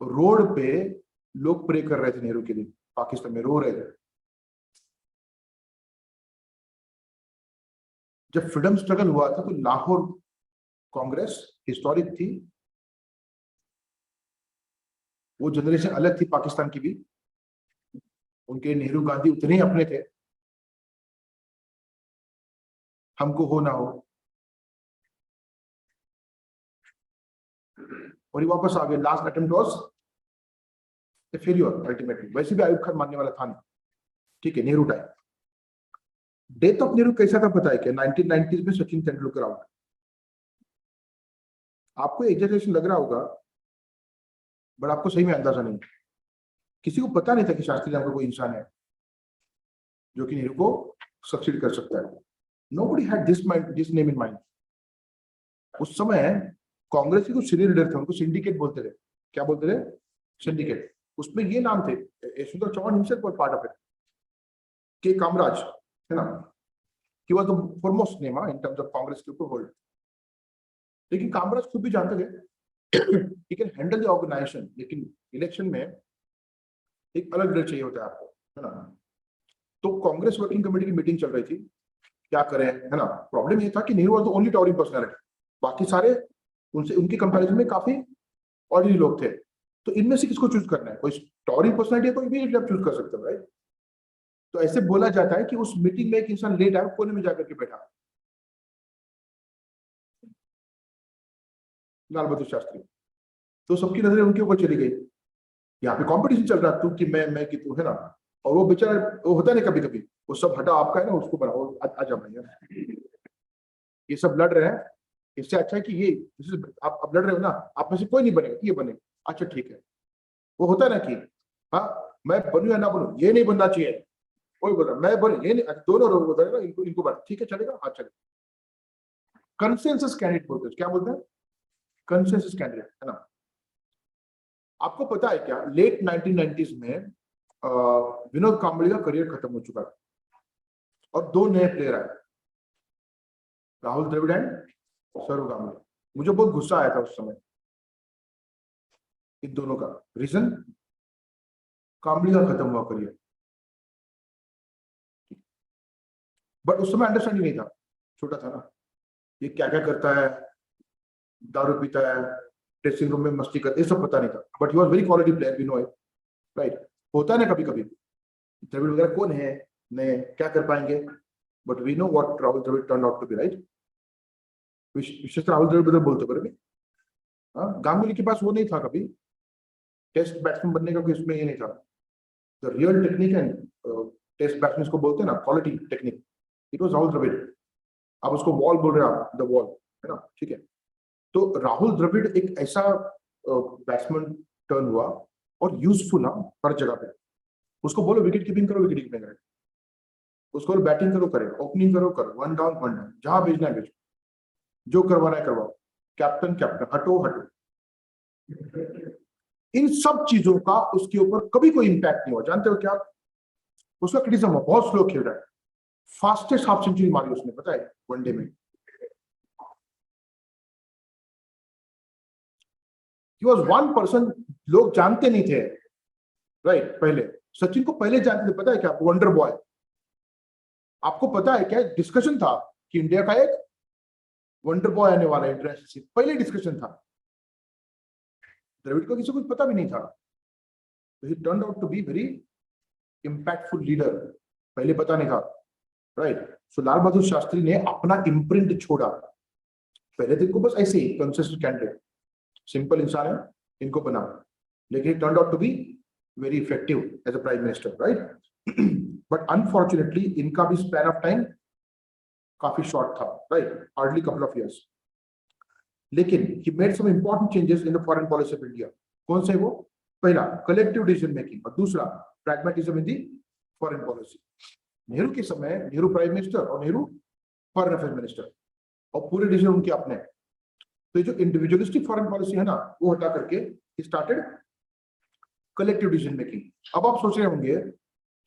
Road पे लोग प्रे कर रहे थे नेहरू के लिए, पाकिस्तान में रो रहे थे। जब फ्रीडम स्ट्रगल हुआ था तो लाहौर कांग्रेस हिस्टोरिक थी, वो जनरेशन अलग थी पाकिस्तान की भी। उनके नेहरू गांधी उतने ही अपने थे, हमको हो ना हो। और ये वापस आ गए। Last attempt was failure ultimately. वैसे भी आयुब खान मानने वाला था नहीं, ठीक है। Nehru time. Death of Nehru कैसा था पता है क्या? 1990s में सचिन तेंदुलकर आउट। आपको एग्जैजरेशन लग रहा होगा, बट आपको सही में अंदाजा नहीं। किसी को पता नहीं था कि शास्त्री नाम का कोई इंसान है। जो कि नेहरू को सक्सीड कर सकता है। Nobody had this name in mind. उस समय कांग्रेस के कुछ सीनियर लीडर थे, उनको सिंडिकेट बोलते थे। क्या बोलते थे? सिंडिकेट। उसमें ये नाम थे, Yashwantrao Chavan himself was part of it, K Kamaraj, है ना, he was the foremost name in terms of Congress के ऊपर होल्ड। लेकिन कामराज खुद भी जानते थे he can handle the organisation, लेकिन इलेक्शन में एक अलग लीडर चाहिए होता है आपको, है ना। तो कांग्रेस वर्किंग कमेटी की मीटिंग चल रही थी, क्या करें, है ना। प्रॉब्लम ये था कि Nehru was the only towering personality, बाकी सारे उनसे उनके कंपैरिजन में काफी ऑर्डिनरी लोग थे। तो इनमें से किसको चूज करना है? कोई टॉरिंग पर्सनैलिटी है तो इमीडिएटली आप चूज कर सकते हो, राइट। तो ऐसे बोला जाता है कि उस मीटिंग में एक इंसान लेट आया, कोने में जाकर के बैठा, लाल बहादुर शास्त्री। तो सबकी नजरें उनके ऊपर चली गई, यहाँ पे कंपटीशन चल रहा है, तू कि मैं कि तू, है ना। और वो बेचारा, वो होता नहीं कभी कभी, वो सब हटा आपका है ना, उसको बनाओ, आजा भैया, ये सब लड़ रहे हैं, इससे अच्छा है कि ये आप अब लड़ रहे हो ना, आप में से कोई नहीं बनेगा, ये बने, अच्छा ठीक है। वो होता है ना कि हाँ मैं बनूं या ना बनूं, ये नहीं बनना चाहिए, कोई बोल रहा मैं बनूं, ये नहीं, दोनों लोग बोल रहे हैं इनको इनको बना, ठीक है चलेगा, हाँ चलेगा। कंसेंसस कैंडिडेट बोलते हैं, क्या बोलते हैं? कंसेंसस कैंडिडेट, है ना। आपको पता है क्या, लेट 1990s में विनोद कांबळे का करियर खत्म हो चुका था और दो नए प्लेयर आए, राहुल द्रविड़ एंड सौरव गांगुली। मुझे बहुत गुस्सा आया था उस समय इन दोनों का। रीजन, कांबळे का खत्म हुआ करियर, बट उस समय अंडरस्टैंडिंग नहीं था, छोटा था ना, ये क्या क्या करता है, दारू पीता है, ड्रेसिंग रूम में मस्ती करता है, ये सब पता नहीं था। But he was very quality player, we know it, right. होता है ना कभी कभी, द्रविड़ वगैरह कौन है, नए क्या कर पाएंगे, but we know what Rahul Dravid turn out to be, right. विशेष राहुल द्रविड़ बदल बोलते करेंगे। हाँ, गांगुली के पास वो नहीं था कभी, टेस्ट बैट्समैन बनने का कोई उसमें ये नहीं था। The real technique and test batsman को बोलते हैं ना, quality technique, it was Rahul Dravid. आप उसको वॉल बोल रहे हो, द वॉल, है ना, ठीक है। तो राहुल द्रविड़ एक ऐसा बैट्समैन टर्न हुआ और यूजफुल हर जगह पे। उसको बोलो विकेट कीपिंग करो, विकेट कीपिंग करे, उसको बोलो बैटिंग करो करे, ओपनिंग करो करो, वन डाउन, जहां भेजना है भेजो, जो करवाना है करवाओ, कैप्टन कैप्टन, हटो हटो। इन सब चीजों का उसके ऊपर कभी कोई इंपैक्ट नहीं हुआ। जानते हो क्या, उसका क्रिटिसिज्म हुआ, बहुत स्लो खेल रहा है। फास्टेस्ट हाफ सेंचुरी मारी उसने, पता है, वनडे में। He was one person, लोग जानते नहीं थे, राइट। पहले सचिन को पहले जानते थे, पता है क्या, वंडर बॉय। आपको पता है क्या, डिस्कशन था कि इंडिया का एक वंडर बॉय आने वाला है इंटरनेशनल से, पहले डिस्कशन था। द्रविड़ को किसी को पता भी नहीं था। He turned out to be very impactful leader, पहले पता नहीं था, राइट। सो लाल बहादुर शास्त्री ने अपना इम्प्रिंट छोड़ा। पहले तो इनको बस ऐसे ही कंसेंसस कैंडिडेट, सिंपल इंसान है, इनको बना, लेकिन turned out to be very effective as a prime minister, right. But unfortunately इनका भी स्पैन ऑफ टाइम काफी शॉर्ट था, right, hardly couple of years. लेकिन he made some important changes in the foreign policy of India. कौन से वो? पहला, collective decision making, और दूसरा, pragmatism in the foreign policy. Nehru के समय नेहरू प्राइम मिनिस्टर और नेहरू फॉरेन अफेयर्स मिनिस्टर, और पूरे डिसीजन उनके अपने। तो जो इंडिविजुअलिस्टिक फॉरेन पॉलिसी है ना, वो हटा करके स्टार्टेड कलेक्टिव डिसीजन मेकिंग। अब आप सोच रहे होंगे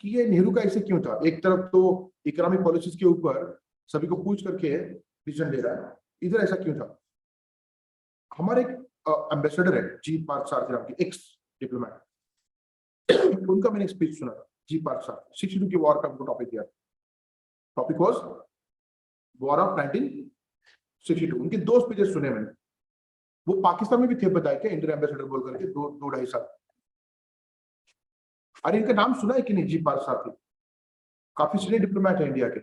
कि ये नेहरू का ऐसे क्यों था, एक तरफ तो इकोनॉमिक पॉलिसीज के ऊपर सभी को पूछ करके डिसीजन ले रहा है, इधर ऐसा क्यों था? हमारे एक एम्बेसडर है जी पार्थ सारथी नाम के, एक्स डिप्लोमेट, उनका मैंने स्पीच सुना था, जी पार्थ सारथी, 62 की वॉर का उनको टॉपिक दिया। Topic was war of 1962। उनके 2 स्पीचेस सुने मैंने। वो पाकिस्तान में भी थे, बताया क्या, इंडियन एम्बेसडर बोल करके, 2-2.5 साल। अरे इनका नाम सुना है कि नहीं, जी पार्थ सारथी? काफी सीनियर डिप्लोमेट है इंडिया के,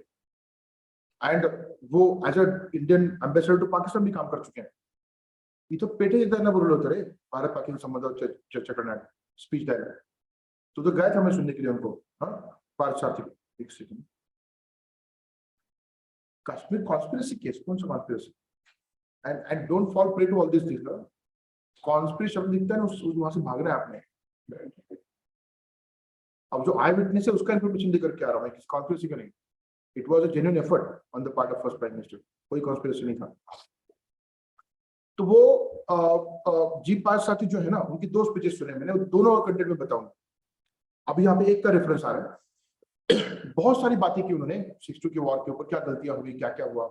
एंड वो as a Indian ambassador to Pakistan भी काम कर चुके हैं। ये तो पेटे देता ना बोल रहे, भारत पाकिस्तान संबंध चर्चा करना है, स्पीच दे रहे। तो गया था मैं सुनने के लिए उनको। हाँ, पार्थ सारथी। एक सेकंड, कश्मीर कॉन्स्पिरेसी केस, कौन सा conspiracy? And don't fall prey to all this things. Conspiracy शब्द दिखता है ना, वहां से भागना है आपने। अब जो आई विटनेस है उसका इंफॉर्मेशन लेकर के आ रहा हूँ मैं, किसी कॉन्स्पिरेसी का नहीं। It was a genuine effort on the part of first prime minister, कोई कॉन्स्पिरेसी नहीं था। तो वो जी 5 साथी जो है ना, उनकी दो स्पीचेस सुने मैंने, दोनों कंटेंट में बताऊंगा। अभी यहाँ पे एक का रेफरेंस आ रहा है। बहुत सारी बातें की उन्होंने 62 के वॉर के ऊपर, क्या गलतियां हुई, क्या क्या हुआ,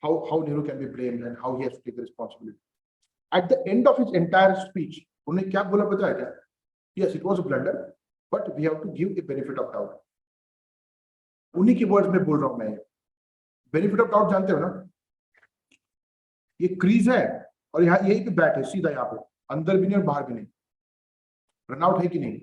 how Nehru can be blamed and how he has to take the responsibility. At the end of his entire speech, उन्होंने क्या बोला पता है क्या? Yes, it was a blunder, but we have to give a benefit of doubt. उन्हीं की words में बोल रहा हूं मैं। बेनिफिट ऑफ डाउट जानते हो ना? ये क्रीज है और यहाँ यही पे बैट है सीधा, यहाँ पे अंदर भी नहीं और बाहर भी नहीं। रनआउट है कि नहीं?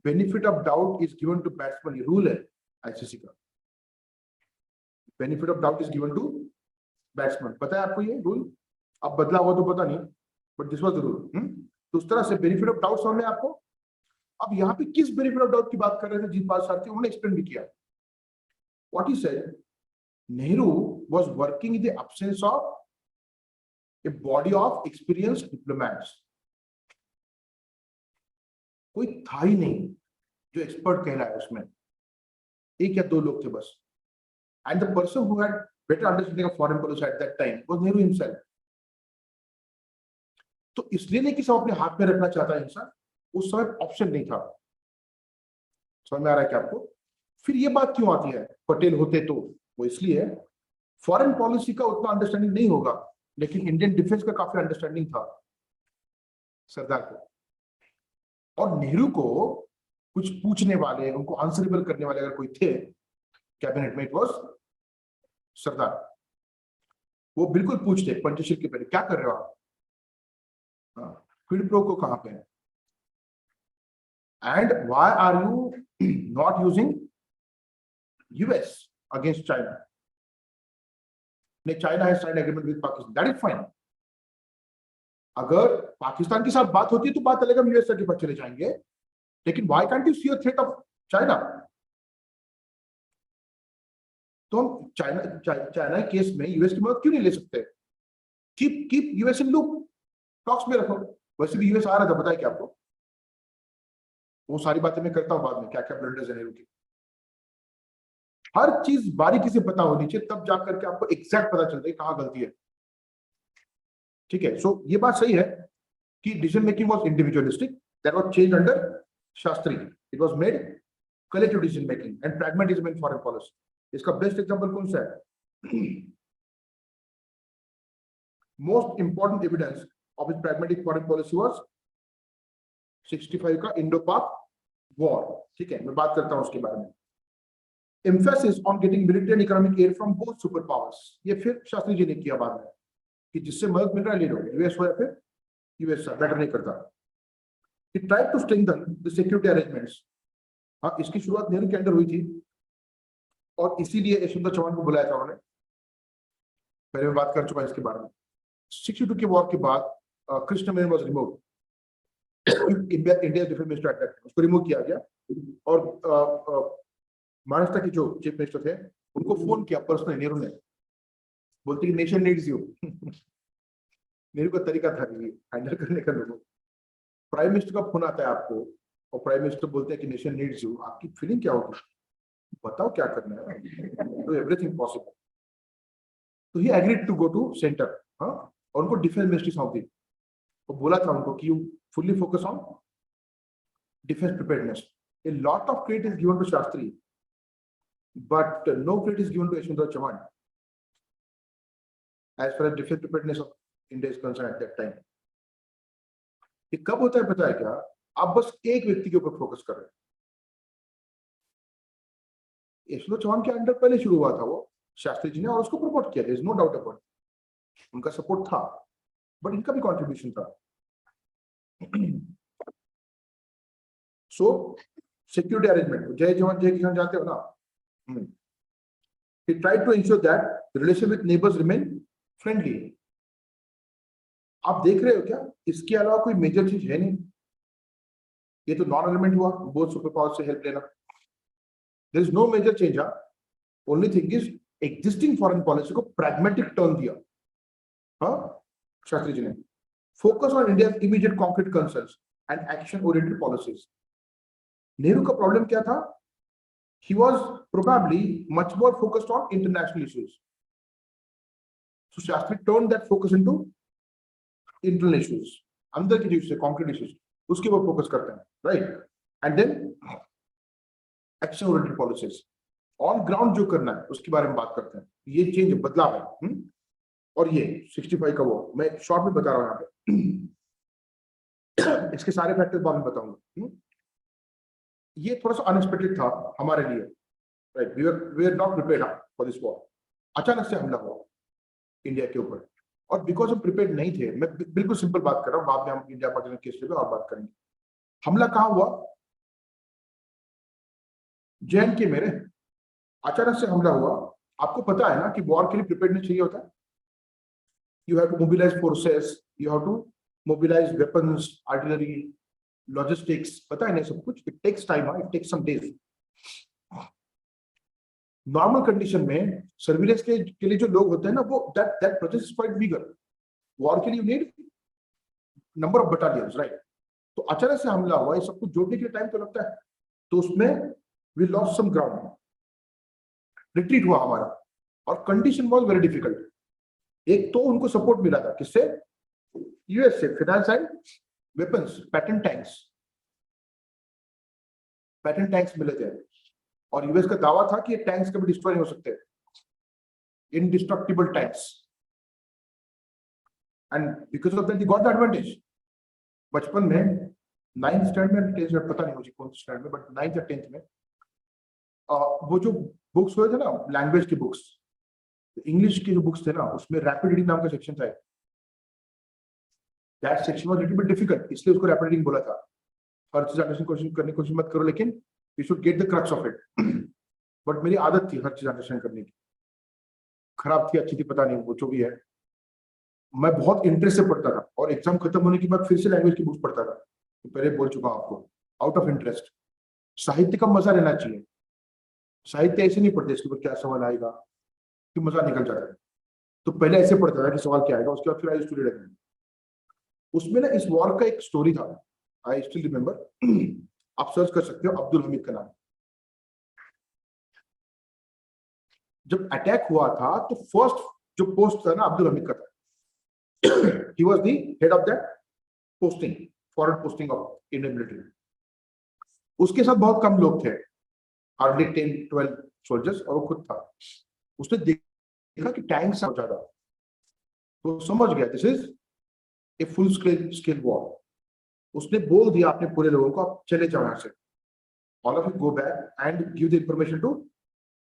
Benefit of doubt is given to batsman, ये रूल है आईसीसी का। Benefit of doubt is given to batsman, पता है आपको ये रूल? अब बदला हुआ तो पता नहीं, but this was the rule. तो उस तरह से बेनिफिट ऑफ डाउट समझ में आपको। अब यहाँ पे किस बेनिफिट ऑफ डाउट की बात कर रहे थे जी 5 साथी, उन्होंने एक्सप्लेन भी किया। What he said, Nehru was working in the absence of a body of experienced diplomats. कोई था ही नहीं जो एक्सपर्ट कहलाए उसमें, एक या दो लोग थे बस। And the person who had better understanding of foreign policy eight that time was Nehru himself. तो इसलिए नहीं कि सब अपने हाथ में रखना चाहता है इंसान, उस समय ऑप्शन नहीं था। समझ में आ रहा है क्या आपको? फिर ये बात क्यों आती है, पटेल होते तो? वो इसलिए फॉरेन पॉलिसी का उतना अंडरस्टैंडिंग नहीं होगा, लेकिन इंडियन डिफेंस का काफी अंडरस्टैंडिंग था सरदार को। और नेहरू को कुछ पूछने वाले, उनको आंसरेबल करने वाले अगर कोई थे कैबिनेट में, इट वाज सरदार। वो बिल्कुल पूछते पंचशील के पहले, क्या कर रहे हो आप, क्विड प्रो को कहां पे है, and why are you not using US against China? China has signed agreement with Pakistan, that is fine. अगर पाकिस्तान के साथ बात होती है तो बात अलग, हम यूएस के पास चले जाएंगे, लेकिन why can't you see a threat of China? तो हम चाइना केस में यूएस की मदद क्यों नहीं ले सकते? Keep US in loop, talks में रखो। वैसे भी यूएस आ रहा था, बताया क्या आपको? वो सारी बातें मैं करता हूं बाद में, क्या क्या ब्लंडर्स है नेहरू की। हर चीज बारीकी से पता होनी चाहिए, तब जाकर के आपको एग्जैक्ट पता चलता है कहां गलती है। ठीक है, सो ये बात सही है कि decision making was individualistic, that was change under Shastri. It was made collective decision making and pragmatism in foreign policy. इसका बेस्ट एग्जांपल कौन सा है? Most important evidence of his pragmatic foreign policy was 65 का इंडो पाक war. ठीक है, मैं बात करता हूं उसके बारे में। Emphasis on getting military and economic aid from both super powers, ये फिर शास्त्री जी ने किया बाद में, कि जिससे मदद मिल रहा है ले लो, यूएस हो या फिर यूएस बेटर नहीं करता। He tried to strengthen the security arrangements. हाँ, इसकी शुरुआत नेहरू के अंडर हुई थी और इसीलिए यशवंत चौहान को बुलाया था उन्होंने। पहले मैं बात कर चुका इसके बारे में। 62 के वॉर के बाद Krishna Menon was removed, India defence minister eight that time, उसको रिमूव किया गया। और महाराष्ट्र के जो चीफ मिनिस्टर थे उनको फोन किया पर्सनली नेहरू ने, बोलते कि नेशन नीड्स यू। नेहरू का तरीका था हैंडल करने का लोगों। प्राइम मिनिस्टर का फोन आता है आपको और प्राइम मिनिस्टर बोलते हैं कि नेशन नीड्स यू, आपकी फीलिंग क्या होगी? बताओ क्या करना है, डू एवरीथिंग पॉसिबल। तो he agreed to go to centre, हाँ, और उनको डिफेंस मिनिस्ट्री सौंप दी। वो बोला था उनको कि you fully focus on defence preparedness. A lot of credit is given to Shastri, but no credit is given to Yashwant Chauhan as far as defense preparedness of India is concerned at that time. ये कब होता है पता है क्या? आप बस एक व्यक्ति के ऊपर फोकस कर रहे हैं। यशवंत चौहान के अंडर पहले शुरू हुआ था वो शास्त्री जी ने, और उसको प्रमोट किया, there is no doubt about, उनका सपोर्ट था, बट इनका भी कंट्रीब्यूशन था। सो सिक्योरिटी अरेंजमेंट, जय जवान जय किसान जानते हो ना? He tried to ensure that the relation with neighbors remain friendly. आप देख रहे हो क्या? इसके अलावा कोई मेजर चीज है नहीं। ये तो नॉन एलिमेंट हुआ, बोथ सुपर पावर से हेल्प लेना। There is no major change. Only thing is existing foreign policy को pragmatic turn दिया। हाँ, शास्त्री जी ने, focus on India immediate concrete concerns and action oriented policies. Nehru का प्रॉब्लम क्या था? He was probably much more focused on international issues. So Shastri turned that focus into internal issues, अंदर की जो issues, concrete issues, उसके वो focus करते हैं, right? And then action oriented policies, on ground जो करना है उसके बारे में बात करते हैं। ये change बदलाव है, और ये 65 का वो मैं शॉर्ट में बता रहा हूँ यहाँ पे। इसके सारे फैक्टर्स बाद में बताऊंगा। ये थोड़ा सा अनएक्सपेक्टेड था हमारे लिए, right? We are not prepared for this war. अचानक से हमला हुआ इंडिया के ऊपर, और बिकॉज हम प्रिपेयर्ड नहीं थे, मैं बिल्कुल सिंपल बात कर रहा हूँ, बाद में हम इंडिया पाकिस्तान केस पे और बात करेंगे। हमला कहाँ हुआ? जे.एंड.के मेरे, अचानक से हमला हुआ। आपको पता है ना कि वॉर के लिए प्रिपेयर्डनेस चाहिए होता है। You have to mobilise forces, you have to mobilise weapons, artillery, logistics, पता है ना सब कुछ। It takes time, it takes some days. Normal condition में सर्विलेंस के लिए जो लोग होते हैं ना, वो that process is quite bigger. War के लिए you need number of battalions, right? तो अचानक से हमला हुआ, ये सब कुछ जोड़ने के लिए टाइम तो लगता है। तो उसमें we lost some ground, retreat हुआ हमारा, और कंडीशन वाज वेरी डिफिकल्ट। एक तो उनको सपोर्ट मिला था, किससे? यूएस से, finance and weapons, pattern tanks मिले थे, और यूएस का दावा था कि ये टैंक्स कभी डिस्ट्रॉय नहीं हो सकते, indestructible tanks, and because of that they got the advantage. बचपन में 9th स्टैंडर्ड में, 10th स्टैंडर्ड, पता नहीं मुझे कौन से स्टैंडर्ड में, बट 9th या 10th में वो जो बुक्स हुए थे ना, लैंग्वेज की बुक्स, इंग्लिश की जो बुक्स थे ना, उसमें रैपिड रीडिंग नाम का सेक्शन था। That section was little bit difficult, इसलिए उसको रैपिड रीडिंग बोला था। हर चीज अंडरस्टैंड करने की कोशिश मत करो, लेकिन you should get the crux of it. But मेरी आदत थी हर चीज अंडरस्टैंड करने की, खराब थी अच्छी थी पता नहीं, वो जो भी है। मैं बहुत इंटरेस्ट से पढ़ता था, और एग्जाम खत्म होने के बाद फिर से लैंग्वेज की बुक्स पढ़ता था। तो पहले बोल चुका हूं आपको, आउट ऑफ इंटरेस्ट। साहित्य का मजा लेना चाहिए। साहित्य ऐसे नहीं पढ़ते इसके ऊपर क्या सवाल आएगा, कि मजा निकल जाता है। तो पहले ऐसे पढ़ता था कि सवाल क्या आएगा, उसके बाद फिर आई स्टडी लगे। उसमें ना इस वॉर का एक स्टोरी था, आई स्टिल रिमेम्बर। आप सर्च कर सकते हो, अब्दुल हमीद का नाम। जब अटैक हुआ था तो फर्स्ट जो पोस्ट था ना, अब्दुल हमीद का था। he was the head of that posting, foreign posting of Indian military. उसके साथ बहुत कम लोग थे, हार्डली 10-12 सोल्जर्स, और वो खुद था। उसने देखा कि टैंक से ज्यादा, तो समझ गया this is a full scale war. उसने बोल दिया अपने पूरे लोगों को, आप चले जाओ यहाँ से, all of you go back and give the information to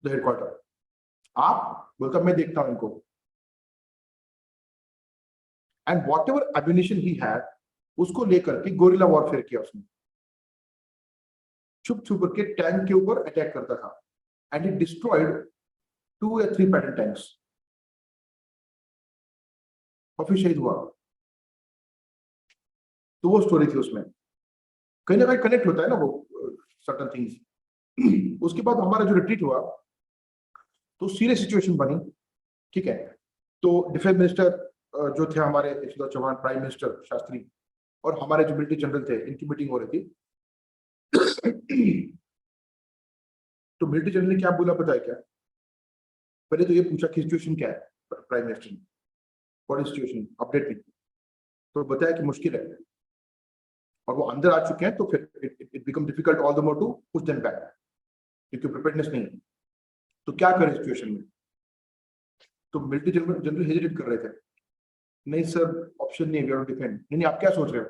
the headquarter. आप बोलता मैं देखता हूं इनको, and whatever ammunition he had, उसको लेकर के गोरिल्ला वॉरफेयर किया उसने। छुप छुप करके टैंक के ऊपर अटैक करता था, एंड इट डिस्ट्रॉयड 2 या 3 पैटर्न टैंक्स, और फिर शहीद हुआ। तो वो स्टोरी थी उसमें, कहीं ना कहीं कनेक्ट होता है ना वो सर्टेन थिंग्स। उसके बाद हमारा जो रिट्रीट हुआ, तो सीरियस सिचुएशन बनी, ठीक है। तो डिफेंस मिनिस्टर जो थे हमारे यशवंत चौहान, प्राइम मिनिस्टर शास्त्री, और हमारे जो मिलिट्री जनरल थे, इनकी मीटिंग हो रही थी। तो मिलिट्री जनरल ने क्या बोला पता है क्या? पहले तो ये पूछा कि सिचुएशन क्या है, प्राइम मिनिस्टर ने, व्हाट इज सिचुएशन, अपडेट नहीं। तो बताया कि मुश्किल है, और वो अंदर आ चुके हैं, तो फिर it become difficult all the more to push them back, क्योंकि प्रिपेयर्डनेस नहीं है। तो क्या करें सिचुएशन में? तो मिलिट्री जनरल हेजिटेट कर रहे थे, नहीं सर ऑप्शन नहीं, वी आर डिफेंड। नहीं, आप क्या सोच रहे हो?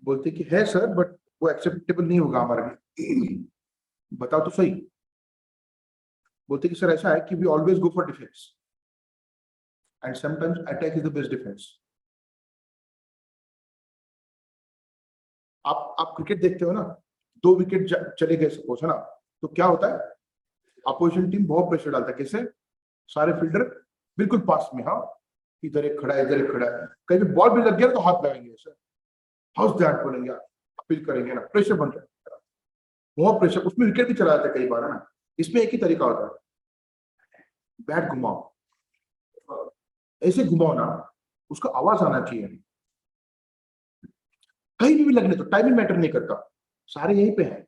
बोलते कि है सर, बट वो एक्सेप्टेबल नहीं होगा हमारे लिए। बताओ तो सही। बोलते कि सर ऐसा है कि we always go for defence, and sometimes attack is the best defence. आप क्रिकेट देखते हो ना, 2 विकेट चले गए सपोज, है ना, तो क्या होता है? अपोजिशन टीम बहुत प्रेशर डालता है, कैसे? सारे फील्डर बिल्कुल पास में, हाँ, इधर एक खड़ा है, इधर एक खड़ा है, कहीं भी बॉल भी लग गया तो हाथ लगाएंगे सर, हाउस दैट बोलेंगे, अपील करेंगे ना, प्रेशर बन जाता है, बहुत प्रेशर। उसमें विकेट भी चला जाता है कई बार, है ना। इसमें एक ही तरीका होता है, बैट घुमाओ, ऐसे घुमाओ ना उसका आवाज आना चाहिए। कहीं भी लगने तो टाइमिंग मैटर नहीं करता, सारे यहीं पे हैं।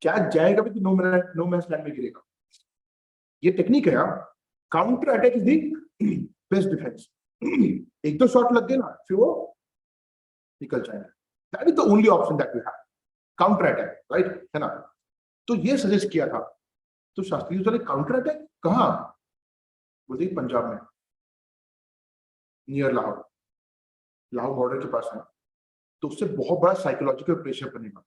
क्या जाएगा भी तो नो मैच लैंड में गिरेगा। ये टेक्निक है यार। Counter attack is the best defence. एक दो शॉट लग गए ना, फिर वो निकल जाएगा। That is the only option that we have, counter attack, right, है ना। तो ये सजेस्ट किया था। तो शास्त्री जी ने काउंटर अटैक कहाँ, बोलते पंजाब में, नियर लाहौर, लाहौर बॉर्डर के पास है। तो उससे बहुत बड़ा साइकोलॉजिकल प्रेशर बनेगा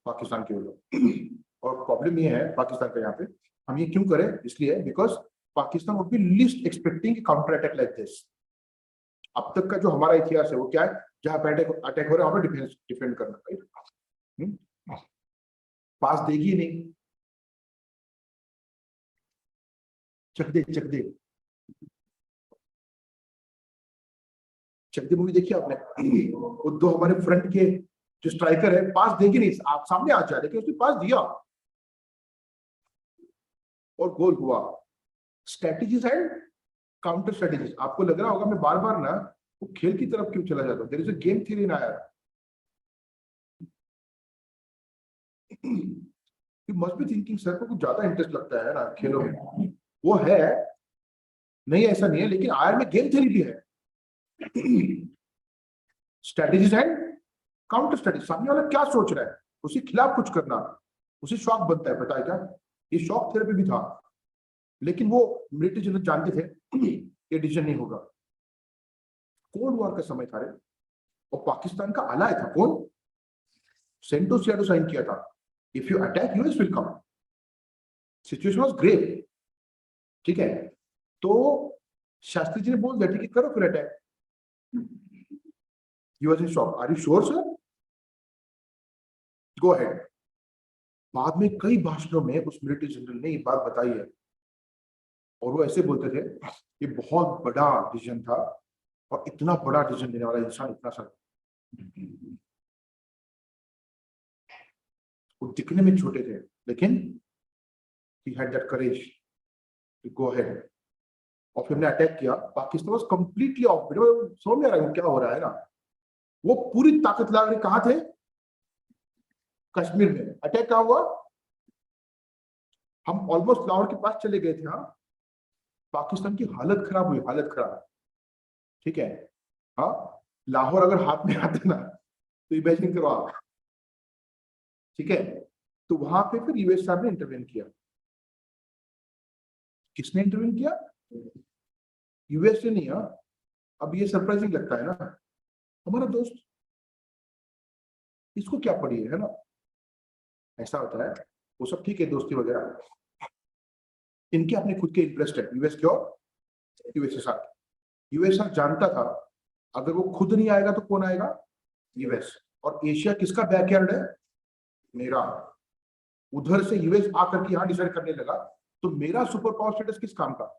पाकिस्तान के ऊपर। और प्रॉब्लम ये है पाकिस्तान का यहाँ पे, हम ये क्यों करें, इसलिए because Pakistan would be least expecting counter attack like this. अब तक का जो हमारा इतिहास है वो क्या है, जहां पे अटैक हो रहा है वहां पे डिफेंड करना, राइट। पास देगी नहीं, चक दे चक दे। चक दे मूवी देखी आपने? वो दो हमारे फ्रंट के जो स्ट्राइकर है, पास देगी नहीं, आप सामने आ जाए, लेकिन उसने पास दिया और गोल हुआ। Strategies and counter strategies. आपको लग रहा होगा मैं बार बार ना वो खेल की तरफ क्यों चला जाता हूँ, there is a game theory in आयर। You must be thinking sir को कुछ ज्यादा इंटरेस्ट लगता है ना खेलों में। वो है, नहीं ऐसा नहीं है, लेकिन आयर में गेम थ्योरी भी है। Strategies and counter strategy. सामने वाला क्या सोच रहा है, उसके खिलाफ कुछ करना, उसे शौक बनता है, पता है क्या, ये शौक थेरेपी भी था। लेकिन वो मिलिट्री जनरल जानते थे ये डिसीजन नहीं होगा। कोल्ड वॉर का समय था रे, और पाकिस्तान का अलाय था कौन, सेंटो सियाडो साइन किया था, if you attack US will come. Situation was grave, ठीक है। तो शास्त्री जी ने बोल दिया ठीक है करो फिर attack. He was in shock, are you sure sir, go ahead. बाद में कई भाषणों में उस मिलिट्री जनरल ने ये बात बताई है, और वो ऐसे बोलते थे ये बहुत बड़ा डिसीजन था, और इतना बड़ा डिसीजन लेने वाला इंसान इतना सा, वो दिखने में छोटे थे, लेकिन he had that courage to go ahead। और फिर हमने अटैक किया, पाकिस्तान वाज कंप्लीटली ऑफ, समझ में आ रहा है क्या हो रहा है ना। वो पूरी ताकत लगा रहे, कहां थे, कश्मीर में। अटैक कहां हुआ, हम ऑलमोस्ट लाहौर के पास चले गए थे। हाँ, पाकिस्तान की हालत खराब हुई, हालत खराब, ठीक है। हाँ, लाहौर अगर हाथ में आता ना तो इमेजिन करो आप, ठीक है। तो वहां पे फिर यूएस साहब ने इंटरवेन किया। किसने इंटरवेन किया, यूएस ने नहीं। हाँ, अब ये सरप्राइजिंग लगता है ना, हमारा दोस्त, इसको क्या पड़ी है ना, ऐसा होता है। वो सब ठीक है, दोस्ती वगैरह, इनके अपने खुद के इंटरेस्ट है यूएस के, और यूएस के साथ। यूएस जानता था अगर वो खुद नहीं आएगा तो कौन आएगा, यूएस। और एशिया किसका बैकयार्ड है, मेरा। उधर से यूएस आकर के यहां डिसाइड करने लगा, तो मेरा सुपर पावर स्टेटस किस काम का।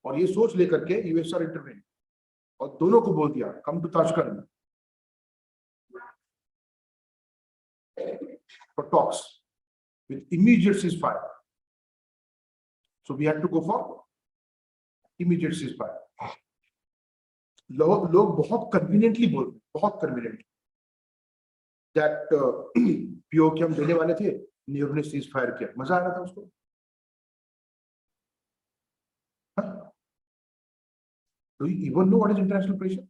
और ये सोच लेकर के यूएस आर इंटरवेन, और दोनों को बोल दिया come to Tashkent for talks with immediate ceasefire। So we had to go for immediate ceasefire। लोग बहुत कन्वीनियंटली बोल रहे, बहुत कन्वीनियंटली, दैट पीओ के हम देने वाले थे, नेहरू ने सीज फायर किया, मजा आ रहा था उसको। Do you even know what is international pressure?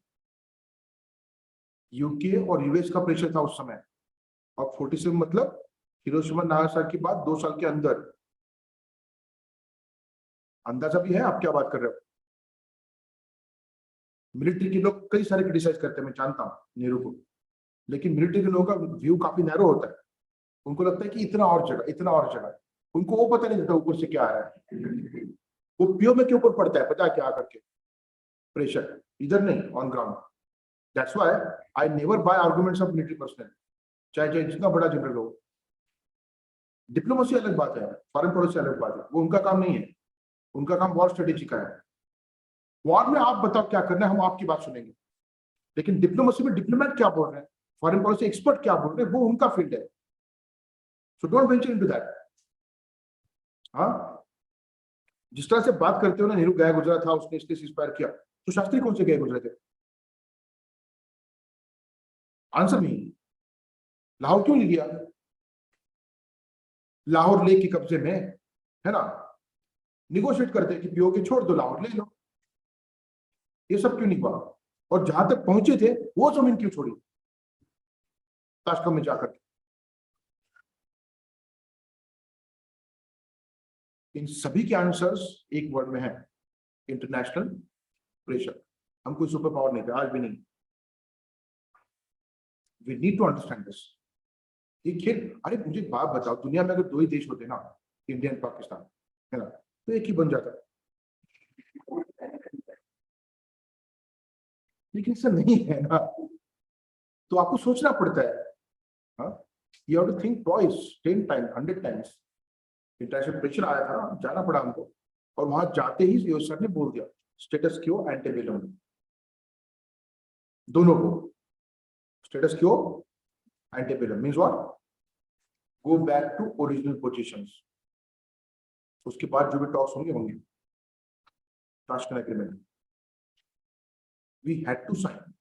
UK और यूएस का प्रेशर था उस समय। और 47 मतलब हिरोशिमा नागासाकी के बाद 2 साल के अंदर। अंदाजा भी है आप क्या बात कर रहे हो। मिलिट्री के लोग कई सारे क्रिटिसाइज करते हैं, मैं जानता हूं नेहरू को, लेकिन मिलिट्री के लोगों का व्यू काफी नैरो होता है। उनको लगता है कि इतना और जगह, इतना और जगह, उनको वो पता नहीं चलता ऊपर से क्या आ रहा है। वो पीओ में के ऊपर पड़ता है, पता है क्या करके प्रेशर, इधर नहीं, on ground. That's why I never buy arguments of military personnel, चाहे जितना बड़ा जनरल हो। डिप्लोमेसी अलग बात है, फॉरेन पॉलिसी अलग बात है, वो उनका काम नहीं है। उनका काम वॉर स्ट्रेटेजी का है। वॉर में आप बताओ क्या करना है, हम आपकी बात सुनेंगे। लेकिन डिप्लोमेसी में डिप्लोमेट क्या बोल रहे हैं, फॉरेन पॉलिसी एक्सपर्ट क्या बोल रहे हैं, वो उनका फील्ड है। So don't venture into that. हाँ, जिस तरह से बात करते हो ना, नेहरू गया गुजरा था, उसने इसलिए इंस्पायर किया, तो शास्त्री कौन से गए गुजरे थे? आंसर नहीं। लाहौर क्यों नहीं लिया? लाहौर लेक के कब्जे में है ना, निगोशिएट करते कि पीओके छोड़ दो, लाहौर ले लो। ये सब क्यों नहीं हुआ? और जहां तक पहुंचे थे वो जमीन क्यों छोड़ी ताशकंद में जाकर? इन सभी के आंसर्स एक वर्ड में है, इंटरनेशनल प्रेशर। हम कोई सुपर पावर नहीं थे, आज भी नहीं। We need to understand this. ये खेल, अरे मुझे एक बात बताओ, दुनिया में अगर दो ही देश होते ना, इंडिया एंड पाकिस्तान, है ना, तो एक ही बन जाता, लेकिन ऐसा नहीं है ना, तो आपको सोचना पड़ता है। हाँ, you have to think twice, 10 times, 100 times. International pressure आया था, जाना पड़ा हमको, और वहां जाते ही सर ने बोल दिया स्टेटस क्यो एंटेबेलम, दोनों को। Status quo antebellum means what? Go back to original positions. उसके बाद जो भी टॉक्स होंगे होंगे, Tashkent agreement we had to sign.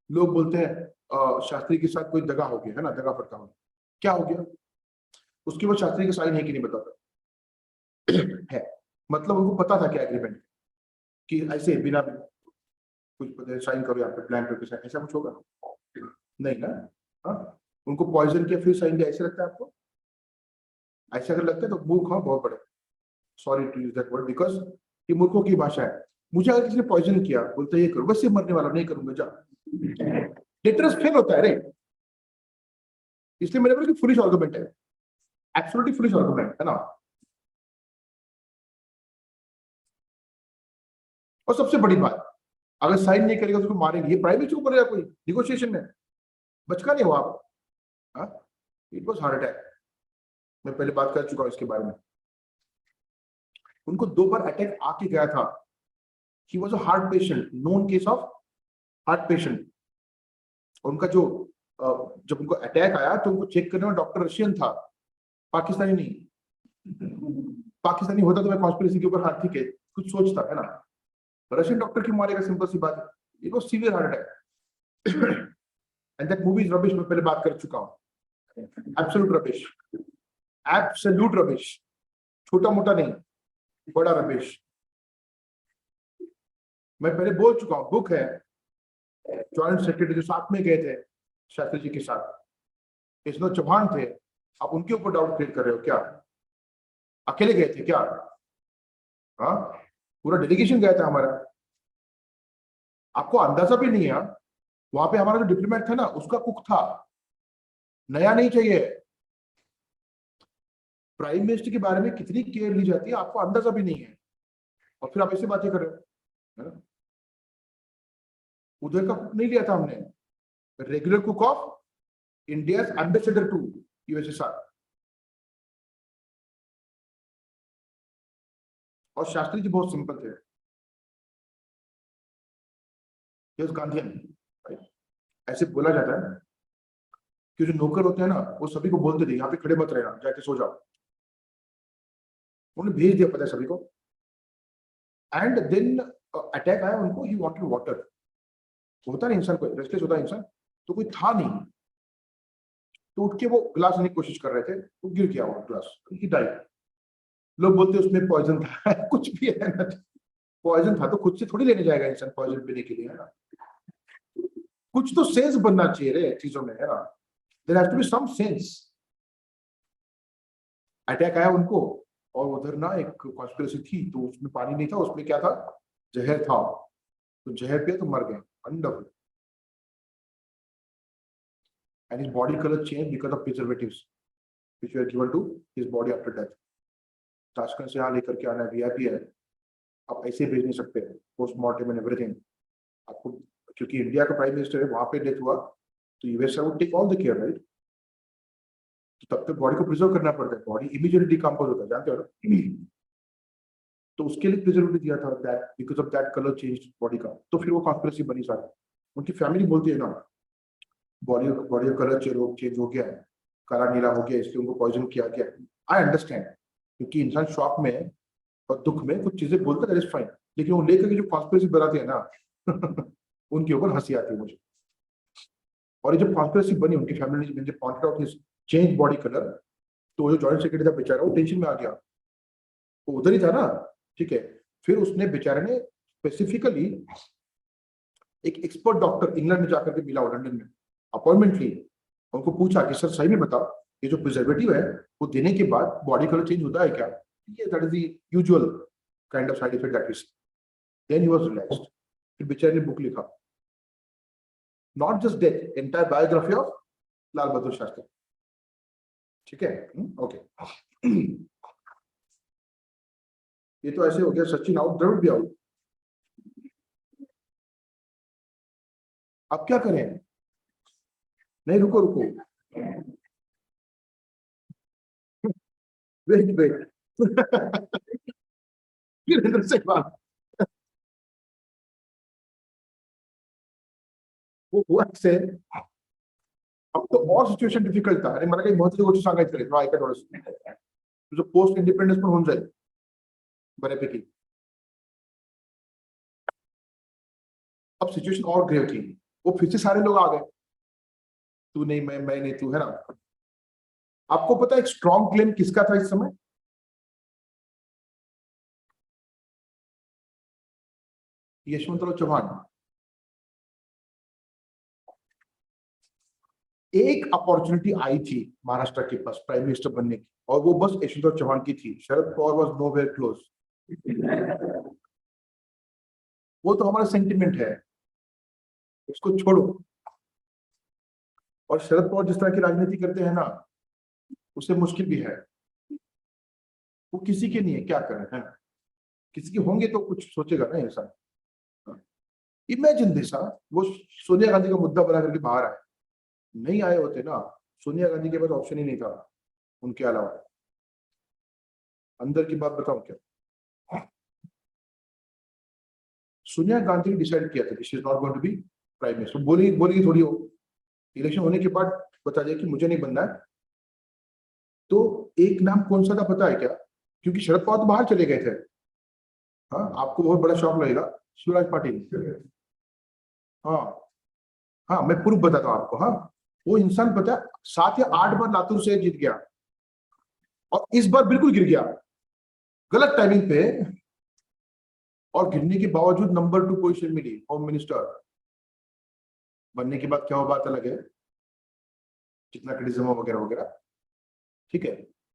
लोग बोलते हैं शास्त्री के साथ कोई दगा हो गया, है ना, दगा फटका हो गया। क्या हो गया? उसके बाद शास्त्री का साइन है कि नहीं बताता है, मतलब उनको पता था क्या एग्रीमेंट, कि ऐसे बिना कुछ साइन करो यहाँ पे, प्लान पे ऐसा कुछ होगा? नहीं ना। हाँ, उनको पॉइजन किया फिर साइन किया, ऐसे लगता है आपको? ऐसे अगर लगता है तो मूर्ख हो बहुत बड़े। Sorry to use that word, because ये मूर्खों की भाषा है। मुझे अगर किसी ने पॉइजन किया, बोलते ये करो, बस ये मरने वाला, नहीं करूंगा, जा। डेटरस फेल होता है रे, इसलिए मैंने बोला कि फुलिश आर्गुमेंट है, एब्सोल्युटली फुलिश आर्गुमेंट है ना। और सबसे बड़ी बात, अगर साइन नहीं करेगा तो उसको मारेंगे, ये प्राइवेट क्यों करेगा कोई निगोशिएशन में? बचका नहीं हो आप। इट वॉज हार्ट अटैक, मैं पहले बात कर चुका हूं इसके बारे में। उनको 2 बार अटैक आके गया था। He was a heart patient, known case of heart patient. उनका जो जब उनको अटैक आया तो उनको चेक करने में डॉक्टर रशियन था, पाकिस्तानी नहीं। पाकिस्तानी होता तो मैं कॉन्स्पिरेसी के ऊपर, हाँ ठीक है, कुछ सोचता, है ना। रशियन डॉक्टर क्यों मारेगा? सिंपल सी बात है, it was severe heart attack. And that movie is rubbish, मैं पहले बात कर चुका हूं। एब्सोल्यूट रबिश, एब्सोल्यूट रबिश, छोटा मोटा नहीं, बड़ा रबिश। मैं पहले बोल चुका हूं, बुक है, जॉइंट सेक्रेटरी जो साथ में गए थे शास्त्री जी के साथ, इसनो चौहान थे, आप उनके ऊपर डाउट क्रिएट कर रहे हो क्या? अकेले गए थे क्या? हाँ, पूरा डेलीगेशन गया था हमारा। आपको अंदाजा भी नहीं है, वहां पे हमारा जो डिप्लोमेट था ना, उसका कुक था, नया नहीं चाहिए। प्राइम मिनिस्टर के बारे में कितनी केयर ली जाती है आपको अंदाजा भी नहीं है, और फिर आप ऐसे बातें कर रहे हो, है ना। उधर का कुक नहीं लिया था हमने, regular cook of India ambassador to USSR. और शास्त्री जी बहुत सिंपल थे, गांधीयन, ऐसे बोला जाता है कि जो नौकर होते हैं ना, वो सभी को बोलते थे यहाँ पे खड़े मत रहना, जाके सो जाओ। उन्होंने भेज दिया, पता है सभी को। एंड देन अटैक आया उनको, ही वांटेड वाटर। होता नहीं इंसान को रेस्टलेस होता है इंसान, तो कोई था नहीं, तो उठ के वो गिलास लेने की कोशिश कर रहे थे, तो गिर गया वो गिलास, ही डाइड। लोग बोलते उसमें पॉइजन था। कुछ भी है ना, पॉइजन था तो खुद से थोड़ी लेने जाएगा इंसान पॉइजन पीने के लिए, है ना। कुछ तो सेंस बनना चाहिए रे चीजों में, है ना। There has to be some sense. Attack आया उनको, और उधर ना एक कॉन्स्पिरेसी थी, तो उसमें पानी नहीं था, उसमें क्या था, जहर था, तो जहर पिया तो मर गए, wonderful. And his body colour change because of preservatives which were given to his body after death. Tashkent से यहाँ लेकर के आना वीआईपी है, आप ऐसे भेज नहीं सकते, पोस्टमार्टम एंड एवरीथिंग आपको, क्योंकि इंडिया का प्राइम मिनिस्टर है, वहां पे डेथ हुआ तो US would take all the care, right. तो तब तक बॉडी को प्रिजर्व करना पड़ता है, बॉडी इमीडिएटली डिकम्पोज होता है, जानते हो ना। तो उसके लिए प्रिजर्वेटिव दिया था, that because of that colour change body का, तो फिर वो कॉन्स्पिरेसी बनी सारी। उनकी फैमिली बोलती है ना, बॉडी बॉडी का कलर चेंज हो गया है, काला नीला हो गया, इसलिए उनको पॉइजन किया गया। आई अंडरस्टैंड, क्योंकि इंसान शॉक में है, और दुख में कुछ चीजें बोलते हैं, फाइन, लेकिन वो लेकर के जो कॉन्स्पिरेसी बनाते हैं ना उनके ऊपर हंसी आती है मुझे। और ये जब कॉन्स्पिरेसी बनी, उनकी फैमिली ने जब pointed out his change body colour, तो वो जो जॉइंट सेक्रेटरी था बेचारा, वो टेंशन में आ गया, वो उधर ही था ना, ठीक है। फिर उसने बेचारे ने स्पेसिफिकली एक एक्सपर्ट डॉक्टर इंग्लैंड में जाकर के मिला, लंदन में अपॉइंटमेंट ली, उनको पूछा कि सर सही में बताओ, ये जो प्रिजर्वेटिव है वो देने के बाद बॉडी कलर चेंज होता है क्या? ये that is the usual kind of side effect that is. Then he was relaxed. फिर बेचारे ने बुक लिखा, not just death, entire biography of Lal Bahadur Shastri. ठीक है, ओके। ये तो ऐसे हो गया, सचिन आउट, द्रविड़ भी आउट। अब क्या करें? नहीं, रुको रुको, वेट वेट वीरेंद्र सहवाग, वो हुआ से अब तो और सिच्युएशन डिफिकल्ट था। आणि मला काही महत्त्वाची गोष्ट सांगायची आहे, ऐका थोडंसं, तुझं पोस्ट इंडिपेंडन्स पण होऊन जाईल बऱ्यापैकी। अब सिचुएशन और ग्रेव थी, वो फिर से सारे लोग आ गए, तू नहीं मैं नहीं तू, है ना। आपको पता है एक स्ट्रॉन्ग क्लेम किसका था इस समय? यशवंतराव चौहान। एक अपॉर्चुनिटी आई थी महाराष्ट्र के पास प्राइम मिनिस्टर बनने की, और वो बस यशवंतराव चौहान की थी। Sharad Pawar was nowhere close. वो तो हमारा सेंटिमेंट है, उसको छोड़ो। और शरद पवार जिस तरह की राजनीति करते हैं ना, उससे मुश्किल भी है। वो किसी के नहीं है, क्या करें, है ना। किसी के होंगे तो कुछ सोचेगा ना इंसान। इमेजिन दिस, वो सोनिया गांधी का मुद्दा बना करके बाहर आए, नहीं आए होते ना, सोनिया गांधी के पास ऑप्शन ही नहीं था उनके अलावा। अंदर की बात बताऊं क्या, सोनिया गांधी ने डिसाइड किया था she is not going to be prime minister. बोलेगी थोड़ी हो, इलेक्शन होने के बाद बता दिया कि मुझे नहीं बनना है। तो एक नाम कौन सा था पता है क्या? क्योंकि शरद पवार तो बाहर चले गए थे। हाँ, आपको बहुत बड़ा शौक लगेगा, शिवराज पाटिल। हाँ हाँ, मैं पूर्व बताता हूँ आपको। हाँ, वो इंसान पता है 7 या 8 बार लातूर से जीत गया, और इस बार बिल्कुल गिर गया गलत टाइमिंग पे, और गिरने के बावजूद नंबर 2 पोजीशन मिली होम मिनिस्टर। बनने के बाद क्या हुआ बात अलग है, जितना क्रिटिसिज्म वगैरह वगैरह, ठीक है।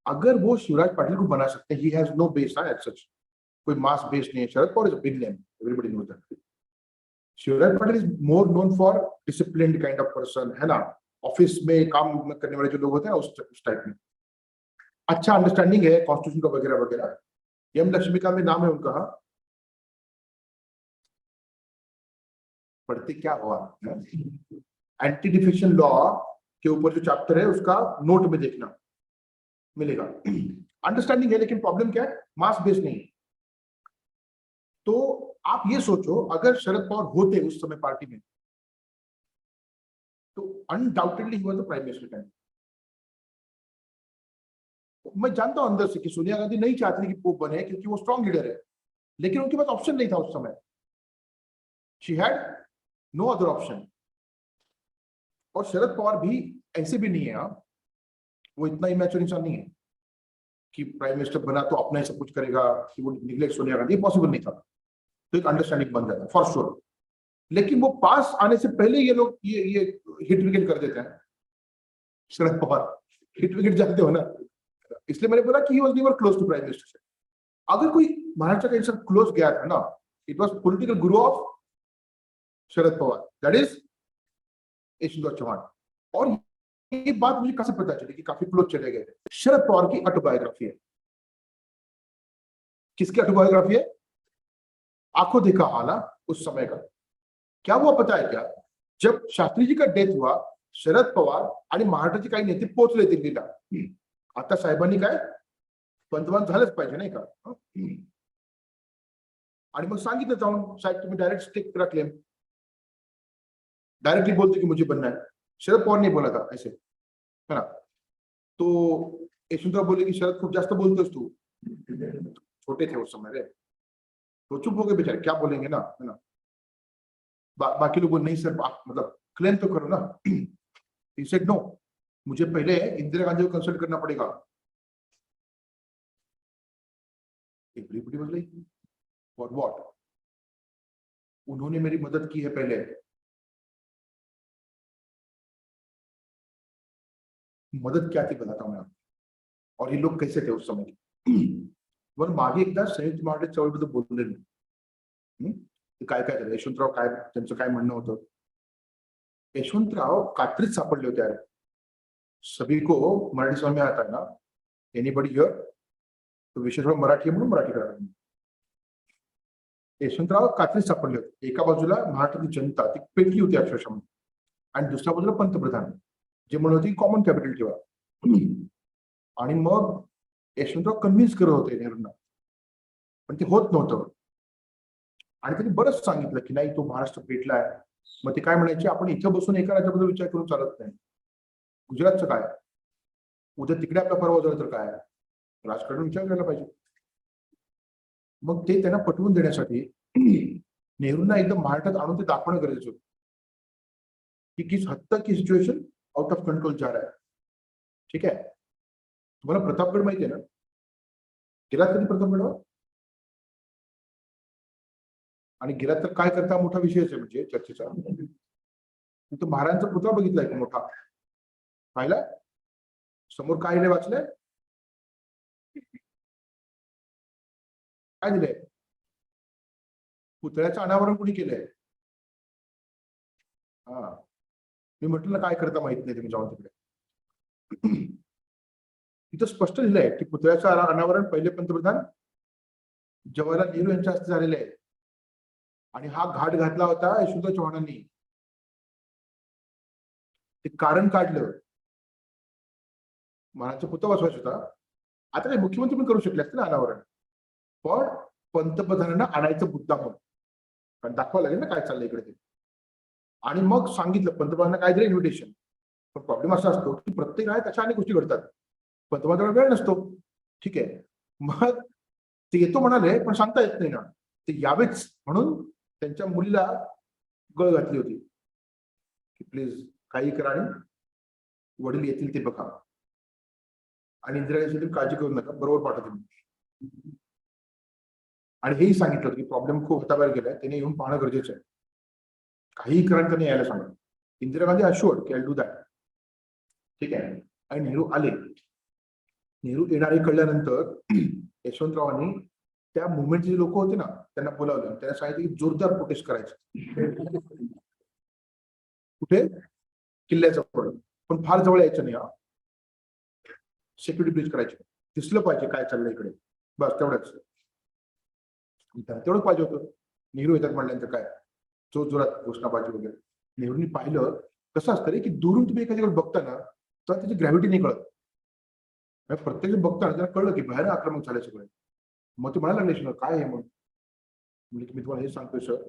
अगर वो शिवराज पाटिल को बना सकते हैं, he has no base as such, कोई मास बेस नहीं है। Sharad Pawar is a big name, everybody knows that. Shivraj Patil is more known for disciplined kind of person, है ना। ऑफिस में काम करने वाले जो लोग होते हैं उस टाइप में, अच्छा अंडरस्टैंडिंग है कॉन्स्टिट्यूशन का वगैरह वगैरह। एम लक्ष्मीकांत में नाम है उनका। पढ़ते क्या हुआ, एंटी डिफेक्शन लॉ के ऊपर जो चैप्टर है उसका नोट में देखना मिलेगा। अंडरस्टैंडिंग है, लेकिन प्रॉब्लम क्या है, मास बेस नहीं। तो आप ये सोचो, अगर शरद पवार होते उस समय पार्टी में, तो undoubtedly he was the prime minister time. मैं जानता हूं अंदर से कि सोनिया गांधी नहीं चाहती कि पोप बने, क्योंकि वो स्ट्रॉन्ग लीडर है, लेकिन उनके पास ऑप्शन नहीं था उस समय। She had no other option. और शरद पवार भी ऐसे भी नहीं है, वो इतना इमेच्योर इंसान नहीं है कि प्राइम मिनिस्टर बना तो अपना ही सब कुछ करेगा, कि वो निग्लेक्ट सोनिया गांधी, पॉसिबल नहीं था। तो एक अंडरस्टैंडिंग बन जाता फॉर श्योर। लेकिन वो पास आने से पहले ये लोग ये हिट विकेट कर देते हैं। शरद पवार हिट विकेट जानते हो ना, इसलिए मैंने बोला कि he was never close to prime minister. अगर कोई महाराष्ट्र का इंसान क्लोज गया था ना, it was political guru of Sharad Pawar, that is Yashwantrao Chavan. और ये बात मुझे कैसे पता चली कि काफी क्लोज चले गए? शरद पवार की ऑटोबायोग्राफी है। किसकी ऑटोबायोग्राफी है? आंखों देखा हाल उस समय का। क्या हुआ पता है क्या? जब शास्त्री जी का डेथ हुआ, शरद पवार आणि महाराष्ट्राचे काही नेते पोहोचले दिल्लीला। आता साहेबांनी काय पंतप्रधान झालंच पाहिजे नाही का, आणि मग सांगितलं जाऊन, साहेब तुम्ही डायरेक्ट स्टिक करा क्लेम, डायरेक्टली बोलते कि मुझे बनना है। शरद पवार ने बोला था ऐसे, है ना। तो यशवंतराव बोले कि शरद खूप जास्त बोलतोस तू, छोटे थे उस समय रे, तो चुप हो गए बेचारे, क्या बोलेंगे ना, है ना। बाकी लोग नहीं सर आप मतलब क्लेम तो करो ना। ही सेड नो, मुझे पहले इंदिरा गांधी को कंसल्ट करना पड़ेगा। Everybody was like for what, उन्होंने मेरी मदद की है पहले, मदद क्या थी बताता हूं मैं आपको, और ये लोग कैसे थे उस समय। वर मागे एकदा संयुक्त महाराष्ट्र चळवळीबद्दल बोलले मी, ते काय काय झालं, यशवंतराव काय त्यांचं काय म्हणणं होतं, यशवंतराव कात्रीत सापडले होते यार, सभी को मराठी समझ में आता है ना, एनीबडी हियर, तो विशेष मराठी आहे म्हणून मराठी करा। यशवंतराव कात्रीत सापडले होते, एका बाजूला महाराष्ट्रातील जनता ती पेटली होती अक्षरशः, आणि दुसऱ्या बाजूला पंतप्रधान जे म्हणत होते कॉमन कॅपिटल ठेवा, आणि मग यशवंतराव कन्व्हिन्स करत होते नेहरूंना, पण ते होत नव्हतं, आणि त्यांनी बरंच सांगितलं की नाही तो महाराष्ट्र पेटलाय, मग ते काय म्हणायचे, आपण इथं बसून एका राज्याबद्दल विचार करून चालत नाही, गुजरातचं काय, उद्या तिकडे आपला परवा झाला तर काय, राजकारण विचार करायला पाहिजे। मग ते त्यांना पटवून देण्यासाठी नेहरूंना एकदम महाराष्ट्रात आणून ते दाखवणं गरजेचं होतं की किस हद तक की सिच्युएशन आउट ऑफ कंट्रोल जा रहा है। ठीक आहे, तुम्हाला प्रतापगड माहिती आहे ना, गेलात कधी प्रतापगडवर, आणि गेलात तर काय करता मोठा विषयच आहे म्हणजे चर्चेचा, तिथं महाराजांचा पुतळा बघितलाय की मोठा, पाहिला समोर काय लिहिलंय, वाचलंय काय दिलंय, पुतळ्याचं अनावरण कुणी केलंय, हा मी म्हटलं ना काय करता माहित नाही तुम्ही जाऊन तिकडे, तिथं स्पष्ट लिहिलंय की पुतळ्याचं अनावरण पहिले पंतप्रधान जवाहरलाल नेहरू यांच्या हस्ते झालेले आहे, आणि हा घाट घातला होता यशवंतराव चव्हाणांनी, ते कारण काढलं, महाराजचा पुतळा बसवायचा होता, आता काही मुख्यमंत्री पण करू शकले असते ना अनावरण, पण पंतप्रधानांना आणायचं मुद्दा म्हणून, कारण दाखवायला लागेल ना काय चाललंय इकडे ते, आणि मग सांगितलं पंतप्रधानांना काय दिलं इन्व्हिटेशन, पण प्रॉब्लेम असा असतो की प्रत्येक वेळेला त्याच्या अनेक गोष्टी घडतात, पंतप्रधानांना वेळ नसतो, ठीक आहे, मग ते येतो म्हणाले पण सांगता येत नाही ना, ते यावेच म्हणून त्यांच्या मुलीला गळ घातली होती की प्लीज काही करा आणि वडील येतील ते बघा, आणि इंदिरा गांधी काळजी करू नका, बरोबर पाठवतो मी, आणि हेही सांगितलं होतं की प्रॉब्लेम खूप हाताबाहेर गेलाय, त्याने येऊन पाहणं गरजेचं आहे, काहीही करा त्यांनी यायला सांगा। इंदिरा गांधी अश्युअर्ड की आय डू दॅट, ठीक आहे, आणि नेहरू आले, नेहरू येणारे कळल्यानंतर यशवंतरावांनी त्या मुवमेंटचे लोक होते ना त्यांना बोलावलं, त्यांना सांगितलं की जोरदार प्रोटेस्ट करायचं, कुठे, किल्ल्याचं पण फार जवळ यायचं नाही, सिक्युरिटी ब्रीच करायची, दिसलं पाहिजे काय चाललंय इकडे, बस तेवढंच, तेवढंच पाहिजे होतं। नेहरू येतात म्हणल्यानंतर काय जोर जोरात घोषणाबाजी वगैरे, नेहरूंनी पाहिलं कसं असतं रे की दुरून तुम्ही एखाद्याकडे बघता ना तर त्याची ग्रॅव्हिटी नाही कळत, प्रत्येक बघताना त्याला कळलं की बाहेर आक्रमक झाले सगळे, मग ते म्हणायला लागले काय आहे, मग म्हणजे मी तुम्हाला हे सांगतोय सर,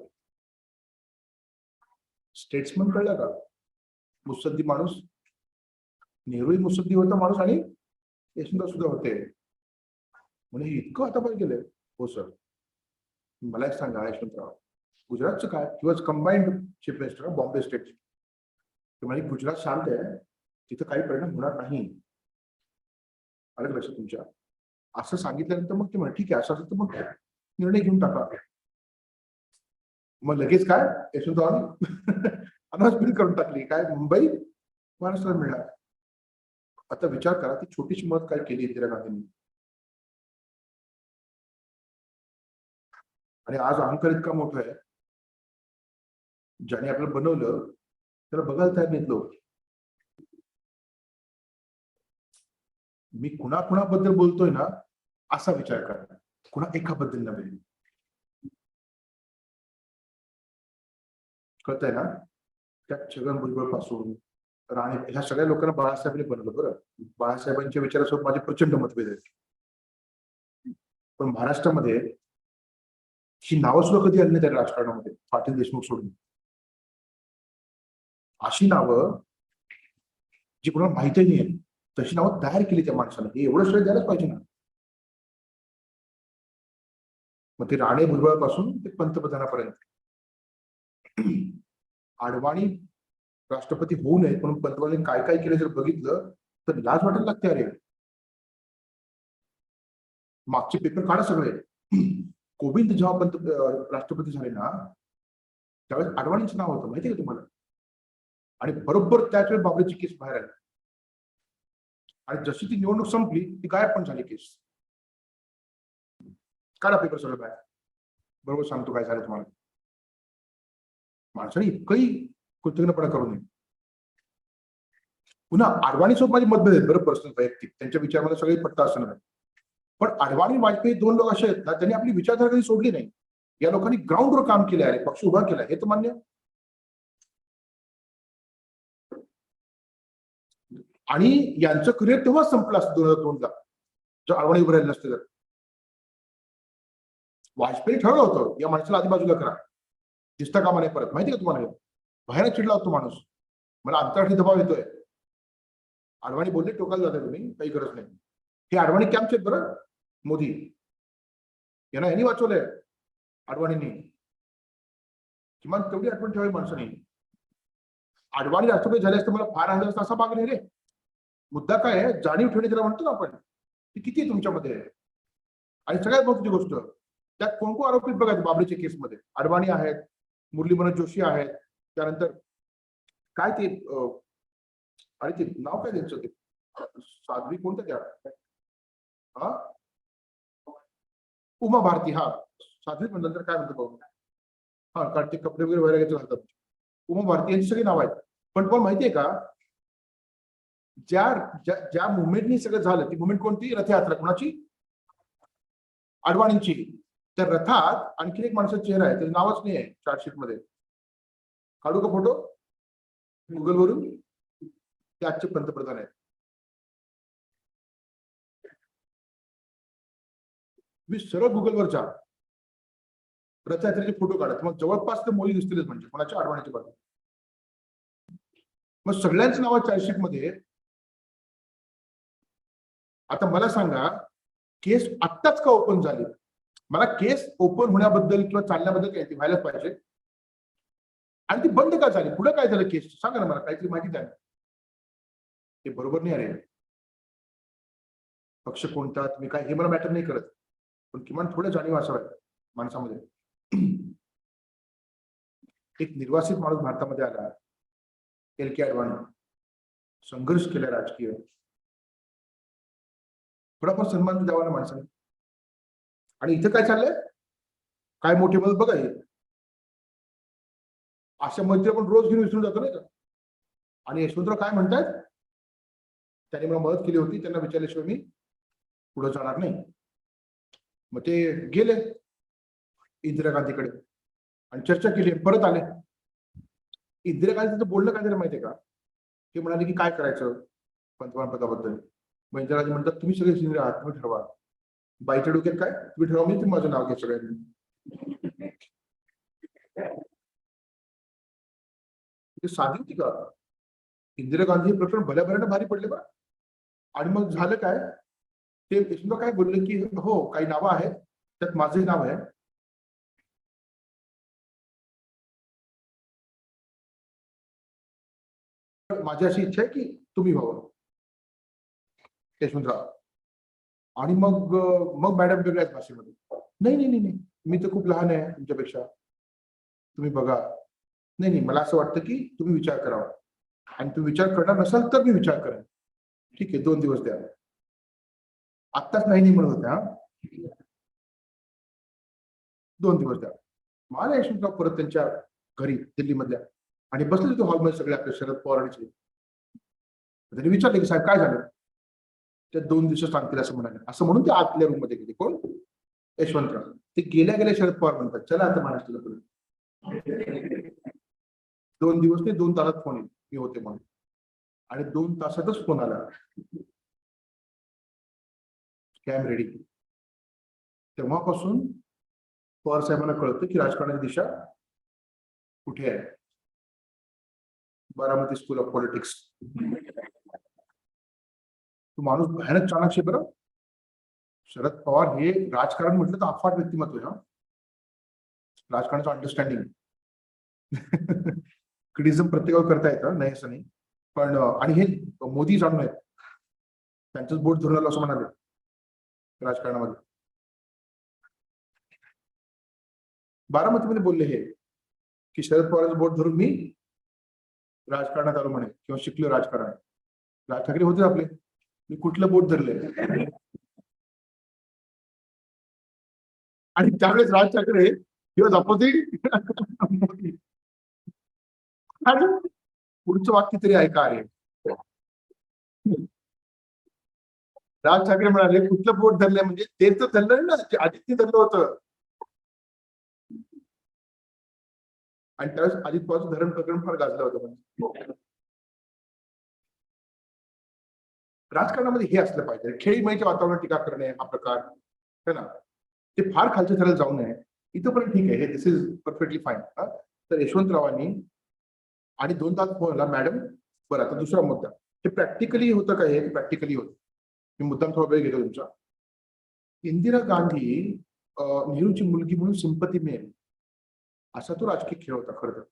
स्टेट्समन कळलं का, मुत्सद्दी माणूस, नेहरूही मुत्सद्दी होता माणूस आणि यशवंतराव सुद्धा होते, म्हणजे इतकं आता पण गेलंय, हो सर, मला एक सांगा यशवंतराव, गुजरातचं काय, he was combined chief minister Bombay state, म्हणजे गुजरात शांत आहे, तिथं काही परिणाम होणार नाही, अलग लक्षात तुमच्या, असं सांगितल्यानंतर मग ते म्हणे ठीक आहे असं असेल तर मग निर्णय घेऊन टाका, मग लगेच काय यशवंतरावांनी अनाउन्समेंट करून टाकली, काय मुंबई महाराष्ट्राला मिळणार। आता विचार करा ती छोटीशी मत काय केली इंदिरा गांधींनी, आणि आज अहंकार इतका मोठा आहे, ज्याने आपल्याला बनवलं त्याला बघायला तयार नाहीत लोक। मी कुणाकुणाबद्दल बोलतोय ना असा विचार करा, कुणा एकाबद्दल नव्हे, कळतंय ना, त्या छगन भुजबळ पासून राणे ह्या सगळ्या लोकांना बाळासाहेबांनी बनवलं, बरं बाळासाहेबांच्या विचारासोबत माझे प्रचंड मतभेद आहेत, पण महाराष्ट्रामध्ये ही नावं सुद्धा कधी आली नाही त्या राजकारणामध्ये, पाटील देशमुख सोडून, अशी नावं जी कोणाला माहिती नाहीये तशी नावं तयार केली त्या माणसानं, हे एवढं श्रेय द्यायलाच पाहिजे ना। मग ते राणे भुजबळापासून ते पंतप्रधानापर्यंत अडवाणी राष्ट्रपती होऊ नये म्हणून पंतप्रधानांनी काय काय केलं जर बघितलं तर लाज वाटायला लागते. अरे मागचे पेपर काढा सगळे. कोविंद जेव्हा राष्ट्रपती झाले ना त्यावेळेस अडवाणींचं नाव होतं, माहिती आहे का तुम्हाला? आणि बरोबर त्याच वेळेस बाबरीची केस बाहेर आली आणि जशी ती निवडणूक संपली ती गायब पण झाली केस. काढा पेपर सगळं बाहेर, बरोबर सांगतो काय झालं तुम्हाला. माणसाने इतकंही कृतज्ञपणा करू नये. पुन्हा अडवाणीसोबत माझे मतभेद आहेत बरं, पर्सनल वैयक्तिक, त्यांच्या विचार मला सगळे पटत असं नाही. पण अडवाणी वाजपेयी दोन लोक असे आहेत ना त्यांनी आपली विचारधारा कधी सोडली नाही. या लोकांनी ग्राउंडवर काम केलं आहे, पक्ष उभा केला हे तर मान्य. आणि यांचं करिअर तेव्हाच संपलं असतं 2002ला जर अडवाणी उभं राहिले नसते तर. वाजपेयी ठरवलं होतं या माणसाला आधी बाजूला करा, दिसता कामा नाही परत. माहिती का तुम्हाला? बाहेर चिडला होतो माणूस, मला आंतरराष्ट्रीय दबाव येतोय. अडवाणी बोलले टोकाला जाते तुम्ही, काही गरज नाही. हे अडवाणी कॅम्पचे आहेत बरं. मोदी यांनी वाचवलंय अडवाणींनी. किमान तेवढी आठवण ठेवावी माणसाने. अडवाणी राष्ट्रपती झाले असते मला फार आनंद असता असा भाग नाही रे. मुद्दा काय आहे, जाणीव ठेवणे ज्याला म्हणतो ना आपण, ती किती आहे तुमच्यामध्ये. आणि सगळ्यात महत्त्वाची गोष्ट, त्यात कोण कोण आरोपित बघायचं बाबरीच्या केसमध्ये. अडवाणी आहेत, मुरली मनोज जोशी आहेत, त्यानंतर काय ते अरे ते नाव काय त्यांचं, ते साध्वी कोणतं त्या, हा उमा भारती, हा साध्वी पण नंतर काय म्हणतो बघ, हा कार्तिक कपडे वगैरे वगैरे घालतात, उमा भारती यांची सगळी नाव आहेत. पण तुम्हाला माहितीये का, ज्या मुवमेंटनी सगळं झालं ती मुवमेंट कोणती? रथयात्रा. कोणाची? अडवाणींची. त्या रथात आणखी एक माणसाचा चेहरा आहे, त्याचं नावच नाही आहे चार्जशीट मध्ये. काढू का फोटो गुगल वरून? ते आजचे पंतप्रधान आहेत. मी सरळ गुगलवर जा, रथयात्रेचे फोटो काढत, मग जवळपास ते मोदी दिसतीलच. म्हणजे कोणाच्या? अडवाणीच्या बाजू. मग सगळ्यांचं नाव चार्जशीट मध्ये. आता मला सांगा, केस आत्ताच का ओपन झाली? मला केस ओपन होण्याबद्दल किंवा चालण्याबद्दल काय, ती व्हायलाच पाहिजे. आणि ती बंद का झाली? पुढे काय झालं केस? सांगा ना मला, काहीतरी माहिती द्या. ते बरोबर नाही. अरे पक्ष कोणता, तुम्ही काय, हे मला मॅटर नाही करत, पण किमान थोडं जाणीव असावं माणसामध्ये. एक निर्वासित माणूस भारतामध्ये आला, LK अडवाणी, संघर्ष केला राजकीय, थोडाफार सन्मान द्यावा ना माणसाने. आणि इथं काय चाललंय, काय मोठी मदत बघा. हे अशा मदती आपण रोज घेऊन विसरून जातो नाही का. आणि यशवंतराव काय म्हणतात, त्यांनी मला मदत केली होती, त्यांना विचारल्याशिवाय मी पुढे जाणार नाही. मग ते गेले इंदिरा गांधीकडे आणि चर्चा केली, परत आले. इंदिरा गांधीचं बोलणं काय झालं माहितीये का? ते म्हणाले की काय करायचं पंतप्रधान पदाबद्दल. मग इंदिरा गांधी म्हणतात, तुम्ही सगळे सिनियर आहात, तुम्ही ठरवा. बाईच्या डोक्यात काय, तुम्ही ठरवा, मी तुम्ही माझं नाव घ्या सगळ्यांनी. साधी होती का? इंदिरा गांधी हे प्रकरण भल्या भल्यानं भारी पडले बा. आणि मग झालं काय, ते यशवंतराव काय बोलले की हो काही नावं आहेत, त्यात माझंही नाव आहे. माझी अशी इच्छा आहे की तुम्ही व्हावं. यशवंतराव. आणि मग मग मॅडम वेगळ्याच भाषेमध्ये, नाही नाही नाही, मी तर खूप लहान आहे तुमच्यापेक्षा, तुम्ही बघा. नाही नाही, मला असं वाटतं की तुम्ही विचार करावा, आणि तुम्ही विचार करणार नसाल तर मी विचार करेन. ठीक आहे, 2 दिवस द्या. आत्ताच नाही म्हणत होत्या, 2 दिवस द्या. मला यशवंतराव परत त्यांच्या घरी दिल्लीमधल्या, आणि बसले होते हॉलमध्ये सगळे आपले शरद पवारांचे. त्यांनी विचारले की साहेब काय झालं? त्या 2 दिवसात सांगतील असं म्हणाले. असं म्हणून ते आतल्या रूम मध्ये गेले. कोण? यशवंतराव. ते गेल्या गेल्या शरद पवार म्हणतात, चला आता महाराष्ट्राला पुढे. 2 दिवस नाही, 2 तासात फोन येईल मी होते म्हणून. आणि 2 तासातच फोन आला, कॅम रेडी. तेव्हापासून पवार साहेबांना कळतं की राजकारणाची दिशा कुठे आहे. Baramati school of politics. तो माणूस भयानक चाणाक्ष आहे बरं. शरद पवार हे राजकारण म्हटलं तर अफाट व्यक्तिमत्व आहे. राजकारणाचं अंडरस्टँडिंग. क्रिटिझम प्रत्येकावर करता येतं, नाही असं नाही, पण आणि हे मोदी जाणून आहेत, त्यांचंच बोट धरून आलं असं म्हणाले राजकारणामध्ये. बारामतीमध्ये बोलले हे की शरद पवारांचं बोट धरून मी राजकारणात आलो म्हणे, किंवा शिकलो राजकारण. राज ठाकरे होते आपले, मी कुठलं बोट धरले. आणि त्यावेळेस राज ठाकरे किंवा अपोजिट. आणि पुढचं वाक्य तरी ऐका अरे. राज ठाकरे म्हणाले कुठलं बोट धरलंय, म्हणजे ते तर धरलं ना जे आदित्य धरलं होतं. आणि त्यावेळेस अजित पवारचं धरण प्रकरण फार गाजलं होतं. म्हणजे राजकारणामध्ये हे असलं पाहिजे, खेळीमेळीच्या वातावरणात टीका करणे हा प्रकार है ना, ते फार खालच्या थराला जाऊ नये. इथं पण ठीक आहे, हे दिस इज परफेक्टली फाईन. तर यशवंतरावांनी आणि 2 तास फोनला मॅडम. बरं, आता दुसरा मुद्दा, हे प्रॅक्टिकली होतं का? हे प्रॅक्टिकली होतं. मी मुद्दाम थोडा वेळ घेतो तुमचा. इंदिरा गांधी नेहरूची मुलगी म्हणून सिंपती मिळेल असा तो राजकीय खेळ होता खरं तर.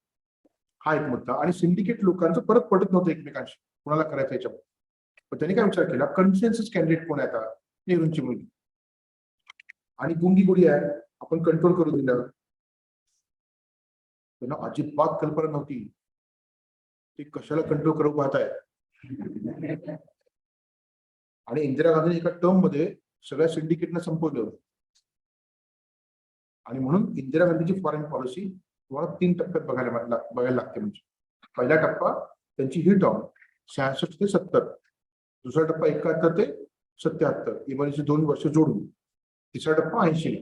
हा एक मुद्दा. आणि सिंडिकेट लोकांचं परत पडत नव्हतं एकमेकांशी, कोणाला करायचं याच्यामध्ये. पण त्यांनी काय विचार केला, कन्सेन्सस कॅन्डिडेट कोण आहे आता? नेहरूंची मुलगी. आणि गुंगी गुडी आहे, आपण कंट्रोल करू दिलं. त्यांना अजिबात कल्पना नव्हती ते कशाला कंट्रोल करू पाहताय. आणि इंदिरा गांधी एका टर्म मध्ये सगळ्या सिंडिकेटनं संपवलं. आणि म्हणून इंदिरा गांधीची फॉरेन पॉलिसी तुम्हाला 3 टप्प्यात बघायला लागते. म्हणजे पहिला टप्पा त्यांची ही टर्म 66 ते 70, दुसरा टप्पा 71 ते 77, इमर्जन्सी 2 वर्ष जोडून, तिसरा टप्पा 80.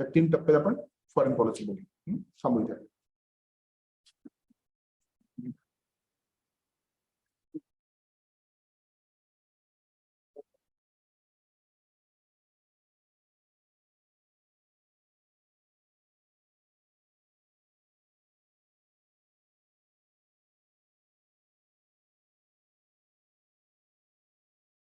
त्या 3 टप्प्यात आपण फॉरेन पॉलिसी बघू. सांगू द्या.